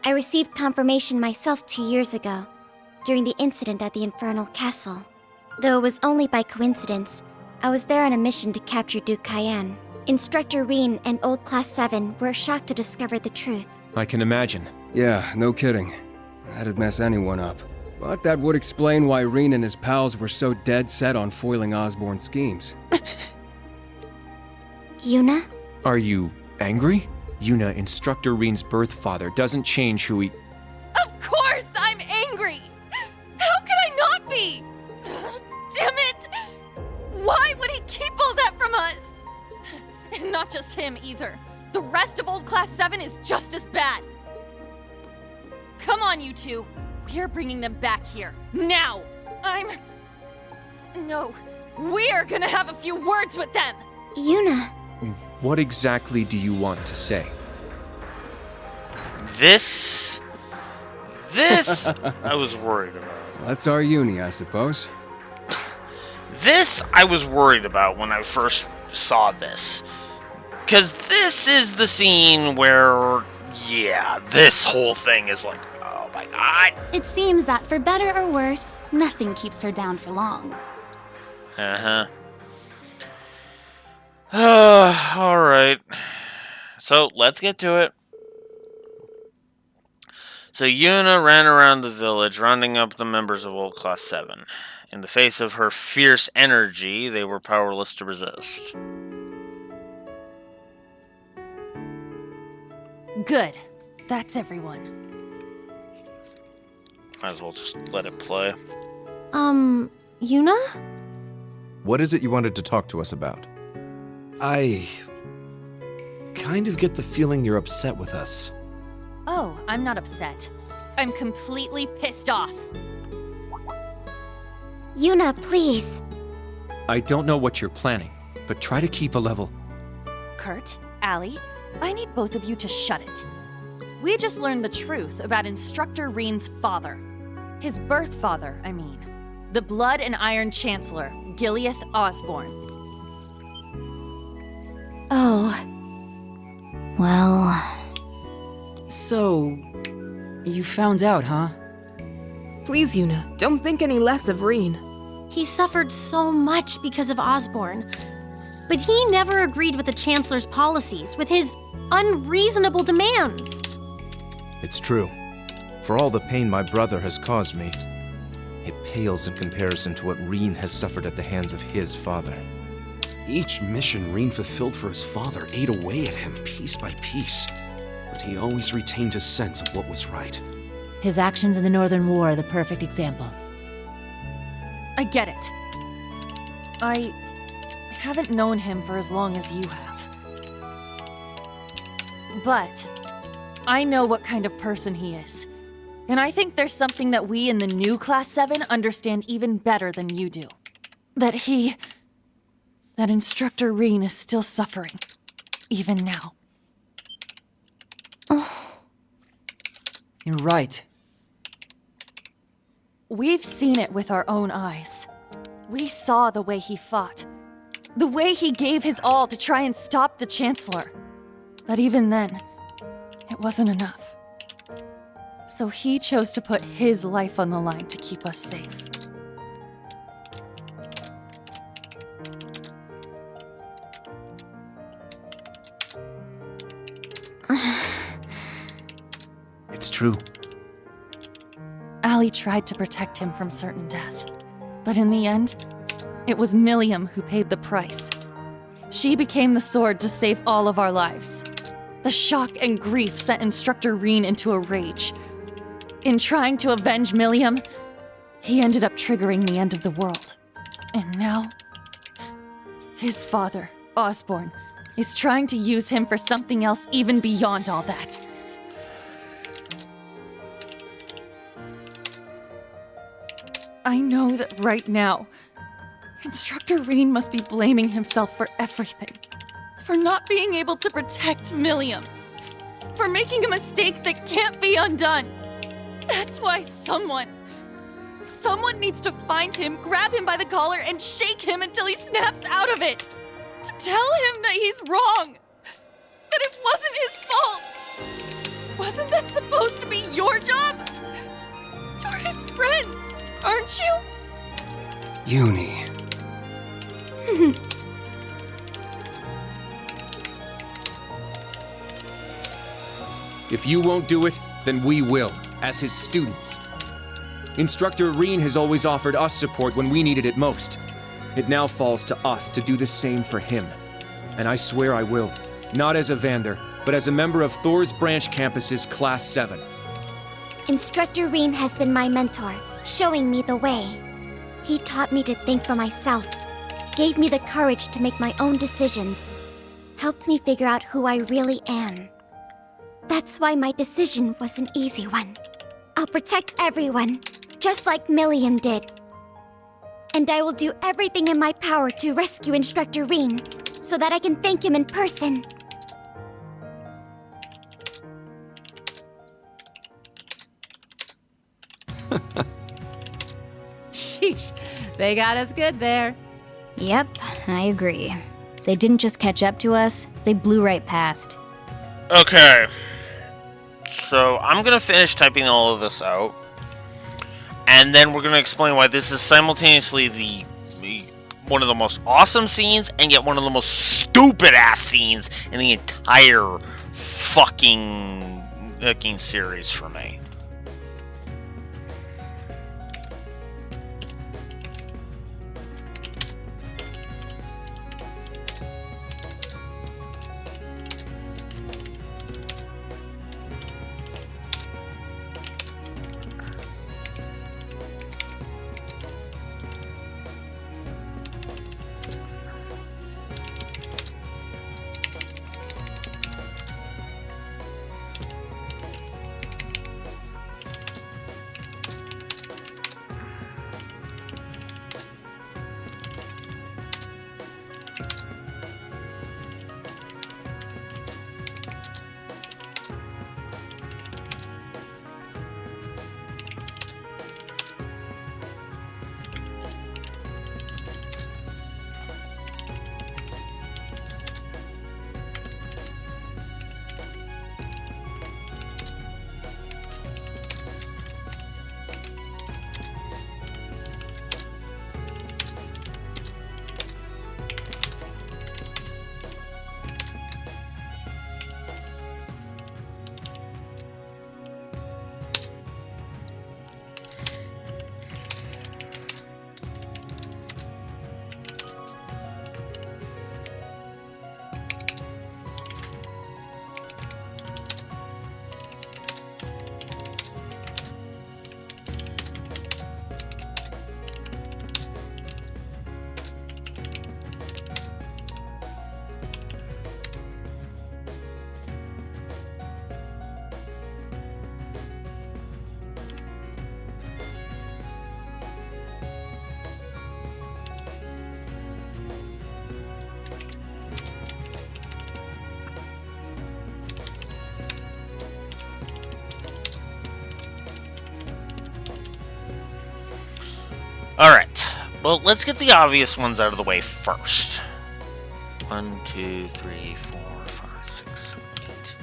[SPEAKER 16] I received confirmation myself 2 years ago, during the incident at the Infernal Castle. Though it was only by coincidence, I was there on a mission to capture Duke Cayenne. Instructor Reen and Old Class 7 were shocked to discover the truth.
[SPEAKER 2] I can imagine.
[SPEAKER 13] Yeah, no kidding. That'd mess anyone up. But that would explain why Reen and his pals were so dead set on foiling Osborne's schemes.
[SPEAKER 16] Yuna?
[SPEAKER 2] Are you angry? Yuna, Instructor Reen's birth father, doesn't change who he...
[SPEAKER 6] Of course I'm angry! How could I not be? Damn it! Why would he keep all that from us? And not just him either. The rest of Old Class 7 is just as bad. Come on, you two. We're bringing them back here. Now! No. We're gonna have a few words with them!
[SPEAKER 16] Yuna.
[SPEAKER 2] What exactly do you want to say?
[SPEAKER 1] This I was worried about.
[SPEAKER 13] That's our uni, I suppose.
[SPEAKER 1] This I was worried about when I first saw this. Because this is the scene where, yeah, this whole thing is like, oh my god.
[SPEAKER 7] It seems that for better or worse, nothing keeps her down for long.
[SPEAKER 1] Alright. So, let's get to it. So, Yuna ran around the village, rounding up the members of Old Class 7. In the face of her fierce energy, they were powerless to resist.
[SPEAKER 6] Good. That's everyone.
[SPEAKER 1] Might as well just let it play.
[SPEAKER 6] Yuna?
[SPEAKER 25] What is it you wanted to talk to us about?
[SPEAKER 18] I kind of get the feeling you're upset with us.
[SPEAKER 6] Oh, I'm not upset. I'm completely pissed off.
[SPEAKER 16] Yuna, please.
[SPEAKER 2] I don't know what you're planning, but try to keep a level.
[SPEAKER 6] Kurt, Allie, I need both of you to shut it. We just learned the truth about Instructor Reen's father. His birth father, I mean. The Blood and Iron Chancellor, Gileath Osborne.
[SPEAKER 17] Oh. Well...
[SPEAKER 14] So... you found out, huh?
[SPEAKER 24] Please, Yuna, don't think any less of Reen.
[SPEAKER 17] He suffered so much because of Osborne. But he never agreed with the Chancellor's policies, with his unreasonable demands.
[SPEAKER 25] It's true. For all the pain my brother has caused me, it pales in comparison to what Reen has suffered at the hands of his father.
[SPEAKER 18] Each mission Reen fulfilled for his father ate away at him piece by piece, but he always retained his sense of what was right.
[SPEAKER 12] His actions in the Northern War are the perfect example.
[SPEAKER 6] I get it. I haven't known him for as long as you have. But I know what kind of person he is. And I think there's something that we in the new Class 7 understand even better than you do. That Instructor Reen is still suffering. Even now.
[SPEAKER 14] You're right.
[SPEAKER 6] We've seen it with our own eyes. We saw the way he fought. The way he gave his all to try and stop the Chancellor. But even then, it wasn't enough. So he chose to put his life on the line to keep us safe.
[SPEAKER 18] It's true.
[SPEAKER 6] Allie tried to protect him from certain death. But in the end, it was Milliam who paid the price. She became the sword to save all of our lives. The shock and grief sent Instructor Reen into a rage. In trying to avenge Milliam, he ended up triggering the end of the world. And now, his father, Osborne, is trying to use him for something else even beyond all that. I know that right now, Instructor Reen must be blaming himself for everything. For not being able to protect Milliam. For making a mistake that can't be undone. That's why someone needs to find him, grab him by the collar, and shake him until he snaps out of it. To tell him that he's wrong. That it wasn't his fault. Wasn't that supposed to be your job? You're his friends, aren't you?
[SPEAKER 13] Uni.
[SPEAKER 2] If you won't do it, then we will, as his students. Instructor Reen has always offered us support when we needed it most. It now falls to us to do the same for him. And I swear I will. Not as a Vander, but as a member of Thor's Branch Campus's Class 7.
[SPEAKER 16] Instructor Reen has been my mentor, showing me the way. He taught me to think for myself, gave me the courage to make my own decisions, helped me figure out who I really am. That's why my decision was an easy one. I'll protect everyone, just like Milliam did. And I will do everything in my power to rescue Instructor Reen, so that I can thank him in person.
[SPEAKER 12] Sheesh, they got us good there.
[SPEAKER 17] Yep, I agree. They didn't just catch up to us, they blew right past.
[SPEAKER 1] Okay. So, I'm gonna finish typing all of this out. And then we're gonna explain why this is simultaneously the one of the most awesome scenes, and yet one of the most stupid-ass scenes in the entire fucking series for me. Alright. Well, let's get the obvious ones out of the way first. 1, 2, 3, 4, 5, 6, 7, 8.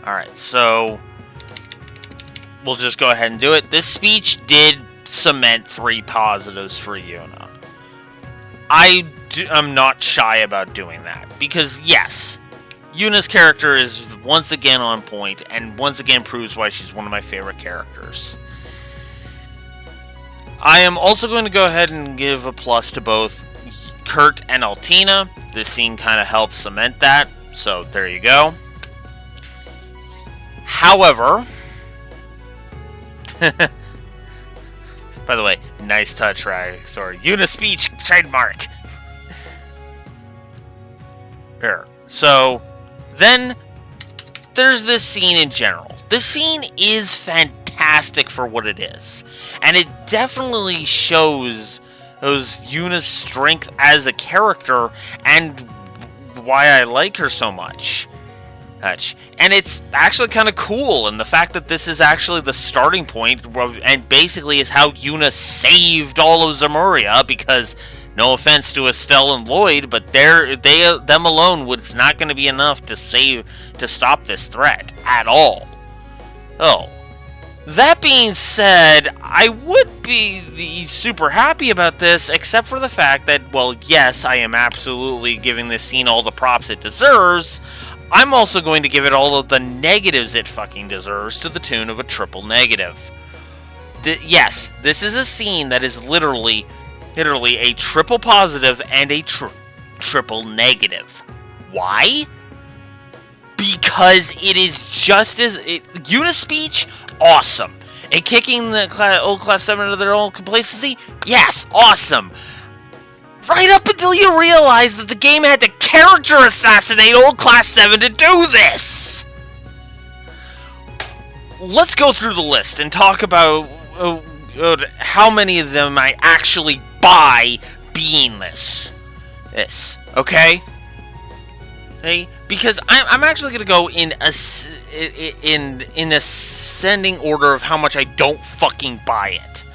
[SPEAKER 1] Alright, so we'll just go ahead and do it. This speech did cement 3 positives for Yuna. I'm not shy about doing that. Because, yes, Yuna's character is once again on point, and once again proves why she's one of my favorite characters. I am also going to go ahead and give a plus to both Kurt and Altina. This scene kind of helps cement that, so there you go. However, by the way, nice touch, right? Sorry, Yuna speech trademark. There. So, then there's this scene in general. This scene is fantastic for what it is, and it definitely shows Yuna's strength as a character and why I like her so much. And it's actually kind of cool, and the fact that this is actually the starting point, and basically is how Yuna saved all of Zemuria, because, no offense to Estelle and Lloyd, but them alone was not going to be enough to stop this threat at all. Oh. That being said, I would be super happy about this, except for the fact that, well, yes, I am absolutely giving this scene all the props it deserves. I'm also going to give it all of the negatives it fucking deserves, to the tune of a triple negative. Yes, this is a scene that is literally a triple positive and a triple negative. Why? Because it is just as... Yuna's speech, awesome. And kicking the old Class 7 to their own complacency, yes, awesome. Right up until you realize that the game had to character assassinate old Class 7 to do this! Let's go through the list and talk about how many of them I actually buy being this, okay? Hey, because I'm actually going to go in ascending order of how much I don't fucking buy it.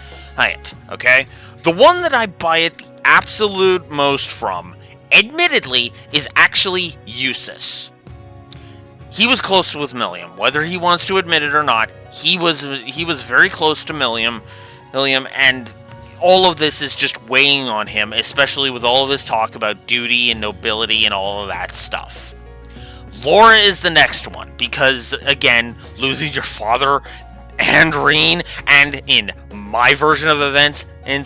[SPEAKER 1] Okay? The one that I buy it the absolute most from, admittedly, is actually Eustace. He was close with Milliam. Whether he wants to admit it or not, he was very close to Milliam, and all of this is just weighing on him, especially with all of his talk about duty and nobility and all of that stuff. Laura is the next one, because, again, losing your father and Reen, and in my version of events, in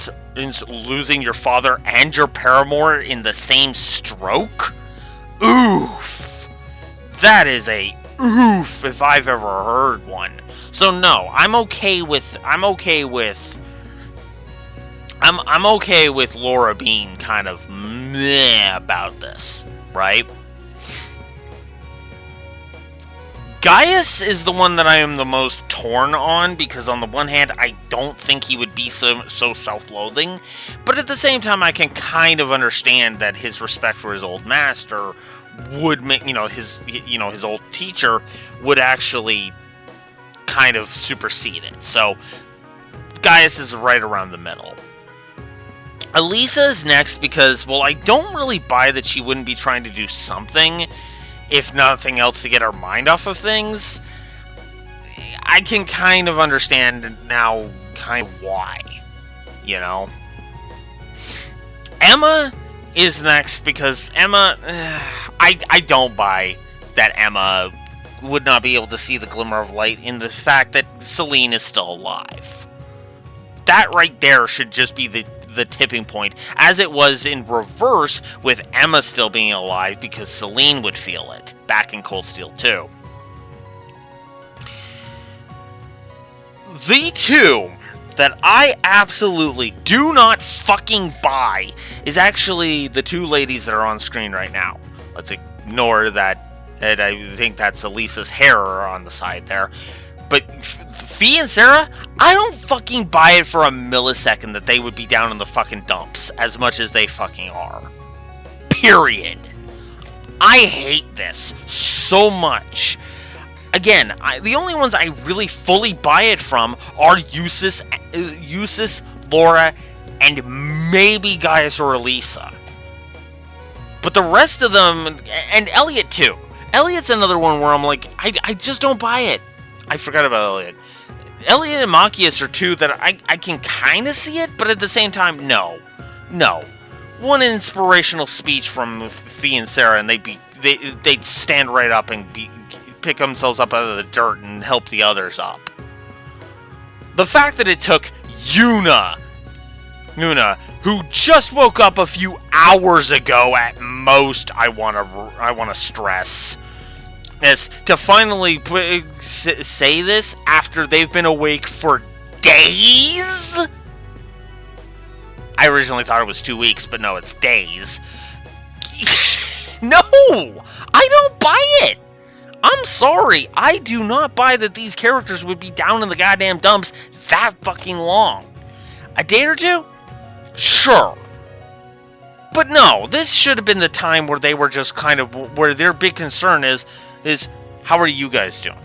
[SPEAKER 1] losing your father and your paramour in the same stroke? Oof. That is a oof if I've ever heard one. So no, I'm okay with Laura being kind of meh about this, right? Gaius is the one that I am the most torn on, because on the one hand, I don't think he would be so self-loathing, but at the same time, I can kind of understand that his respect for his old master would make, his old teacher would actually kind of supersede it. So, Gaius is right around the middle. Elisa is next because, well, I don't really buy that she wouldn't be trying to do something, if nothing else, to get our mind off of things. I can kind of understand now kind of why, Emma is next because Emma, I don't buy that Emma would not be able to see the glimmer of light in the fact that Celine is still alive. That right there should just be the tipping point, as it was in reverse with Emma still being alive, because Celine would feel it back in Cold Steel 2. The two that I absolutely do not fucking buy is actually the two ladies that are on screen right now. Let's ignore that, and I think that's Elisa's hair on the side there. But Fee and Sarah, I don't fucking buy it for a millisecond that they would be down in the fucking dumps as much as they fucking are. Period. I hate this so much. Again, the only ones I really fully buy it from are Eustace, Laura, and maybe Gaius or Elisa. But the rest of them, and Elliot too. Elliot's another one where I'm like, I just don't buy it. I forgot about Elliot. Elliot and Machias are two that I can kind of see it, but at the same time, no. One inspirational speech from Fee and Sarah, and they'd stand right up and pick themselves up out of the dirt and help the others up. The fact that it took Yuna, who just woke up a few hours ago at most, I want to stress, is to finally say this after they've been awake for days. I originally thought it was 2 weeks, but no, it's days. No, I don't buy it. I'm sorry, I do not buy that these characters would be down in the goddamn dumps that fucking long. A day or two? Sure. But no, this should have been the time where they were just kind of, where their big concern is how are you guys doing?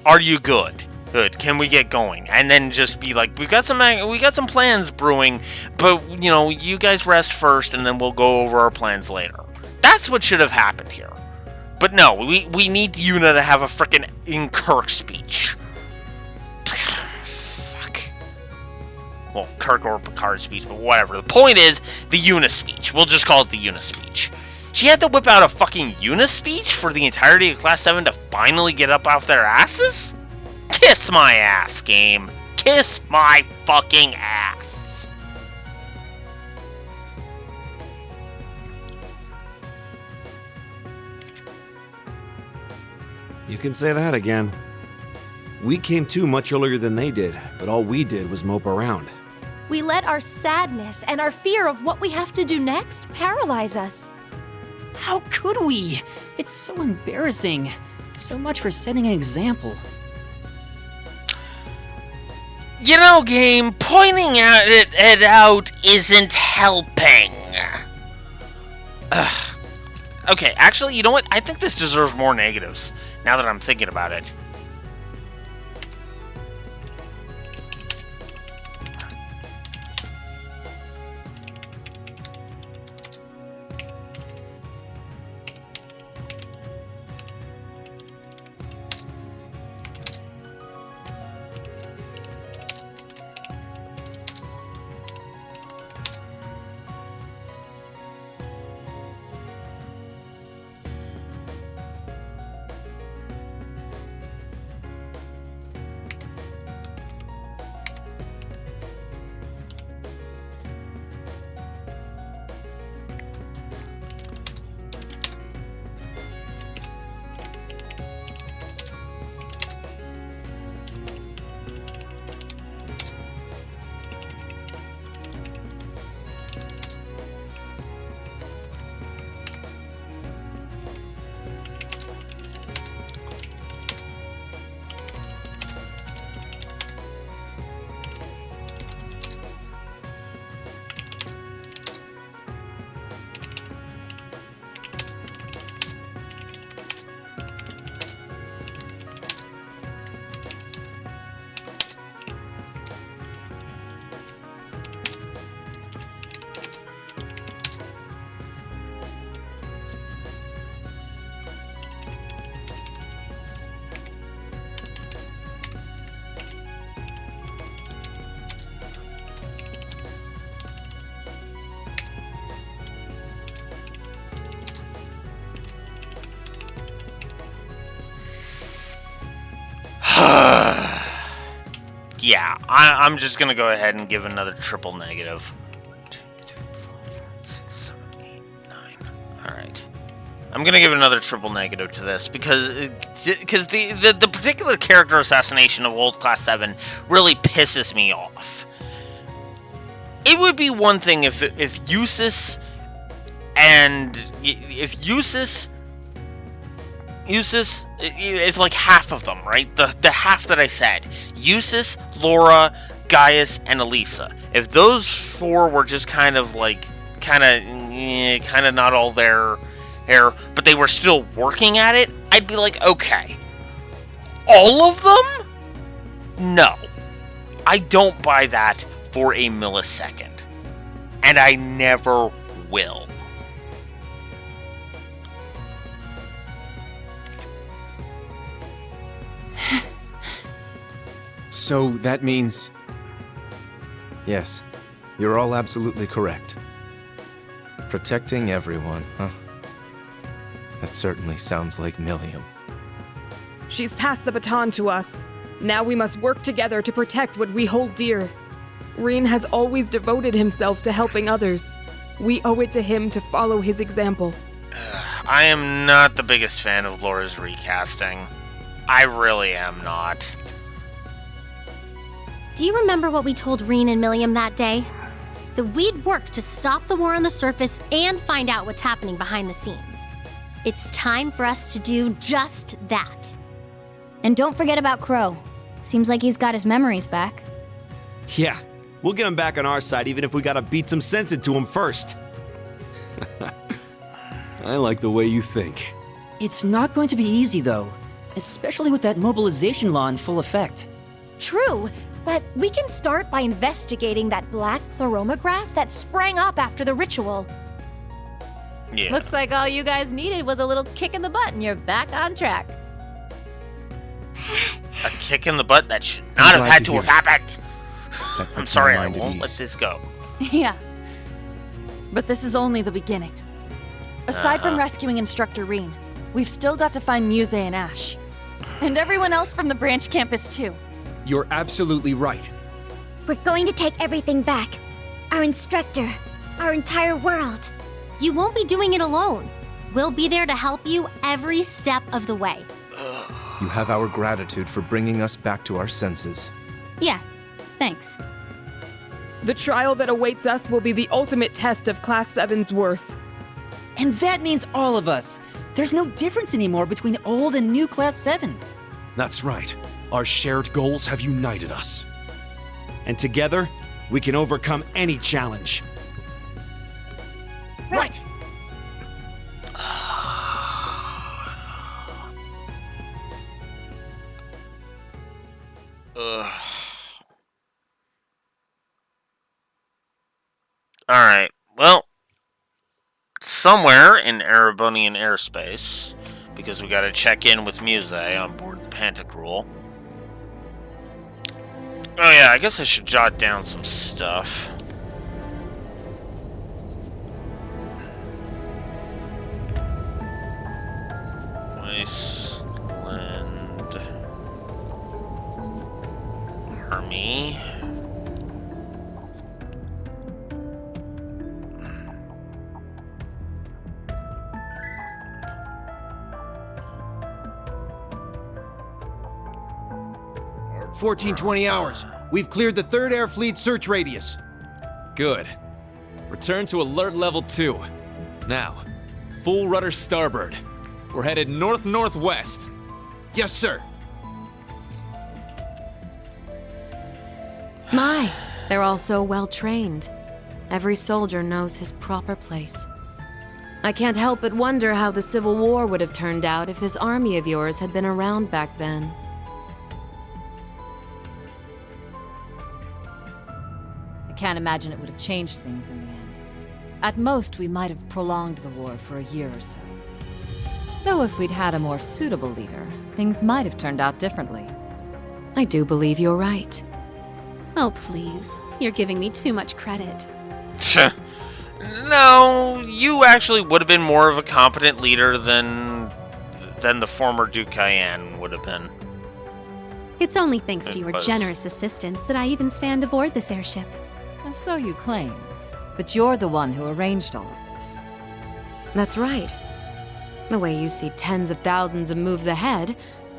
[SPEAKER 1] Are you good? Good. Can we get going? And then just be like, we got some plans brewing, but you guys rest first, and then we'll go over our plans later. That's what should have happened here. But no, we need Yuna to have a frickin' Kirk speech. Fuck. Well, Kirk or Picard speech, but whatever. The point is, the Yuna speech. We'll just call it the Yuna speech. She had to whip out a fucking Yuna speech for the entirety of Class 7 to finally get up off their asses? Kiss my ass, game. Kiss my fucking ass.
[SPEAKER 18] You can say that again. We came to much earlier than they did, but all we did was mope around.
[SPEAKER 11] We let our sadness and our fear of what we have to do next paralyze us.
[SPEAKER 14] How could we? It's so embarrassing. So much for setting an example.
[SPEAKER 1] Game, pointing it out isn't helping. Okay, actually, you know what? I think this deserves more negatives, now that I'm thinking about it. Yeah, I'm just gonna go ahead and give another triple negative. 2, 3, 4, 5, 6, 7, 8, 9. Alright. I'm gonna give another triple negative to this because the particular character assassination of Old Class 7 really pisses me off. It would be one thing if Eustace it's like half of them, right? The half that I said. Eustace, Laura, Gaius, and Elisa. If those four were just kind of not all there, but they were still working at it, I'd be like, okay. All of them? No. I don't buy that for a millisecond. and I never will.
[SPEAKER 2] So that means...
[SPEAKER 25] Yes, you're all absolutely correct. Protecting everyone, huh? That certainly sounds like Milliam.
[SPEAKER 24] She's passed the baton to us. Now we must work together to protect what we hold dear. Reen has always devoted himself to helping others. We owe it to him to follow his example.
[SPEAKER 1] I am not the biggest fan of Laura's recasting. I really am not.
[SPEAKER 16] Do you remember what we told Reen and Milliam that day? That we'd work to stop the war on the surface and find out what's happening behind the scenes. It's time for us to do just that.
[SPEAKER 11] And don't forget about Crow. Seems like he's got his memories back.
[SPEAKER 15] Yeah, we'll get him back on our side even if we gotta beat some sense into him first.
[SPEAKER 18] I like the way you think.
[SPEAKER 14] It's not going to be easy, though. Especially with that mobilization law in full effect.
[SPEAKER 11] True, but we can start by investigating that black pleroma grass that sprang up after the ritual.
[SPEAKER 1] Yeah.
[SPEAKER 12] Looks like all you guys needed was a little kick in the butt and you're back on track.
[SPEAKER 1] A kick in the butt that should not have had to have happened. I'm sorry, I
[SPEAKER 25] mind at
[SPEAKER 1] won't
[SPEAKER 25] ease.
[SPEAKER 1] let this go.
[SPEAKER 6] Yeah. But this is only the beginning. Aside from rescuing Instructor Reen, we've still got to find Muse and Ash. And everyone else from the branch campus, too.
[SPEAKER 2] You're absolutely right.
[SPEAKER 16] We're going to take everything back. Our instructor, our entire world. You won't be doing it alone. We'll be there to help you every step of the way.
[SPEAKER 25] You have our gratitude for bringing us back to our senses.
[SPEAKER 11] Yeah, thanks.
[SPEAKER 24] The trial that awaits us will be the ultimate test of Class 7's worth.
[SPEAKER 14] And that means all of us. There's no difference anymore between old and new Class 7.
[SPEAKER 15] That's right. Our shared goals have united us. And together, we can overcome any challenge.
[SPEAKER 14] Right.
[SPEAKER 1] Alright, well, somewhere in Erebonian airspace, because we gotta check in with Muse on board the Pantagruel. Oh yeah, I guess I should jot down some stuff. Iceland Army.
[SPEAKER 19] Fourteen 20 hours. We've cleared the 3rd Air Fleet search radius.
[SPEAKER 9] Good. Return to alert level 2. Now, full rudder starboard. We're headed north-northwest.
[SPEAKER 19] Yes, sir.
[SPEAKER 21] My, they're all so well trained. Every soldier knows his proper place. I can't help but wonder how the Civil War would have turned out if this army of yours had been around back then.
[SPEAKER 12] I can't imagine it would have changed things in the end. At most, we might have prolonged the war for a year or so. Though if we'd had a more suitable leader, things might have turned out differently.
[SPEAKER 21] I do believe you're right.
[SPEAKER 7] Oh, please. You're giving me too much credit.
[SPEAKER 1] No, you actually would have been more of a competent leader than the former Duke Cayenne would have been.
[SPEAKER 7] It's only thanks to your generous assistance that I even stand aboard this airship.
[SPEAKER 12] And so you claim. But you're the one who arranged all of this.
[SPEAKER 21] That's right. The way you see tens of thousands of moves ahead,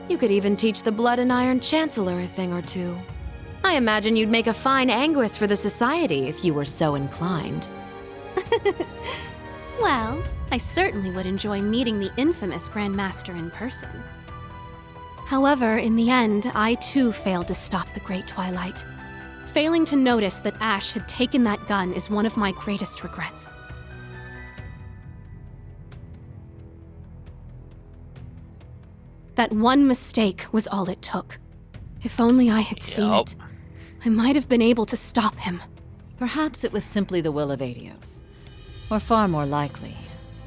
[SPEAKER 21] you could even teach the Blood and Iron Chancellor a thing or two. I imagine you'd make a fine Anguis for the Society if you were so inclined.
[SPEAKER 7] Well, I certainly would enjoy meeting the infamous Grand Master in person. However, in the end, I too failed to stop the Great Twilight. Failing to notice that Ash had taken that gun is one of my greatest regrets. That one mistake was all it took. If only I had seen it, I might have been able to stop him.
[SPEAKER 12] Perhaps it was simply the will of Adios. Or far more likely,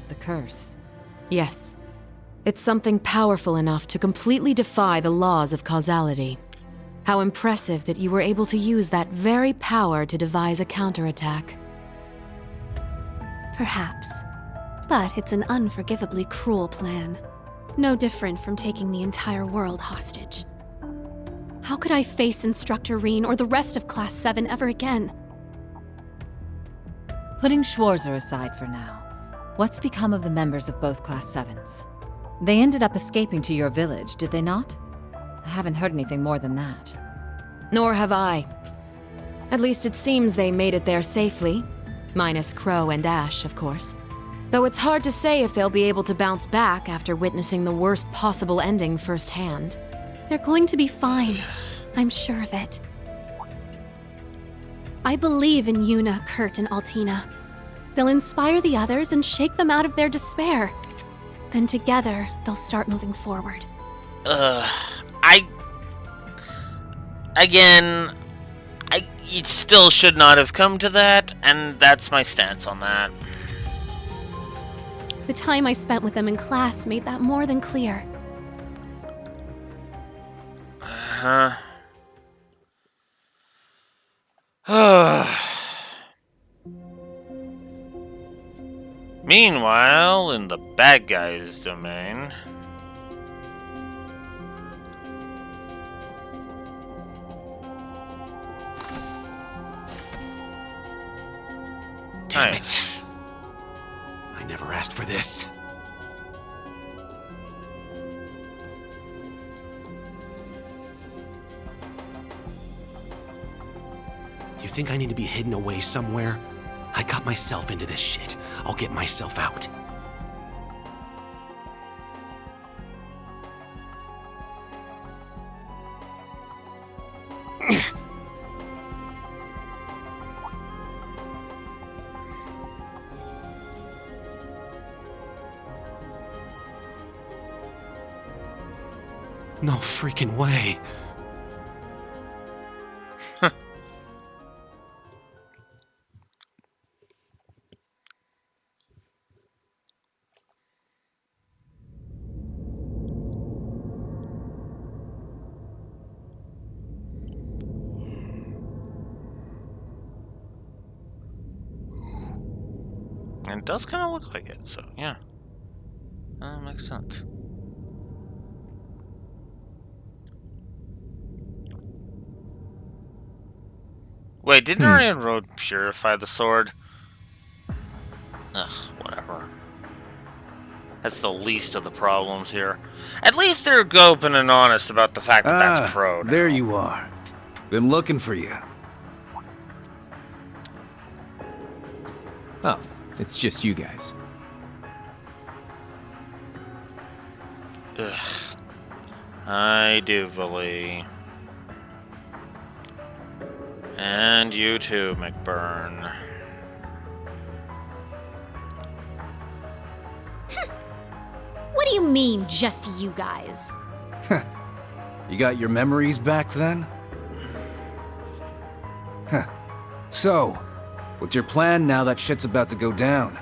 [SPEAKER 12] the curse.
[SPEAKER 21] Yes. It's something powerful enough to completely defy the laws of causality. How impressive that you were able to use that very power to devise a counterattack.
[SPEAKER 7] Perhaps. But it's an unforgivably cruel plan. No different from taking the entire world hostage. How could I face Instructor Reen or the rest of Class 7 ever again?
[SPEAKER 12] Putting Schwarzer aside for now, what's become of the members of both Class 7s? They ended up escaping to your village, did they not? I haven't heard anything more than that.
[SPEAKER 21] Nor have I. At least it seems they made it there safely. Minus Crow and Ash, of course. Though it's hard to say if they'll be able to bounce back after witnessing the worst possible ending firsthand.
[SPEAKER 7] They're going to be fine. I'm sure of it. I believe in Yuna, Kurt, and Altina. They'll inspire the others and shake them out of their despair. Then together, they'll start moving forward.
[SPEAKER 1] It still should not have come to that, and that's my stance on that.
[SPEAKER 7] The time I spent with them in class made that more than clear.
[SPEAKER 1] Meanwhile, in the bad guys' domain...
[SPEAKER 15] Damn it. I never asked for this. You think I need to be hidden away somewhere? I got myself into this shit. I'll get myself out. No freaking way.
[SPEAKER 1] And it does kind of look like it, so yeah. That makes sense. Wait, didn't Arian Road purify the sword? Ugh, whatever. That's the least of the problems here. At least they're open and honest about the fact that that's Crow now.
[SPEAKER 3] There you are. Been looking for you.
[SPEAKER 2] Oh, it's just you guys.
[SPEAKER 1] Ugh. I do, Vili. And you too, McBurn.
[SPEAKER 11] What do you mean, just you guys?
[SPEAKER 3] You got your memories back then? Huh. So, what's your plan now that shit's about to go down?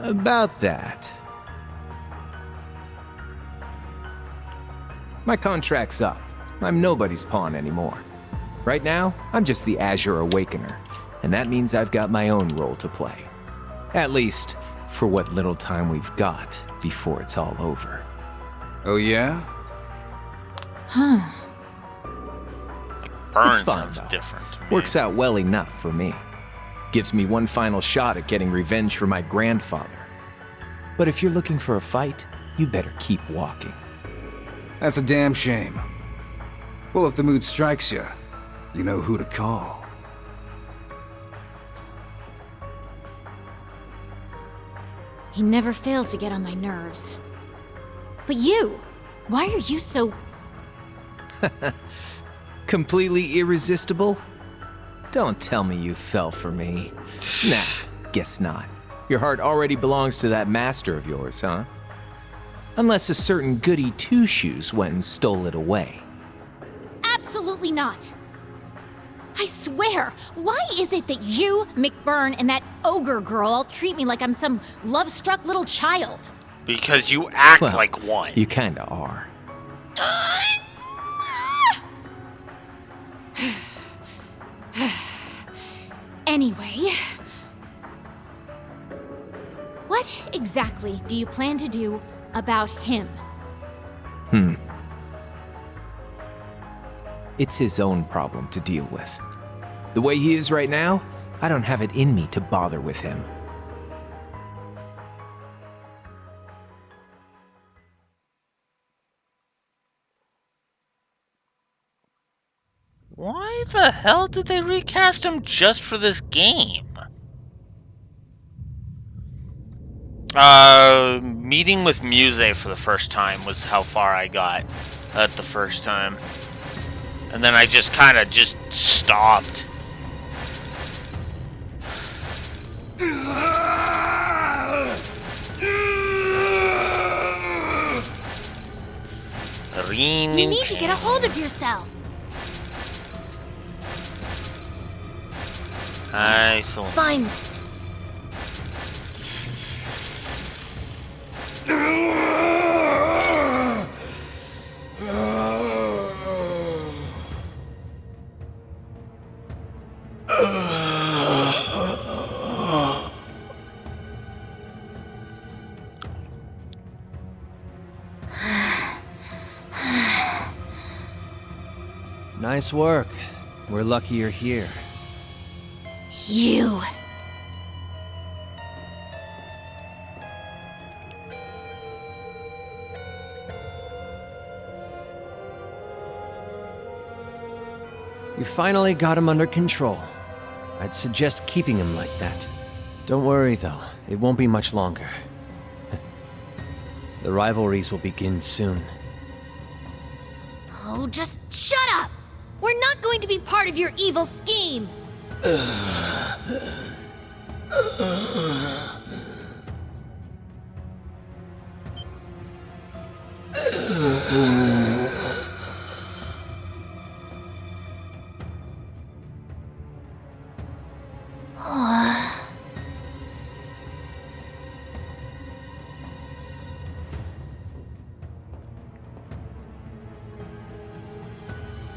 [SPEAKER 2] About that. My contract's up. I'm nobody's pawn anymore. Right now, I'm just the Azure Awakener, and that means I've got my own role to play. At least, for what little time we've got before it's all over.
[SPEAKER 3] Oh yeah?
[SPEAKER 11] Huh.
[SPEAKER 1] Burn
[SPEAKER 2] It's fine,
[SPEAKER 1] sounds
[SPEAKER 2] though.
[SPEAKER 1] different to me.
[SPEAKER 2] Works out well enough for me. Gives me one final shot at getting revenge for my grandfather. But if you're looking for a fight, you better keep walking.
[SPEAKER 3] That's a damn shame. Well, if the mood strikes you, you know who to call.
[SPEAKER 11] He never fails to get on my nerves. But you, why are you so...
[SPEAKER 2] Completely irresistible? Don't tell me you fell for me. Nah, guess not. Your heart already belongs to that master of yours, huh? Unless a certain goody two-shoes went and stole it away.
[SPEAKER 11] Absolutely not. I swear, why is it that you, McBurn, and that ogre girl all treat me like I'm some love-struck little child?
[SPEAKER 1] Because you act
[SPEAKER 4] Well,
[SPEAKER 1] like one.
[SPEAKER 4] You kinda are.
[SPEAKER 11] Anyway, what exactly do you plan to do about him?
[SPEAKER 4] It's his own problem to deal with. The way he is right now, I don't have it in me to bother with him.
[SPEAKER 1] Why the hell did they recast him just for this game? Meeting with Muse for the first time was how far I got at the first time. And then I just kind of just stopped.
[SPEAKER 16] You need to get a hold of yourself.
[SPEAKER 11] Fine.
[SPEAKER 4] Nice work. We're lucky you're here.
[SPEAKER 11] You.
[SPEAKER 4] You finally got him under control. I'd suggest keeping him like that. Don't worry, though. It won't be much longer. The rivalries will begin soon.
[SPEAKER 11] Oh, just shut up! We're not going to be part of your evil scheme!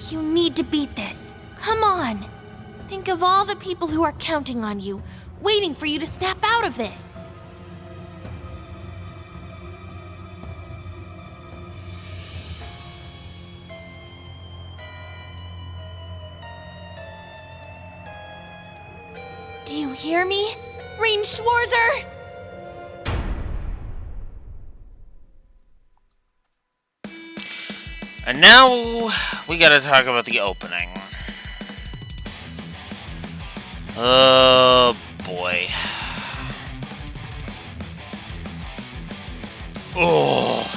[SPEAKER 11] You need to beat this. Come on. Think of all the people who are counting on you, waiting for you to snap out of this. Do you hear me? Rain Schwarzer?
[SPEAKER 1] And now we gotta talk about the opening. Oh boy. Oh.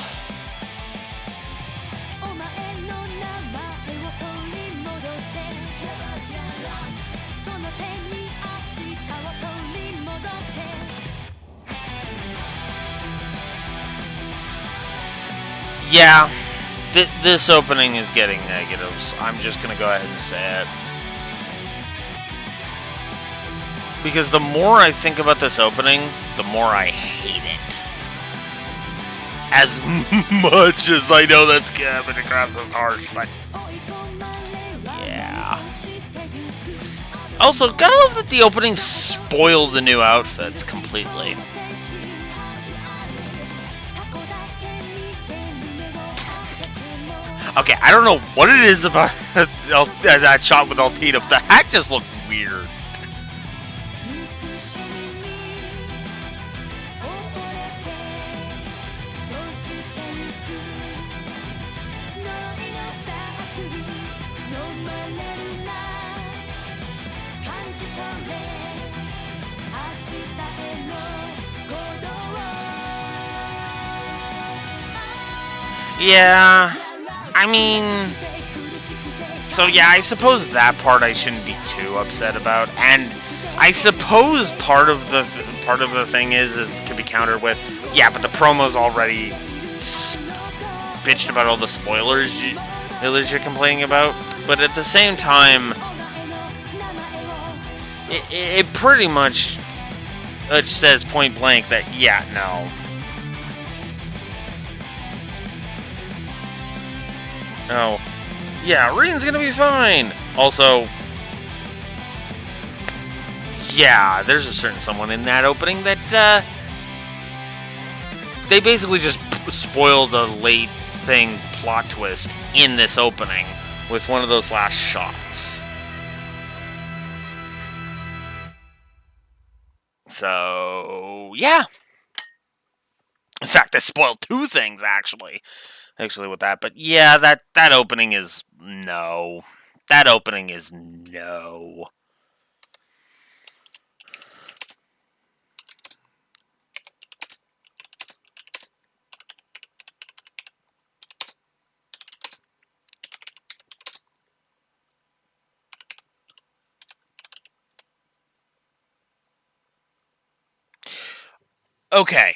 [SPEAKER 1] Yeah. This opening is getting negatives. I'm just gonna go ahead and say it. Because the more I think about this opening, the more I hate it. As much as I know that's coming across as harsh, but yeah. Also, gotta love that the opening spoiled the new outfits completely. Okay, I don't know what it is about that shot with Altina, but the hat just looked weird. Yeah. I mean, so yeah, I suppose that part I shouldn't be too upset about, and I suppose part of the thing is can be countered with, yeah, but the promo's already bitched about all the spoilers you're complaining about. But at the same time, it pretty much says point blank that, yeah, no. Oh. Yeah, Reen's gonna be fine! Also, yeah, there's a certain someone in that opening that, they basically just spoiled a late thing plot twist in this opening with one of those last shots. So, yeah. In fact, they spoiled two things, actually with that. But yeah, that opening is no. That opening is no. Okay.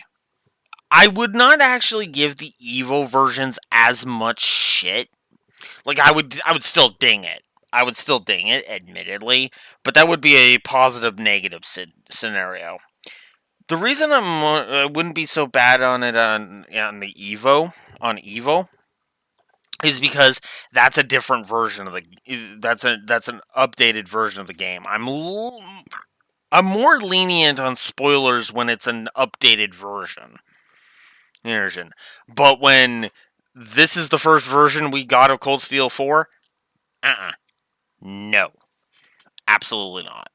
[SPEAKER 1] I would not actually give the Evo versions as much shit. Like, I would still ding it. I would still ding it, admittedly, but that would be a positive negative scenario. The reason I wouldn't be so bad on it on the Evo is because that's a different version of that's an updated version of the game. I'm more lenient on spoilers when it's an updated version. But when this is the first version we got of Cold Steel 4, no. Absolutely not.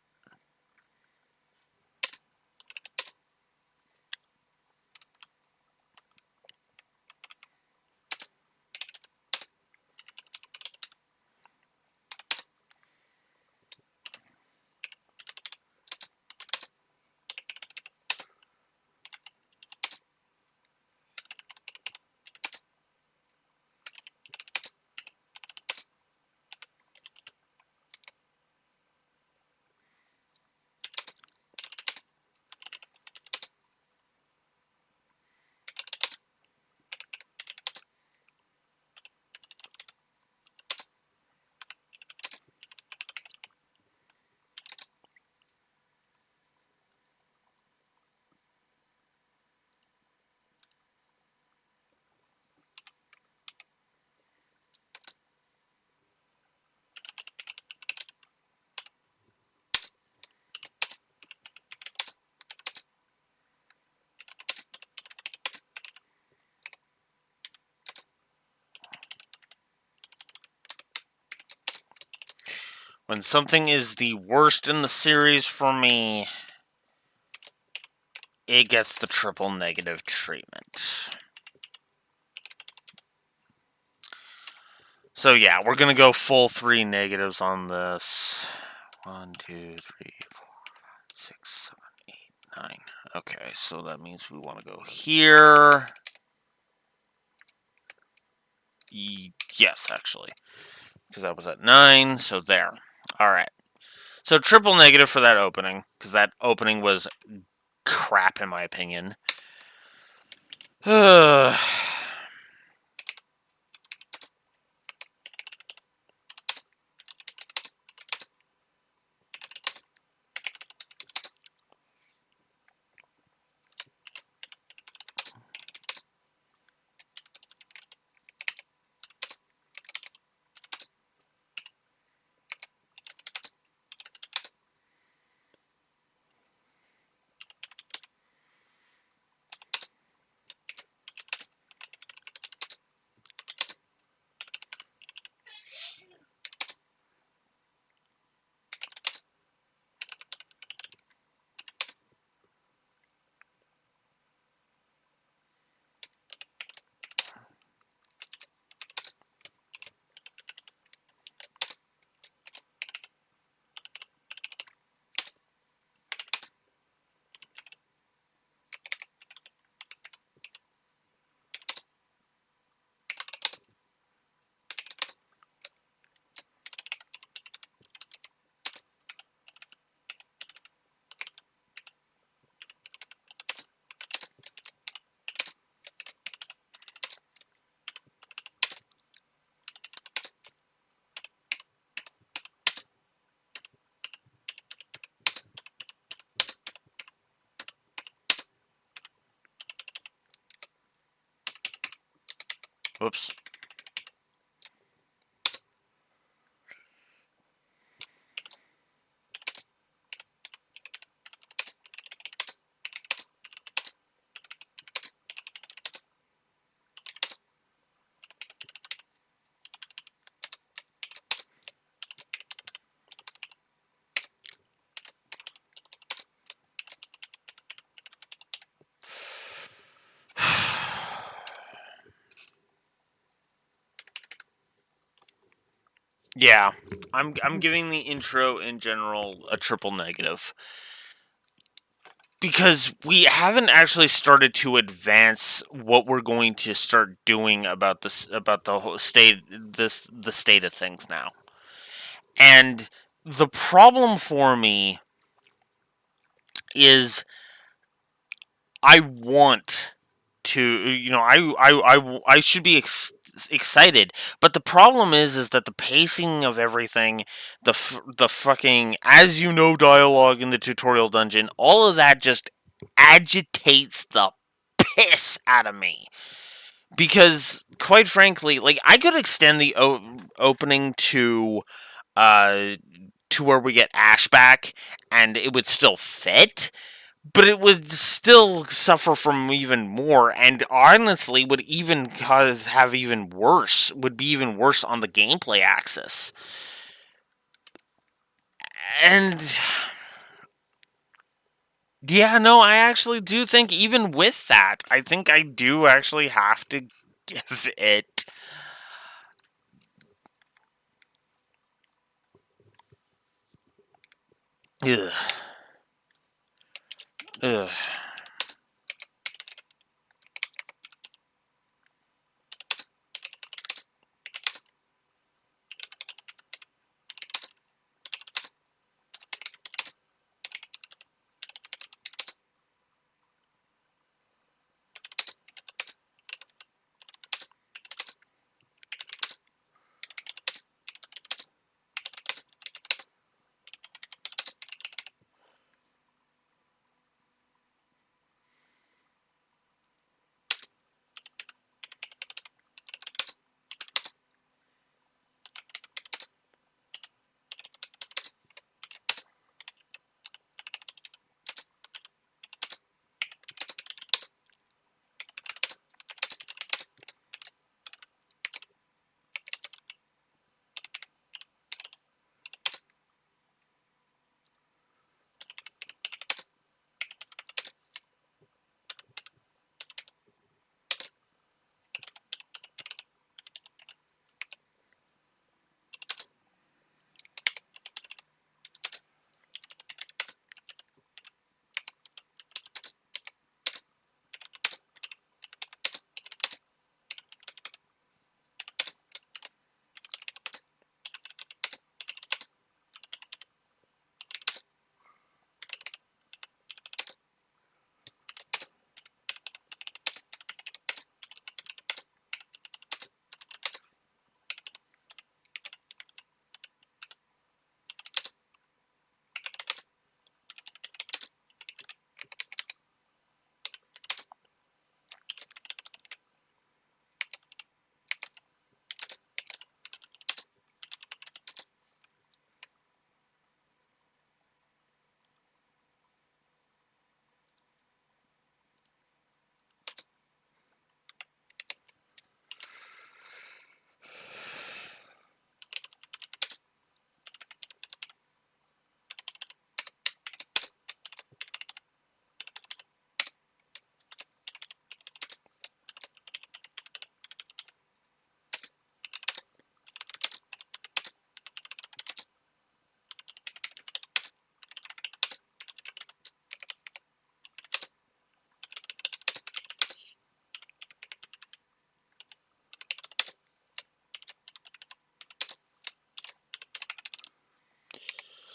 [SPEAKER 1] When something is the worst in the series for me, it gets the triple negative treatment. So yeah, we're gonna go full 3 negatives on this. 1, 2, 3, 4, 5, 6, 7, 8, 9. Okay, so that means we want to go here. Yes, actually. Because that was at 9, so there. Alright. So triple negative for that opening, because that opening was crap in my opinion. Whoops. Yeah, I'm giving the intro in general a triple negative because we haven't actually started to advance what we're going to start doing about this, about the whole state, the state of things now. And the problem for me is I want to, I should be excited, but the problem is that the pacing of everything, the fucking as you know dialogue in the tutorial dungeon, all of that just agitates the piss out of me. Because quite frankly, like I could extend the opening uh to where we get Ash back, and it would still fit, but it would still suffer from even more, and honestly would even have even worse, would be even worse on the gameplay axis. And yeah, no, I actually do think even with that, I think I do actually have to give it. Ugh. Ugh.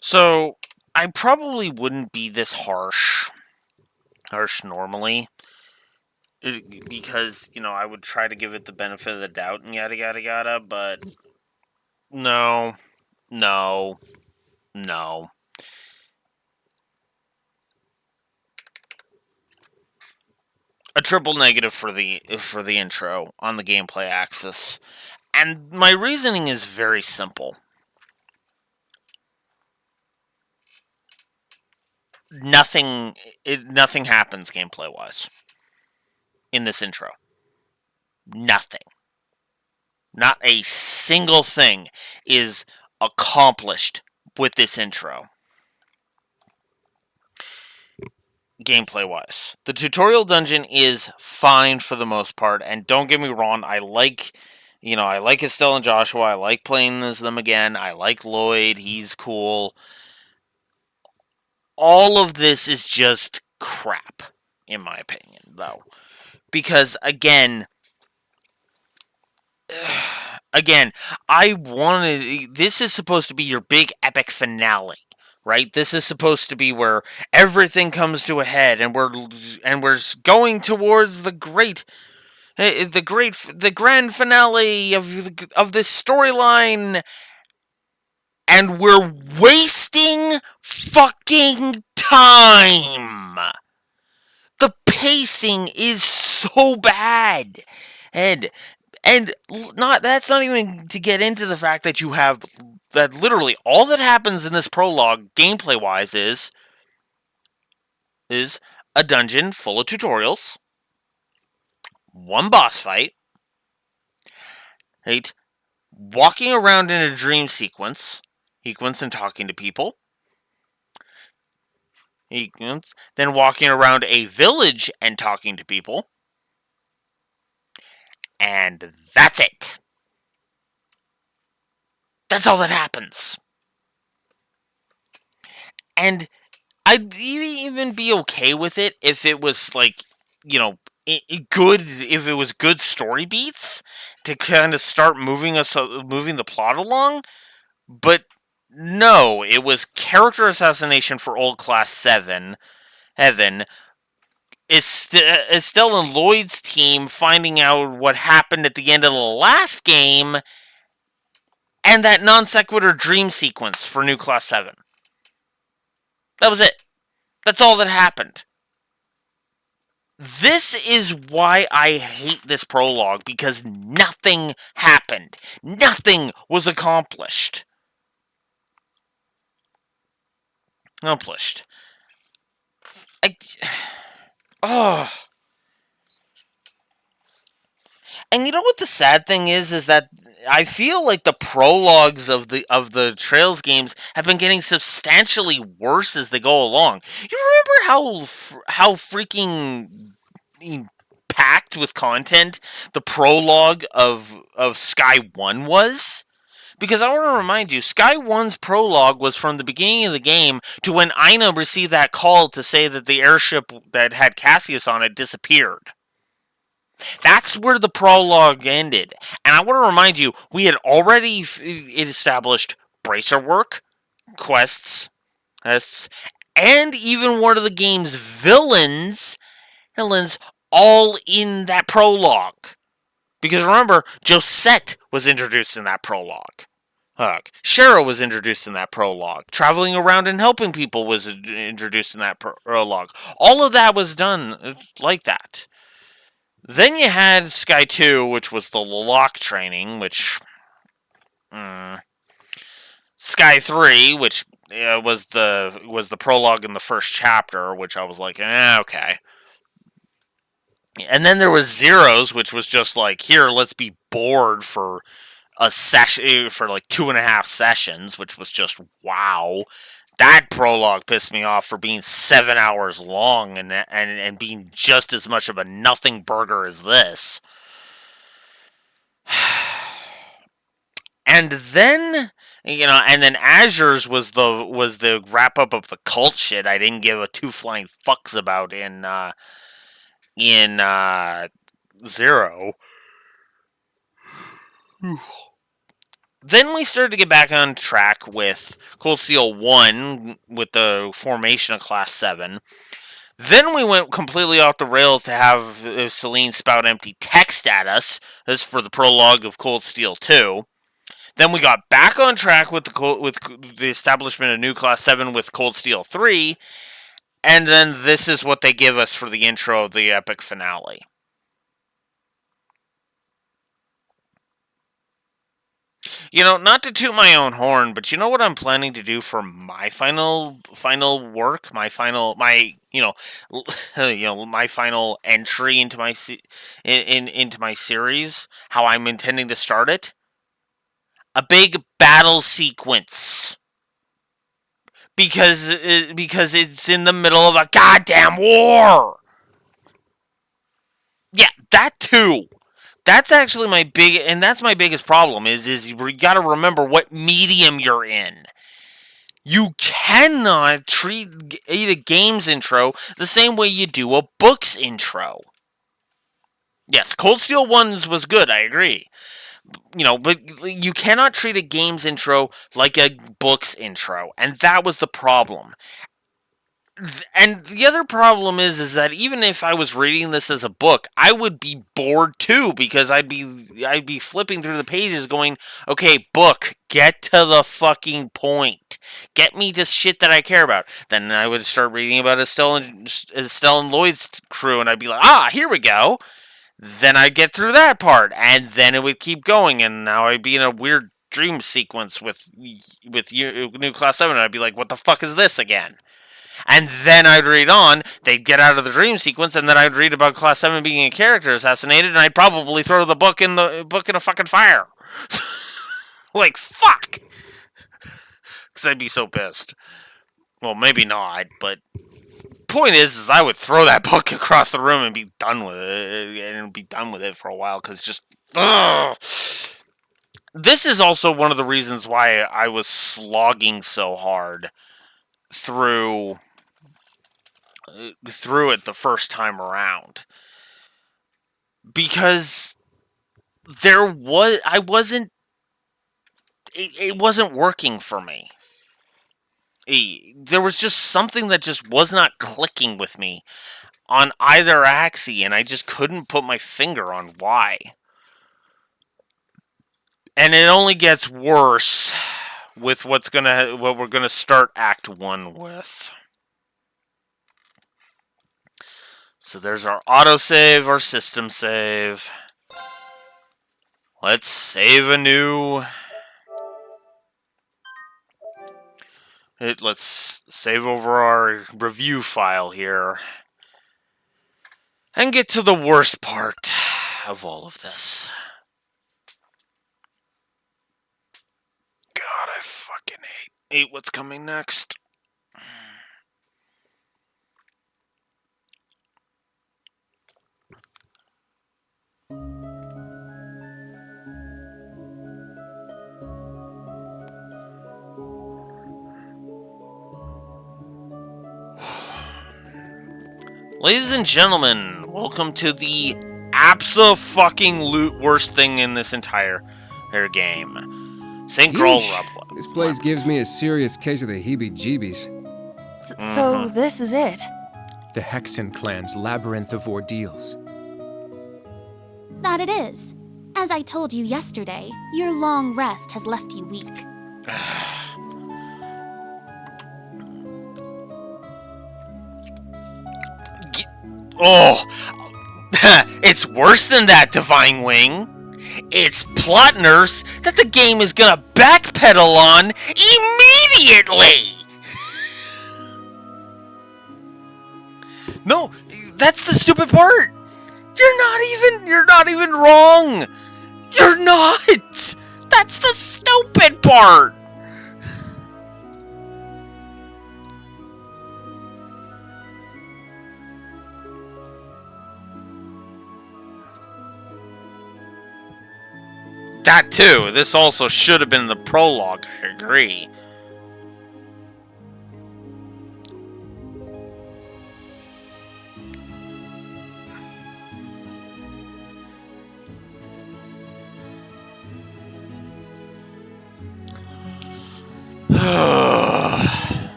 [SPEAKER 1] So I probably wouldn't be this harsh normally, because I would try to give it the benefit of the doubt and yada yada yada, but no, no, no. a triple negative for the intro on the gameplay axis. And my reasoning is very simple. Nothing happens gameplay wise in this intro. Nothing. Not a single thing is accomplished with this intro. Gameplay wise. The tutorial dungeon is fine for the most part, and don't get me wrong, I like Estelle and Joshua, I like playing as them again, I like Lloyd, he's cool. All of this is just crap, in my opinion, though. Because, again, this is supposed to be your big epic finale, right? This is supposed to be where everything comes to a head, and we're going towards the grand finale of this storyline, and we're wasting fucking time. The pacing is so bad, and that's not even to get into the fact that you have that literally all that happens in this prologue, gameplay wise, is a dungeon full of tutorials, one boss fight, right? Walking around in a dream sequence and talking to people. Then walking around a village and talking to people. And that's it. That's all that happens. And I'd even be okay with it if it was like, good, if it was good story beats to kind of start moving the plot along. But no, it was character assassination for Old Class 7, Heaven. Estelle and Lloyd's team finding out what happened at the end of the last game, and that non sequitur dream sequence for New Class 7. That was it. That's all that happened. This is why I hate this prologue, because nothing happened. Nothing was accomplished. Oh. And you know what the sad thing is that I feel like the prologues of the Trails games have been getting substantially worse as they go along. You remember how freaking packed with content the prologue of Sky 1 was? Because I want to remind you, Sky 1's prologue was from the beginning of the game to when Aina received that call to say that the airship that had Cassius on it disappeared. That's where the prologue ended. And I want to remind you, we had already established bracer work, quests, and even one of the game's villains all in that prologue. Because remember, Josette was introduced in that prologue. Shara was introduced in that prologue. Traveling around and helping people was introduced in that prologue. All of that was done like that. Then you had Sky 2, which was the lock training, which... Sky 3, which was the prologue in the first chapter, which I was like, okay. And then there was Zeros, which was just like, here, let's be bored for a session, for like 2.5 sessions, which was just, wow. That prologue pissed me off for being 7 hours long and being just as much of a nothing burger as this. And then, and then Azure's was the wrap up of the cult shit I didn't give a two flying fucks about in Zero. Then we started to get back on track with Cold Steel 1 with the formation of Class 7. Then we went completely off the rails to have Celine spout empty text at us. This for the prologue of Cold Steel 2. Then we got back on track with the establishment of New Class 7 with Cold Steel 3. And then this is what they give us for the intro of the epic finale. You know, not to toot my own horn, but you know what I'm planning to do for my final work, my final entry into my into my series, how I'm intending to start it? A big battle sequence. Because it's in the middle of a goddamn war. Yeah, that too. That's actually that's my biggest problem is you got to remember what medium you're in. You cannot treat a game's intro the same way you do a book's intro. Yes, Cold Steel 1's was good, I agree. But you cannot treat a game's intro like a book's intro, and that was the problem. And the other problem is that even if I was reading this as a book, I would be bored too, because I'd be flipping through the pages going, okay, book, get to the fucking point. Get me to shit that I care about. Then I would start reading about Estelle and Lloyd's crew, and I'd be like, here we go. Then I'd get through that part, and then it would keep going, and now I'd be in a weird dream sequence with New Class 7, and I'd be like, what the fuck is this again? And then I'd read on, they'd get out of the dream sequence, and then I'd read about Class 7 being a character assassinated, and I'd probably throw the book in a fucking fire. Like, fuck! Because I'd be so pissed. Well, maybe not, but point is I would throw that book across the room and be done with it, for a while, because just, ugh! This is also one of the reasons why I was slogging so hard through it the first time around, because it wasn't working for me. There was just something that just was not clicking with me on either axis, and I just couldn't put my finger on why. And it only gets worse with what we're gonna start Act 1 with. So there's our autosave, our system save. Let's save anew. Let's save over our review file here. And get to the worst part of all of this. God, I fucking hate what's coming next. Ladies and gentlemen, welcome to the abso-fucking-loot worst thing in this entire game. St. Grawl Rubble.
[SPEAKER 13] This place gives me a serious case of the heebie-jeebies.
[SPEAKER 6] So this is it?
[SPEAKER 2] The Hexen clan's labyrinth of ordeals.
[SPEAKER 7] That it is. As I told you yesterday, your long rest has left you weak.
[SPEAKER 1] Oh, it's worse than that, Divine Wing. It's plot nerfs that the game is gonna backpedal on immediately. No, that's the stupid part. You're not even wrong. You're not. That's the stupid part. That too. This also should have been the prologue, I agree.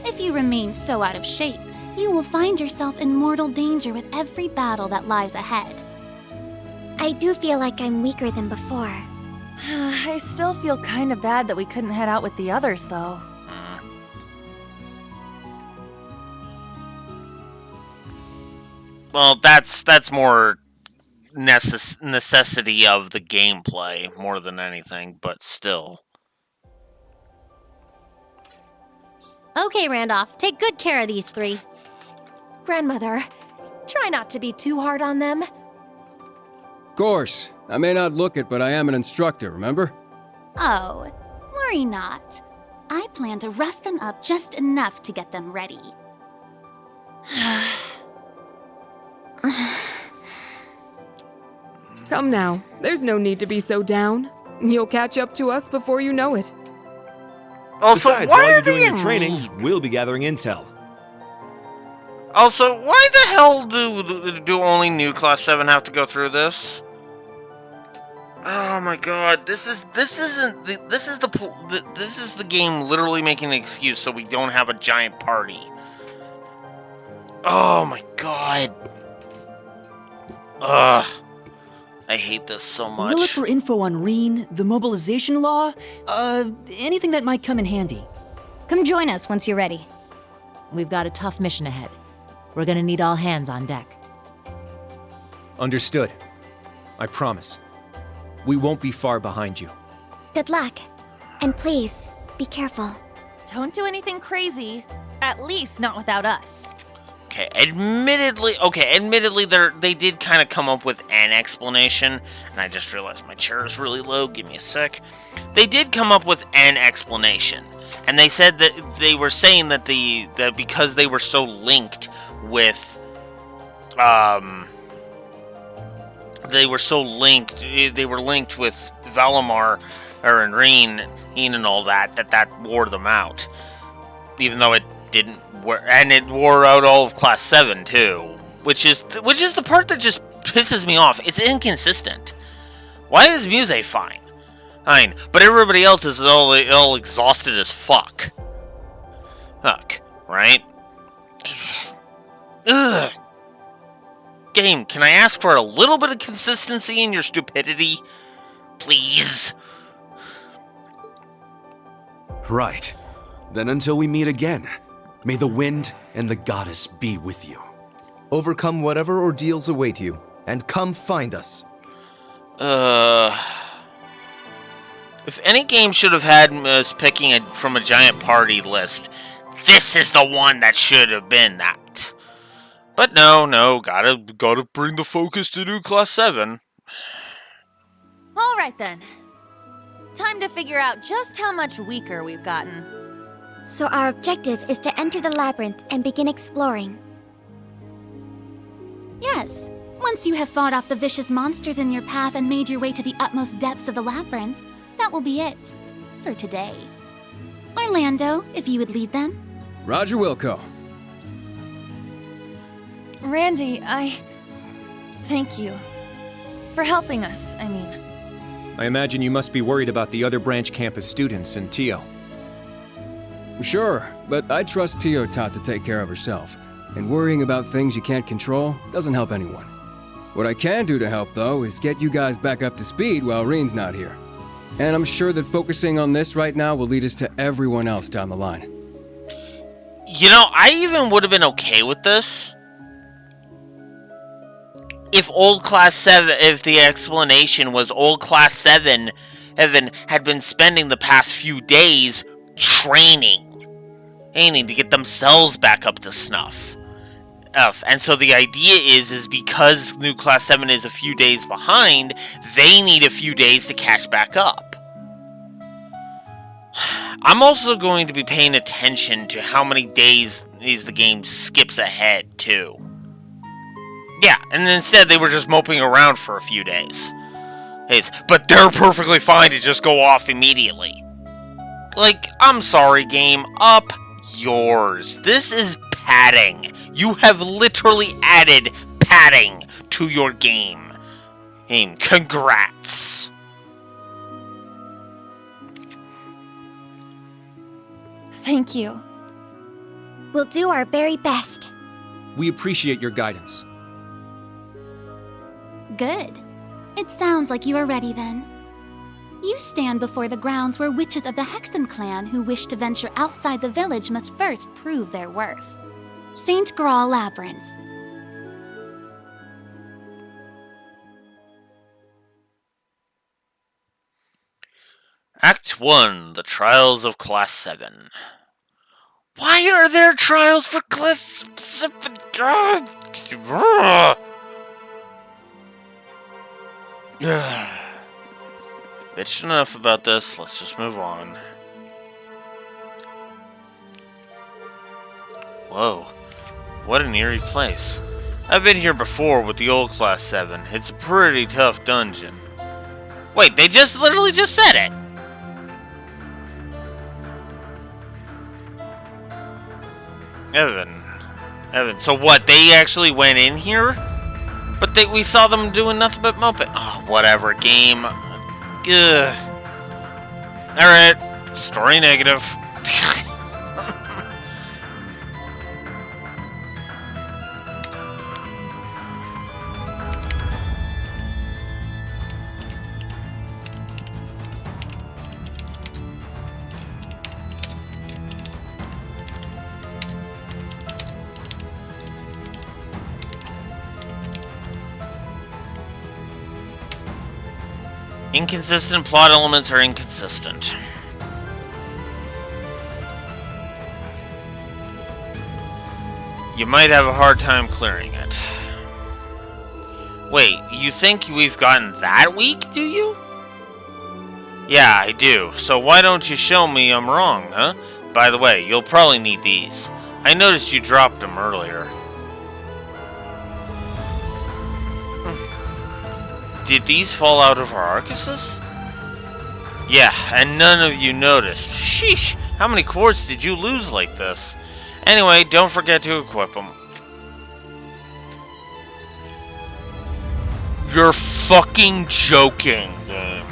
[SPEAKER 7] If you remain so out of shape, you will find yourself in mortal danger with every battle that lies ahead.
[SPEAKER 16] I do feel like I'm weaker than before.
[SPEAKER 6] I still feel kinda bad that we couldn't head out with the others, though.
[SPEAKER 1] Well, that's more necessity of the gameplay more than anything, but still.
[SPEAKER 17] Okay, Randolph, take good care of these three.
[SPEAKER 6] Grandmother, try not to be too hard on them.
[SPEAKER 13] Course. I may not look it, but I am an instructor, remember?
[SPEAKER 7] Oh, worry not. I plan to rough them up just enough to get them ready.
[SPEAKER 24] Come now, there's no need to be so down. You'll catch up to us before you know it.
[SPEAKER 1] Also,
[SPEAKER 15] Besides,
[SPEAKER 1] why
[SPEAKER 15] while
[SPEAKER 1] are
[SPEAKER 15] you're
[SPEAKER 1] they
[SPEAKER 15] doing your
[SPEAKER 1] in
[SPEAKER 15] training,
[SPEAKER 1] need?
[SPEAKER 15] we'll be gathering intel.
[SPEAKER 1] Also, why the hell do only new Class 7 have to go through this? Oh my god, this is the game literally making an excuse so we don't have a giant party. Oh my god. Ugh. I hate this so much.
[SPEAKER 14] We'll look for info on Reen, the mobilization law, anything that might come in handy.
[SPEAKER 12] Come join us once you're ready. We've got a tough mission ahead. We're gonna need all hands on deck.
[SPEAKER 2] Understood. I promise. We won't be far behind you.
[SPEAKER 16] Good luck. And please, be careful.
[SPEAKER 6] Don't do anything crazy. At least not without us.
[SPEAKER 1] Okay, admittedly, they did kind of come up with an explanation, and I just realized my chair is really low. Give me a sec. They did come up with an explanation, and they said that they were saying that that because they were so linked with, they were linked with Valimar or Reen and all that wore them out, even though it didn't. And it wore out all of Class 7 too, which is the part that just pisses me off. It's inconsistent. Why is Muse fine, but everybody else is all exhausted as fuck? Fuck, right? Ugh. Game, can I ask for a little bit of consistency in your stupidity, please?
[SPEAKER 15] Right. Then until we meet again, may the wind and the goddess be with you.
[SPEAKER 25] Overcome whatever ordeals await you, and come find us.
[SPEAKER 1] If any game should have had us picking from a giant party list, this is the one that should have been that. But no, gotta bring the focus to new Class 7.
[SPEAKER 6] All right then. Time to figure out just how much weaker we've gotten.
[SPEAKER 16] So our objective is to enter the labyrinth and begin exploring.
[SPEAKER 7] Yes. Once you have fought off the vicious monsters in your path and made your way to the utmost depths of the labyrinth, that will be it. For today. Orlando, if you would lead them.
[SPEAKER 13] Roger Wilco.
[SPEAKER 6] Randy, thank you. For helping us,
[SPEAKER 2] I imagine you must be worried about the other branch campus students and Tio.
[SPEAKER 13] Sure, but I trust Tio taught to take care of herself. And worrying about things you can't control doesn't help anyone. What I can do to help, though, is get you guys back up to speed while Reen's not here. And I'm sure that focusing on this right now will lead us to everyone else down the line.
[SPEAKER 1] You know, I even would have been okay with this if if the explanation was old Class 7 had been spending the past few days training to get themselves back up to snuff. And so the idea is because new Class 7 is a few days behind, they need a few days to catch back up. I'm also going to be paying attention to how many days the game skips ahead, too. Yeah, and instead they were just moping around for a few days. But they're perfectly fine to just go off immediately. Like, I'm sorry, game, up yours. This is padding. You have literally added padding to your game. Congrats.
[SPEAKER 6] Thank you.
[SPEAKER 16] We'll do our very best.
[SPEAKER 2] We appreciate your guidance.
[SPEAKER 7] Good. It sounds like you are ready then. You stand before the grounds where witches of the Hexen clan who wish to venture outside the village must first prove their worth. St. Graal Labyrinth.
[SPEAKER 1] Act 1, The Trials of Class 7. Why are there trials for Class 7? God. Bitched enough about this, let's just move on. Whoa, what an eerie place. I've been here before with the old Class 7. It's a pretty tough dungeon. Wait, they just literally just said it! Evan, so what, they actually went in here? But we saw them doing nothing but moping. Oh, whatever, game. Ugh. Alright, story negative. Inconsistent plot elements are inconsistent. You might have a hard time clearing it. Wait, you think we've gotten that weak, do you? Yeah, I do. So why don't you show me I'm wrong, huh? By the way, you'll probably need these. I noticed you dropped them earlier. Did these fall out of our Arcuses? Yeah, and none of you noticed. Sheesh, how many quartz did you lose like this? Anyway, don't forget to equip them. You're fucking joking, game.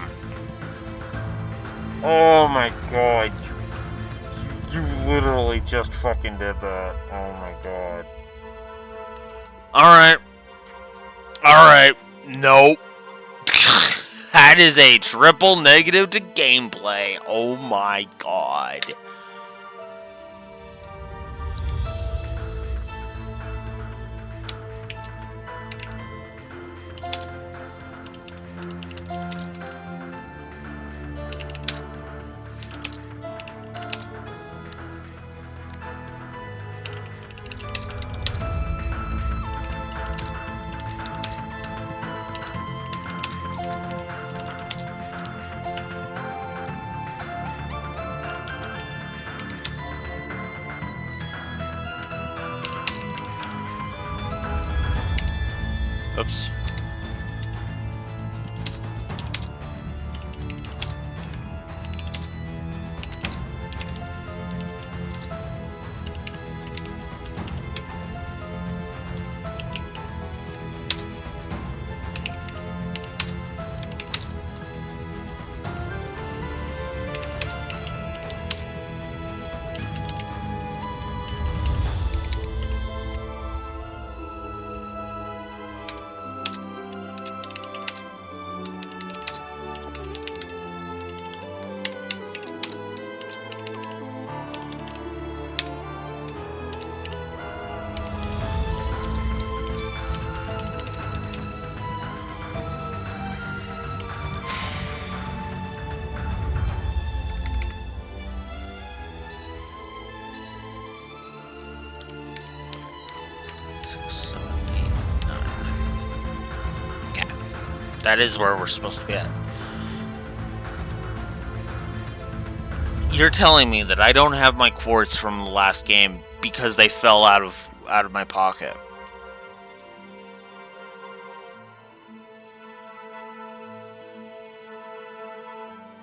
[SPEAKER 1] Oh my god. You literally just fucking did that. Oh my god. Alright. Nope. That is a triple negative to gameplay. Oh my god. Oops. That is where we're supposed to be at. You're telling me that I don't have my quartz from the last game because they fell out of my pocket.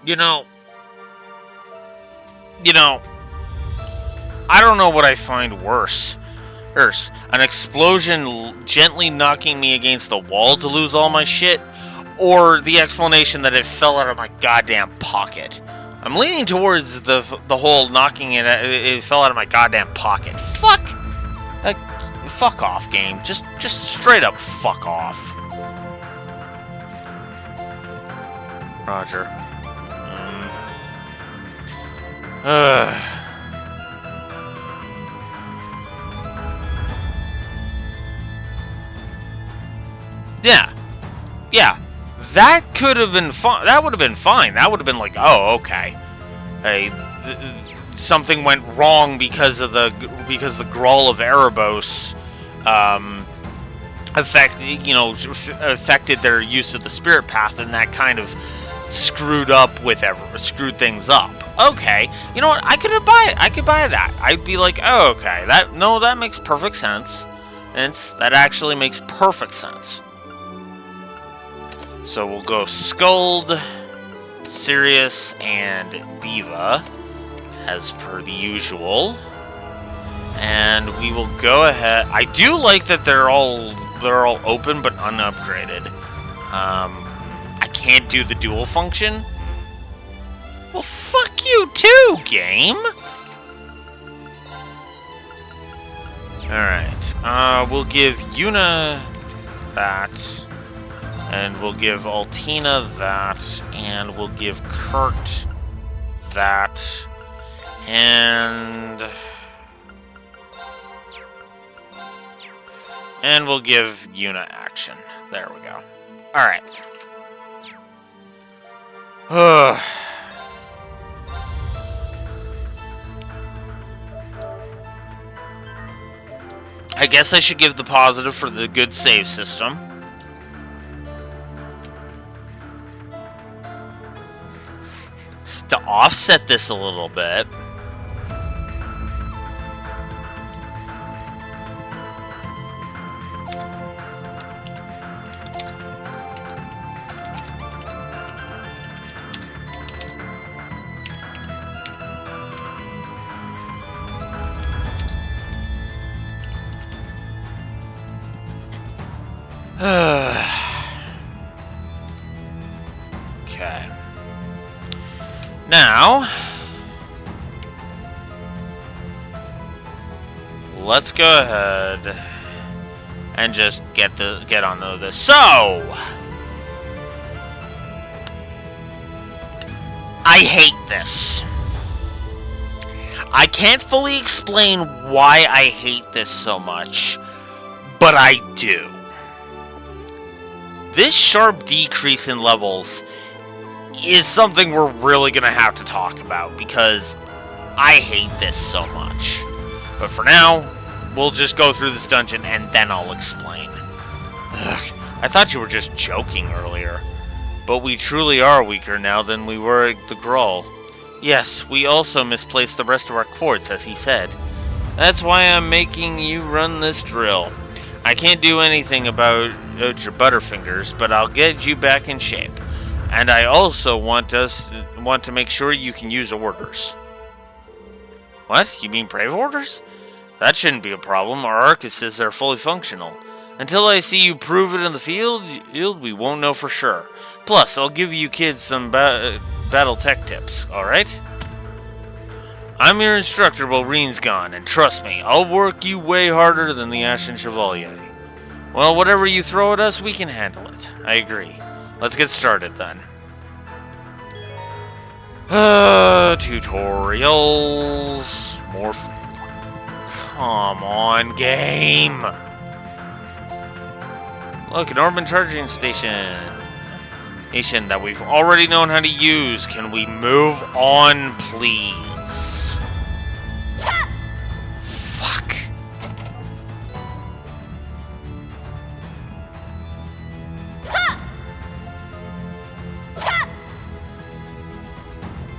[SPEAKER 1] You know, I don't know what I find worse. An explosion gently knocking me against the wall to lose all my shit, or the explanation that it fell out of my goddamn pocket. I'm leaning towards the whole knocking it fell out of my goddamn pocket. Fuck off, game. Just straight up fuck off. Roger. Yeah. that could have been fine. That would have been fine. That would have been like, oh, okay. Hey, something went wrong because the Grawl of Erebos affected their use of the spirit path, and that kind of screwed things up. Okay, you know what? I could buy it. I could buy that. I'd be like, oh, okay, that makes perfect sense. That actually makes perfect sense. So we'll go Skuld, Sirius, and Diva, as per the usual. And we will go ahead. I do like that they're all open but unupgraded. I can't do the dual function. Well, fuck you too, game. Alright, we'll give Yuna that, and we'll give Altina that, and we'll give Kurt that, and we'll give Yuna action. There we go. Alright. I guess I should give the positive for the good save system. To offset this a little bit. Okay. Now, let's go ahead and just get on to this. So, I hate this. I can't fully explain why I hate this so much, but I do. This sharp decrease in levels is something we're really going to have to talk about, because I hate this so much. But for now, we'll just go through this dungeon and then I'll explain. Ugh, I thought you were just joking earlier, but we truly are weaker now than we were at the Grawl. Yes, we also misplaced the rest of our quartz, as he said. That's why I'm making you run this drill. I can't do anything about your Butterfingers, but I'll get you back in shape. And I also want to make sure you can use orders. What? You mean brave orders? That shouldn't be a problem. Our Arcuses are fully functional. Until I see you prove it in the field, we won't know for sure. Plus, I'll give you kids some battle tech tips, alright? I'm your instructor while Reen's gone, and trust me, I'll work you way harder than the Ashen Chevalier. Well, whatever you throw at us, we can handle it. I agree. Let's get started then. Tutorials. More. Come on, game. Look, an orbital charging station. That we've already known how to use. Can we move on, please? Fuck.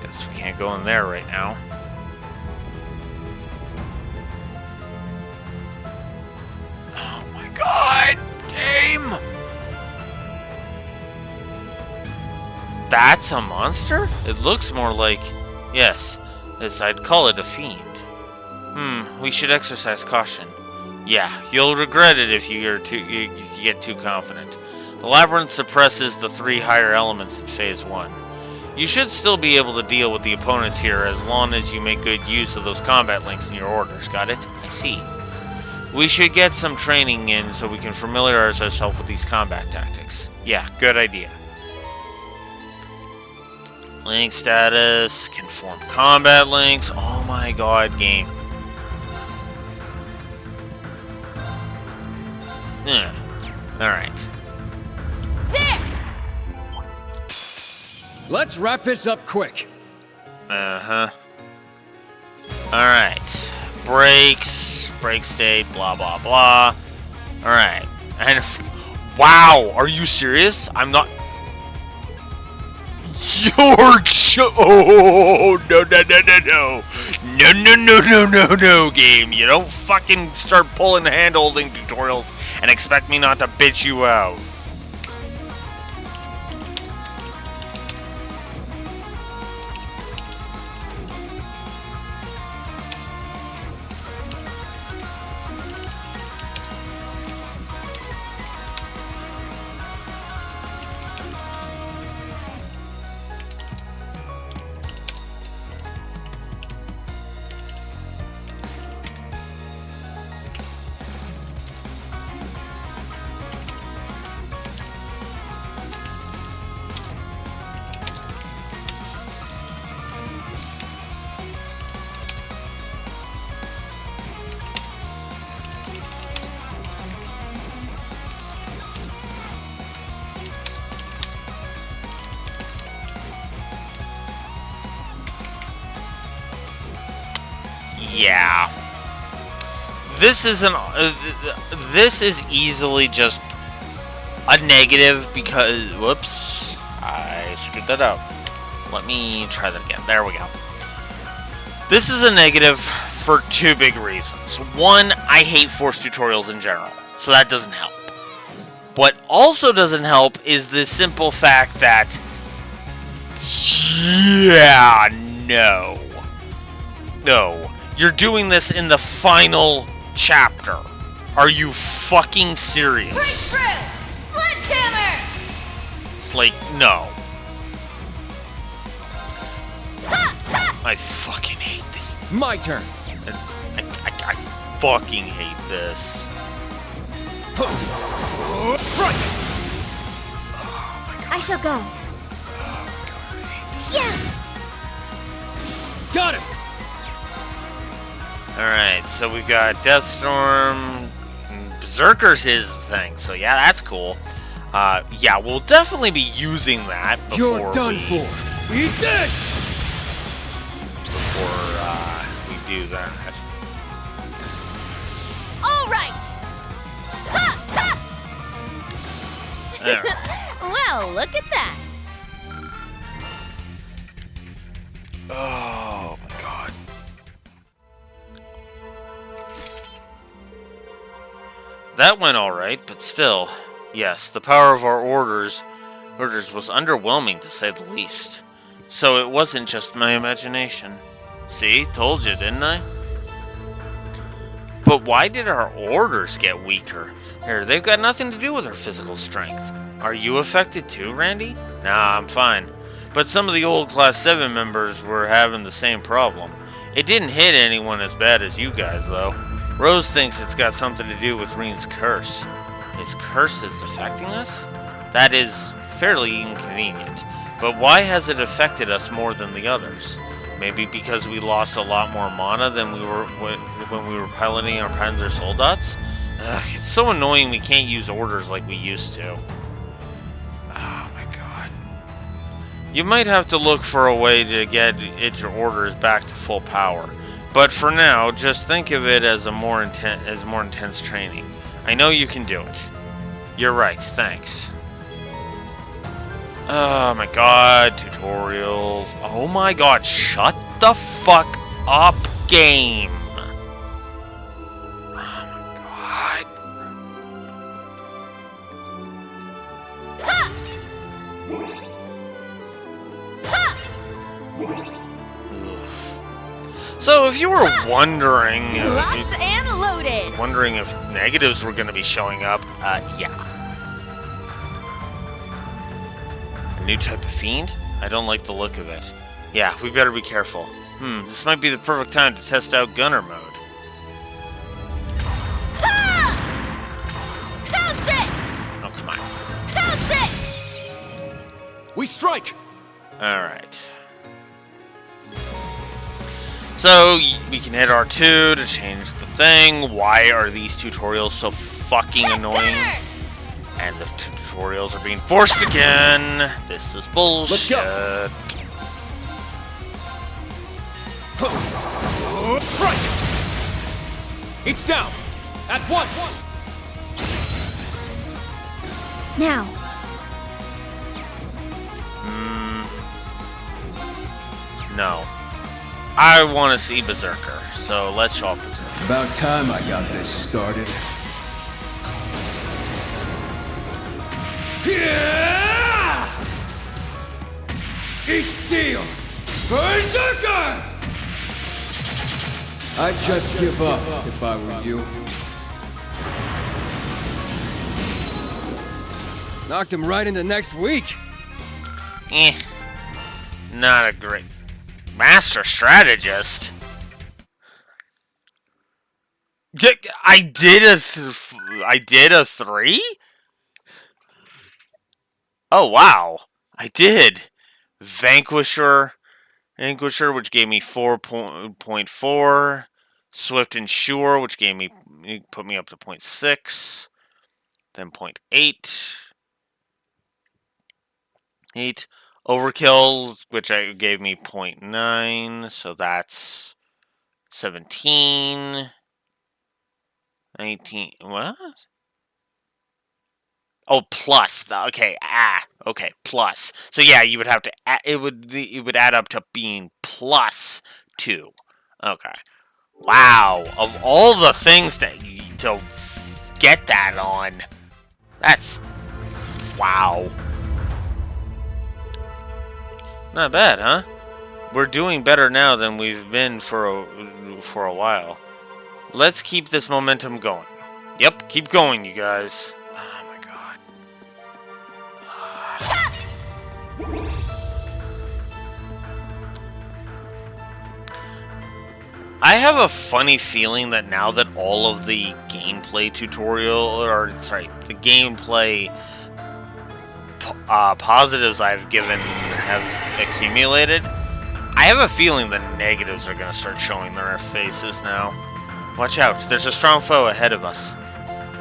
[SPEAKER 1] Guess we can't go in there right now. Oh my god! Game! That's a monster? It looks more like... Yes, as I'd call it a fiend. We should exercise caution. Yeah, you'll regret it if you get too confident. The labyrinth suppresses the 3 higher elements in Phase 1. You should still be able to deal with the opponents here as long as you make good use of those combat links in your orders, got it? I see. We should get some training in so we can familiarize ourselves with these combat tactics. Yeah, good idea. Link status, conform combat links. Oh my god, game. Alright.
[SPEAKER 13] Let's wrap this up quick.
[SPEAKER 1] Uh-huh. Alright. Breaks. Break state. Blah, blah, blah. Alright. And... wow! Are you serious? I'm not... You're... oh, no, no, no, no, no. No, no, no, no, no, no, game. You don't fucking start pulling hand-holding tutorials and expect me not to bitch you out. Yeah. This is easily just a negative because... whoops. I screwed that up. Let me try that again. There we go. This is a negative for two big reasons. One, I hate forced tutorials in general, so that doesn't help. What also doesn't help is the simple fact that... yeah, no. No. You're doing this in the final chapter. Are you fucking serious?
[SPEAKER 11] Sledgehammer!
[SPEAKER 1] Like, no. I fucking hate this.
[SPEAKER 2] My turn.
[SPEAKER 1] I fucking hate this.
[SPEAKER 16] I shall go. Yeah!
[SPEAKER 13] Got it!
[SPEAKER 1] Alright, so we've got Deathstorm. Berserker's his thing, so yeah, that's cool. Yeah, we'll definitely be using that before
[SPEAKER 13] You're done for. Eat this!
[SPEAKER 1] Before, we do that.
[SPEAKER 11] All right!
[SPEAKER 1] There.
[SPEAKER 11] Well, look at that!
[SPEAKER 1] Oh my god. That went alright, but still. Yes, the power of our orders was underwhelming to say the least. So it wasn't just my imagination. See? Told you, didn't I? But why did our orders get weaker? Here, they've got nothing to do with our physical strength. Are you affected too, Randy? Nah, I'm fine. But some of the old Class 7 members were having the same problem. It didn't hit anyone as bad as you guys, though. Rose thinks it's got something to do with Reen's curse. His curse is affecting us? That is fairly inconvenient. But why has it affected us more than the others? Maybe because we lost a lot more mana than we were when we were piloting our Panzer Soldats? Ugh, it's so annoying we can't use orders like we used to. Oh my god. You might have to look for a way to get your orders back to full power. But for now, just think of it as more intense training. I know you can do it. You're right, thanks. Oh my god, tutorials. Oh my god, shut the fuck up, game. So if you were wondering,
[SPEAKER 11] Locked and loaded.
[SPEAKER 1] Wondering if negatives were going to be showing up, yeah. A new type of fiend? I don't like the look of it. Yeah, we better be careful. This might be the perfect time to test out gunner mode.
[SPEAKER 11] How's this?
[SPEAKER 1] Oh, come on.
[SPEAKER 11] How's this?
[SPEAKER 13] We strike!
[SPEAKER 1] Alright. So, we can hit R2 to change the thing. Why are these tutorials so fucking annoying? And the tutorials are being forced again. This is bullshit.
[SPEAKER 2] Let's go. Strike! It's down! At once!
[SPEAKER 16] Now.
[SPEAKER 1] No. I want to see Berserker, so let's show up Berserker.
[SPEAKER 13] About time I got this started.
[SPEAKER 19] Yeah! Eat steel! Berserker!
[SPEAKER 13] I'd just give up if I were you. Knocked him right into next week.
[SPEAKER 1] Not a great master strategist. I did a 3? Oh wow, I did. Vanquisher, which gave me 4.4. Swift and Sure, which gave me put me up to 0.6. Then 0.8. 8. Overkill, which gave me 0.9, so that's 17. 19. What? Oh, plus. Okay, okay, plus. So yeah, you would have to. It would add up to being plus 2. Okay. Wow. Of all the things to get that on, that's wow. Not bad, huh? We're doing better now than we've been for a while. Let's keep this momentum going. Yep, keep going, you guys. Oh my god. I have a funny feeling that now that all of the gameplay the gameplay positives I've given have accumulated, I have a feeling the negatives are going to start showing their faces now. Watch out, there's a strong foe ahead of us.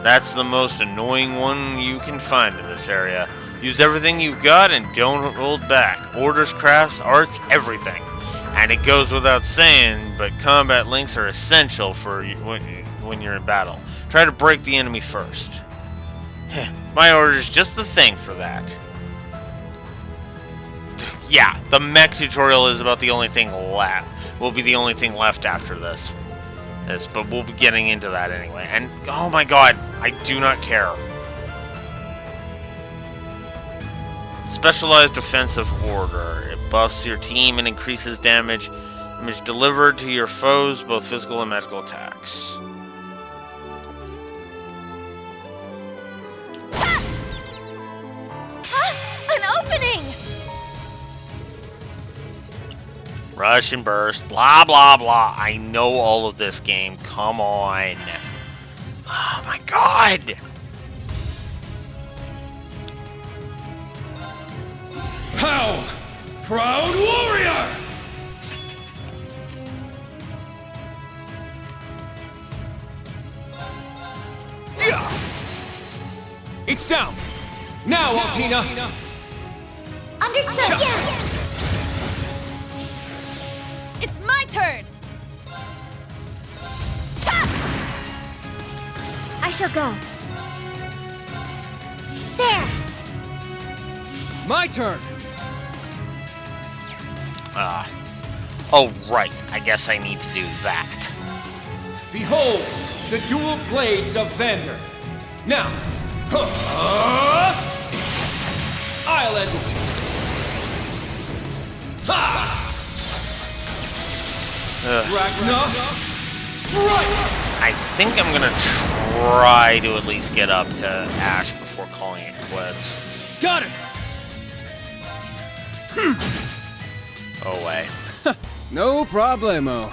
[SPEAKER 1] That's the most annoying one you can find in this area. Use everything you've got and don't hold back. Orders, crafts, arts, everything. And it goes without saying, but combat links are essential for when you're in battle. Try to break the enemy first. My order's just the thing for that. Yeah, the mech tutorial is about the only thing left. Will be the only thing left after this. But we'll be getting into that anyway. And oh my god, I do not care. Specialized defensive order. It buffs your team and increases damage delivered to your foes, both physical and magical attacks.
[SPEAKER 6] An opening!
[SPEAKER 1] Rush and burst, blah blah blah. I know all of this game. Come on. Oh my god!
[SPEAKER 19] How? Proud warrior!
[SPEAKER 2] It's down! Now, Altina!
[SPEAKER 16] Understood! Yeah.
[SPEAKER 6] It's my turn!
[SPEAKER 16] I shall go. There!
[SPEAKER 2] My turn!
[SPEAKER 1] Oh right, I guess I need to do that.
[SPEAKER 2] Behold, the dual blades of Vander. Now, I'll end it. Ragnar, strike!
[SPEAKER 1] I think I'm gonna try to at least get up to Ash before calling it quits.
[SPEAKER 2] Got it!
[SPEAKER 1] Oh way.
[SPEAKER 13] No problemo.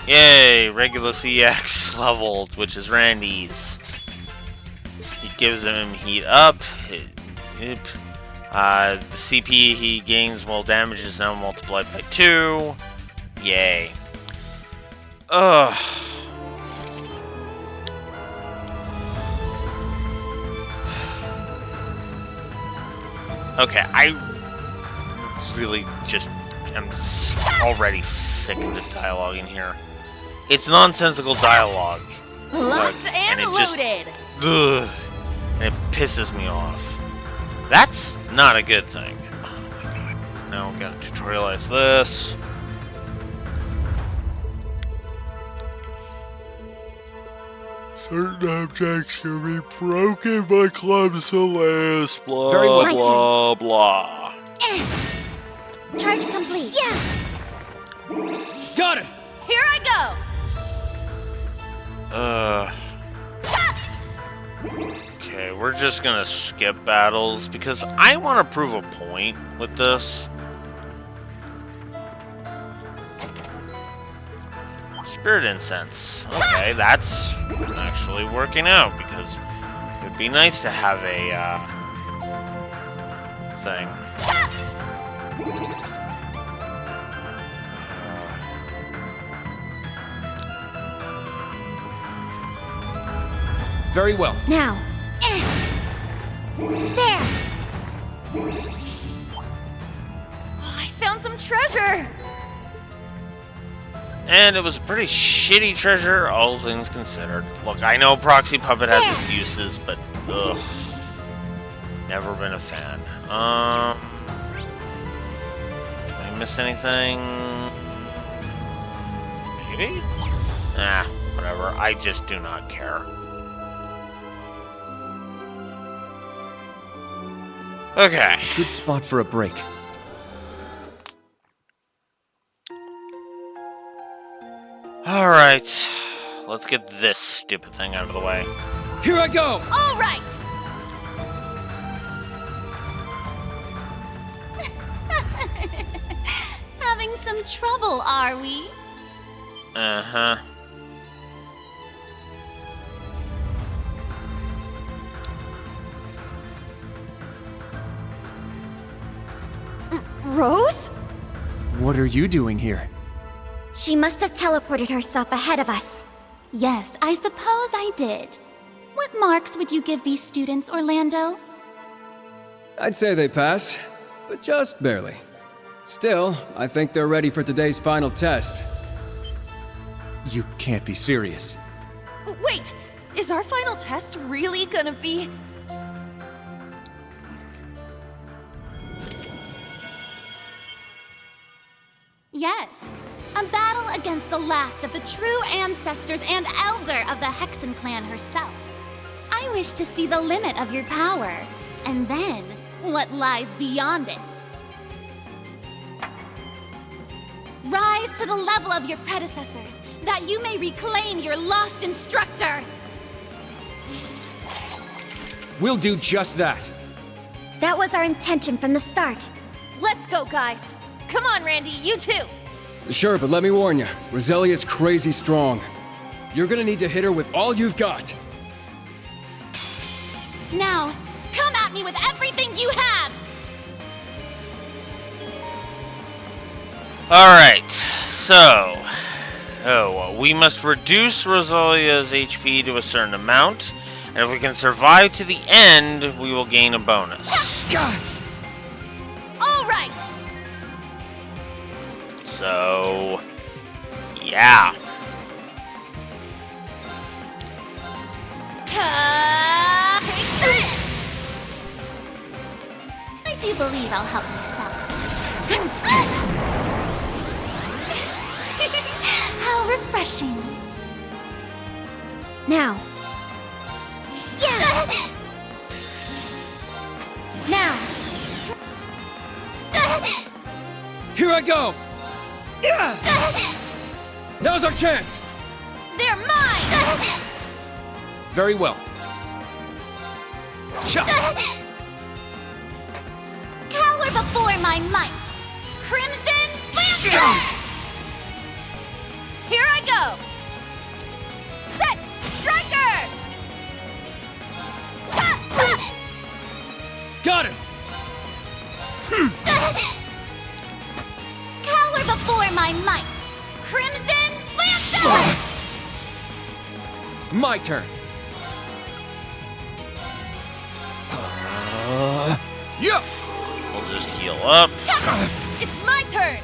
[SPEAKER 1] Yay, regular CX leveled, which is Randy's. He gives him heat up. The CP he gains while damage is now multiplied by 2. Yay. Ugh. Okay, I really just am already sick of the dialogue in here. It's nonsensical dialogue.
[SPEAKER 5] Locked and loaded!
[SPEAKER 1] Ugh, and it pisses me off. That's not a good thing. Oh my god. Now we gotta tutorialize this. Certain objects can be broken by clumsiness. Blah,
[SPEAKER 12] Very well.
[SPEAKER 1] blah, blah.
[SPEAKER 16] Charge complete. Yeah.
[SPEAKER 13] Got it!
[SPEAKER 5] Here I
[SPEAKER 1] Okay, we're just gonna skip battles because I want to prove a point with this. Spirit incense. Okay, that's actually working out because it'd be nice to have a thing.
[SPEAKER 2] Very well.
[SPEAKER 16] Now. There.
[SPEAKER 5] I found some treasure!
[SPEAKER 1] And it was a pretty shitty treasure, all things considered. Look, I know Proxy Puppet has its uses, but ugh. Never been a fan. Did I miss anything? Maybe? Nah, whatever. I just do not care. Okay.
[SPEAKER 2] Good spot for a break.
[SPEAKER 1] Alright. Let's get this stupid thing out of the way.
[SPEAKER 13] Here I go!
[SPEAKER 5] All right!
[SPEAKER 11] Having some trouble, are we?
[SPEAKER 1] Uh-huh.
[SPEAKER 6] Rose?
[SPEAKER 2] What are you doing here?
[SPEAKER 16] She must have teleported herself ahead of us.
[SPEAKER 7] Yes, I suppose I did. What marks would you give these students, Orlando?
[SPEAKER 13] I'd say they pass, but just barely. Still, I think they're ready for today's final test.
[SPEAKER 2] You can't be serious.
[SPEAKER 5] Wait! Is our final test really gonna be...
[SPEAKER 7] Yes, a battle against the last of the true ancestors and elder of the Hexen clan herself. I wish to see the limit of your power, and then what lies beyond it. Rise to the level of your predecessors, that you may reclaim your lost instructor!
[SPEAKER 2] We'll do just that.
[SPEAKER 16] That was our intention from the start.
[SPEAKER 5] Let's go, guys! Come on, Randy, you too!
[SPEAKER 13] Sure, but let me warn you, Roselia's crazy strong. You're gonna need to hit her with all you've got.
[SPEAKER 7] Now, come at me with everything you have!
[SPEAKER 1] Alright, so... we must reduce Rosalia's HP to a certain amount, and if we can survive to the end, we will gain a bonus.
[SPEAKER 5] All right!
[SPEAKER 1] So... yeah.
[SPEAKER 5] Take this!
[SPEAKER 7] I do believe I'll help myself. How refreshing.
[SPEAKER 16] Now. Yeah! Now.
[SPEAKER 13] Here I go! Yeah! Now's our chance!
[SPEAKER 5] They're mine!
[SPEAKER 2] Very well.
[SPEAKER 7] Cower before my might. Crimson Lantern!
[SPEAKER 5] Here I go! Set! Striker!
[SPEAKER 13] Got it!
[SPEAKER 7] Cower before my might. Crimson Lantern!
[SPEAKER 2] My turn.
[SPEAKER 13] Yeah!
[SPEAKER 1] We'll just heal up.
[SPEAKER 5] It's my turn!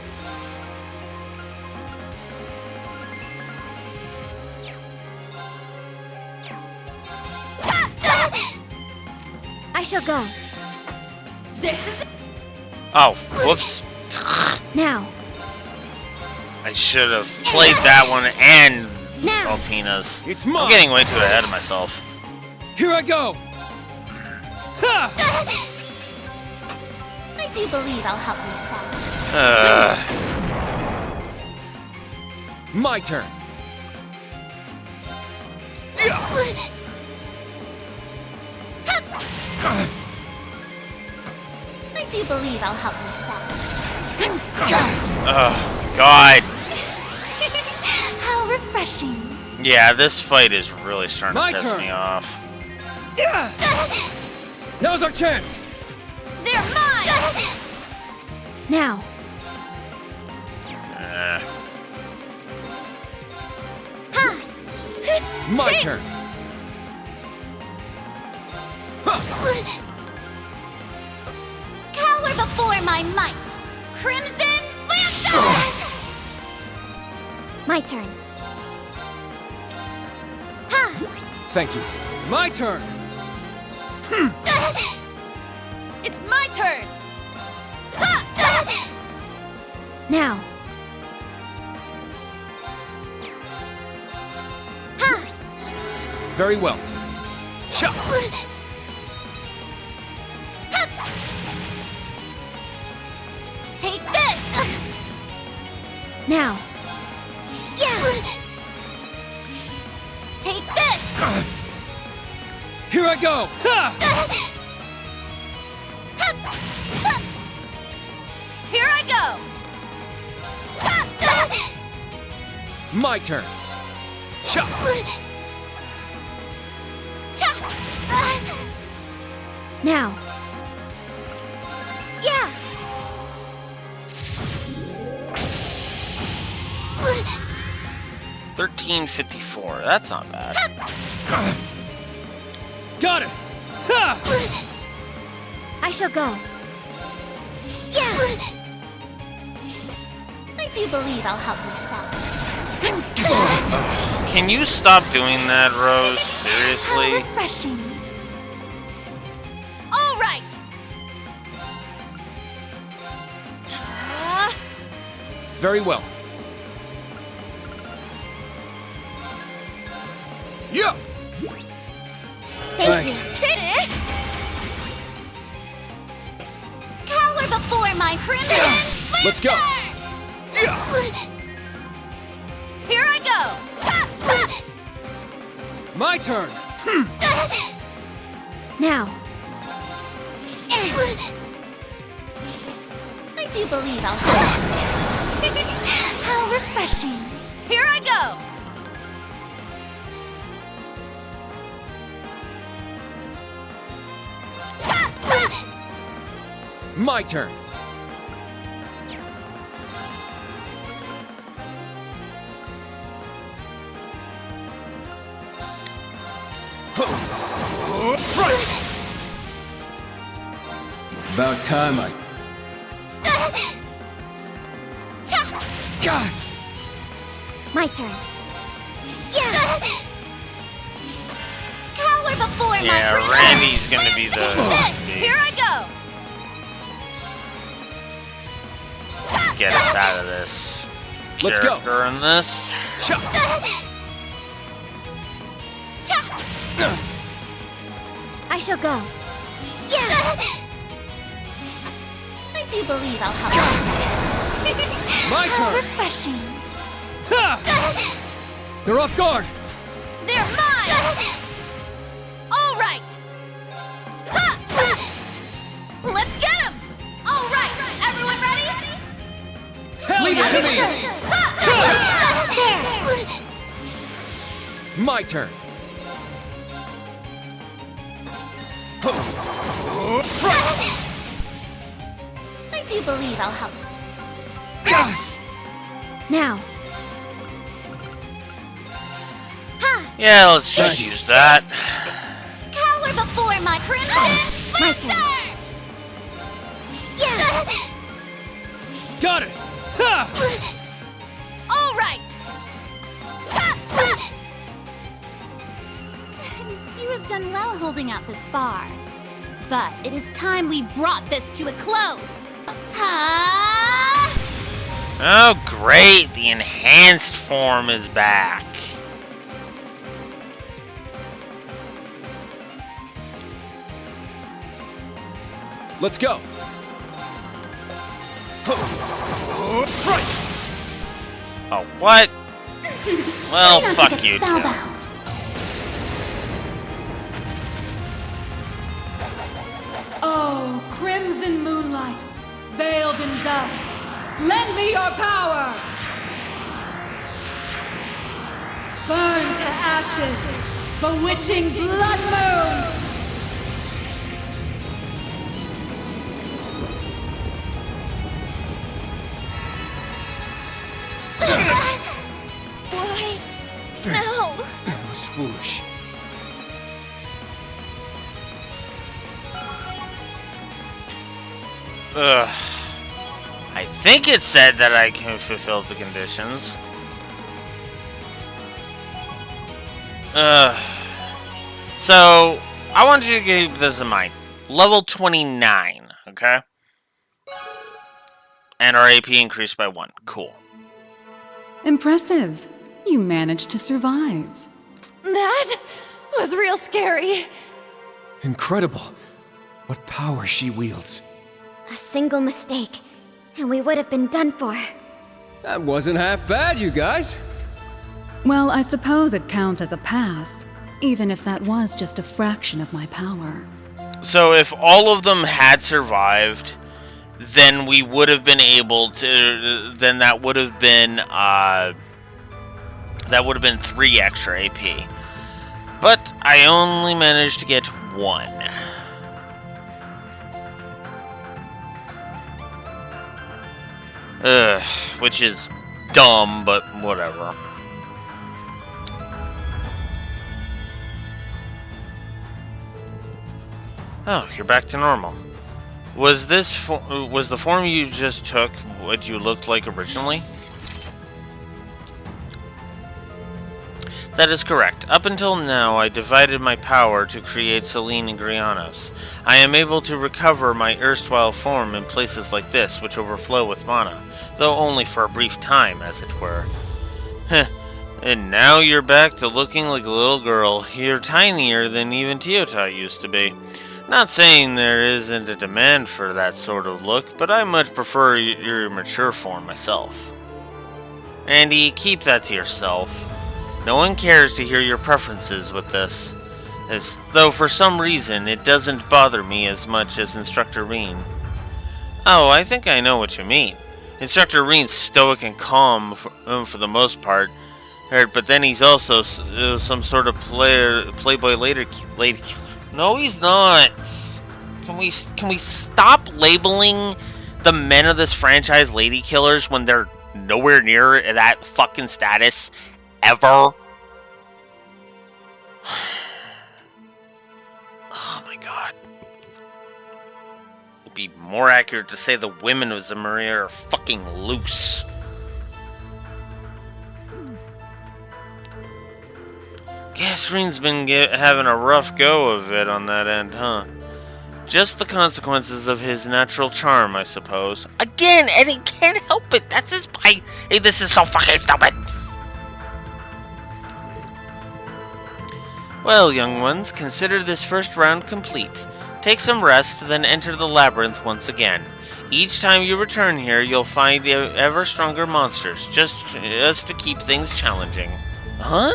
[SPEAKER 16] I shall go.
[SPEAKER 5] This is
[SPEAKER 1] Oh, whoops.
[SPEAKER 16] Now.
[SPEAKER 1] I should have played that one and
[SPEAKER 16] Now.
[SPEAKER 1] Altina's.
[SPEAKER 13] It's
[SPEAKER 1] I'm
[SPEAKER 13] mine.
[SPEAKER 1] getting way too ahead of myself.
[SPEAKER 13] Here I go! Ha!
[SPEAKER 11] I do believe I'll help you solve.
[SPEAKER 2] My turn.
[SPEAKER 11] I do believe I'll help you solve.
[SPEAKER 1] Oh, God.
[SPEAKER 11] How refreshing.
[SPEAKER 1] Yeah, this fight is really starting
[SPEAKER 13] My
[SPEAKER 1] to piss
[SPEAKER 13] turn.
[SPEAKER 1] me off.
[SPEAKER 13] Yeah! Now's our chance!
[SPEAKER 5] They're mine!
[SPEAKER 16] Now.
[SPEAKER 2] My turn.
[SPEAKER 11] Cower before my might. Crimson Lancer!
[SPEAKER 16] My turn.
[SPEAKER 2] Thank you.
[SPEAKER 13] My turn!
[SPEAKER 5] It's my turn!
[SPEAKER 16] Now.
[SPEAKER 2] Very well.
[SPEAKER 11] Take this!
[SPEAKER 16] Now.
[SPEAKER 11] Take this!
[SPEAKER 13] Here I go! Ha!
[SPEAKER 5] Here I go!
[SPEAKER 2] My turn.
[SPEAKER 16] Now.
[SPEAKER 11] Yeah!
[SPEAKER 1] 1354. That's not bad.
[SPEAKER 13] Got it! Ha!
[SPEAKER 16] I shall go.
[SPEAKER 11] Yeah! I do believe I'll help you solve.
[SPEAKER 1] Can you stop doing that, Rose? Seriously?
[SPEAKER 11] Refreshing.
[SPEAKER 5] All right!
[SPEAKER 2] Very well.
[SPEAKER 13] Yeah!
[SPEAKER 11] Thank
[SPEAKER 13] Thanks.
[SPEAKER 11] you. Cower before my crimson
[SPEAKER 2] Let's go.
[SPEAKER 5] Here I go!
[SPEAKER 13] My turn!
[SPEAKER 16] Now.
[SPEAKER 11] I do believe I'll help you. How refreshing.
[SPEAKER 5] Here I go!
[SPEAKER 2] My turn.
[SPEAKER 13] About time I... God!
[SPEAKER 16] My turn.
[SPEAKER 11] Cower before my
[SPEAKER 1] Yeah,
[SPEAKER 11] crimson.
[SPEAKER 1] Randy's gonna be the...
[SPEAKER 5] Here I go!
[SPEAKER 1] Get us out of this.
[SPEAKER 2] Let's go.
[SPEAKER 1] Character in this.
[SPEAKER 16] I shall go.
[SPEAKER 11] I do believe I'll help you.
[SPEAKER 13] My
[SPEAKER 11] How
[SPEAKER 13] turn!
[SPEAKER 11] refreshing.
[SPEAKER 13] Ha! They're off guard!
[SPEAKER 5] They're mine! All right! Let's get him! All right! Everyone ready?
[SPEAKER 2] Leave it to me.
[SPEAKER 11] There.
[SPEAKER 2] My turn.
[SPEAKER 11] I do believe I'll help.
[SPEAKER 16] Now.
[SPEAKER 1] Yeah, let's just use that.
[SPEAKER 11] Cower before my crimson
[SPEAKER 16] My
[SPEAKER 11] Lancer.
[SPEAKER 16] turn.
[SPEAKER 13] Got it! Ha!
[SPEAKER 5] All right!
[SPEAKER 11] You have done well holding out this far. But it is time we brought this to a close. Ha!
[SPEAKER 1] Oh, great! The enhanced form is back.
[SPEAKER 2] Let's go!
[SPEAKER 13] Strike!
[SPEAKER 1] Oh, what? Well,
[SPEAKER 11] Try not to
[SPEAKER 1] fuck
[SPEAKER 11] get
[SPEAKER 1] you, too.
[SPEAKER 11] spellbound.
[SPEAKER 24] Oh, crimson moonlight, veiled in dusk, lend me your power! Burn to ashes, bewitching blood moon!
[SPEAKER 5] Why? No!
[SPEAKER 3] It was foolish.
[SPEAKER 1] Ugh. I think it said that I can fulfill the conditions. So, I want you to keep this in mind. Level 29, okay? And our AP increased by 1. Cool.
[SPEAKER 8] Impressive. You managed to survive.
[SPEAKER 6] That was real scary.
[SPEAKER 25] Incredible. What power she wields.
[SPEAKER 16] A single mistake, and we would have been done for.
[SPEAKER 13] That wasn't half bad, you guys.
[SPEAKER 8] Well, I suppose it counts as a pass, even if that was just a fraction of my power.
[SPEAKER 1] So if all of them had survived, then we would have been able to. Then that would have been 3 extra AP. But I only managed to get 1. Which is dumb, but whatever. Oh, you're back to normal. Was the form you just took what you looked like originally? That is correct. Up until now, I divided my power to create Selene and Grianos. I am able to recover my erstwhile form in places like this, which overflow with mana, though only for a brief time, as it were. Heh. And now you're back to looking like a little girl. You're tinier than even Teota used to be. Not saying there isn't a demand for that sort of look, but I much prefer your mature form myself. Andy, keep that to yourself. No one cares to hear your preferences with this, though for some reason it doesn't bother me as much as Instructor Reen. Oh, I think I know what you mean. Instructor Reen's stoic and calm for the most part, but then he's also some sort of playboy lady. No, he's not. Can we stop labeling the men of this franchise lady killers when they're nowhere near that fucking status ever? Oh my god. It'd be more accurate to say the women of Zamaria are fucking loose. Gasrin's been having a rough go of it on that end, huh? Just the consequences of his natural charm, I suppose. Again, and he can't help it. That's his plight. Hey, this is so fucking stupid. Well, young ones, consider this first round complete. Take some rest, then enter the labyrinth once again. Each time you return here, you'll find ever stronger monsters, just to keep things challenging. Huh?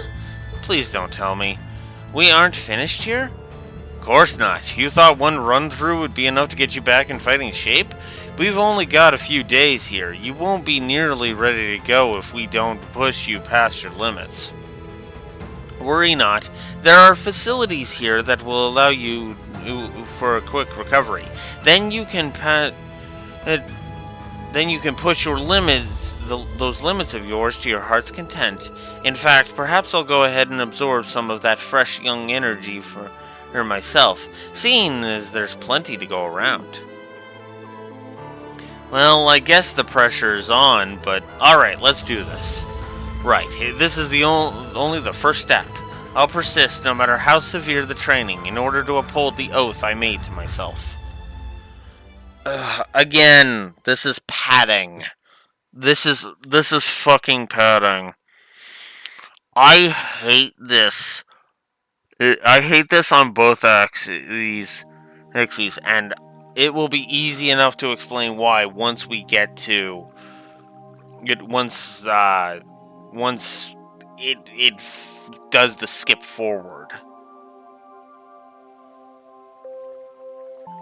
[SPEAKER 1] Please don't tell me. We aren't finished here? Of course not. You thought one run-through would be enough to get you back in fighting shape? We've only got a few days here. You won't be nearly ready to go if we don't push you past your limits. Worry not. There are facilities here that will allow you for a quick recovery. Then you can push your limits, those limits of yours, to your heart's content. In fact, perhaps I'll go ahead and absorb some of that fresh young energy for her myself, seeing as there's plenty to go around. Well, I guess the pressure's on, but alright, let's do this. Right, this is the only the first step. I'll persist no matter how severe the training in order to uphold the oath I made to myself. Again, this is padding. This is fucking padding. I hate this. I hate this on both axes, and it will be easy enough to explain why once we get to it. Once it does the skip forward,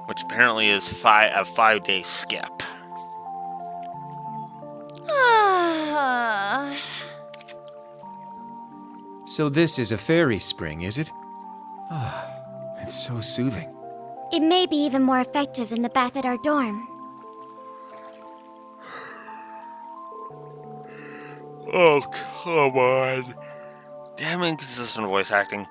[SPEAKER 1] which apparently is a 5-day skip.
[SPEAKER 2] So this is a fairy spring, is it? It's so soothing.
[SPEAKER 16] It may be even more effective than the bath at our dorm.
[SPEAKER 1] Oh, come on. Damn inconsistent voice acting.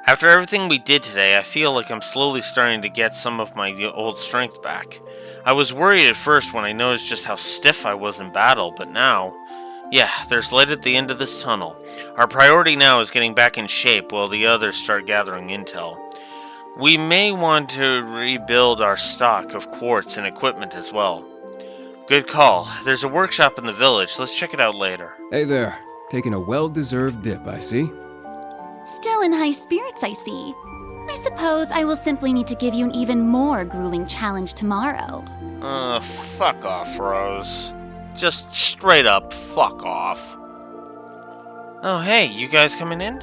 [SPEAKER 1] After everything we did today, I feel like I'm slowly starting to get some of my old strength back. I was worried at first when I noticed just how stiff I was in battle, but now... Yeah, there's light at the end of this tunnel. Our priority now is getting back in shape while the others start gathering intel. We may want to rebuild our stock of quartz and equipment as well. Good call. There's a workshop in the village. Let's check it out later.
[SPEAKER 13] Hey there. Taking a well-deserved dip, I see.
[SPEAKER 7] Still in high spirits, I see. I suppose I will simply need to give you an even more grueling challenge tomorrow.
[SPEAKER 1] Fuck off, Rose. Just straight up, fuck off. Oh, hey, you guys coming in?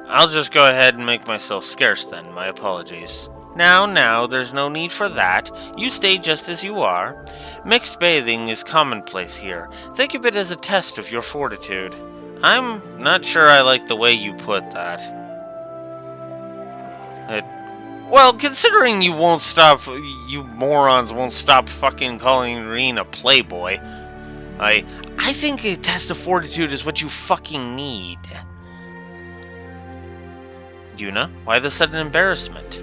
[SPEAKER 1] I'll just go ahead and make myself scarce then, my apologies. Now, there's no need for that. You stay just as you are. Mixed bathing is commonplace here. Think of it as a test of your fortitude. I'm not sure I like the way you put that. Well, considering you morons won't stop fucking calling Reen a playboy, I think a test of fortitude is what you fucking need. Yuna, why the sudden embarrassment?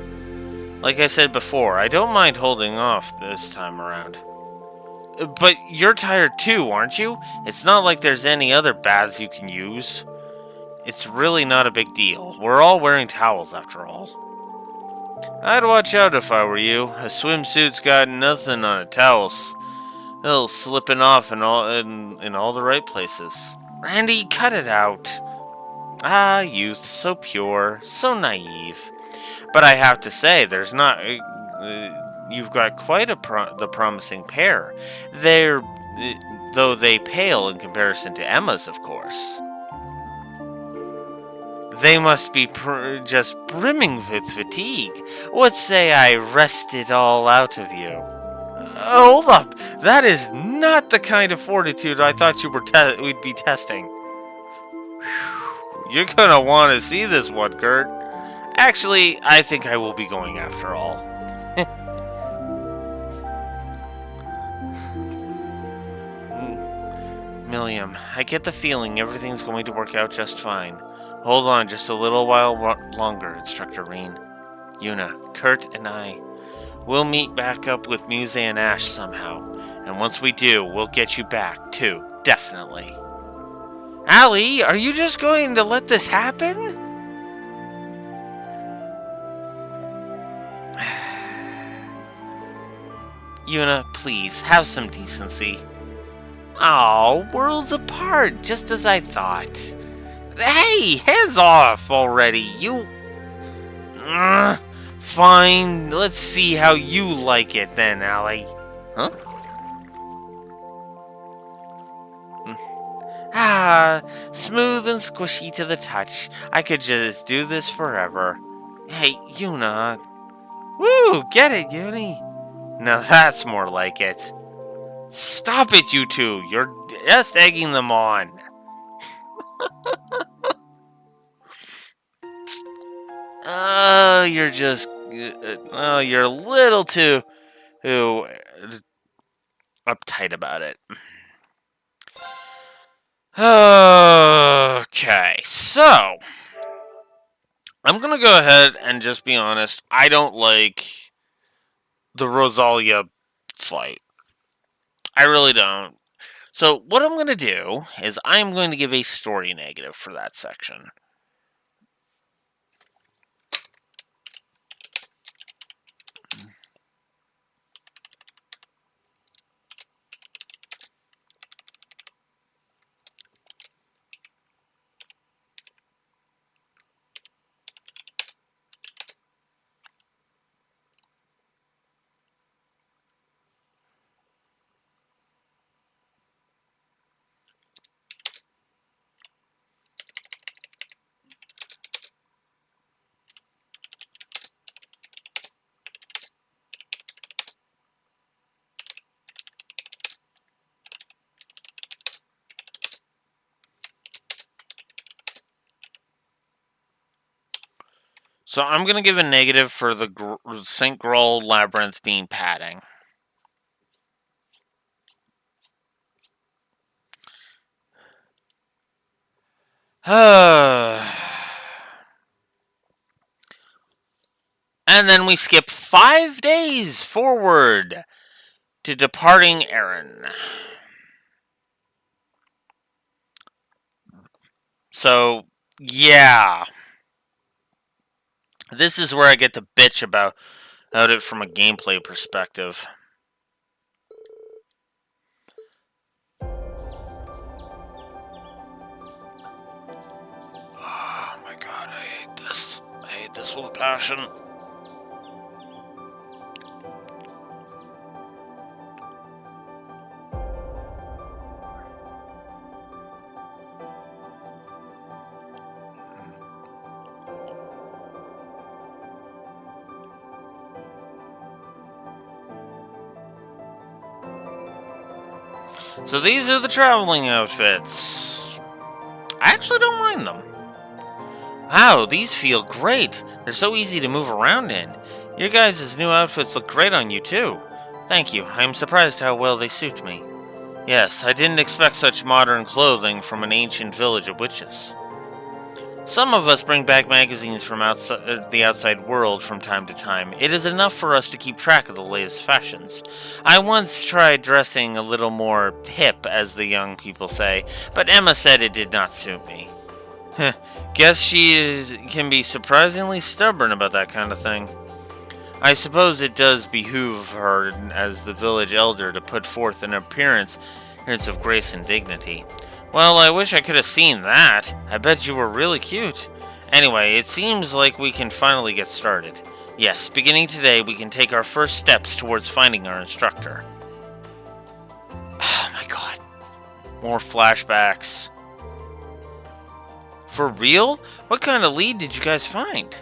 [SPEAKER 1] Like I said before, I don't mind holding off this time around. But you're tired too, aren't you? It's not like there's any other baths you can use. It's really not a big deal. We're all wearing towels after all. I'd watch out if I were you. A swimsuit's got nothing on it. Towels. They'll slipping off in all the right places. Randy, cut it out. Ah, youth, so pure, so naive. But I have to say, there's not... you've got quite the promising pair. Though they pale in comparison to Emma's, of course. They must be just brimming with fatigue. What say I rest it all out of you? Hold up! That is not the kind of fortitude I thought we'd be testing. You're gonna want to see this one, Kurt. Actually, I think I will be going after all. Milliam, I get the feeling everything's going to work out just fine. Hold on just a little while longer, Instructor Reen. Yuna, Kurt, and I. We'll meet back up with Muse and Ash somehow. And once we do, we'll get you back, too. Definitely. Allie, are you just going to let this happen? Yuna, please, have some decency. Aw, worlds apart, just as I thought. Hey, hands off already, you... Fine, let's see how you like it then, Allie. Huh? Ah, smooth and squishy to the touch. I could just do this forever. Hey, Yuna. Woo, get it, Uni. Now that's more like it. Stop it, you two. You're just egging them on. You're just... you're a little too uptight about it. Okay, so... I'm gonna go ahead and just be honest. I don't like the Rosalia fight. I really don't. So what I'm going to do is I'm going to give a story negative for that section. So I'm going to give a negative for the St. Graal Labyrinth being padding. And then we skip 5 days forward to departing Aaron. So, yeah. This is where I get to bitch about it from a gameplay perspective. Oh my god, I hate this. I hate this with a passion. So these are the traveling outfits. I actually don't mind them. Wow, these feel great. They're so easy to move around in. Your guys' new outfits look great on you too. Thank you. I'm surprised how well they suit me. Yes, I didn't expect such modern clothing from an ancient village of witches. Some of us bring back magazines from the outside world from time to time. It is enough for us to keep track of the latest fashions. I once tried dressing a little more hip, as the young people say, but Emma said it did not suit me. Guess she can be surprisingly stubborn about that kind of thing. I suppose it does behoove her as the village elder to put forth an appearance of grace and dignity. Well, I wish I could have seen that. I bet you were really cute. Anyway, it seems like we can finally get started. Yes, beginning today, we can take our first steps towards finding our instructor. Oh my god. More flashbacks. For real? What kind of lead did you guys find?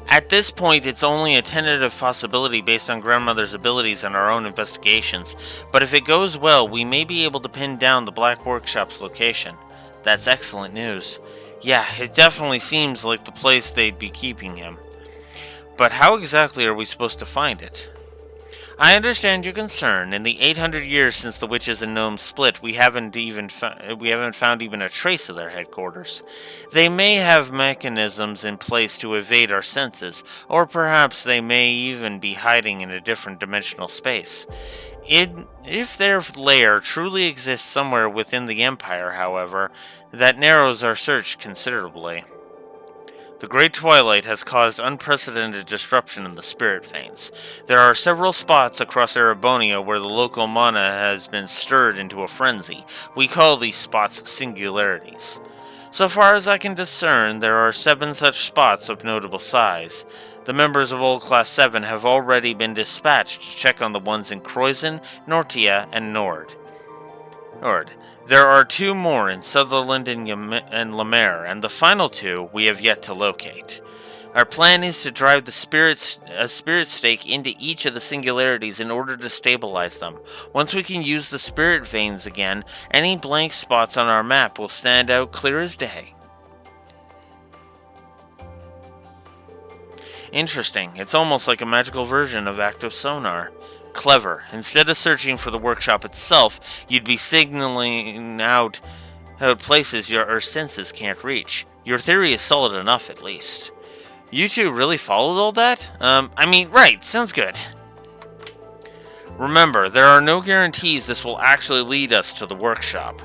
[SPEAKER 1] At this point, it's only a tentative possibility based on Grandmother's abilities and our own investigations, but if it goes well, we may be able to pin down the Black Workshop's location. That's excellent news. Yeah, it definitely seems like the place they'd be keeping him. But how exactly are we supposed to find it? I understand your concern. In the 800 years since the witches and gnomes split, we haven't found even a trace of their headquarters. They may have mechanisms in place to evade our senses, or perhaps they may even be hiding in a different dimensional space. If their lair truly exists somewhere within the Empire, however, that narrows our search considerably. The Great Twilight has caused unprecedented disruption in the spirit veins. There are several spots across Erebonia where the local mana has been stirred into a frenzy. We call these spots singularities. So far as I can discern, there are 7 such spots of notable size. The members of Old Class 7 have already been dispatched to check on the ones in Croizen, Nortia, and Nord. There are 2 more in Sutherland and Lemaire, and the final 2 we have yet to locate. Our plan is to drive a spirit stake into each of the singularities in order to stabilize them. Once we can use the spirit veins again, any blank spots on our map will stand out clear as day. Interesting. It's almost like a magical version of active sonar. Clever. Instead of searching for the workshop itself, you'd be signaling out places your senses can't reach. Your theory is solid enough, at least. You two really followed all that? Right, sounds good. Remember, there are no guarantees this will actually lead us to the workshop.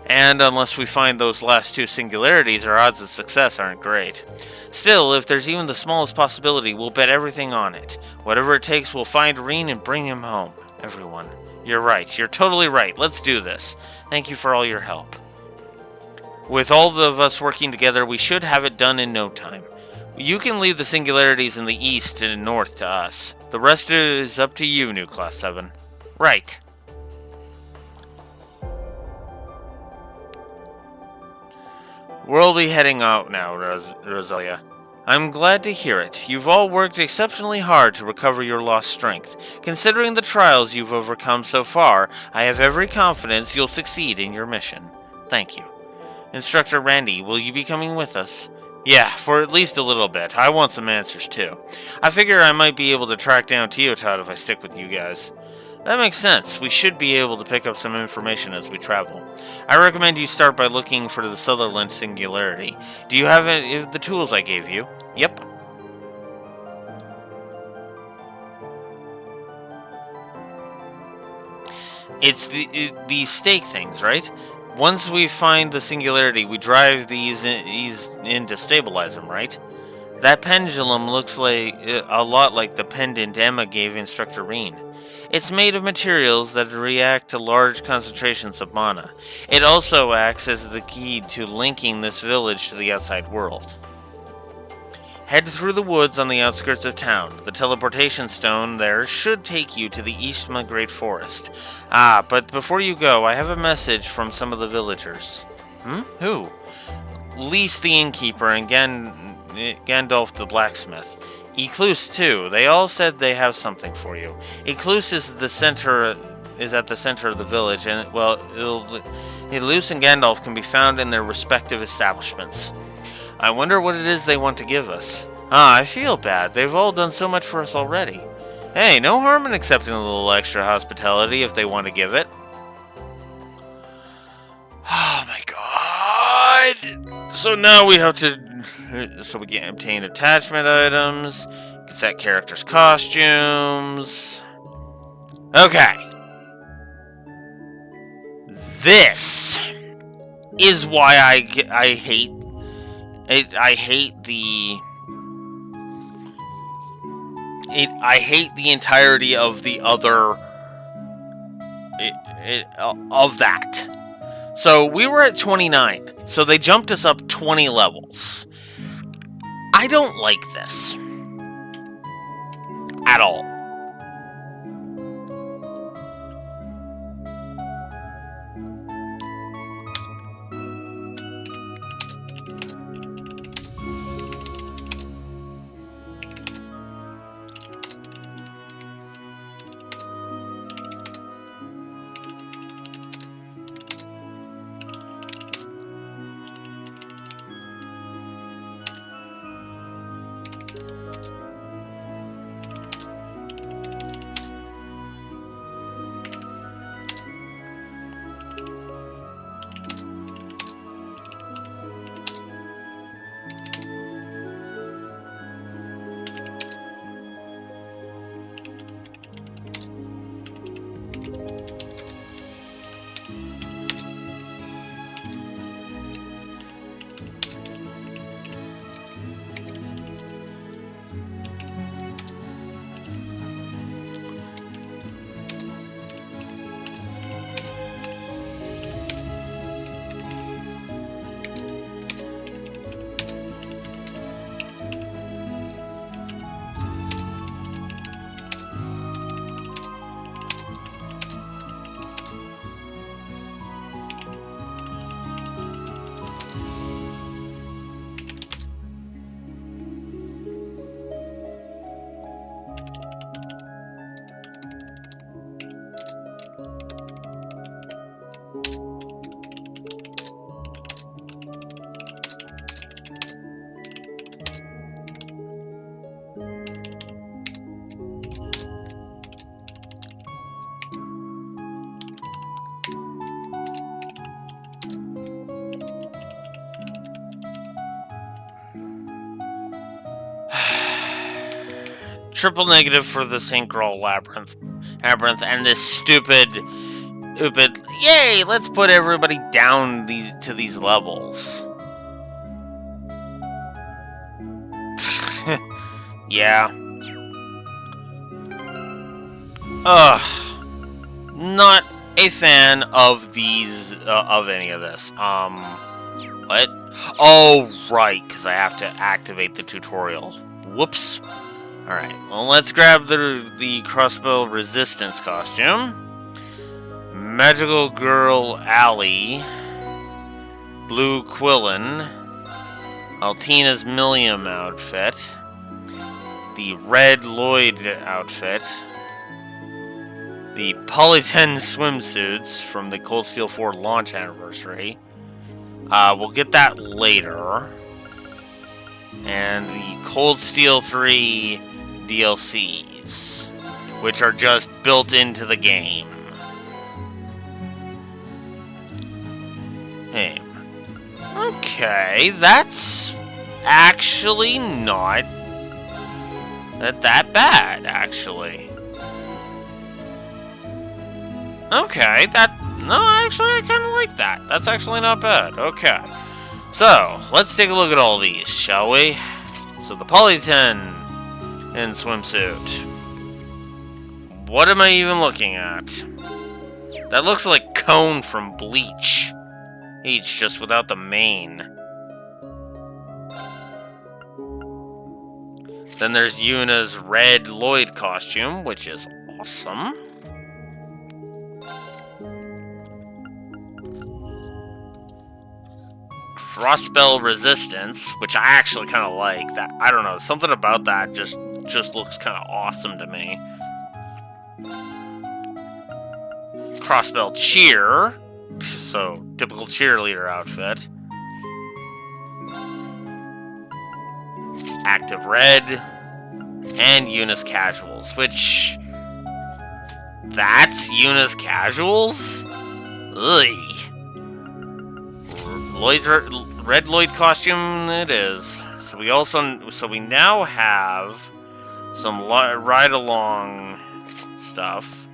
[SPEAKER 1] And unless we find those last two singularities, our odds of success aren't great. Still, if there's even the smallest possibility, we'll bet everything on it. Whatever it takes, we'll find Reen and bring him home. Everyone. You're right. You're totally right. Let's do this. Thank you for all your help. With all of us working together, we should have it done in no time. You can leave the singularities in the east and north to us. The rest is up to you, New Class 7. Right. We'll be heading out now, Rosalia. I'm glad to hear it. You've all worked exceptionally hard to recover your lost strength. Considering the trials you've overcome so far, I have every confidence you'll succeed in your mission. Thank you. Instructor Randy, will you be coming with us? Yeah, for at least a little bit. I want some answers, too. I figure I might be able to track down Teotot if I stick with you guys. That makes sense. We should be able to pick up some information as we travel. I recommend you start by looking for the Sutherland Singularity. Do you have any of the tools I gave you? Yep. It's these stake things, right? Once we find the Singularity, we drive these in to stabilize them, right? That pendulum looks like a lot like the pendant Emma gave Instructor Reen. It's made of materials that react to large concentrations of mana. It also acts as the key to linking this village to the outside world. Head through the woods on the outskirts of town. The teleportation stone there should take you to the Eastma Great Forest. But before you go, I have a message from some of the villagers. Who? Lys the innkeeper and Gandalf the blacksmith. Ecluse too. They all said they have something for you. Ecluse is at the center of the village, and Ecluse and Gandalf can be found in their respective establishments. I wonder what it is they want to give us. I feel bad. They've all done so much for us already. Hey, no harm in accepting a little extra hospitality if they want to give it. Oh my god! So now we have to... So we can obtain attachment items, set characters' costumes. Okay. This is why I hate it. I hate the entirety of the other of that. So we were at 29. So they jumped us up 20 levels. I don't like this at all. triple negative for the St. Graal labyrinth, and this stupid, yay! Let's put everybody down to these levels. Yeah. Not a fan of these, of any of this. What? Oh, right, because I have to activate the tutorial. Whoops. Alright, well, let's grab the crossbow resistance costume. Magical Girl Alley. Blue Quillen. Altina's Millium outfit. The Red Lloyd outfit. The Polyten swimsuits from the Cold Steel 4 launch anniversary. We'll get that later. And the Cold Steel 3 DLCs, which are just built into the game. Hey. Okay, that's actually not that bad, actually. Okay, actually, I kind of like that. That's actually not bad. Okay. So, let's take a look at all these, shall we? So, the Polyten in swimsuit. What am I even looking at? That looks like Cone from Bleach. Each just without the mane. Then there's Yuna's Red Lloyd costume, which is awesome. Frostspell Resistance, which I actually kind of like. That, I don't know, something about that just looks kind of awesome to me. Crossbell Cheer, so typical cheerleader outfit. Active Red, and Yuna's Casuals, which... That's Yuna's Casuals? Ugh. Red Lloyd costume it is. So we now have some ride along stuff.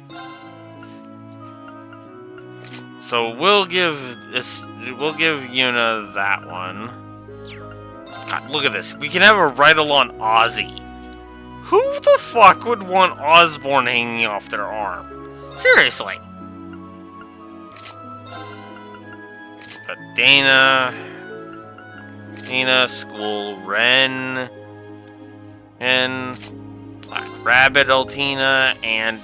[SPEAKER 1] So we'll give Yuna that one. God, look at this. We can have a ride along Ozzy. Who the fuck would want Osborne hanging off their arm? Seriously. Got Dana, School, Ren, and Black Rabbit, Altina, and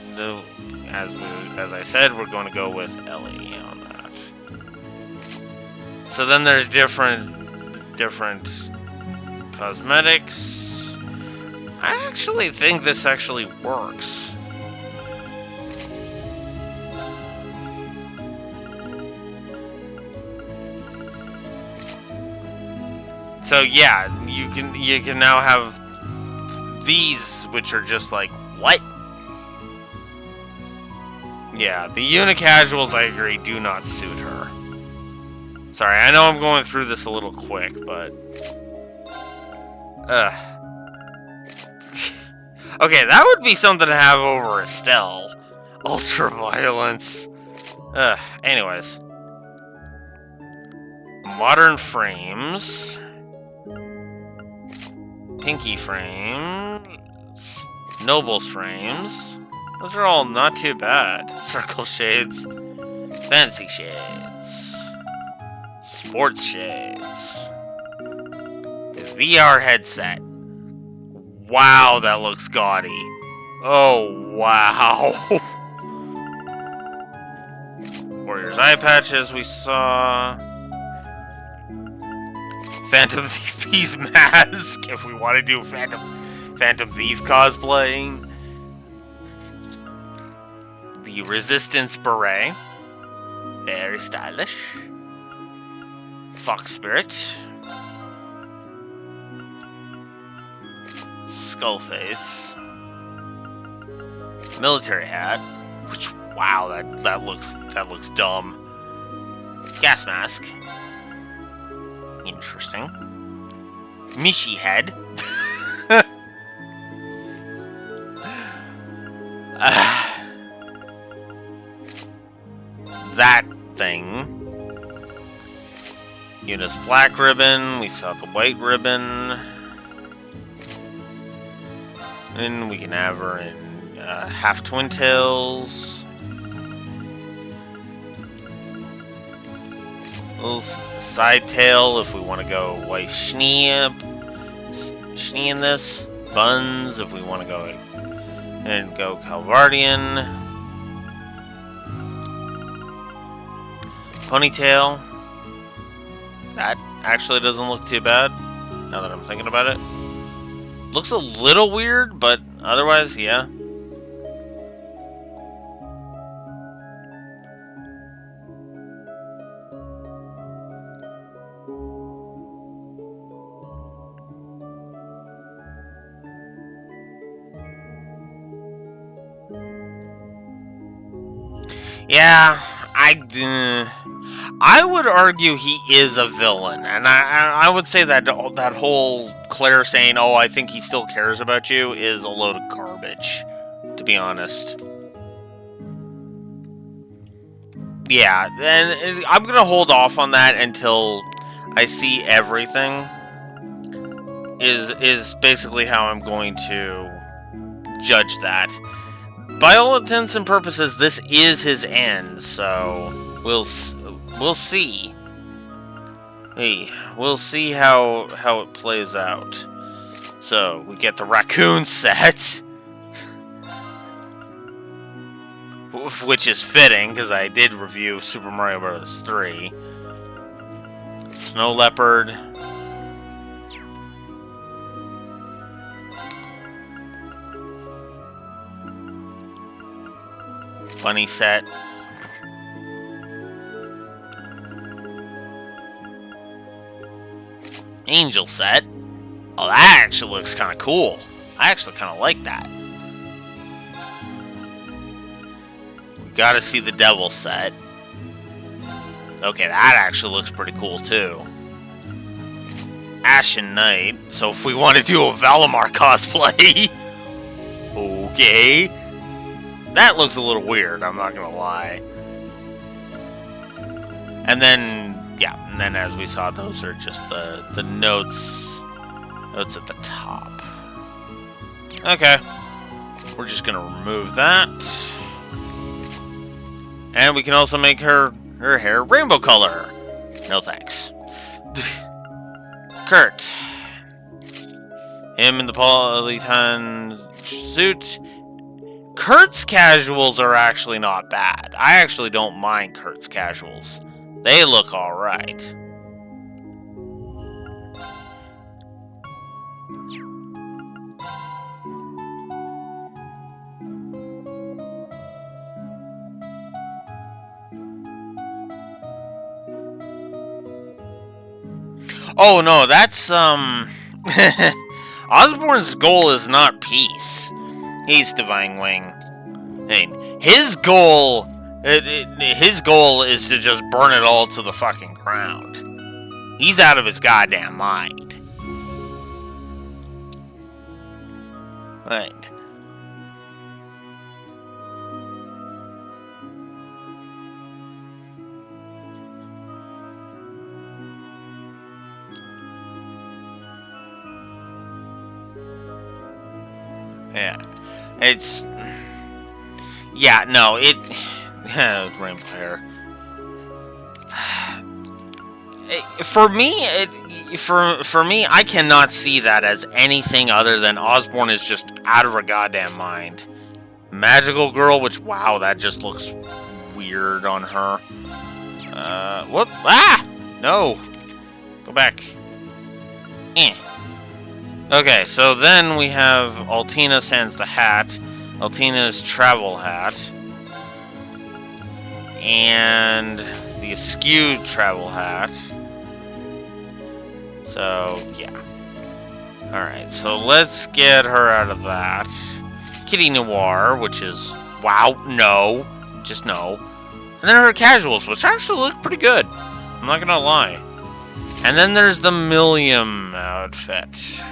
[SPEAKER 1] as I said, we're going to go with Ellie on that. So then there's different cosmetics. I actually think this actually works. So yeah, you can now have these, which are just like, what? Yeah, the Unicasuals, I agree, do not suit her. Sorry, I know I'm going through this a little quick, but... Okay, that would be something to have over Estelle. Ultraviolence. Anyways. Modern frames. Pinky frames. Nobles frames. Those are all not too bad. Circle shades. Fancy shades. Sports shades. VR headset. Wow, that looks gaudy. Oh, wow. Warrior's eye patches we saw. Phantom Thief's mask, if we want to do Phantom Thief cosplaying. The Resistance beret. Very stylish. Fox Spirit. Skullface. Military hat. Which, wow, that looks dumb. Gas mask. Interesting. Mishi head. That thing. Eunice black ribbon. We saw the white ribbon. And we can have her in half twin tails. Little side tail if we want to go white schnee in this. Buns if we want to go and go Calvardian. Ponytail. That actually doesn't look too bad, now that I'm thinking about it. Looks a little weird, but otherwise, yeah. Yeah, I would argue he is a villain, and I would say that that whole Claire saying, "Oh, I think he still cares about you," is a load of garbage, to be honest. Yeah, and I'm gonna hold off on that until I see everything. Is basically how I'm going to judge that. By all intents and purposes, this is his end, so we'll see. Hey, we'll see how it plays out. So we get the raccoon set, which is fitting because I did review Super Mario Bros. 3. Snow leopard. Bunny set. Angel set. Oh, that actually looks kind of cool. I actually kind of like that. We gotta see the devil set. Okay, that actually looks pretty cool too. Ashen Knight. So if we want to do a Valimar cosplay, okay. That looks a little weird, I'm not gonna lie. And then, yeah, and then as we saw, those are just the notes at the top. Okay. We're just gonna remove that. And we can also make her hair rainbow color. No thanks. Kurt. Him in the polyton suit. Kurt's casuals are actually not bad. I actually don't mind Kurt's casuals. They look alright. Oh no, that's Osborne's goal is not peace. He's Divine Wing. I mean, his goal is to just burn it all to the fucking ground. He's out of his goddamn mind. Right. Yeah. It's... Yeah, no, rainbow hair. For me, for me, I cannot see that as anything other than Osborne is just out of her goddamn mind. Magical girl, which, wow, that just looks weird on her. Whoop, ah! No! Go back. Okay, so then we have Altina sans the hat, Altina's travel hat, and the Askew travel hat. So, yeah. Alright, so let's get her out of that. Kitty Noir, which is, wow, no, just no. And then her casuals, which actually look pretty good. I'm not gonna lie. And then there's the Millium outfit.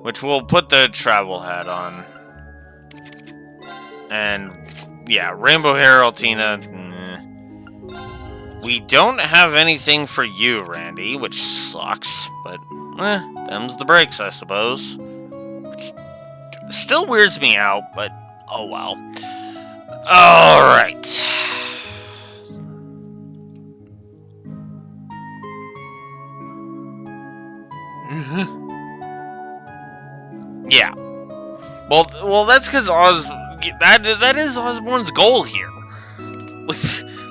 [SPEAKER 1] Which we'll put the travel hat on. And, yeah, rainbow hair, Altina. We don't have anything for you, Randy, which sucks. But, them's the breaks, I suppose. Still weirds me out, but oh well. Alright. Yeah. Well, that's because that is Osborne's goal here.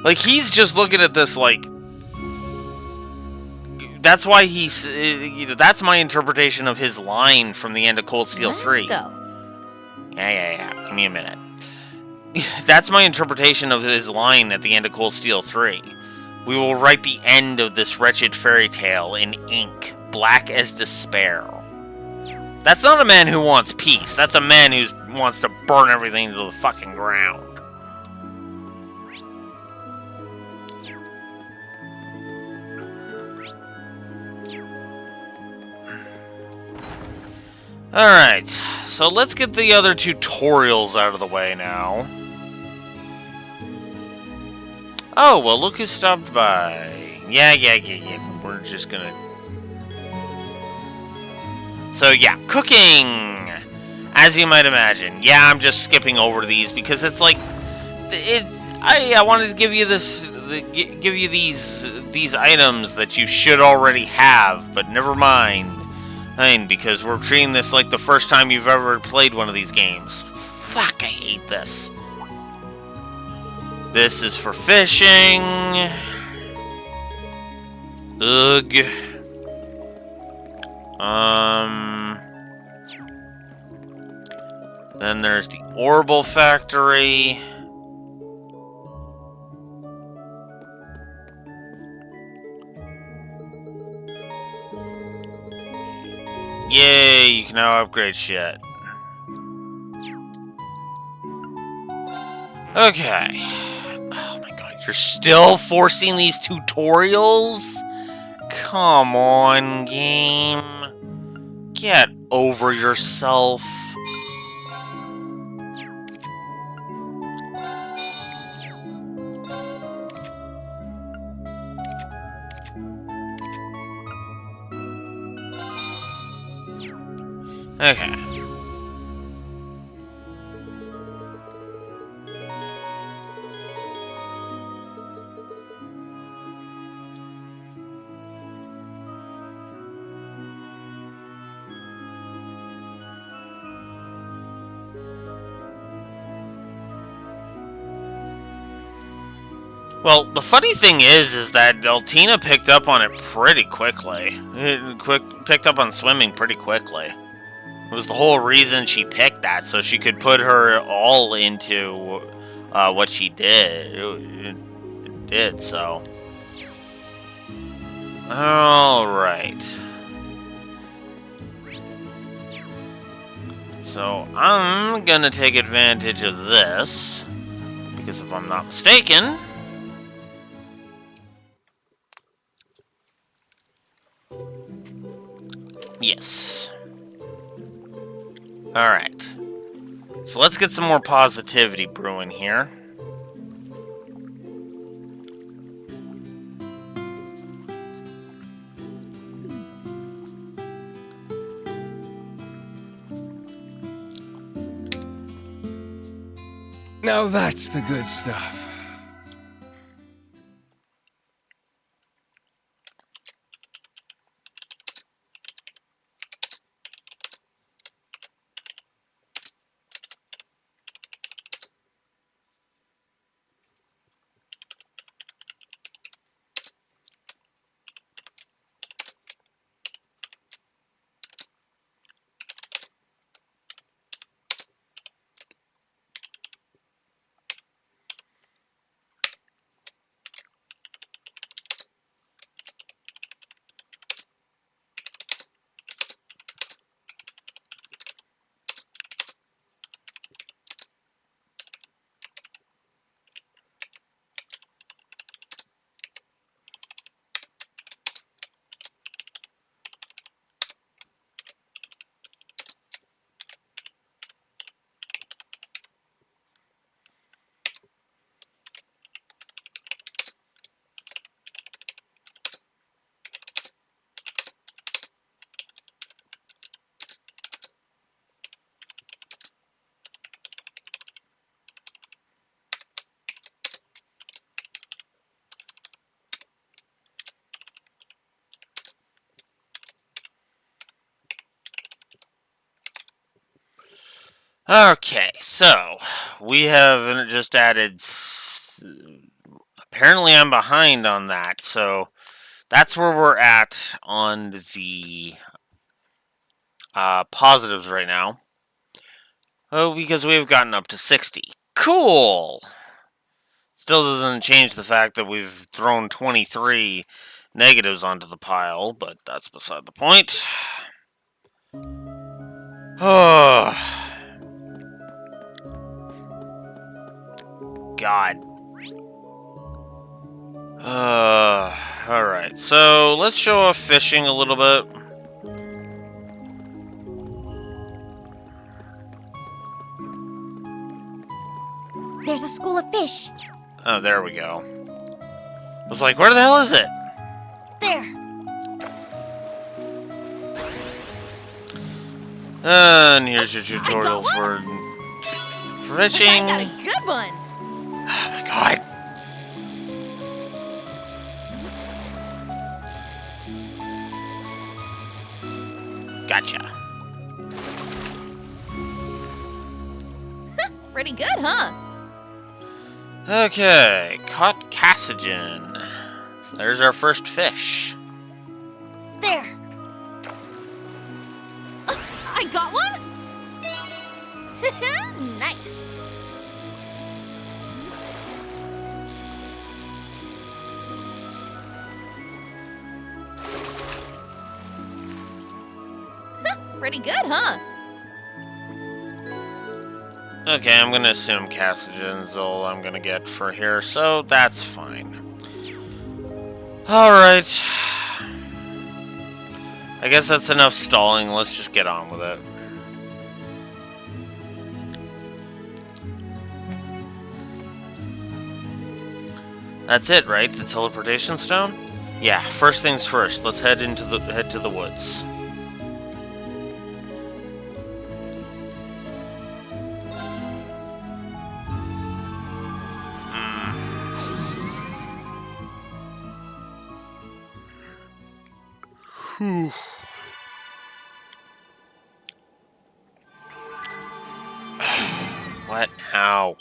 [SPEAKER 1] Like, he's just looking at this like. That's why he's. That's my interpretation of his line from the end of Cold Steel 3.
[SPEAKER 16] Let's go.
[SPEAKER 1] Yeah. Give me a minute. That's my interpretation of his line at the end of Cold Steel 3. We will write the end of this wretched fairy tale in ink, black as despair. That's not a man who wants peace. That's a man who wants to burn everything to the fucking ground. Alright, so let's get the other tutorials out of the way now. Oh, well, look who stopped by. Yeah. We're just gonna... So, yeah, cooking! As you might imagine. Yeah, I'm just skipping over these because it's like... I wanted to give you this... Give you these items that you should already have, but never mind. Because we're treating this like the first time you've ever played one of these games. Fuck, I hate this. This is for fishing. Ugh. Then there's the Orbital Factory. Yay, you can now upgrade shit. Okay. Oh my god, you're still forcing these tutorials? Come on, game. Get over yourself. Okay. Well, the funny thing is that Altina picked up on it pretty quickly. Picked up on swimming pretty quickly. It was the whole reason she picked that, so she could put her all into what she did. It did, so. Alright. So, I'm gonna take advantage of this. Because if I'm not mistaken... Yes. Alright. So let's get some more positivity brewing here.
[SPEAKER 13] Now that's the good stuff.
[SPEAKER 1] Okay, so we have just added. Apparently, I'm behind on that, so that's where we're at on the positives right now. Oh, because we've gotten up to 60. Cool! Still doesn't change the fact that we've thrown 23 negatives onto the pile, but that's beside the point. Oh. God. Alright, so let's show off fishing a little bit.
[SPEAKER 16] There's a school of fish.
[SPEAKER 1] Oh, there we go. I was like, where the hell is it?
[SPEAKER 16] There.
[SPEAKER 1] And here's your tutorial for fishing.
[SPEAKER 5] I got a good one.
[SPEAKER 1] Oh my god. Gotcha.
[SPEAKER 5] Pretty good, huh?
[SPEAKER 1] Okay, caught Cassagen. So there's our first fish.
[SPEAKER 16] There.
[SPEAKER 5] I got one? Nice. Pretty good, huh?
[SPEAKER 1] Okay, I'm gonna assume Cassagen's all I'm gonna get for here, so that's fine. Alright. I guess that's enough stalling, let's just get on with it. That's it, right? The teleportation stone? Yeah, first things first, let's head to the woods. Whew. What? Ow.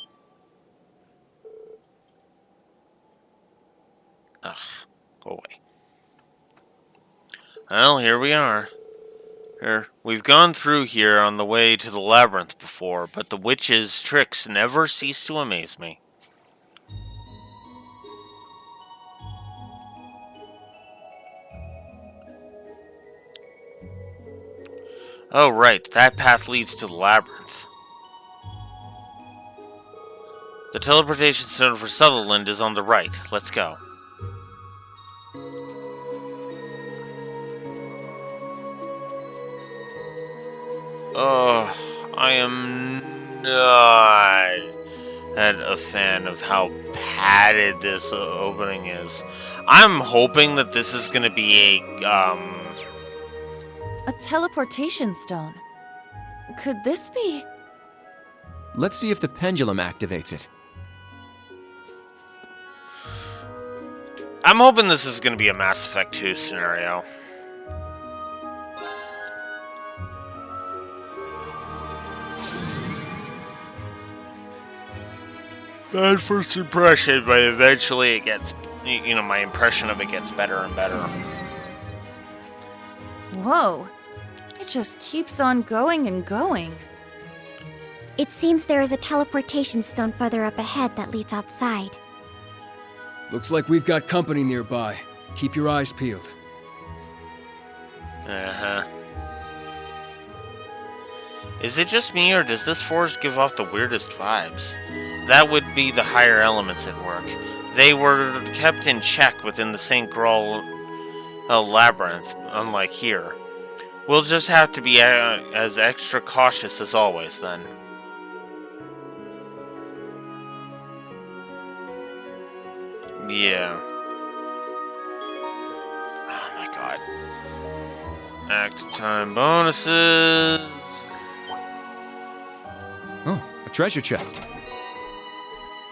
[SPEAKER 1] Ugh. Go away. Well, here we are. We've gone through here on the way to the labyrinth before, but the witch's tricks never cease to amaze me. Oh, right. That path leads to the labyrinth. The teleportation stone for Sutherland is on the right. Let's go. Oh, I am not a fan of how padded this opening is. I'm hoping that this is going to be
[SPEAKER 6] a teleportation stone. Could this be?
[SPEAKER 2] Let's see if the pendulum activates it.
[SPEAKER 1] I'm hoping this is going to be a Mass Effect 2 scenario. Bad first impression, but eventually it gets, my impression of it gets better and better.
[SPEAKER 6] Whoa. It just keeps on going and going.
[SPEAKER 16] It seems there is a teleportation stone further up ahead that leads outside.
[SPEAKER 13] Looks like we've got company nearby. Keep your eyes peeled.
[SPEAKER 1] Uh-huh. Is it just me, or does this forest give off the weirdest vibes? That would be the higher elements at work. They were kept in check within the St. Graal labyrinth, unlike here. We'll just have to be as extra cautious as always, then. Yeah. Oh my god. Active time bonuses.
[SPEAKER 2] Oh, a treasure chest.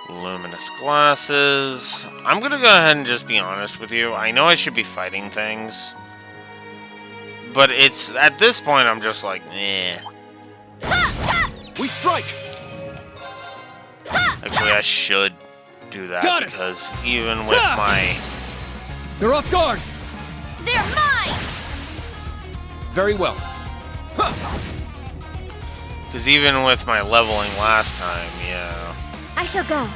[SPEAKER 1] Luminous glasses. I'm gonna go ahead and just be honest with you. I know I should be fighting things. But it's, at this point, I'm just like, eh.
[SPEAKER 13] We strike!
[SPEAKER 1] Actually, I should do that
[SPEAKER 13] Got it.
[SPEAKER 1] because even with my...
[SPEAKER 13] They're off guard!
[SPEAKER 5] They're mine!
[SPEAKER 2] Very well.
[SPEAKER 1] Because even with my leveling last time, yeah.
[SPEAKER 16] I shall go.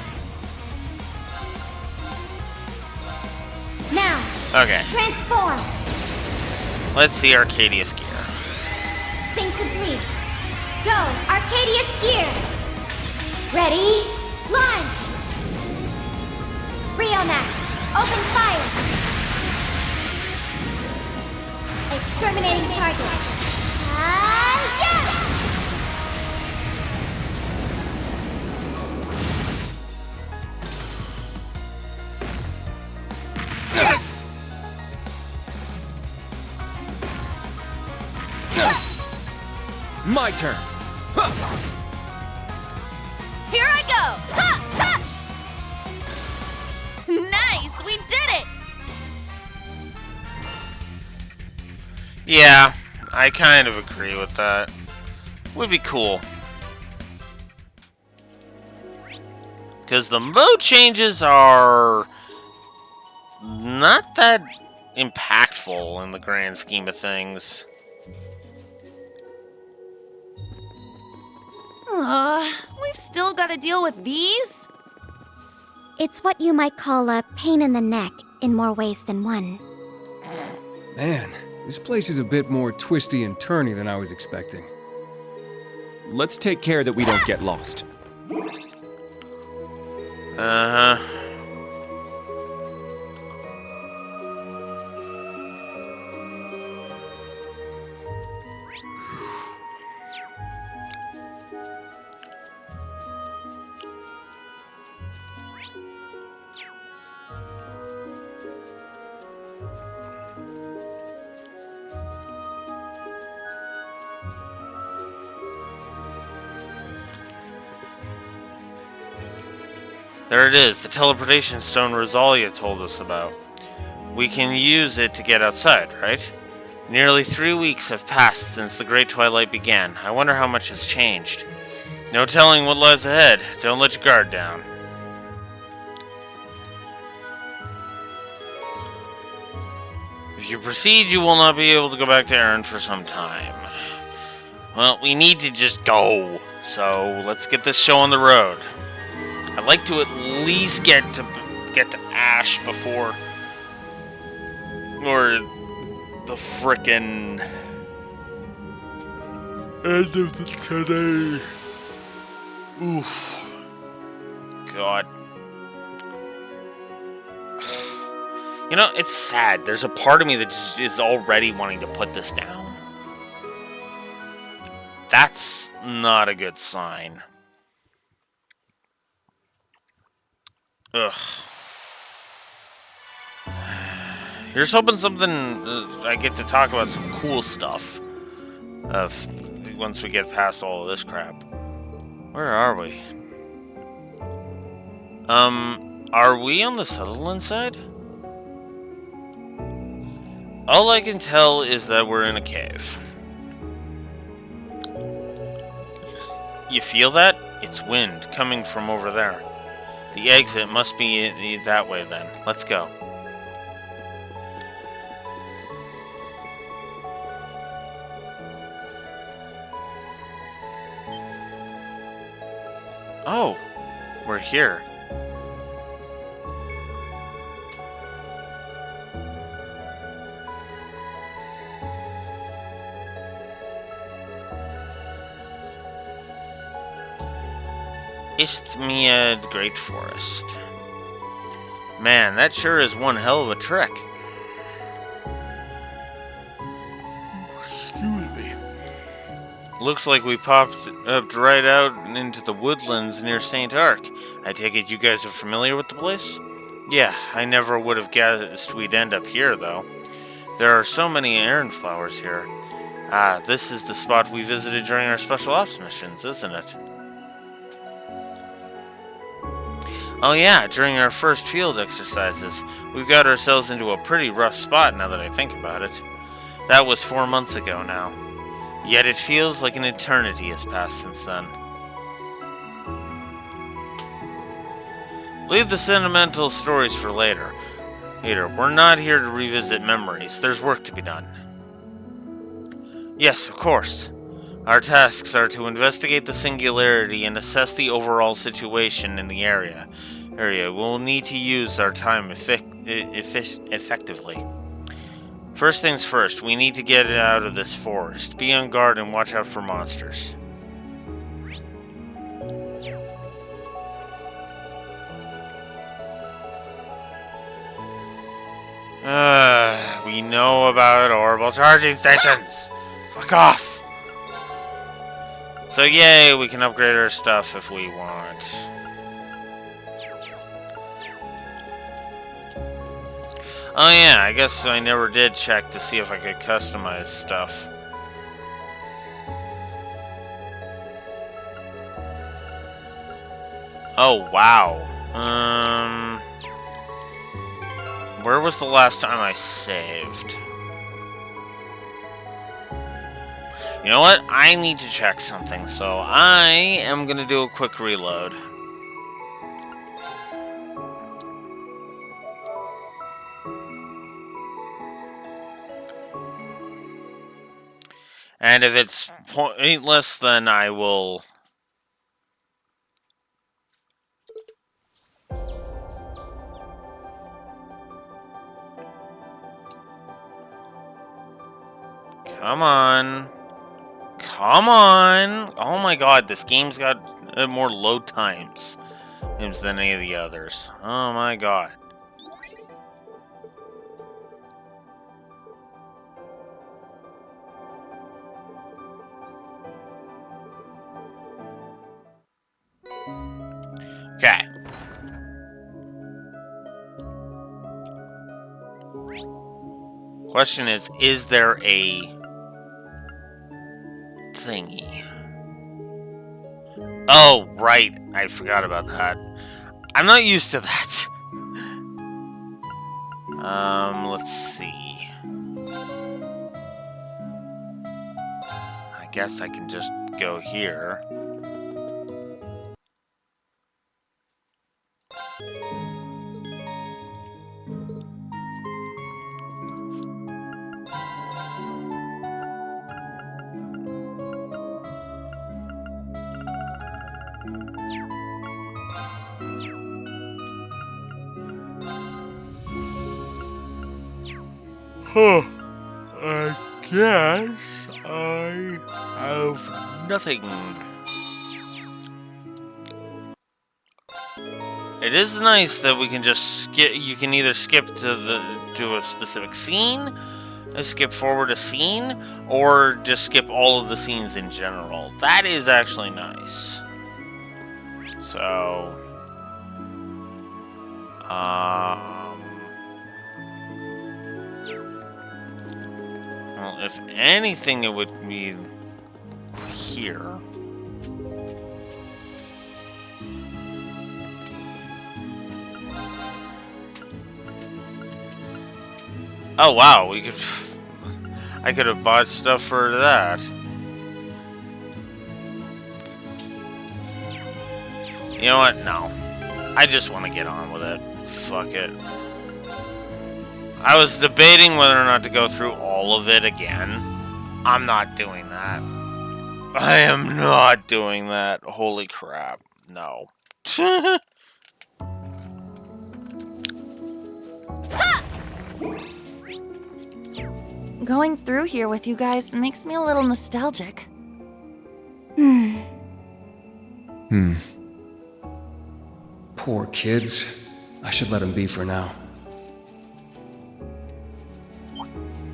[SPEAKER 16] Now,
[SPEAKER 1] Okay,
[SPEAKER 16] transform.
[SPEAKER 1] let's see Arcadius gear.
[SPEAKER 16] Sync complete. Go, Arcadius gear. Ready? Launch. Rionac, open fire. Exterminating target. Yeah!
[SPEAKER 2] My turn.
[SPEAKER 5] Here I go! Ha! Ha! Nice! We did it!
[SPEAKER 1] Yeah, I kind of agree with that. Would be cool. Because the mode changes are not that impactful in the grand scheme of things.
[SPEAKER 5] We've still got to deal with these?
[SPEAKER 16] It's what you might call a pain in the neck in more ways than one.
[SPEAKER 13] Man, this place is a bit more twisty and turny than I was expecting.
[SPEAKER 2] Let's take care that we don't get lost.
[SPEAKER 1] Uh-huh. There it is, the teleportation stone Rosalia told us about. We can use it to get outside, right? Nearly 3 weeks have passed since the Great Twilight began. I wonder how much has changed. No telling what lies ahead. Don't let your guard down. If you proceed, you will not be able to go back to Erin for some time. Well, we need to just go. So, let's get this show on the road. I'd like to at least get to Ash before, or the frickin' end of the today. Oof. God. You know, it's sad. There's a part of me that just is already wanting to put this down. That's not a good sign. Ugh. Here's hoping something I get to talk about some cool stuff. Once we get past all of this crap. Where are we? Are we on the Sutherland side? All I can tell is that we're in a cave. You feel that? It's wind coming from over there. The exit must be that way then. Let's go. Oh, we're here. Isthmia Great Forest. Man, that sure is one hell of a trek. Excuse me. Looks like we popped up right out into the woodlands near St. Ark. I take it you guys are familiar with the place? Yeah, I never would have guessed we'd end up here, though. There are so many errand flowers here. Ah, this is the spot we visited during our special ops missions, isn't it? Oh yeah, during our first field exercises, we got ourselves into a pretty rough spot now that I think about it. That was 4 months ago now. Yet it feels like an eternity has passed since then. Leave the sentimental stories for later. We're not here to revisit memories. There's work to be done. Yes, of course. Our tasks are to investigate the singularity and assess the overall situation in the area. We'll need to use our time effectively. First things first, we need to get out of this forest. Be on guard and watch out for monsters. We know about orbital charging stations. Fuck off. So yay, we can upgrade our stuff if we want. Oh yeah, I guess I never did check to see if I could customize stuff. Oh wow. Where was the last time I saved? You know what? I need to check something, so I am gonna do a quick reload. And if it's pointless, then I will... Come on. Come on! Oh my god, this game's got more load times than any of the others. Oh my god. Okay. Question is there a thingy? Oh, right. I forgot about that. I'm not used to that. Let's see. I guess I can just go here. Huh. I guess I have nothing. It is nice that we can just skip. You can either skip to a specific scene, skip forward a scene, or just skip all of the scenes in general. That is actually nice. So, well, if anything, it would be here. Oh wow, we could. I could have bought stuff for that. You know what? No. I just want to get on with it. Fuck it. I was debating whether or not to go through all of it again. I'm not doing that. I am not doing that. Holy crap. No.
[SPEAKER 6] Going through here with you guys makes me a little nostalgic.
[SPEAKER 13] Poor kids. I should let them be for now.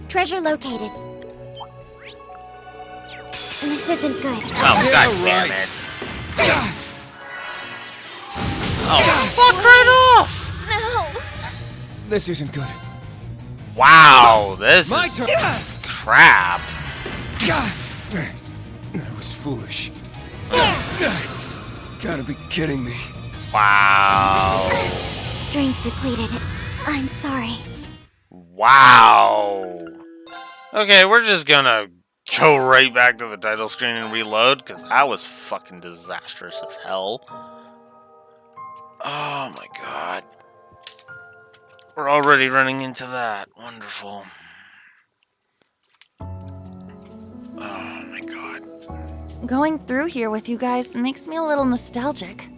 [SPEAKER 16] Treasure located. This isn't good.
[SPEAKER 1] Oh, god damn it. Oh, fuck right off!
[SPEAKER 16] No!
[SPEAKER 3] This isn't good.
[SPEAKER 1] Wow, this
[SPEAKER 3] My
[SPEAKER 1] is
[SPEAKER 3] turn.
[SPEAKER 1] crap.
[SPEAKER 3] That was foolish. Gotta be kidding me.
[SPEAKER 1] Wow.
[SPEAKER 16] Strength depleted. I'm sorry.
[SPEAKER 1] Wow. Okay, we're just gonna go right back to the title screen and reload, because that was fucking disastrous as hell. Oh my god. We're already running into that. Wonderful. Oh my god.
[SPEAKER 6] Going through here with you guys makes me a little nostalgic.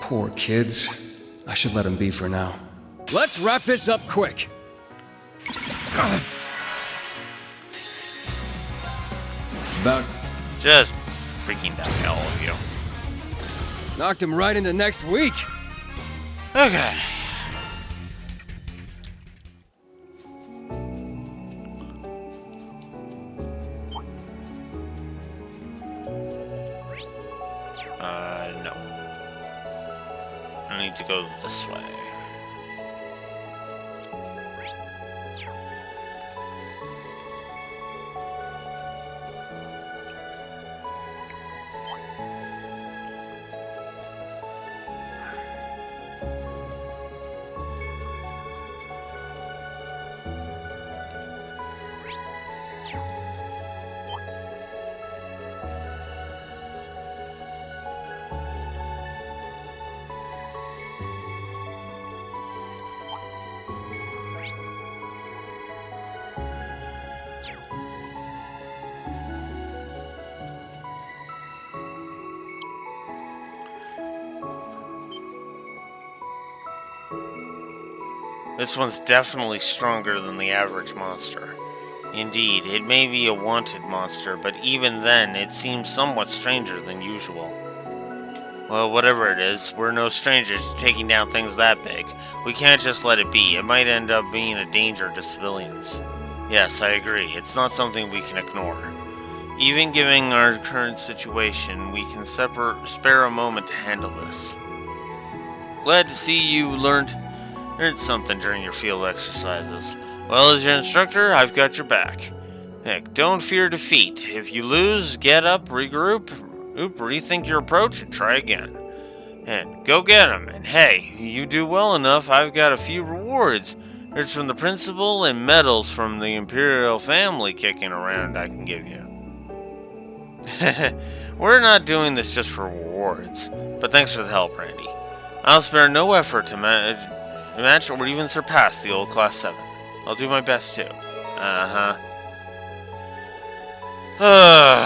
[SPEAKER 13] Poor kids. I should let them be for now. Let's wrap this up quick. About
[SPEAKER 1] Just freaking down, all of you.
[SPEAKER 13] knocked him right into next week.
[SPEAKER 1] Okay. No. I need to go this way. This one's definitely stronger than the average monster. Indeed, it may be a wanted monster, but even then, it seems somewhat stranger than usual. Well, whatever it is, we're no strangers to taking down things that big. We can't just let it be. It might end up being a danger to civilians. Yes, I agree. It's not something we can ignore. Even given our current situation, we can spare a moment to handle this. Glad to see you learned something during your field exercises. Well, as your instructor, I've got your back. Heck, don't fear defeat. If you lose, get up, regroup, rethink your approach, and try again. And go get 'em. And hey, you do well enough, I've got a few rewards. There's from the principal and medals from the Imperial family kicking around I can give you. We're not doing this just for rewards, but thanks for the help, Randy. I'll spare no effort to match or even surpass the old Class 7. I'll do my best too.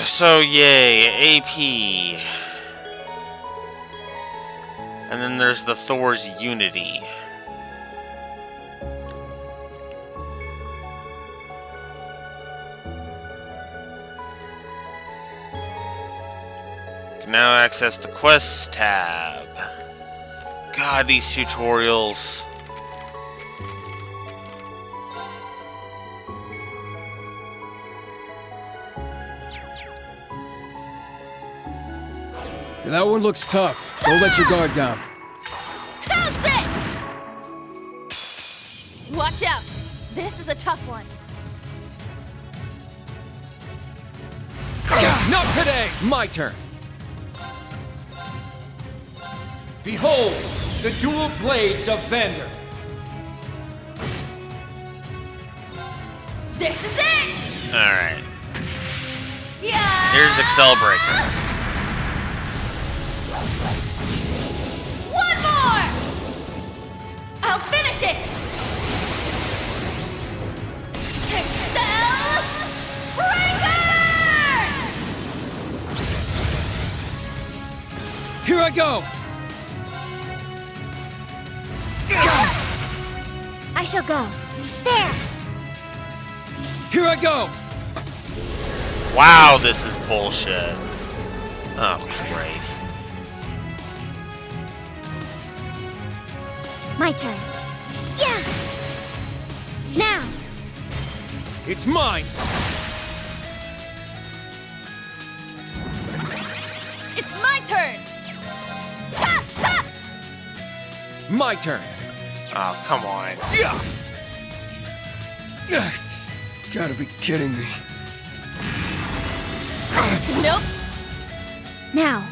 [SPEAKER 1] So yay, AP. And then there's the Thor's Unity. Can now access the Quests tab. God, these tutorials.
[SPEAKER 13] That one looks tough. Don't let your guard down.
[SPEAKER 6] How's this? Watch out! This is a tough one.
[SPEAKER 2] Not today! My turn. Behold, the dual blades of Vander.
[SPEAKER 6] This is it!
[SPEAKER 1] Alright.
[SPEAKER 6] Yeah!
[SPEAKER 1] Here's Excel Breaker.
[SPEAKER 6] One more! I'll finish it! Excel Breaker!
[SPEAKER 13] Here I go!
[SPEAKER 16] I shall go. There!
[SPEAKER 13] Here I go!
[SPEAKER 1] Wow, this is bullshit. Oh, great.
[SPEAKER 16] My turn. Yeah! Now!
[SPEAKER 2] It's mine!
[SPEAKER 6] It's my turn! Ta ta!
[SPEAKER 2] My turn!
[SPEAKER 1] Oh, come on.
[SPEAKER 13] Gotta be kidding me.
[SPEAKER 6] Nope.
[SPEAKER 16] Now!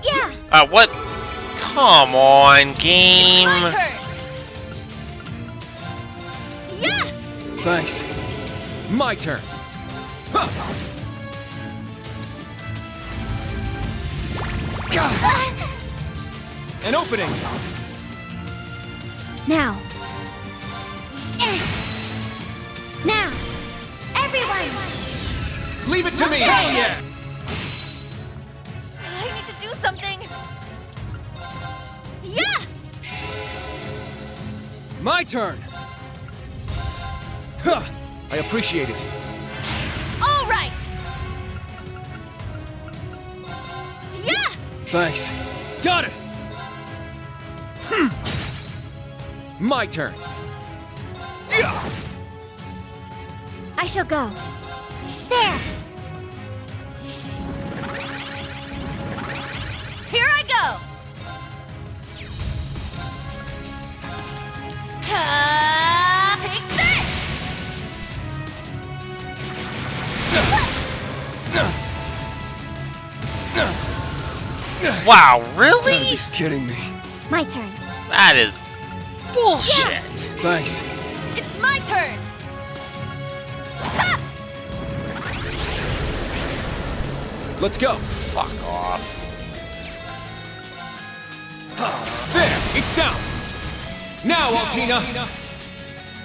[SPEAKER 16] Yeah!
[SPEAKER 1] What? Come on, game.
[SPEAKER 6] My turn! Yeah!
[SPEAKER 13] Thanks.
[SPEAKER 2] My turn! An opening!
[SPEAKER 16] Now. Now. Everyone!
[SPEAKER 2] Leave it to me! Hell yeah!
[SPEAKER 6] I need to do something! Yeah!
[SPEAKER 13] My turn! Huh. I appreciate it.
[SPEAKER 6] All right! Yeah!
[SPEAKER 13] Thanks.
[SPEAKER 2] Got it! My turn.
[SPEAKER 16] I shall go. There!
[SPEAKER 6] Here I go! Take this!
[SPEAKER 1] Wow, really?
[SPEAKER 13] You kidding me?
[SPEAKER 16] My turn.
[SPEAKER 1] That is bullshit.
[SPEAKER 13] Thanks.
[SPEAKER 6] It's my turn!
[SPEAKER 2] Let's go.
[SPEAKER 1] Fuck off.
[SPEAKER 2] There! It's down! Now, Altina!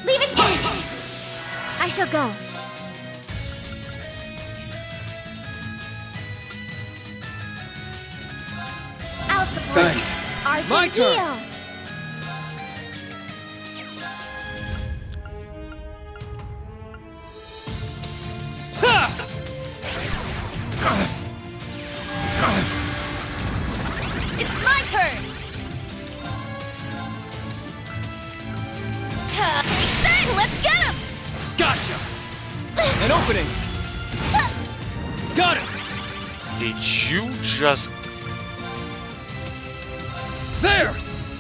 [SPEAKER 16] Leave it to me! I shall go. I'll support
[SPEAKER 13] Thanks.
[SPEAKER 16] Argent
[SPEAKER 13] My turn.
[SPEAKER 16] deal.
[SPEAKER 6] It's my turn! Then let's get him!
[SPEAKER 2] Gotcha! An opening! Got it!
[SPEAKER 1] Did you just
[SPEAKER 2] There!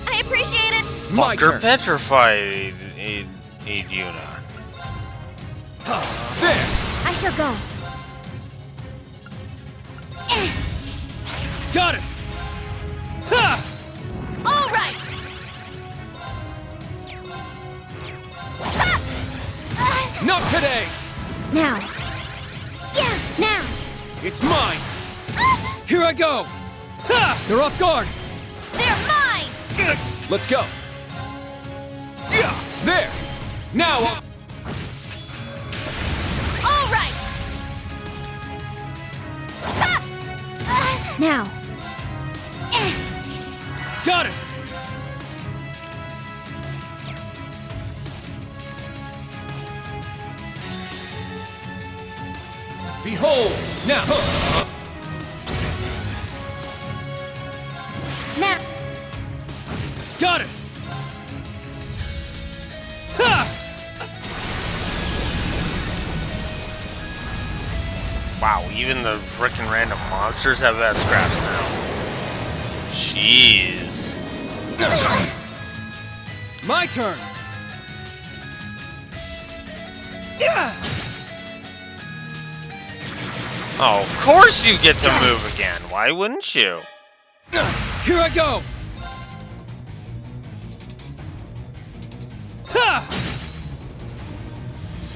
[SPEAKER 6] I appreciate it!
[SPEAKER 2] My
[SPEAKER 1] fucker
[SPEAKER 2] turn.
[SPEAKER 1] petrified Yuna?
[SPEAKER 2] There!
[SPEAKER 16] I shall go.
[SPEAKER 2] Got it!
[SPEAKER 6] All right!
[SPEAKER 2] Not today!
[SPEAKER 16] Now. Yeah, now.
[SPEAKER 2] It's mine! Here I go! They're off guard!
[SPEAKER 6] They're mine!
[SPEAKER 2] Let's go! There! Now!
[SPEAKER 6] All right!
[SPEAKER 16] Now.
[SPEAKER 2] Got it! Behold! Now!
[SPEAKER 16] Now.
[SPEAKER 2] Got it!
[SPEAKER 1] Wow, even the frickin' random monsters have S-Crafts now. Jeez.
[SPEAKER 13] My turn!
[SPEAKER 1] Oh, of course you get to move again. Why wouldn't you?
[SPEAKER 13] Here I go!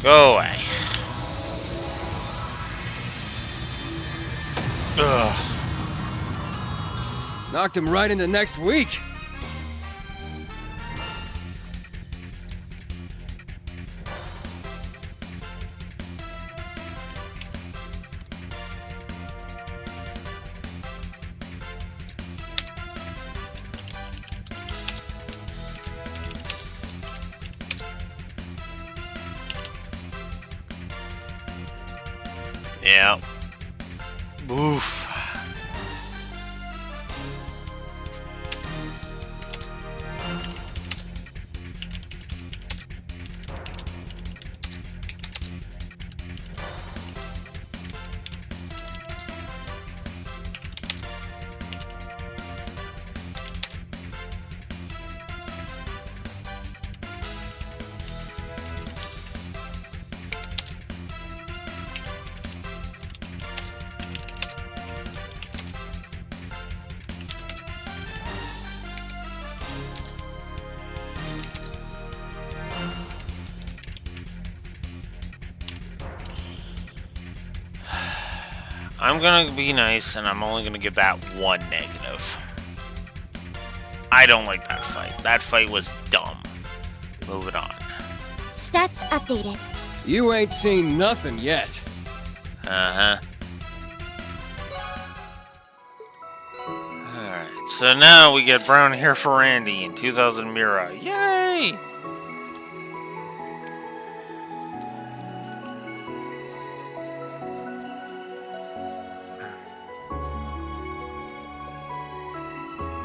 [SPEAKER 1] Go away. Ugh.
[SPEAKER 13] Knocked him right into next week.
[SPEAKER 1] Yeah. Oof. I'm gonna be nice, and I'm only gonna give that one negative. I don't like that fight. That fight was dumb. Move it on.
[SPEAKER 16] Stats updated.
[SPEAKER 13] You ain't seen nothing yet.
[SPEAKER 1] Uh-huh. Alright, so now we get brown hair for Randy and 2000 Mira. Yay!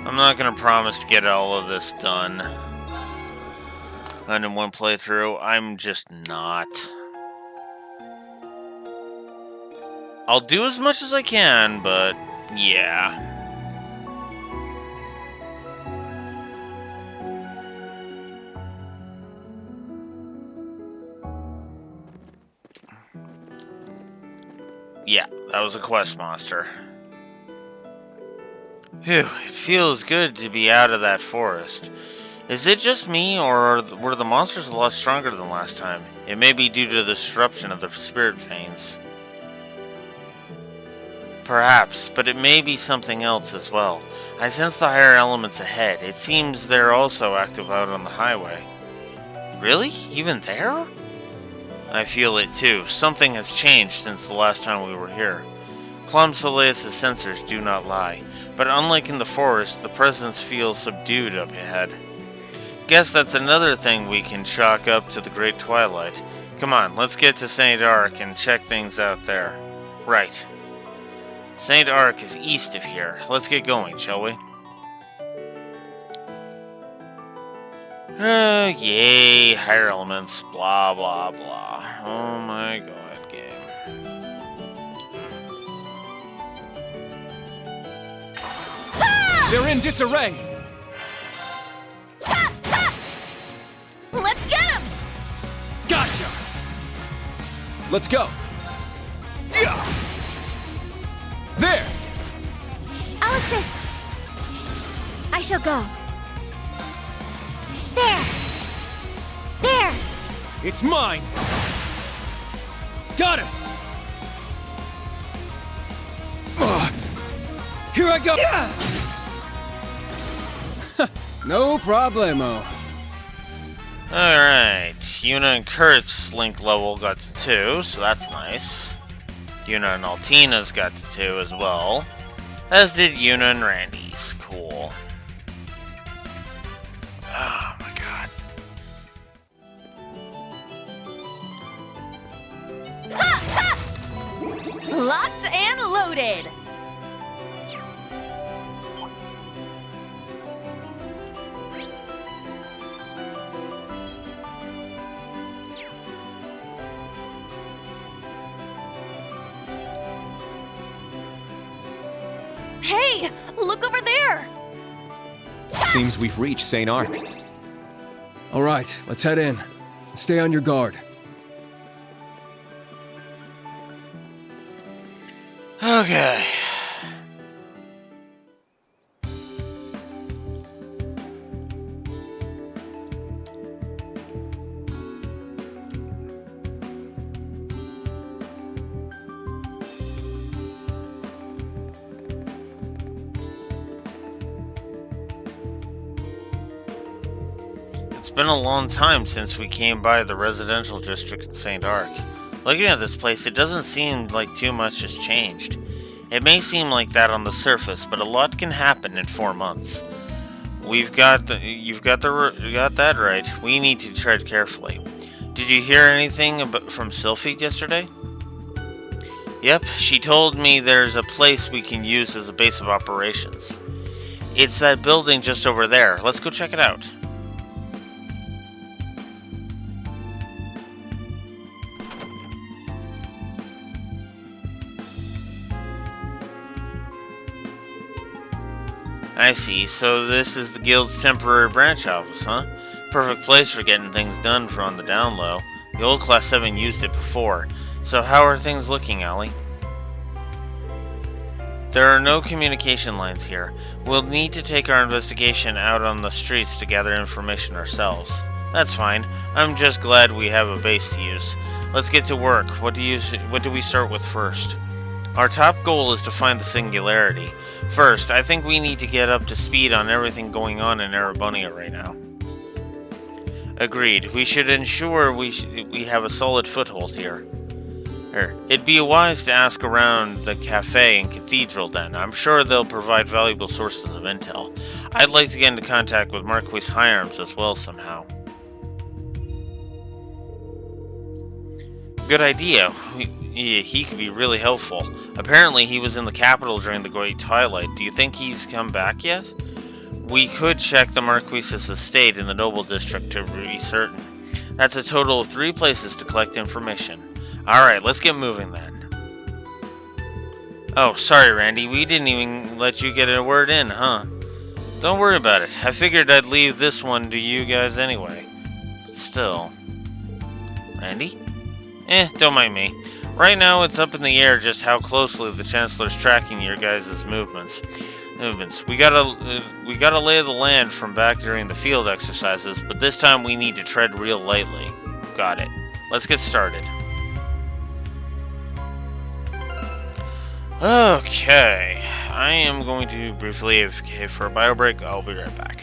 [SPEAKER 1] I'm not gonna promise to get all of this done and in one playthrough. I'm just not. I'll do as much as I can, but yeah. Yeah, that was a quest monster. Phew, it feels good to be out of that forest. Is it just me, or were the monsters a lot stronger than last time? It may be due to the disruption of the spirit veins. Perhaps, but it may be something else as well. I sense the higher elements ahead. It seems they're also active out on the highway. Really? Even there? I feel it too. Something has changed since the last time we were here. Clem Soleus' sensors do not lie, but unlike in the forest, the presence feels subdued up ahead. Guess that's another thing we can chalk up to the Great Twilight. Come on, let's get to St. Ark and check things out there. Right. St. Ark is east of here. Let's get going, shall we? Yay, higher elements, blah, blah, blah. Oh my god, game.
[SPEAKER 2] They're in disarray!
[SPEAKER 5] Let's get him!
[SPEAKER 2] Gotcha! Let's go! Yeah! There!
[SPEAKER 16] I'll assist. I shall go. There! There!
[SPEAKER 2] It's mine! Got him! Here I go! Yeah!
[SPEAKER 13] No problemo.
[SPEAKER 1] Alright, Yuna and Kurt's link level got to 2, so that's nice. Yuna and Altina's got to 2 as well. As did Yuna and Randy's. Cool. Oh my god.
[SPEAKER 5] Locked and loaded! Hey! Look over there!
[SPEAKER 2] Seems we've reached St. Ark.
[SPEAKER 13] All right, let's head in. Stay on your guard.
[SPEAKER 1] Okay. It's been a long time since we came by the residential district in St. Ark. Looking at this place, it doesn't seem like too much has changed. It may seem like that on the surface, but a lot can happen in 4 months. You've got that right. We need to tread carefully. Did you hear anything from Sylphie yesterday? Yep, she told me there's a place we can use as a base of operations. It's that building just over there. Let's go check it out. I see, so this is the Guild's temporary branch office, huh? Perfect place for getting things done on the down low. The old Class 7 used it before. So how are things looking, Allie? There are no communication lines here. We'll need to take our investigation out on the streets to gather information ourselves. That's fine. I'm just glad we have a base to use. Let's get to work. What do we start with first? Our top goal is to find the singularity. First, I think we need to get up to speed on everything going on in Erebonia right now. Agreed. We should ensure we have a solid foothold here. It'd be wise to ask around the cafe and cathedral then. I'm sure they'll provide valuable sources of intel. I'd like to get into contact with Marquis Higharms as well somehow. Good idea. He could be really helpful. Apparently he was in the capital during the Great Twilight. Do you think he's come back yet? We could check the Marquis's estate in the Noble District to be certain. That's a total of 3 places to collect information. Alright, let's get moving then. Oh, sorry Randy, we didn't even let you get a word in, huh? Don't worry about it. I figured I'd leave this one to you guys anyway. But still. Randy? Don't mind me. Right now it's up in the air just how closely the Chancellor's tracking your guys' movements. We gotta lay the land from back during the field exercises, but this time we need to tread real lightly. Got it. Let's get started. Okay, I am going to briefly AFK for a bio break. I'll be right back.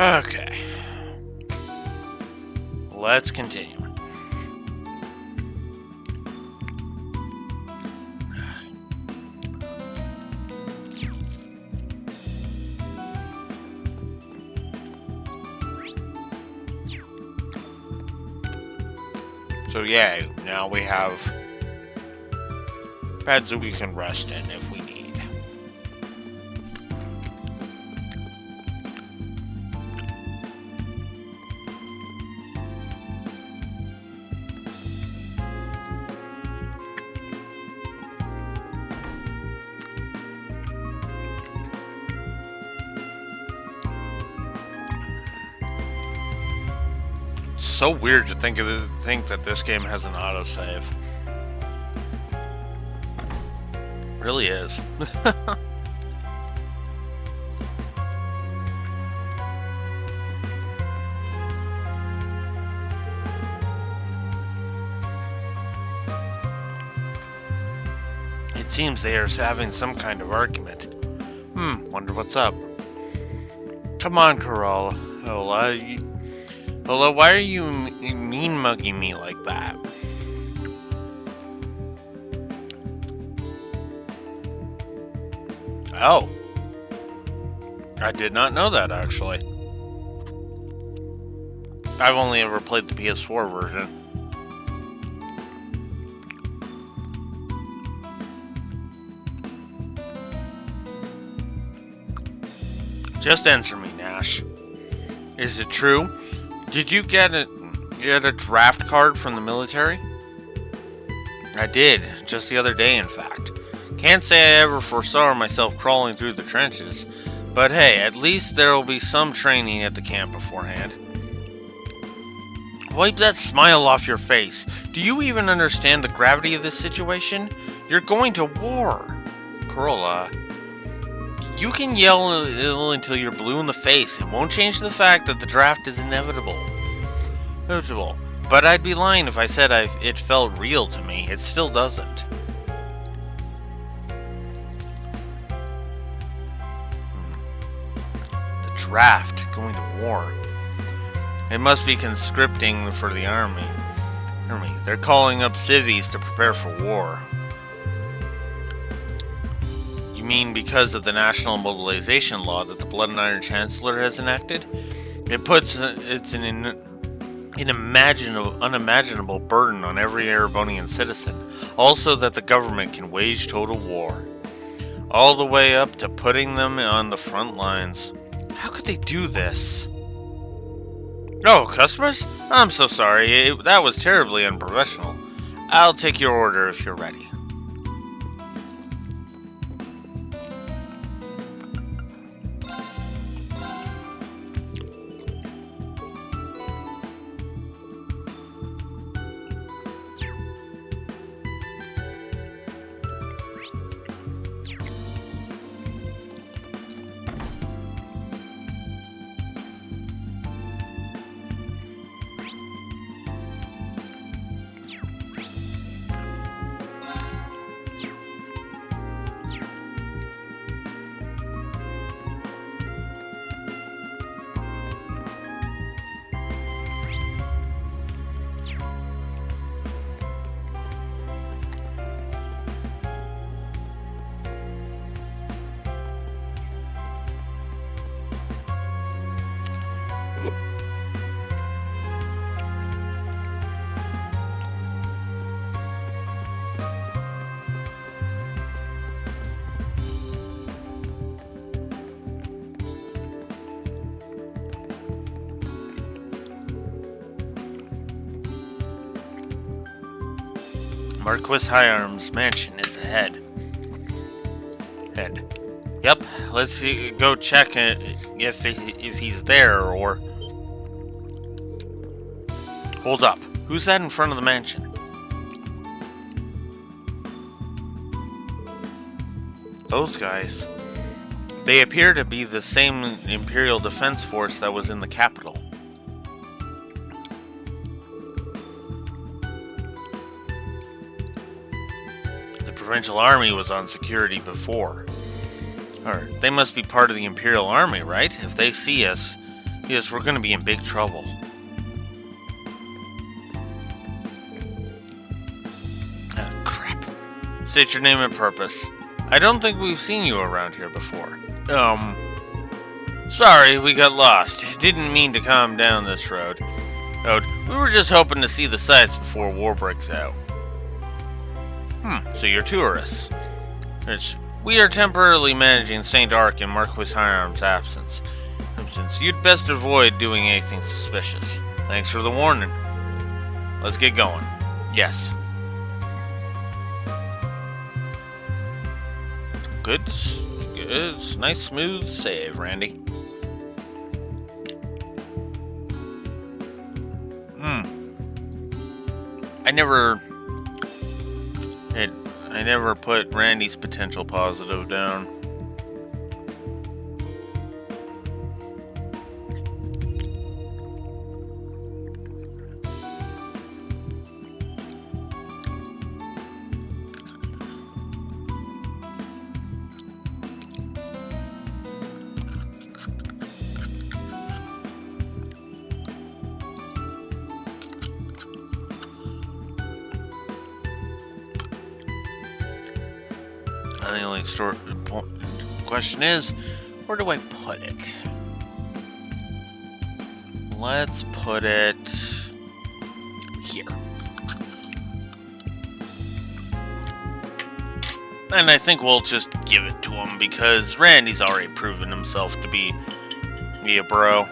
[SPEAKER 1] Okay. Let's continue. So yeah, now we have beds that we can rest in if we need. It's so weird to think that this game has an autosave. Really is. It seems they are having some kind of argument. Wonder what's up. Come on, Corolla. Hello, why are you mean mugging me like that? Oh. I did not know that, actually. I've only ever played the PS4 version. Just answer me, Nash. Is it true? Did you get a draft card from the military? I did, just the other day, in fact. Can't say I ever foresaw myself crawling through the trenches, but hey, at least there'll be some training at the camp beforehand. Wipe that smile off your face. Do you even understand the gravity of this situation? You're going to war. Corolla, you can yell until you're blue in the face. It won't change the fact that the draft is inevitable. But I'd be lying if I said it felt real to me. It still doesn't. The draft, going to war. It must be conscripting for the army. They're calling up civvies to prepare for war. You mean because of the national mobilization law that the Blood and Iron Chancellor has enacted? It puts an unimaginable burden on every Erebonian citizen. Also that the government can wage total war. All the way up to putting them on the front lines. How could they do this? Oh, customers? I'm so sorry. That was terribly unprofessional. I'll take your order if you're ready. Marquis Higharm's mansion is ahead. Yep, let's go check if he's there, or... Hold up, who's that in front of the mansion? Those guys. They appear to be the same Imperial Defense Force that was in the capital. The Provincial Army was on security before. Or, they must be part of the Imperial Army, right? If they see us, Yes, we're gonna be in big trouble. Ah, crap. State your name and purpose. I don't think we've seen you around here before. Sorry, we got lost. Didn't mean to come down this road. We were just hoping to see the sights before war breaks out. So you're tourists. We are temporarily managing St. Ark in Marquis Hiram's absence. You'd best avoid doing anything suspicious. Thanks for the warning. Let's get going. Yes. Good. Nice smooth save, Randy. I never put Randy's potential positive down. The only question is, where do I put it? Let's put it here. And I think we'll just give it to him because Randy's already proven himself to be a bro.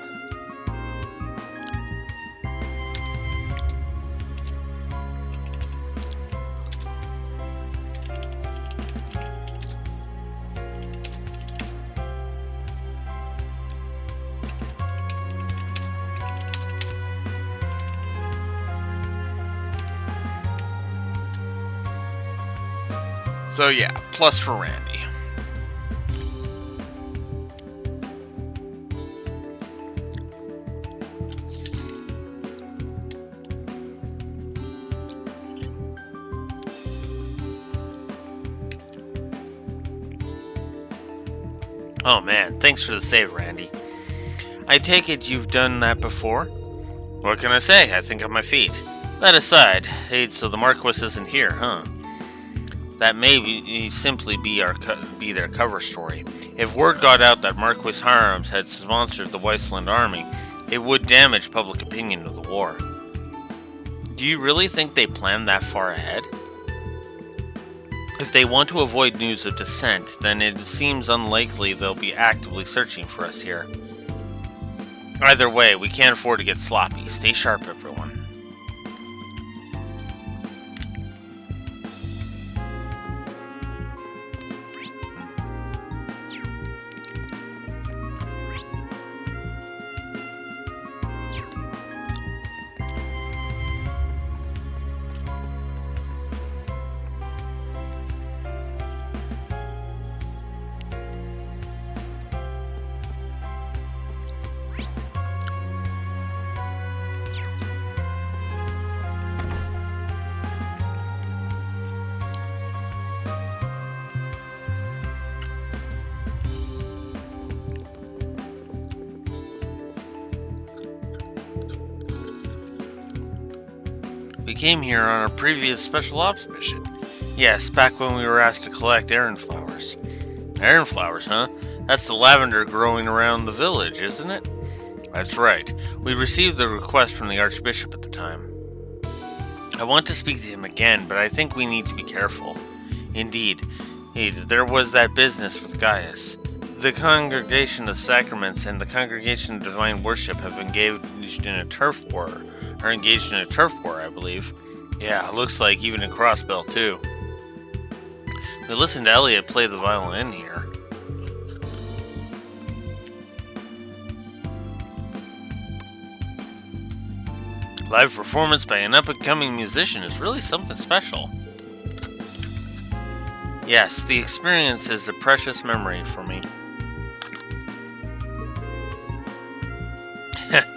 [SPEAKER 1] So yeah, plus for Randy. Oh man, thanks for the save, Randy. I take it you've done that before? What can I say? I think on my feet. That aside, hey, so the Marquis isn't here, huh? That may simply be their cover story. If word got out that Marquis Harams had sponsored the Weissland army, it would damage public opinion of the war. Do you really think they planned that far ahead? If they want to avoid news of dissent, then it seems unlikely they'll be actively searching for us here. Either way, we can't afford to get sloppy. Stay sharp, everyone. We came here on our previous special ops mission. Yes, back when we were asked to collect errand flowers. Errand flowers, huh? That's the lavender growing around the village, isn't it? That's right. We received the request from the Archbishop at the time. I want to speak to him again, but I think we need to be careful. Indeed, there was that business with Gaius. The Congregation of Sacraments and the Congregation of Divine Worship have engaged in a turf war, I believe. Yeah, looks like even in Crossbell, too. We listened to Elliot play the violin here. Live performance by an up-and-coming musician is really something special. Yes, the experience is a precious memory for me.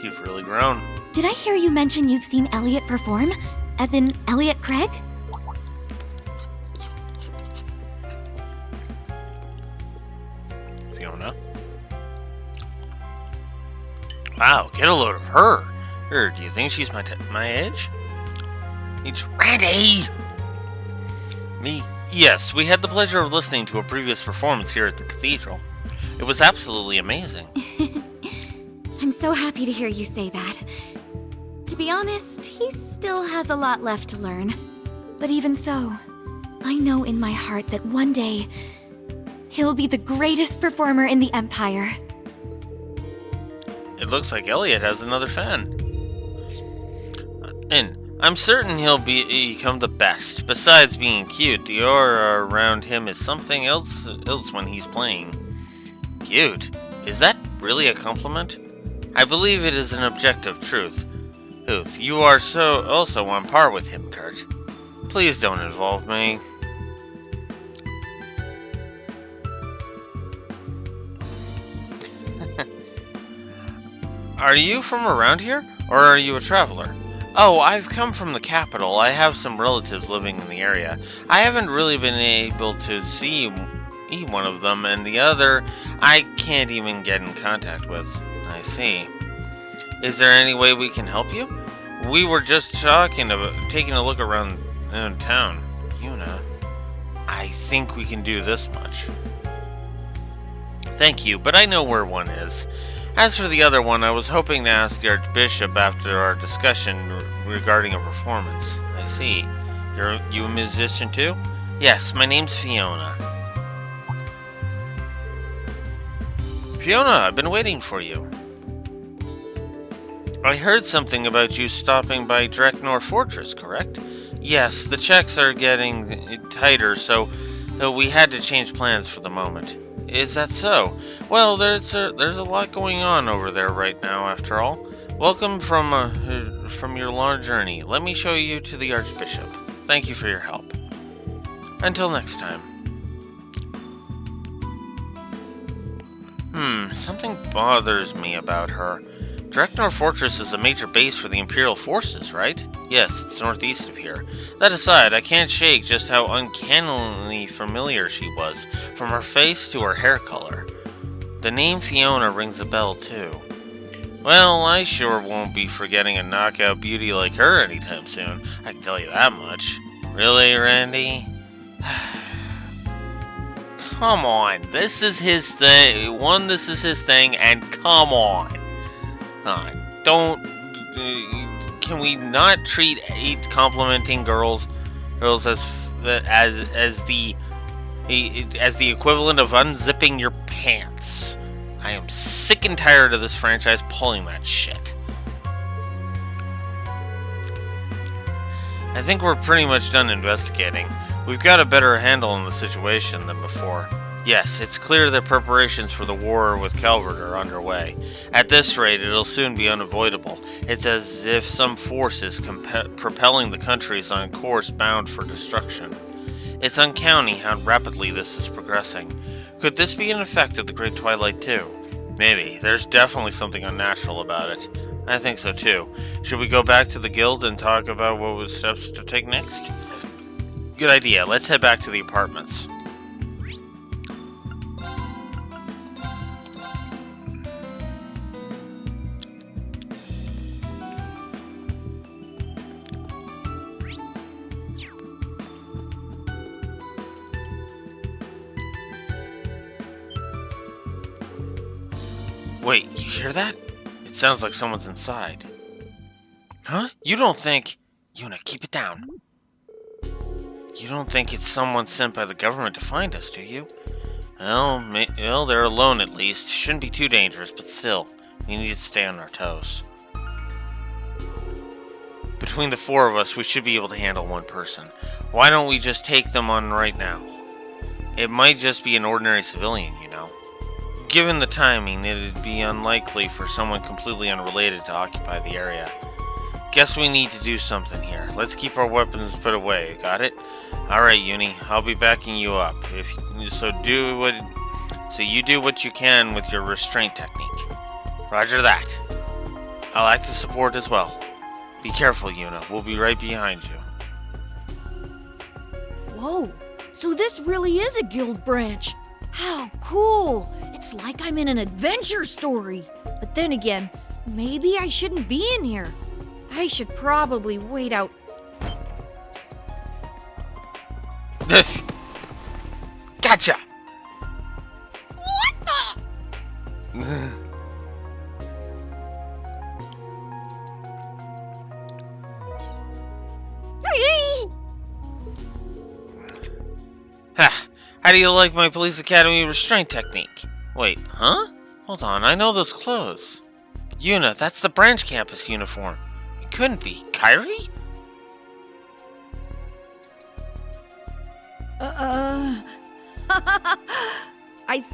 [SPEAKER 1] You've really grown.
[SPEAKER 16] Did I hear you mention you've seen Elliot perform? As in Elliot Craig?
[SPEAKER 1] Fiona? Wow, get a load of her. Do you think she's my age? It's Randy! Me? Yes, we had the pleasure of listening to a previous performance here at the cathedral. It was absolutely amazing.
[SPEAKER 16] I'm so happy to hear you say that. To be honest, he still has a lot left to learn. But even so, I know in my heart that one day, he'll be the greatest performer in the Empire.
[SPEAKER 1] It looks like Elliot has another fan. And I'm certain he'll become the best. Besides being cute, the aura around him is something else when he's playing. Cute? Is that really a compliment? I believe it is an objective truth. You are also on par with him, Kurt. Please don't involve me. Are you from around here, or are you a traveler? Oh, I've come from the capital. I have some relatives living in the area. I haven't really been able to see one of them, and the other I can't even get in contact with. I see. Is there any way we can help you? We were just taking a look around town. I think we can do this much. Thank you, but I know where one is. As for the other one, I was hoping to ask the Archbishop after our discussion regarding a performance. I see. You a musician too? Yes, my name's Fiona. Fiona, I've been waiting for you. I heard something about you stopping by Dreknor Fortress, correct? Yes, the checks are getting tighter, so we had to change plans for the moment. Is that so? Well, there's a lot going on over there right now, after all. Welcome from your long journey. Let me show you to the Archbishop. Thank you for your help. Until next time. Something bothers me about her. Dreknor Fortress is a major base for the Imperial forces, right? Yes, it's northeast of here. That aside, I can't shake just how uncannily familiar she was, from her face to her hair color. The name Fiona rings a bell, too. Well, I sure won't be forgetting a knockout beauty like her anytime soon. I can tell you that much. Really, Randy? Come on, this is his thing. This is his thing, and come on. Can we not treat complimenting girls as the equivalent of unzipping your pants? I am sick and tired of this franchise pulling that shit. I think we're pretty much done investigating. We've got a better handle on the situation than before. Yes, it's clear that preparations for the war with Calvert are underway. At this rate, it'll soon be unavoidable. It's as if some force is propelling the countries on course bound for destruction. It's uncanny how rapidly this is progressing. Could this be an effect of the Great Twilight too? Maybe. There's definitely something unnatural about it. I think so too. Should we go back to the guild and talk about what steps to take next? Good idea. Let's head back to the apartments. Wait, you hear that? It sounds like someone's inside. Huh? You don't think... Yuna, keep it down. You don't think it's someone sent by the government to find us, do you? Well, they're alone at least. Shouldn't be too dangerous, but still, we need to stay on our toes. Between the four of us, we should be able to handle one person. Why don't we just take them on right now? It might just be an ordinary civilian, you know. Given the timing, it'd be unlikely for someone completely unrelated to occupy the area. Guess we need to do something here. Let's keep our weapons put away, got it? Alright, Uni, I'll be backing you up. So you do what you can with your restraint technique. Roger that. I'll act as support as well. Be careful, Yuna. We'll be right behind you.
[SPEAKER 10] Whoa, so this really is a guild branch. How cool! It's like I'm in an adventure story. But then again, Maybe I shouldn't be in here. I should probably wait out.
[SPEAKER 1] Gotcha!
[SPEAKER 10] What the?
[SPEAKER 1] Ha! How do you like my police academy restraint technique? Wait, huh? Hold on, I know those clothes. Yuna, that's the branch campus uniform. It couldn't be. Kyrie?
[SPEAKER 10] I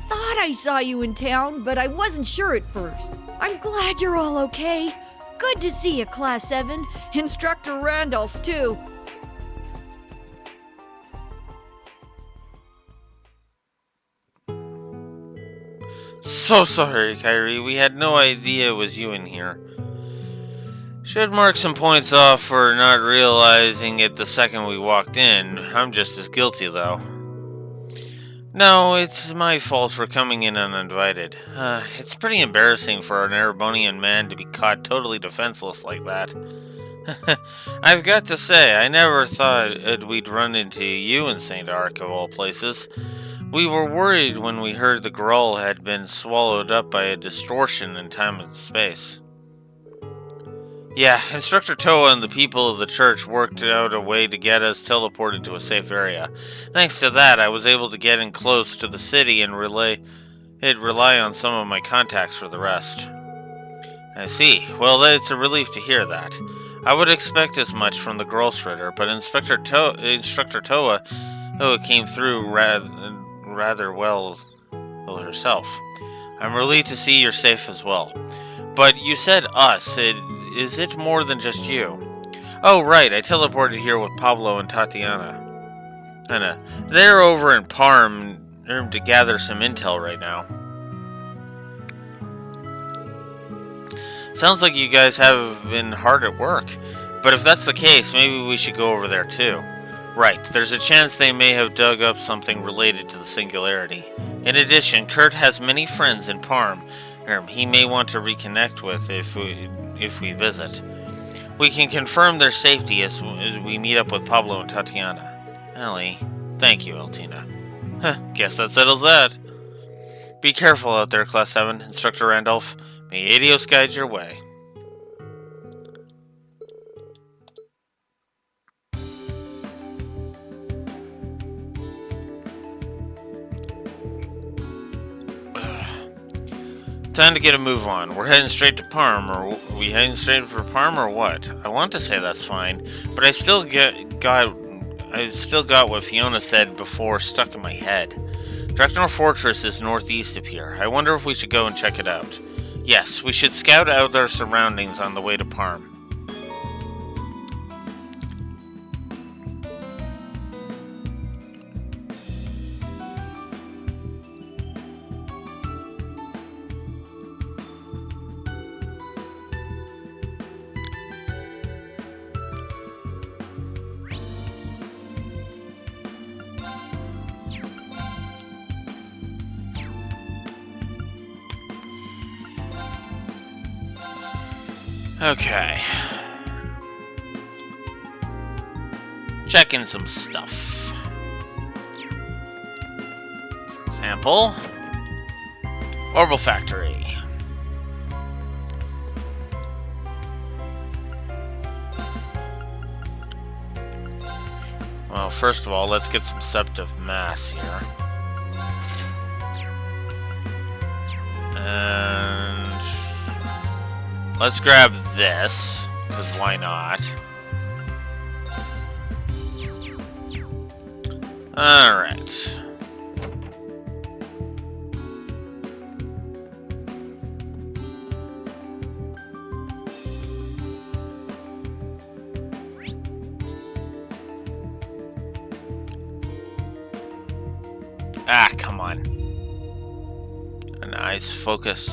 [SPEAKER 10] thought I saw you in town, but I wasn't sure at first. I'm glad you're all okay. Good to see you, Class 7. Instructor Randolph, too.
[SPEAKER 1] So sorry, Kyrie. We had no idea it was you in here. Should mark some points off for not realizing it the second we walked in. I'm just as guilty, though. No, it's my fault for coming in uninvited. It's pretty embarrassing for an Erebonian man to be caught totally defenseless like that. I've got to say, I never thought we'd run into you in St. Ark, of all places. We were worried when we heard the Gruul had been swallowed up by a distortion in time and space. Yeah, Instructor Toa and the people of the church worked out a way to get us teleported to a safe area. Thanks to that, I was able to get in close to the city and rely on some of my contacts for the rest. I see. Well, it's a relief to hear that. I would expect as much from the Gruul Shredder, but Instructor Toa came through rather well herself. I'm relieved to see you're safe as well. But you said us. Is it more than just you? Oh, right. I teleported here with Pablo and Tatiana. They're over in Parm to gather some intel right now. Sounds like you guys have been hard at work. But if that's the case, maybe we should go over there too. Right, there's a chance they may have dug up something related to the Singularity. In addition, Kurt has many friends in Parm he may want to reconnect with if we visit. We can confirm their safety as we meet up with Pablo and Tatiana. Ellie, thank you, Eltina. Guess that settles that. Be careful out there, Class 7, Instructor Randolph. May Adios guide your way. Time to get a move on. We're heading straight to Parm, or are we heading straight for Parm, or what? I want to say that's fine, but I still got what Fiona said before stuck in my head. Dreknor Fortress is northeast of here. I wonder if we should go and check it out. Yes, we should scout out their surroundings on the way to Parm. Okay. Check in some stuff. For example, Orbital Factory. Well, first of all, let's get some Septive Mass here. And let's grab this, because why not? Alright. Ah, come on. A nice focus.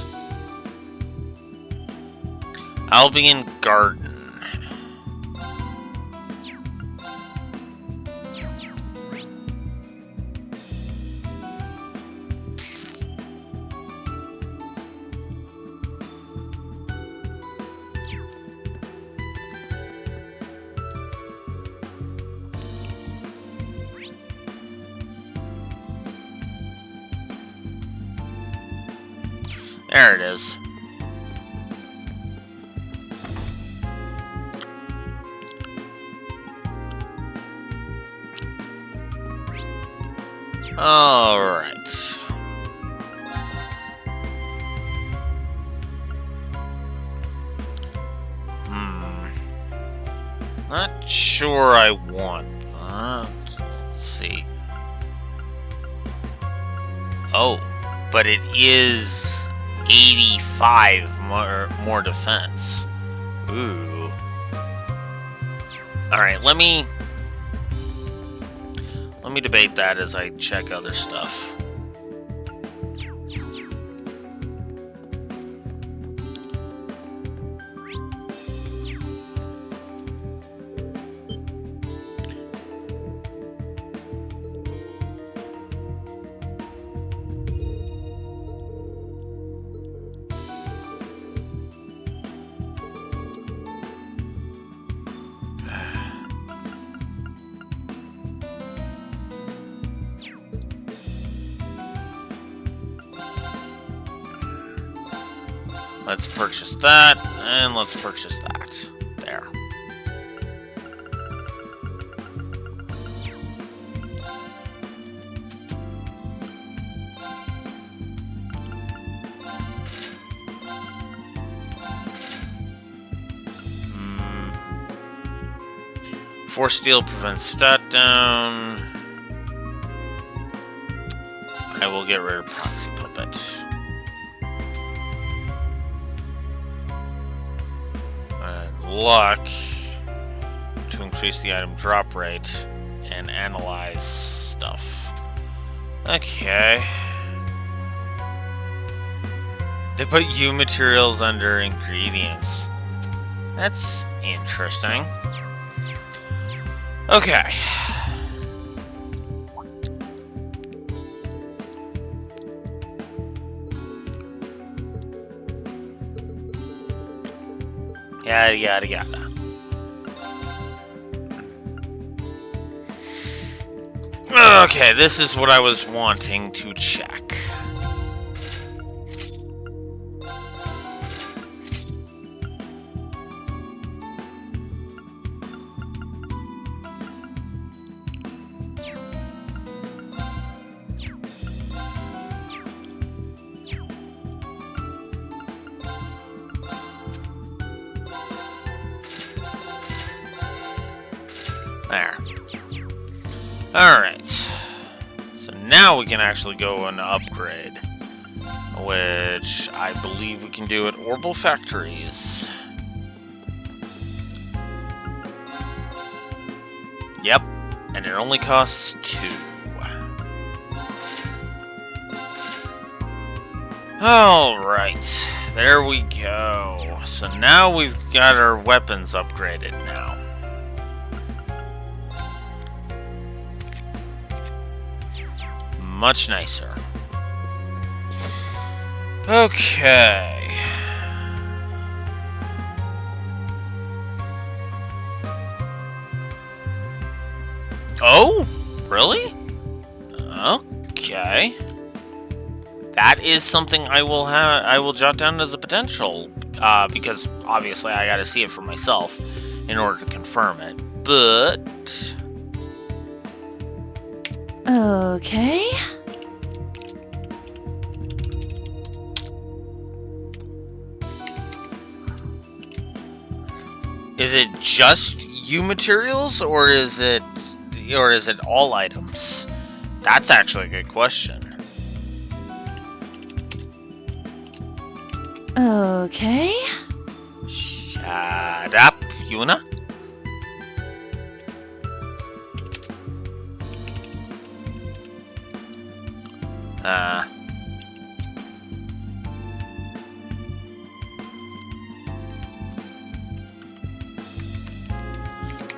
[SPEAKER 1] Albion Garden. There it is. Alright. Not sure I want that. Let's see. Oh, but it is 85 more defense. Ooh. Alright, let me debate that as I check other stuff. Let's purchase that, and let's purchase that. There. Force Steel prevents that down. I will get rid of Proxy Puppet. Luck to increase the item drop rate and analyze stuff. Okay. They put U materials under ingredients. That's interesting. Okay. Yada yada yada. Okay, this is what I was wanting to check. There. Alright. So now we can actually go and upgrade. Which I believe we can do at Orbital Factories. Yep. And it only costs 2. Alright. There we go. So now we've got our weapons upgraded now. Much nicer. Okay. Oh? Really? Okay. That is something I will jot down as a potential. Because obviously I gotta see it for myself in order to confirm it. But
[SPEAKER 6] okay.
[SPEAKER 1] Is it just U materials, or is it all items? That's actually a good question.
[SPEAKER 6] Okay.
[SPEAKER 1] Shut up, Yuna.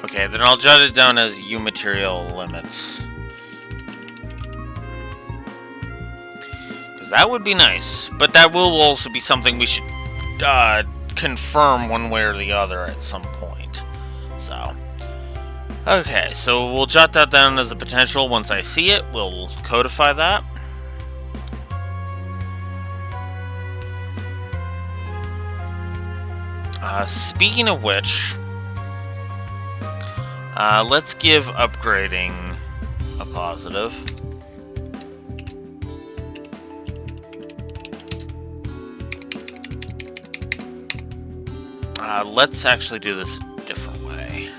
[SPEAKER 1] Okay, then I'll jot it down as U material limits. Because that would be nice. But that will also be something we should confirm one way or the other at some point. So, okay, so we'll jot that down as a potential. Once I see it, we'll codify that. Speaking of which, let's give upgrading a positive. Let's actually do this a different way.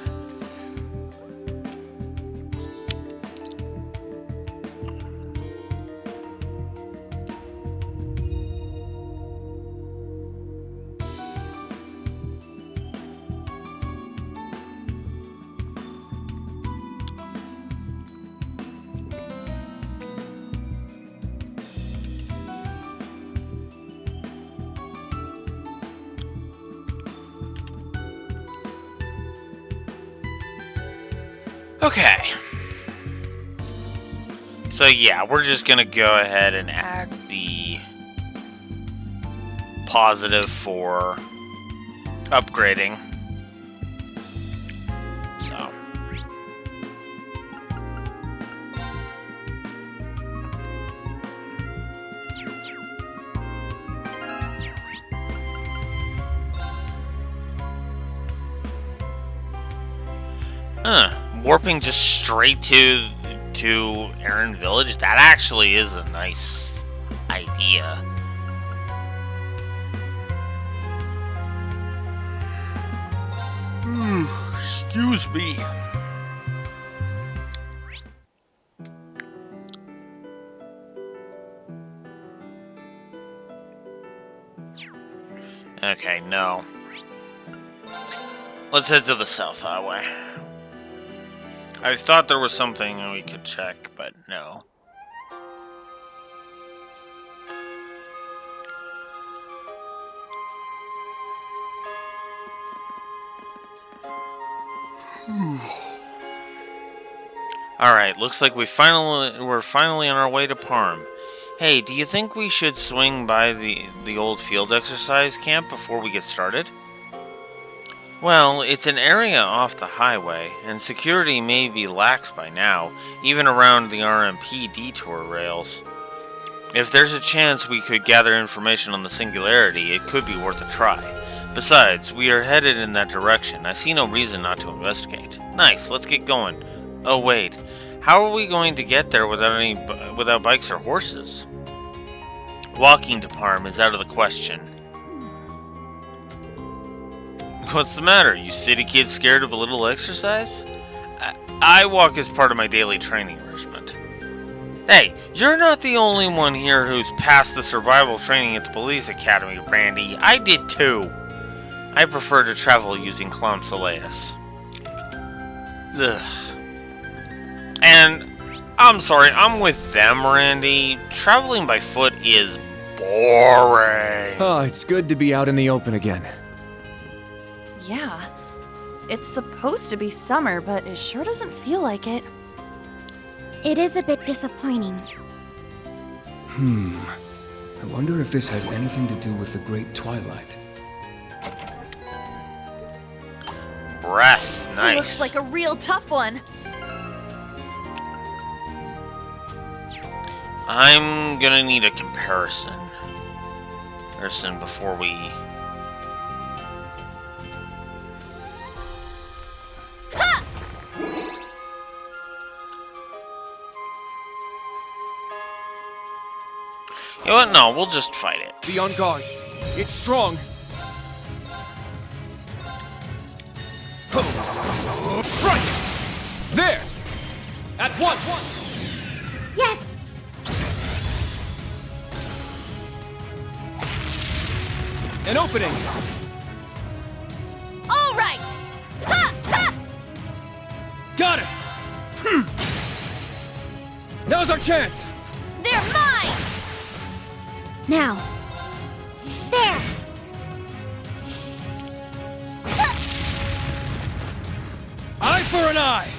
[SPEAKER 1] Okay. So yeah, we're just gonna go ahead and add the positive for upgrading. So. Warping just straight to Aaron Village? That actually is a nice idea. Excuse me. Okay, no. Let's head to the South Highway. I thought there was something we could check, but no. Alright, looks like we're finally on our way to Parm. Hey, do you think we should swing by the old field exercise camp before we get started? Well, it's an area off the highway, and security may be lax by now, even around the RMP detour rails. If there's a chance we could gather information on the Singularity, it could be worth a try. Besides, we are headed in that direction. I see no reason not to investigate. Nice, let's get going. Oh wait, how are we going to get there without bikes or horses? Walking to Parm is out of the question. What's the matter? You city kids scared of a little exercise? I walk as part of my daily training regimen. Hey, you're not the only one here who's passed the survival training at the police academy, Randy. I did too. I prefer to travel using Clom Soleus. Ugh. And I'm sorry, I'm with them, Randy. Traveling by foot is boring.
[SPEAKER 2] Oh, it's good to be out in the open again.
[SPEAKER 6] Yeah. It's supposed to be summer, but it sure doesn't feel like it.
[SPEAKER 16] It is a bit disappointing.
[SPEAKER 13] I wonder if this has anything to do with the Great Twilight.
[SPEAKER 1] Breath, nice.
[SPEAKER 6] Looks like a real tough one.
[SPEAKER 1] I'm gonna need a comparison before we... You know what? No, we'll just fight it.
[SPEAKER 2] Be on guard. It's strong. Strike! There! At once!
[SPEAKER 16] Yes!
[SPEAKER 2] An opening!
[SPEAKER 6] All right! Ha! Ha!
[SPEAKER 2] Got it! Now's our chance!
[SPEAKER 6] They're mine!
[SPEAKER 16] Now. There!
[SPEAKER 2] Eye for an eye!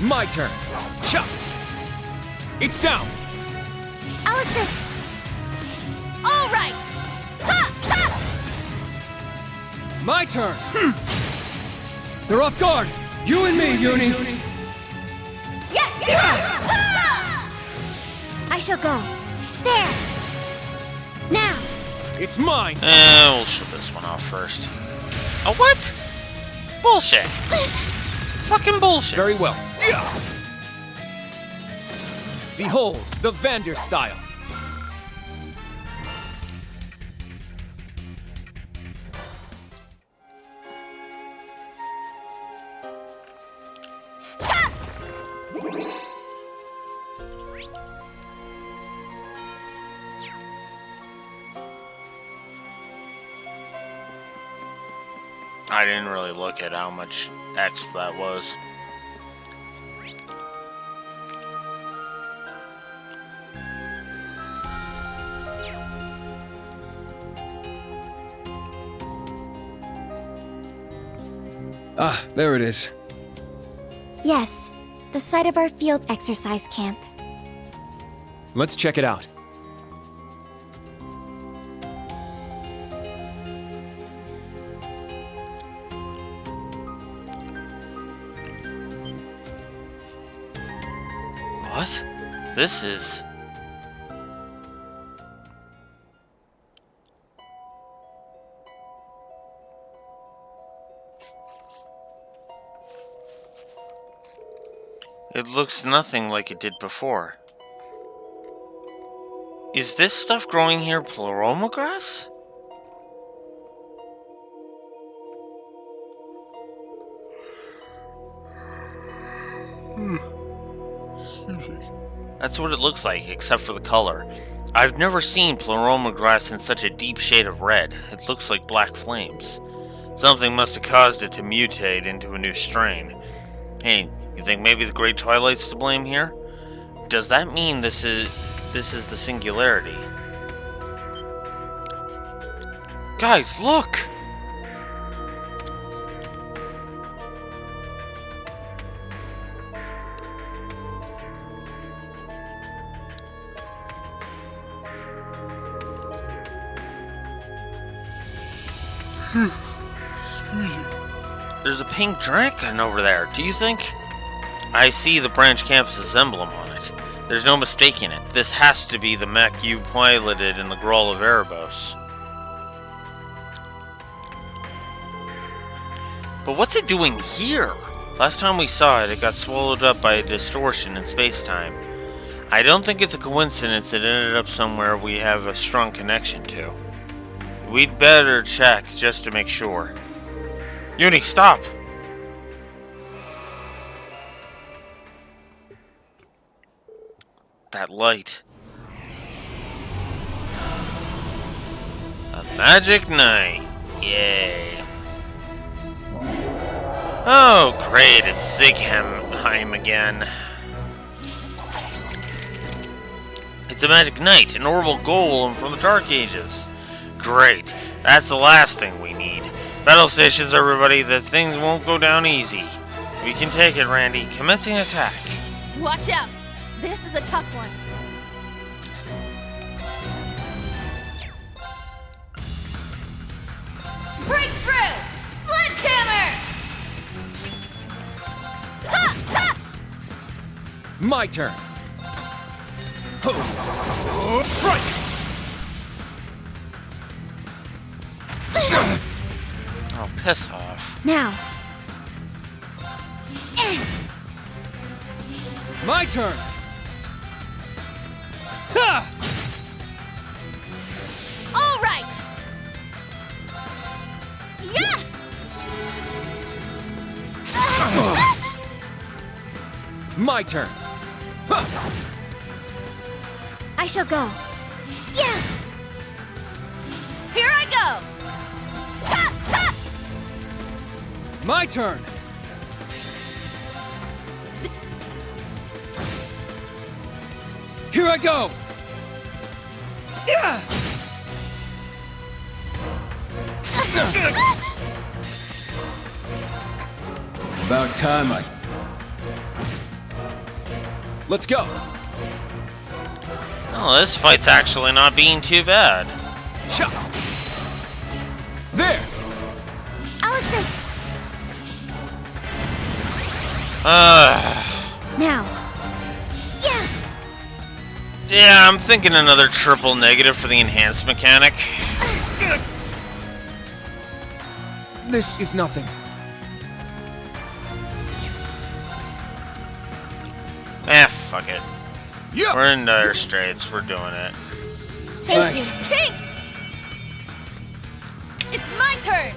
[SPEAKER 2] My turn. Chop! It's down!
[SPEAKER 16] I'll assist!
[SPEAKER 6] All right! Ha! Ha!
[SPEAKER 2] My turn! They're off guard! You and me, Uni!
[SPEAKER 6] Yes! Ha!
[SPEAKER 16] I shall go. There! Now!
[SPEAKER 2] It's mine!
[SPEAKER 1] We'll show this one off first. A what? Bullshit. Fucking bullshit.
[SPEAKER 2] Very well. Behold, the Vander style.
[SPEAKER 1] I didn't really look at how much X that was.
[SPEAKER 13] Ah, there it is.
[SPEAKER 16] Yes, the site of our field exercise camp.
[SPEAKER 2] Let's check it out.
[SPEAKER 1] What? This is... It looks nothing like it did before. Is this stuff growing here pleroma grass? That's what it looks like, except for the color. I've never seen pleroma grass in such a deep shade of red. It looks like black flames. Something must have caused it to mutate into a new strain. Hey, you think maybe the Great Twilight's to blame here? Does that mean this is the singularity? Guys, look! There's a pink dragon over there, do you think? I see the branch campus's emblem on it. There's no mistaking it. This has to be the mech you piloted in the Grawl of Erebos. But what's it doing here? Last time we saw it, it got swallowed up by a distortion in space-time. I don't think it's a coincidence it ended up somewhere we have a strong connection to. We'd better check just to make sure. Uni, stop! That light. A magic night. Yay. Oh, great, it's Zigheim again. It's a magic knight, an orbital golem from the Dark Ages. Great, that's the last thing we need. Battle stations, everybody, the things won't go down easy. We can take it, Randy. Commencing attack.
[SPEAKER 5] Watch out! This is a tough one. Breakthrough! Sledgehammer! Ha! Ha!
[SPEAKER 2] My turn. Strike!
[SPEAKER 1] Oh, piss off.
[SPEAKER 16] Now.
[SPEAKER 2] My turn. Ha!
[SPEAKER 5] All right! Yeah!
[SPEAKER 2] My turn.
[SPEAKER 16] I shall go. Yeah!
[SPEAKER 5] Here I go! Ta! Ta!
[SPEAKER 2] My turn. Here I go. Yeah.
[SPEAKER 13] About time I...
[SPEAKER 2] Let's go.
[SPEAKER 1] Oh, this fight's actually not being too bad.
[SPEAKER 2] Shot. There.
[SPEAKER 16] I'll assist. Now. Yeah.
[SPEAKER 1] Yeah, I'm thinking another triple negative for the enhanced mechanic.
[SPEAKER 2] This is nothing.
[SPEAKER 1] Fuck it. We're in dire straits. We're doing it.
[SPEAKER 6] Thank you. Thanks! It's my turn!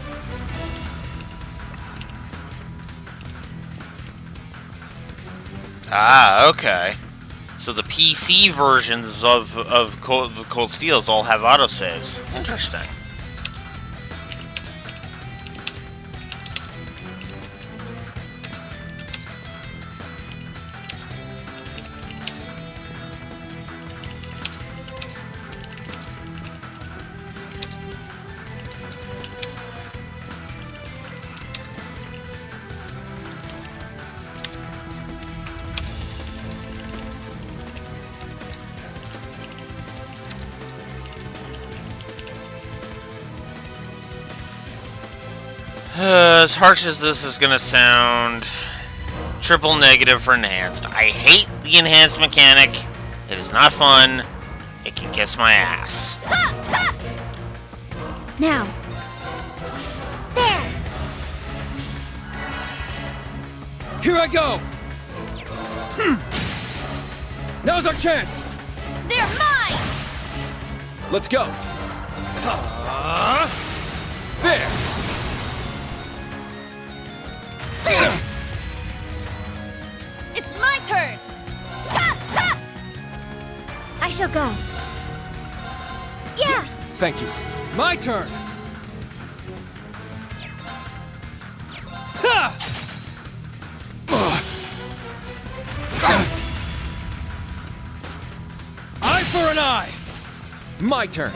[SPEAKER 1] Ah, okay. So the PC versions of Cold Steels all have autosaves. Interesting. As harsh as this is gonna sound, triple negative for enhanced. I hate the enhanced mechanic. It is not fun. It can kiss my ass.
[SPEAKER 16] Now. There.
[SPEAKER 2] Here I go! Now's our chance!
[SPEAKER 6] They're mine!
[SPEAKER 2] Let's go! There!
[SPEAKER 6] It's my turn!
[SPEAKER 16] I shall go. Yeah!
[SPEAKER 2] Thank you. My turn! Ha! Eye for an eye! My turn.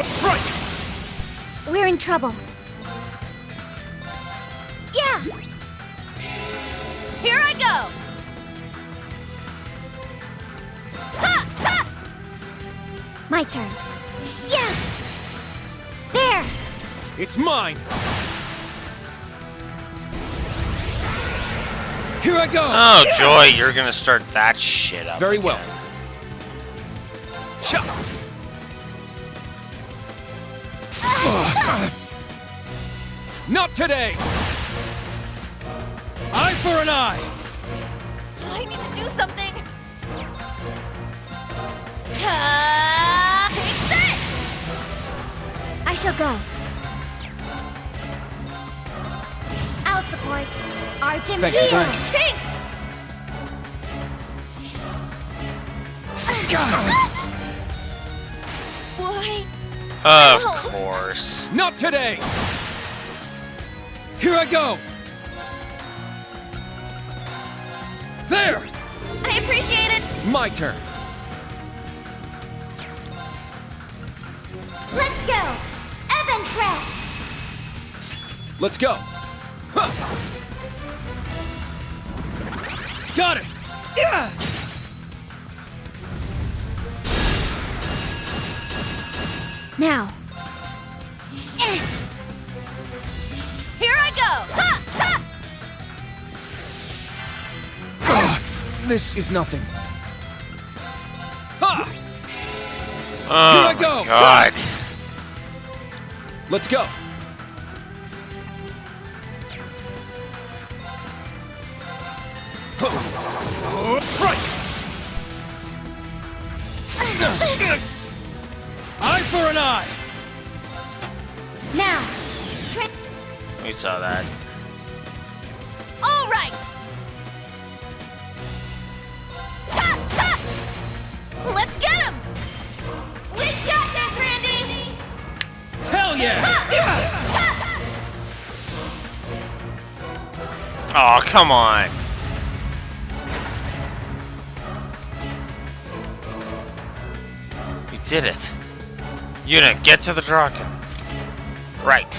[SPEAKER 2] Strike!
[SPEAKER 16] We're in trouble. Yeah!
[SPEAKER 6] Here I go!
[SPEAKER 16] My turn. Yeah! There!
[SPEAKER 2] It's mine! Here I go!
[SPEAKER 1] Oh, joy, you're gonna start that shit up.
[SPEAKER 2] Very
[SPEAKER 1] again.
[SPEAKER 2] well. Not today! Eye for an eye!
[SPEAKER 6] I need to do something! Take this!
[SPEAKER 16] I shall go. I'll support. Argent
[SPEAKER 2] Thanks,
[SPEAKER 16] here!
[SPEAKER 2] thanks.
[SPEAKER 6] Thanks! Why?
[SPEAKER 1] Of course.
[SPEAKER 2] Not today! Here I go! There!
[SPEAKER 6] I appreciate it!
[SPEAKER 2] My turn.
[SPEAKER 16] Let's go! Evan Crest!
[SPEAKER 2] Let's go! Huh. Got it! Yeah!
[SPEAKER 16] Now.
[SPEAKER 6] Here I go! Ha! Ha!
[SPEAKER 2] This is nothing. Ha!
[SPEAKER 1] Oh,
[SPEAKER 2] Here I
[SPEAKER 1] my
[SPEAKER 2] go!
[SPEAKER 1] God.
[SPEAKER 2] Let's go! Strike! Eye for an eye!
[SPEAKER 16] Now.
[SPEAKER 1] We saw that.
[SPEAKER 6] All right! Let's get him! We got this, Randy!
[SPEAKER 2] Hell yeah!
[SPEAKER 1] Oh, come on. You did it. You didn't get to the Draken. Right.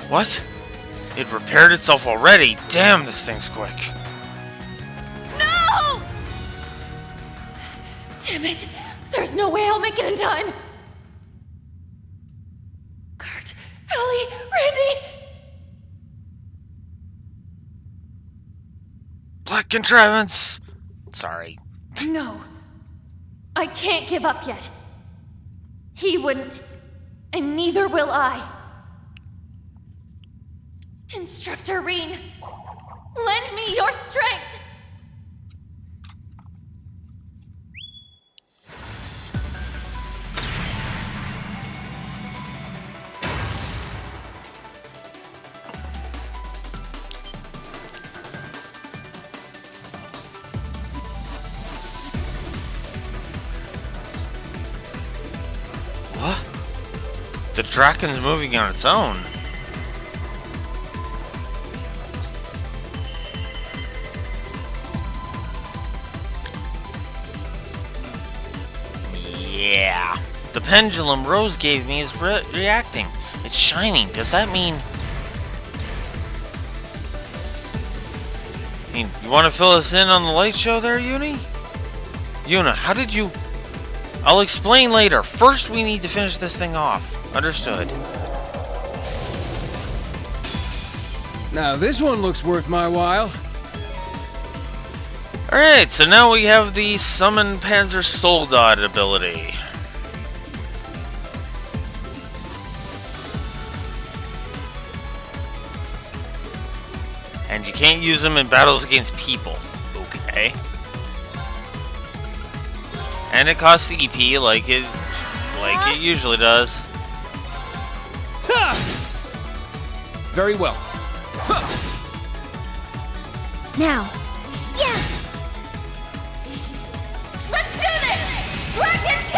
[SPEAKER 1] What? It repaired itself already? Damn, this thing's quick.
[SPEAKER 6] No! Damn it! There's no way I'll make it in time! Kurt, Ellie, Randy!
[SPEAKER 1] contrivance! Sorry.
[SPEAKER 6] No. I can't give up yet. He wouldn't, and neither will I. Instructor Reen, lend me your strength!
[SPEAKER 1] What? The Draken's moving on its own. Yeah. The pendulum Rose gave me is reacting. It's shining. Does that mean... you want to fill us in on the light show there, Uni? Yuna, how did you... I'll explain later. First, we need to finish this thing off. Understood.
[SPEAKER 13] Now this one looks worth my while.
[SPEAKER 1] Alright, so now we have the Summon Panzer Soldat ability. And you can't use them in battles against people. Okay. And it costs EP like it usually does.
[SPEAKER 2] Very well.
[SPEAKER 16] Now. Yeah!
[SPEAKER 6] Let's do this! Dragon 2!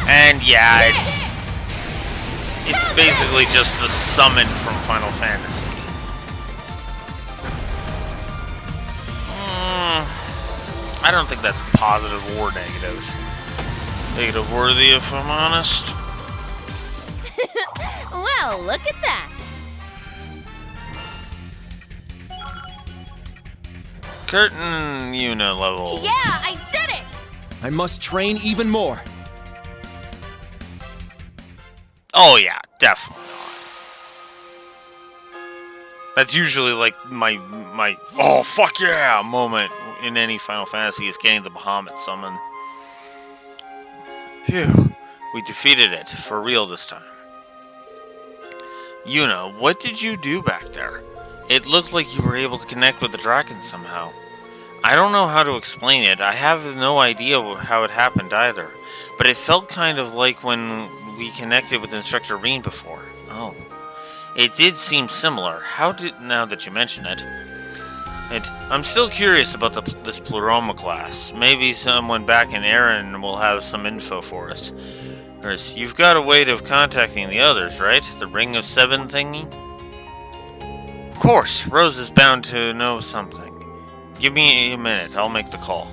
[SPEAKER 1] And yeah, it's basically just the summon from Final Fantasy. I don't think that's positive or negative. Negative worthy, if I'm honest.
[SPEAKER 17] Well, look at that.
[SPEAKER 1] Curtain Yuna level.
[SPEAKER 6] Yeah, I did it!
[SPEAKER 2] I must train even more.
[SPEAKER 1] Oh yeah, definitely. That's usually like my oh fuck yeah moment in any Final Fantasy is getting the Bahamut summon. Phew, we defeated it for real this time. Yuna, what did you do back there? It looked like you were able to connect with the Draken somehow. I don't know how to explain it. I have no idea how it happened either. But it felt kind of like when we connected with Instructor Reen before. Oh. It did seem similar. Now that you mention it, I'm still curious about this Pleroma class. Maybe someone back in Erin will have some info for us. You've got a way of contacting the others, right? The Ring of Seven thingy? Of course, Rose is bound to know something. Give me a minute, I'll make the call.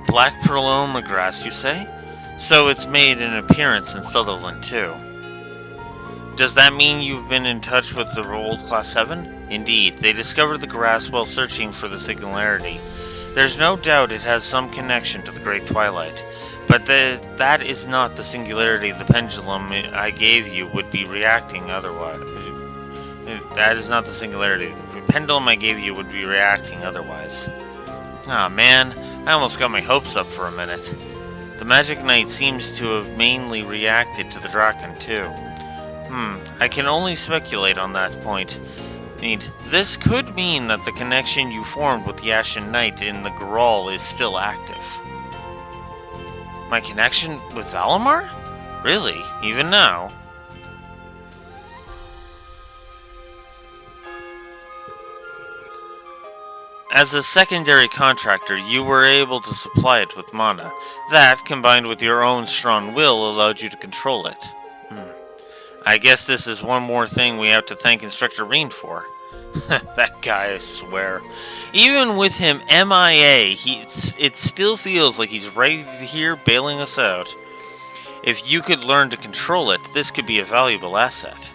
[SPEAKER 1] Black Pleroma grass, you say? So it's made an appearance in Sutherland, too. Does that mean you've been in touch with the old Class 7? Indeed, they discovered the grass while searching for the singularity. There's no doubt it has some connection to the Great Twilight, but that is not the singularity the pendulum I gave you would be reacting otherwise. That is not the singularity. The pendulum I gave you would be reacting otherwise. Ah, man, I almost got my hopes up for a minute. The Magic Knight seems to have mainly reacted to the Draken, too. I can only speculate on that point. This could mean that the connection you formed with the Ashen Knight in the Grawl is still active. My connection with Valimar? Really? Even now? As a secondary contractor, you were able to supply it with mana. That, combined with your own strong will, allowed you to control it. I guess this is one more thing we have to thank Instructor Reen for. That guy, I swear. Even with him MIA, it still feels like he's right here bailing us out. If you could learn to control it, this could be a valuable asset.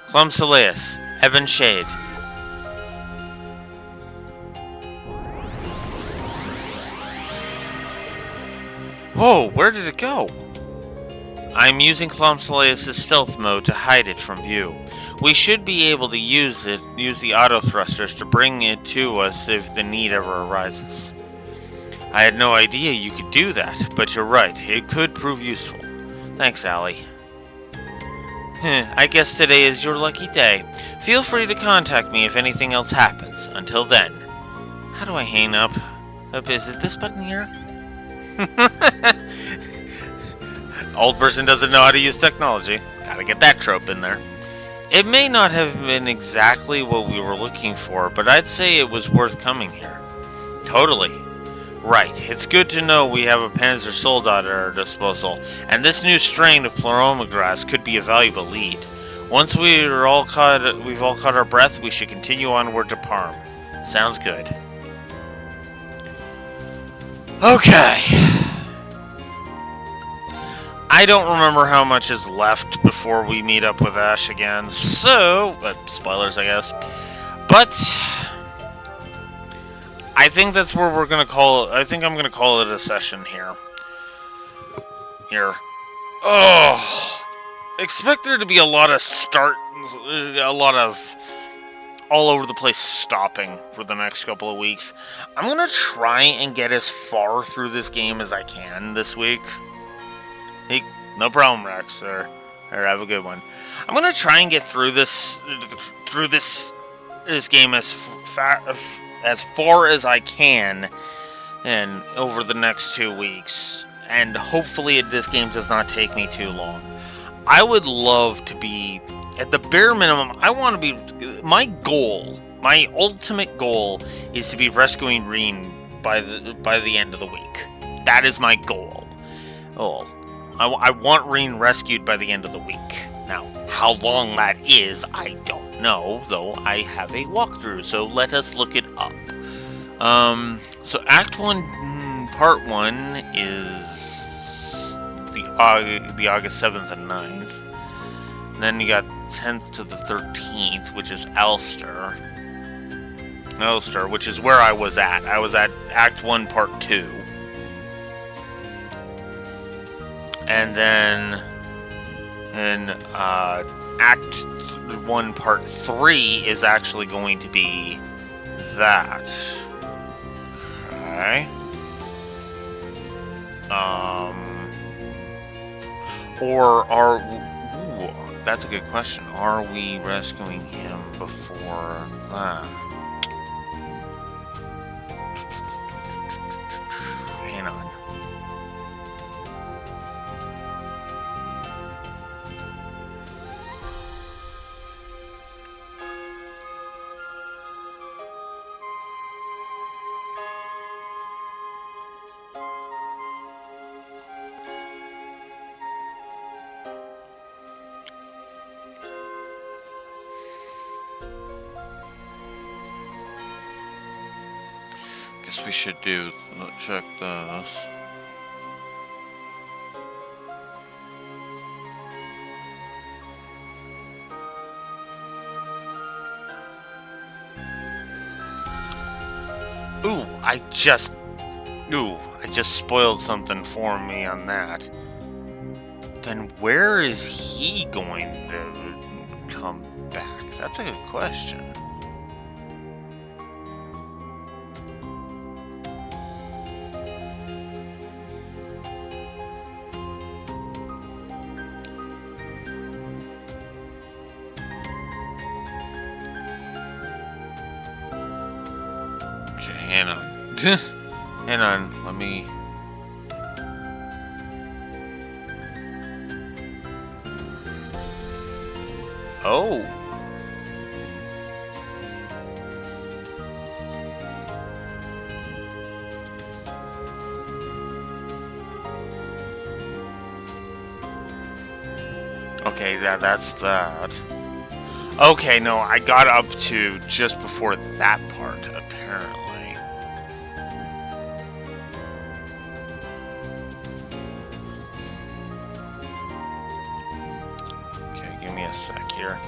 [SPEAKER 1] Clum Soleus, Heaven Shade. Whoa, where did it go? I'm using Clomsolaeus' stealth mode to hide it from view. We should be able to use the auto thrusters to bring it to us if the need ever arises. I had no idea you could do that, but you're right, it could prove useful. Thanks, Allie. I guess today is your lucky day. Feel free to contact me if anything else happens. Until then. How do I hang up? Is it this button here? Old person doesn't know how to use technology. Gotta get that trope in there. It may not have been exactly what we were looking for, but I'd say it was worth coming here. Totally. Right, it's good to know we have a Panzer Soldat at our disposal, and this new strain of Pleroma grass could be a valuable lead. Once we've all caught our breath, we should continue onward to Parm. Sounds good. Okay. I don't remember how much is left before we meet up with Ash again, so... spoilers, I guess. But... I think that's where we're gonna call it. I think I'm gonna call it a session here. Oh, expect there to be a lot of all over the place stopping for the next couple of weeks. I'm gonna try and get as far through this game as I can this week. Hey, no problem, Rex. Or have a good one. I'm gonna try and get through this game as far as I can, and over the next 2 weeks, and hopefully this game does not take me too long. I would love to be, at the bare minimum, I want to be, my ultimate goal is to be rescuing Reen by the end of the week. That is my goal. Oh, I want Reen rescued by the end of the week. Now, how long that is, I don't know, though I have a walkthrough, so let us look it up. So Act 1, Part 1 is the August 7th and 9th. And then you got 10th to the 13th, which is Ulster, which is where I was at. I was at Act 1, Part 2. And then... And Act 1, Part 3 is actually going to be that. Okay. Or are... Ooh, that's a good question. Are we rescuing him before that? Hang on. Guess we should check this. I just spoiled something for me on that. Then where is he going to come back? That's a good question. Hang on. Hang on, let me... Oh! Okay, that's that. Okay, no, I got up to just before that part, apparently. Give me a sec here.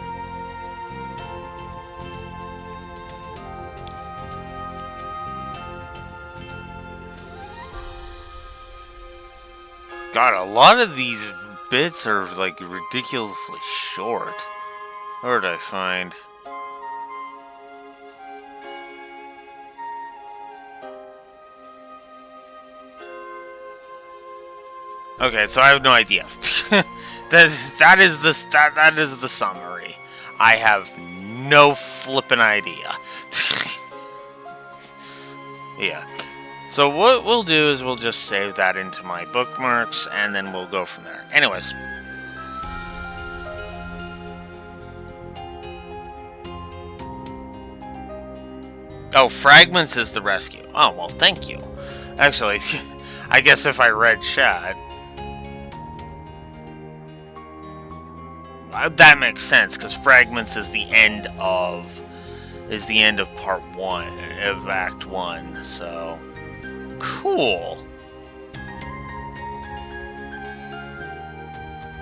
[SPEAKER 1] God, a lot of these bits are like ridiculously short. What did I find? Okay, so I have no idea. that is the summary. I have no flippin' idea. Yeah. So what we'll do is we'll just save that into my bookmarks, and then we'll go from there. Anyways. Oh, fragments is the rescue. Oh, well, thank you. Actually, I guess if I read chat, that makes sense, because fragments is the end of part 1 of Act 1. So cool.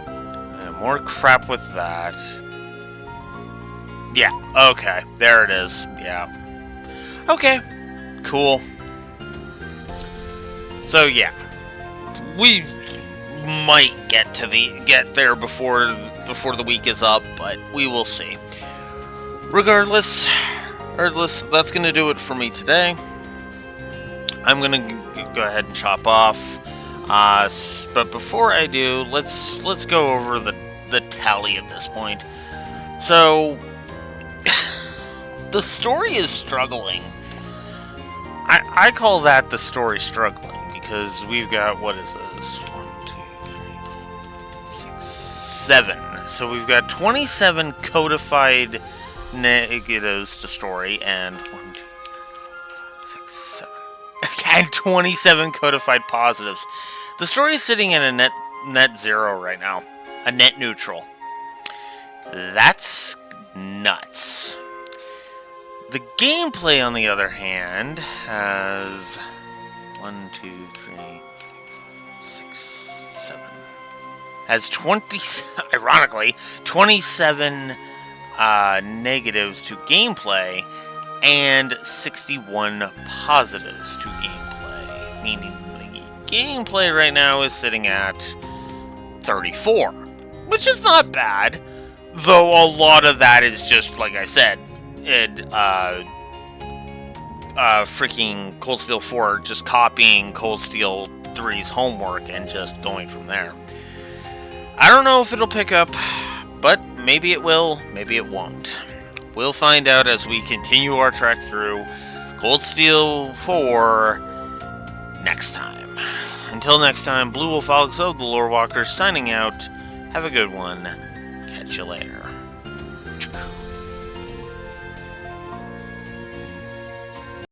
[SPEAKER 1] And more crap with that. Yeah. Okay. There it is. Yeah. Okay. Cool. So yeah, we might get there before the week is up, but we will see. Regardless, that's gonna do it for me today. I'm gonna go ahead and chop off. But before I do, let's go over the tally at this point. So the story is struggling. I call that the story struggling because we've got, what is this? 1, 2, 3, 4, 5, 6, 7. So we've got 27 codified negatives to story, and 1, 2, 3, 4, 5, 6, 7. And 27 codified positives. The story is sitting at a net 0 right now. A net neutral. That's nuts. The gameplay, on the other hand, has 1, 2, 3, 4, 5, 6, 7. Has 20, ironically, 27 negatives to gameplay and 61 positives to gameplay. Meaning the gameplay right now is sitting at 34, which is not bad, though a lot of that is just, like I said, freaking Cold Steel 4 just copying Cold Steel 3's homework and just going from there. I don't know if it'll pick up, but maybe it will, maybe it won't. We'll find out as we continue our trek through Cold Steel 4 next time. Until next time, Blue Wolf Alex of the Lore Walkers signing out. Have a good one. Catch you later.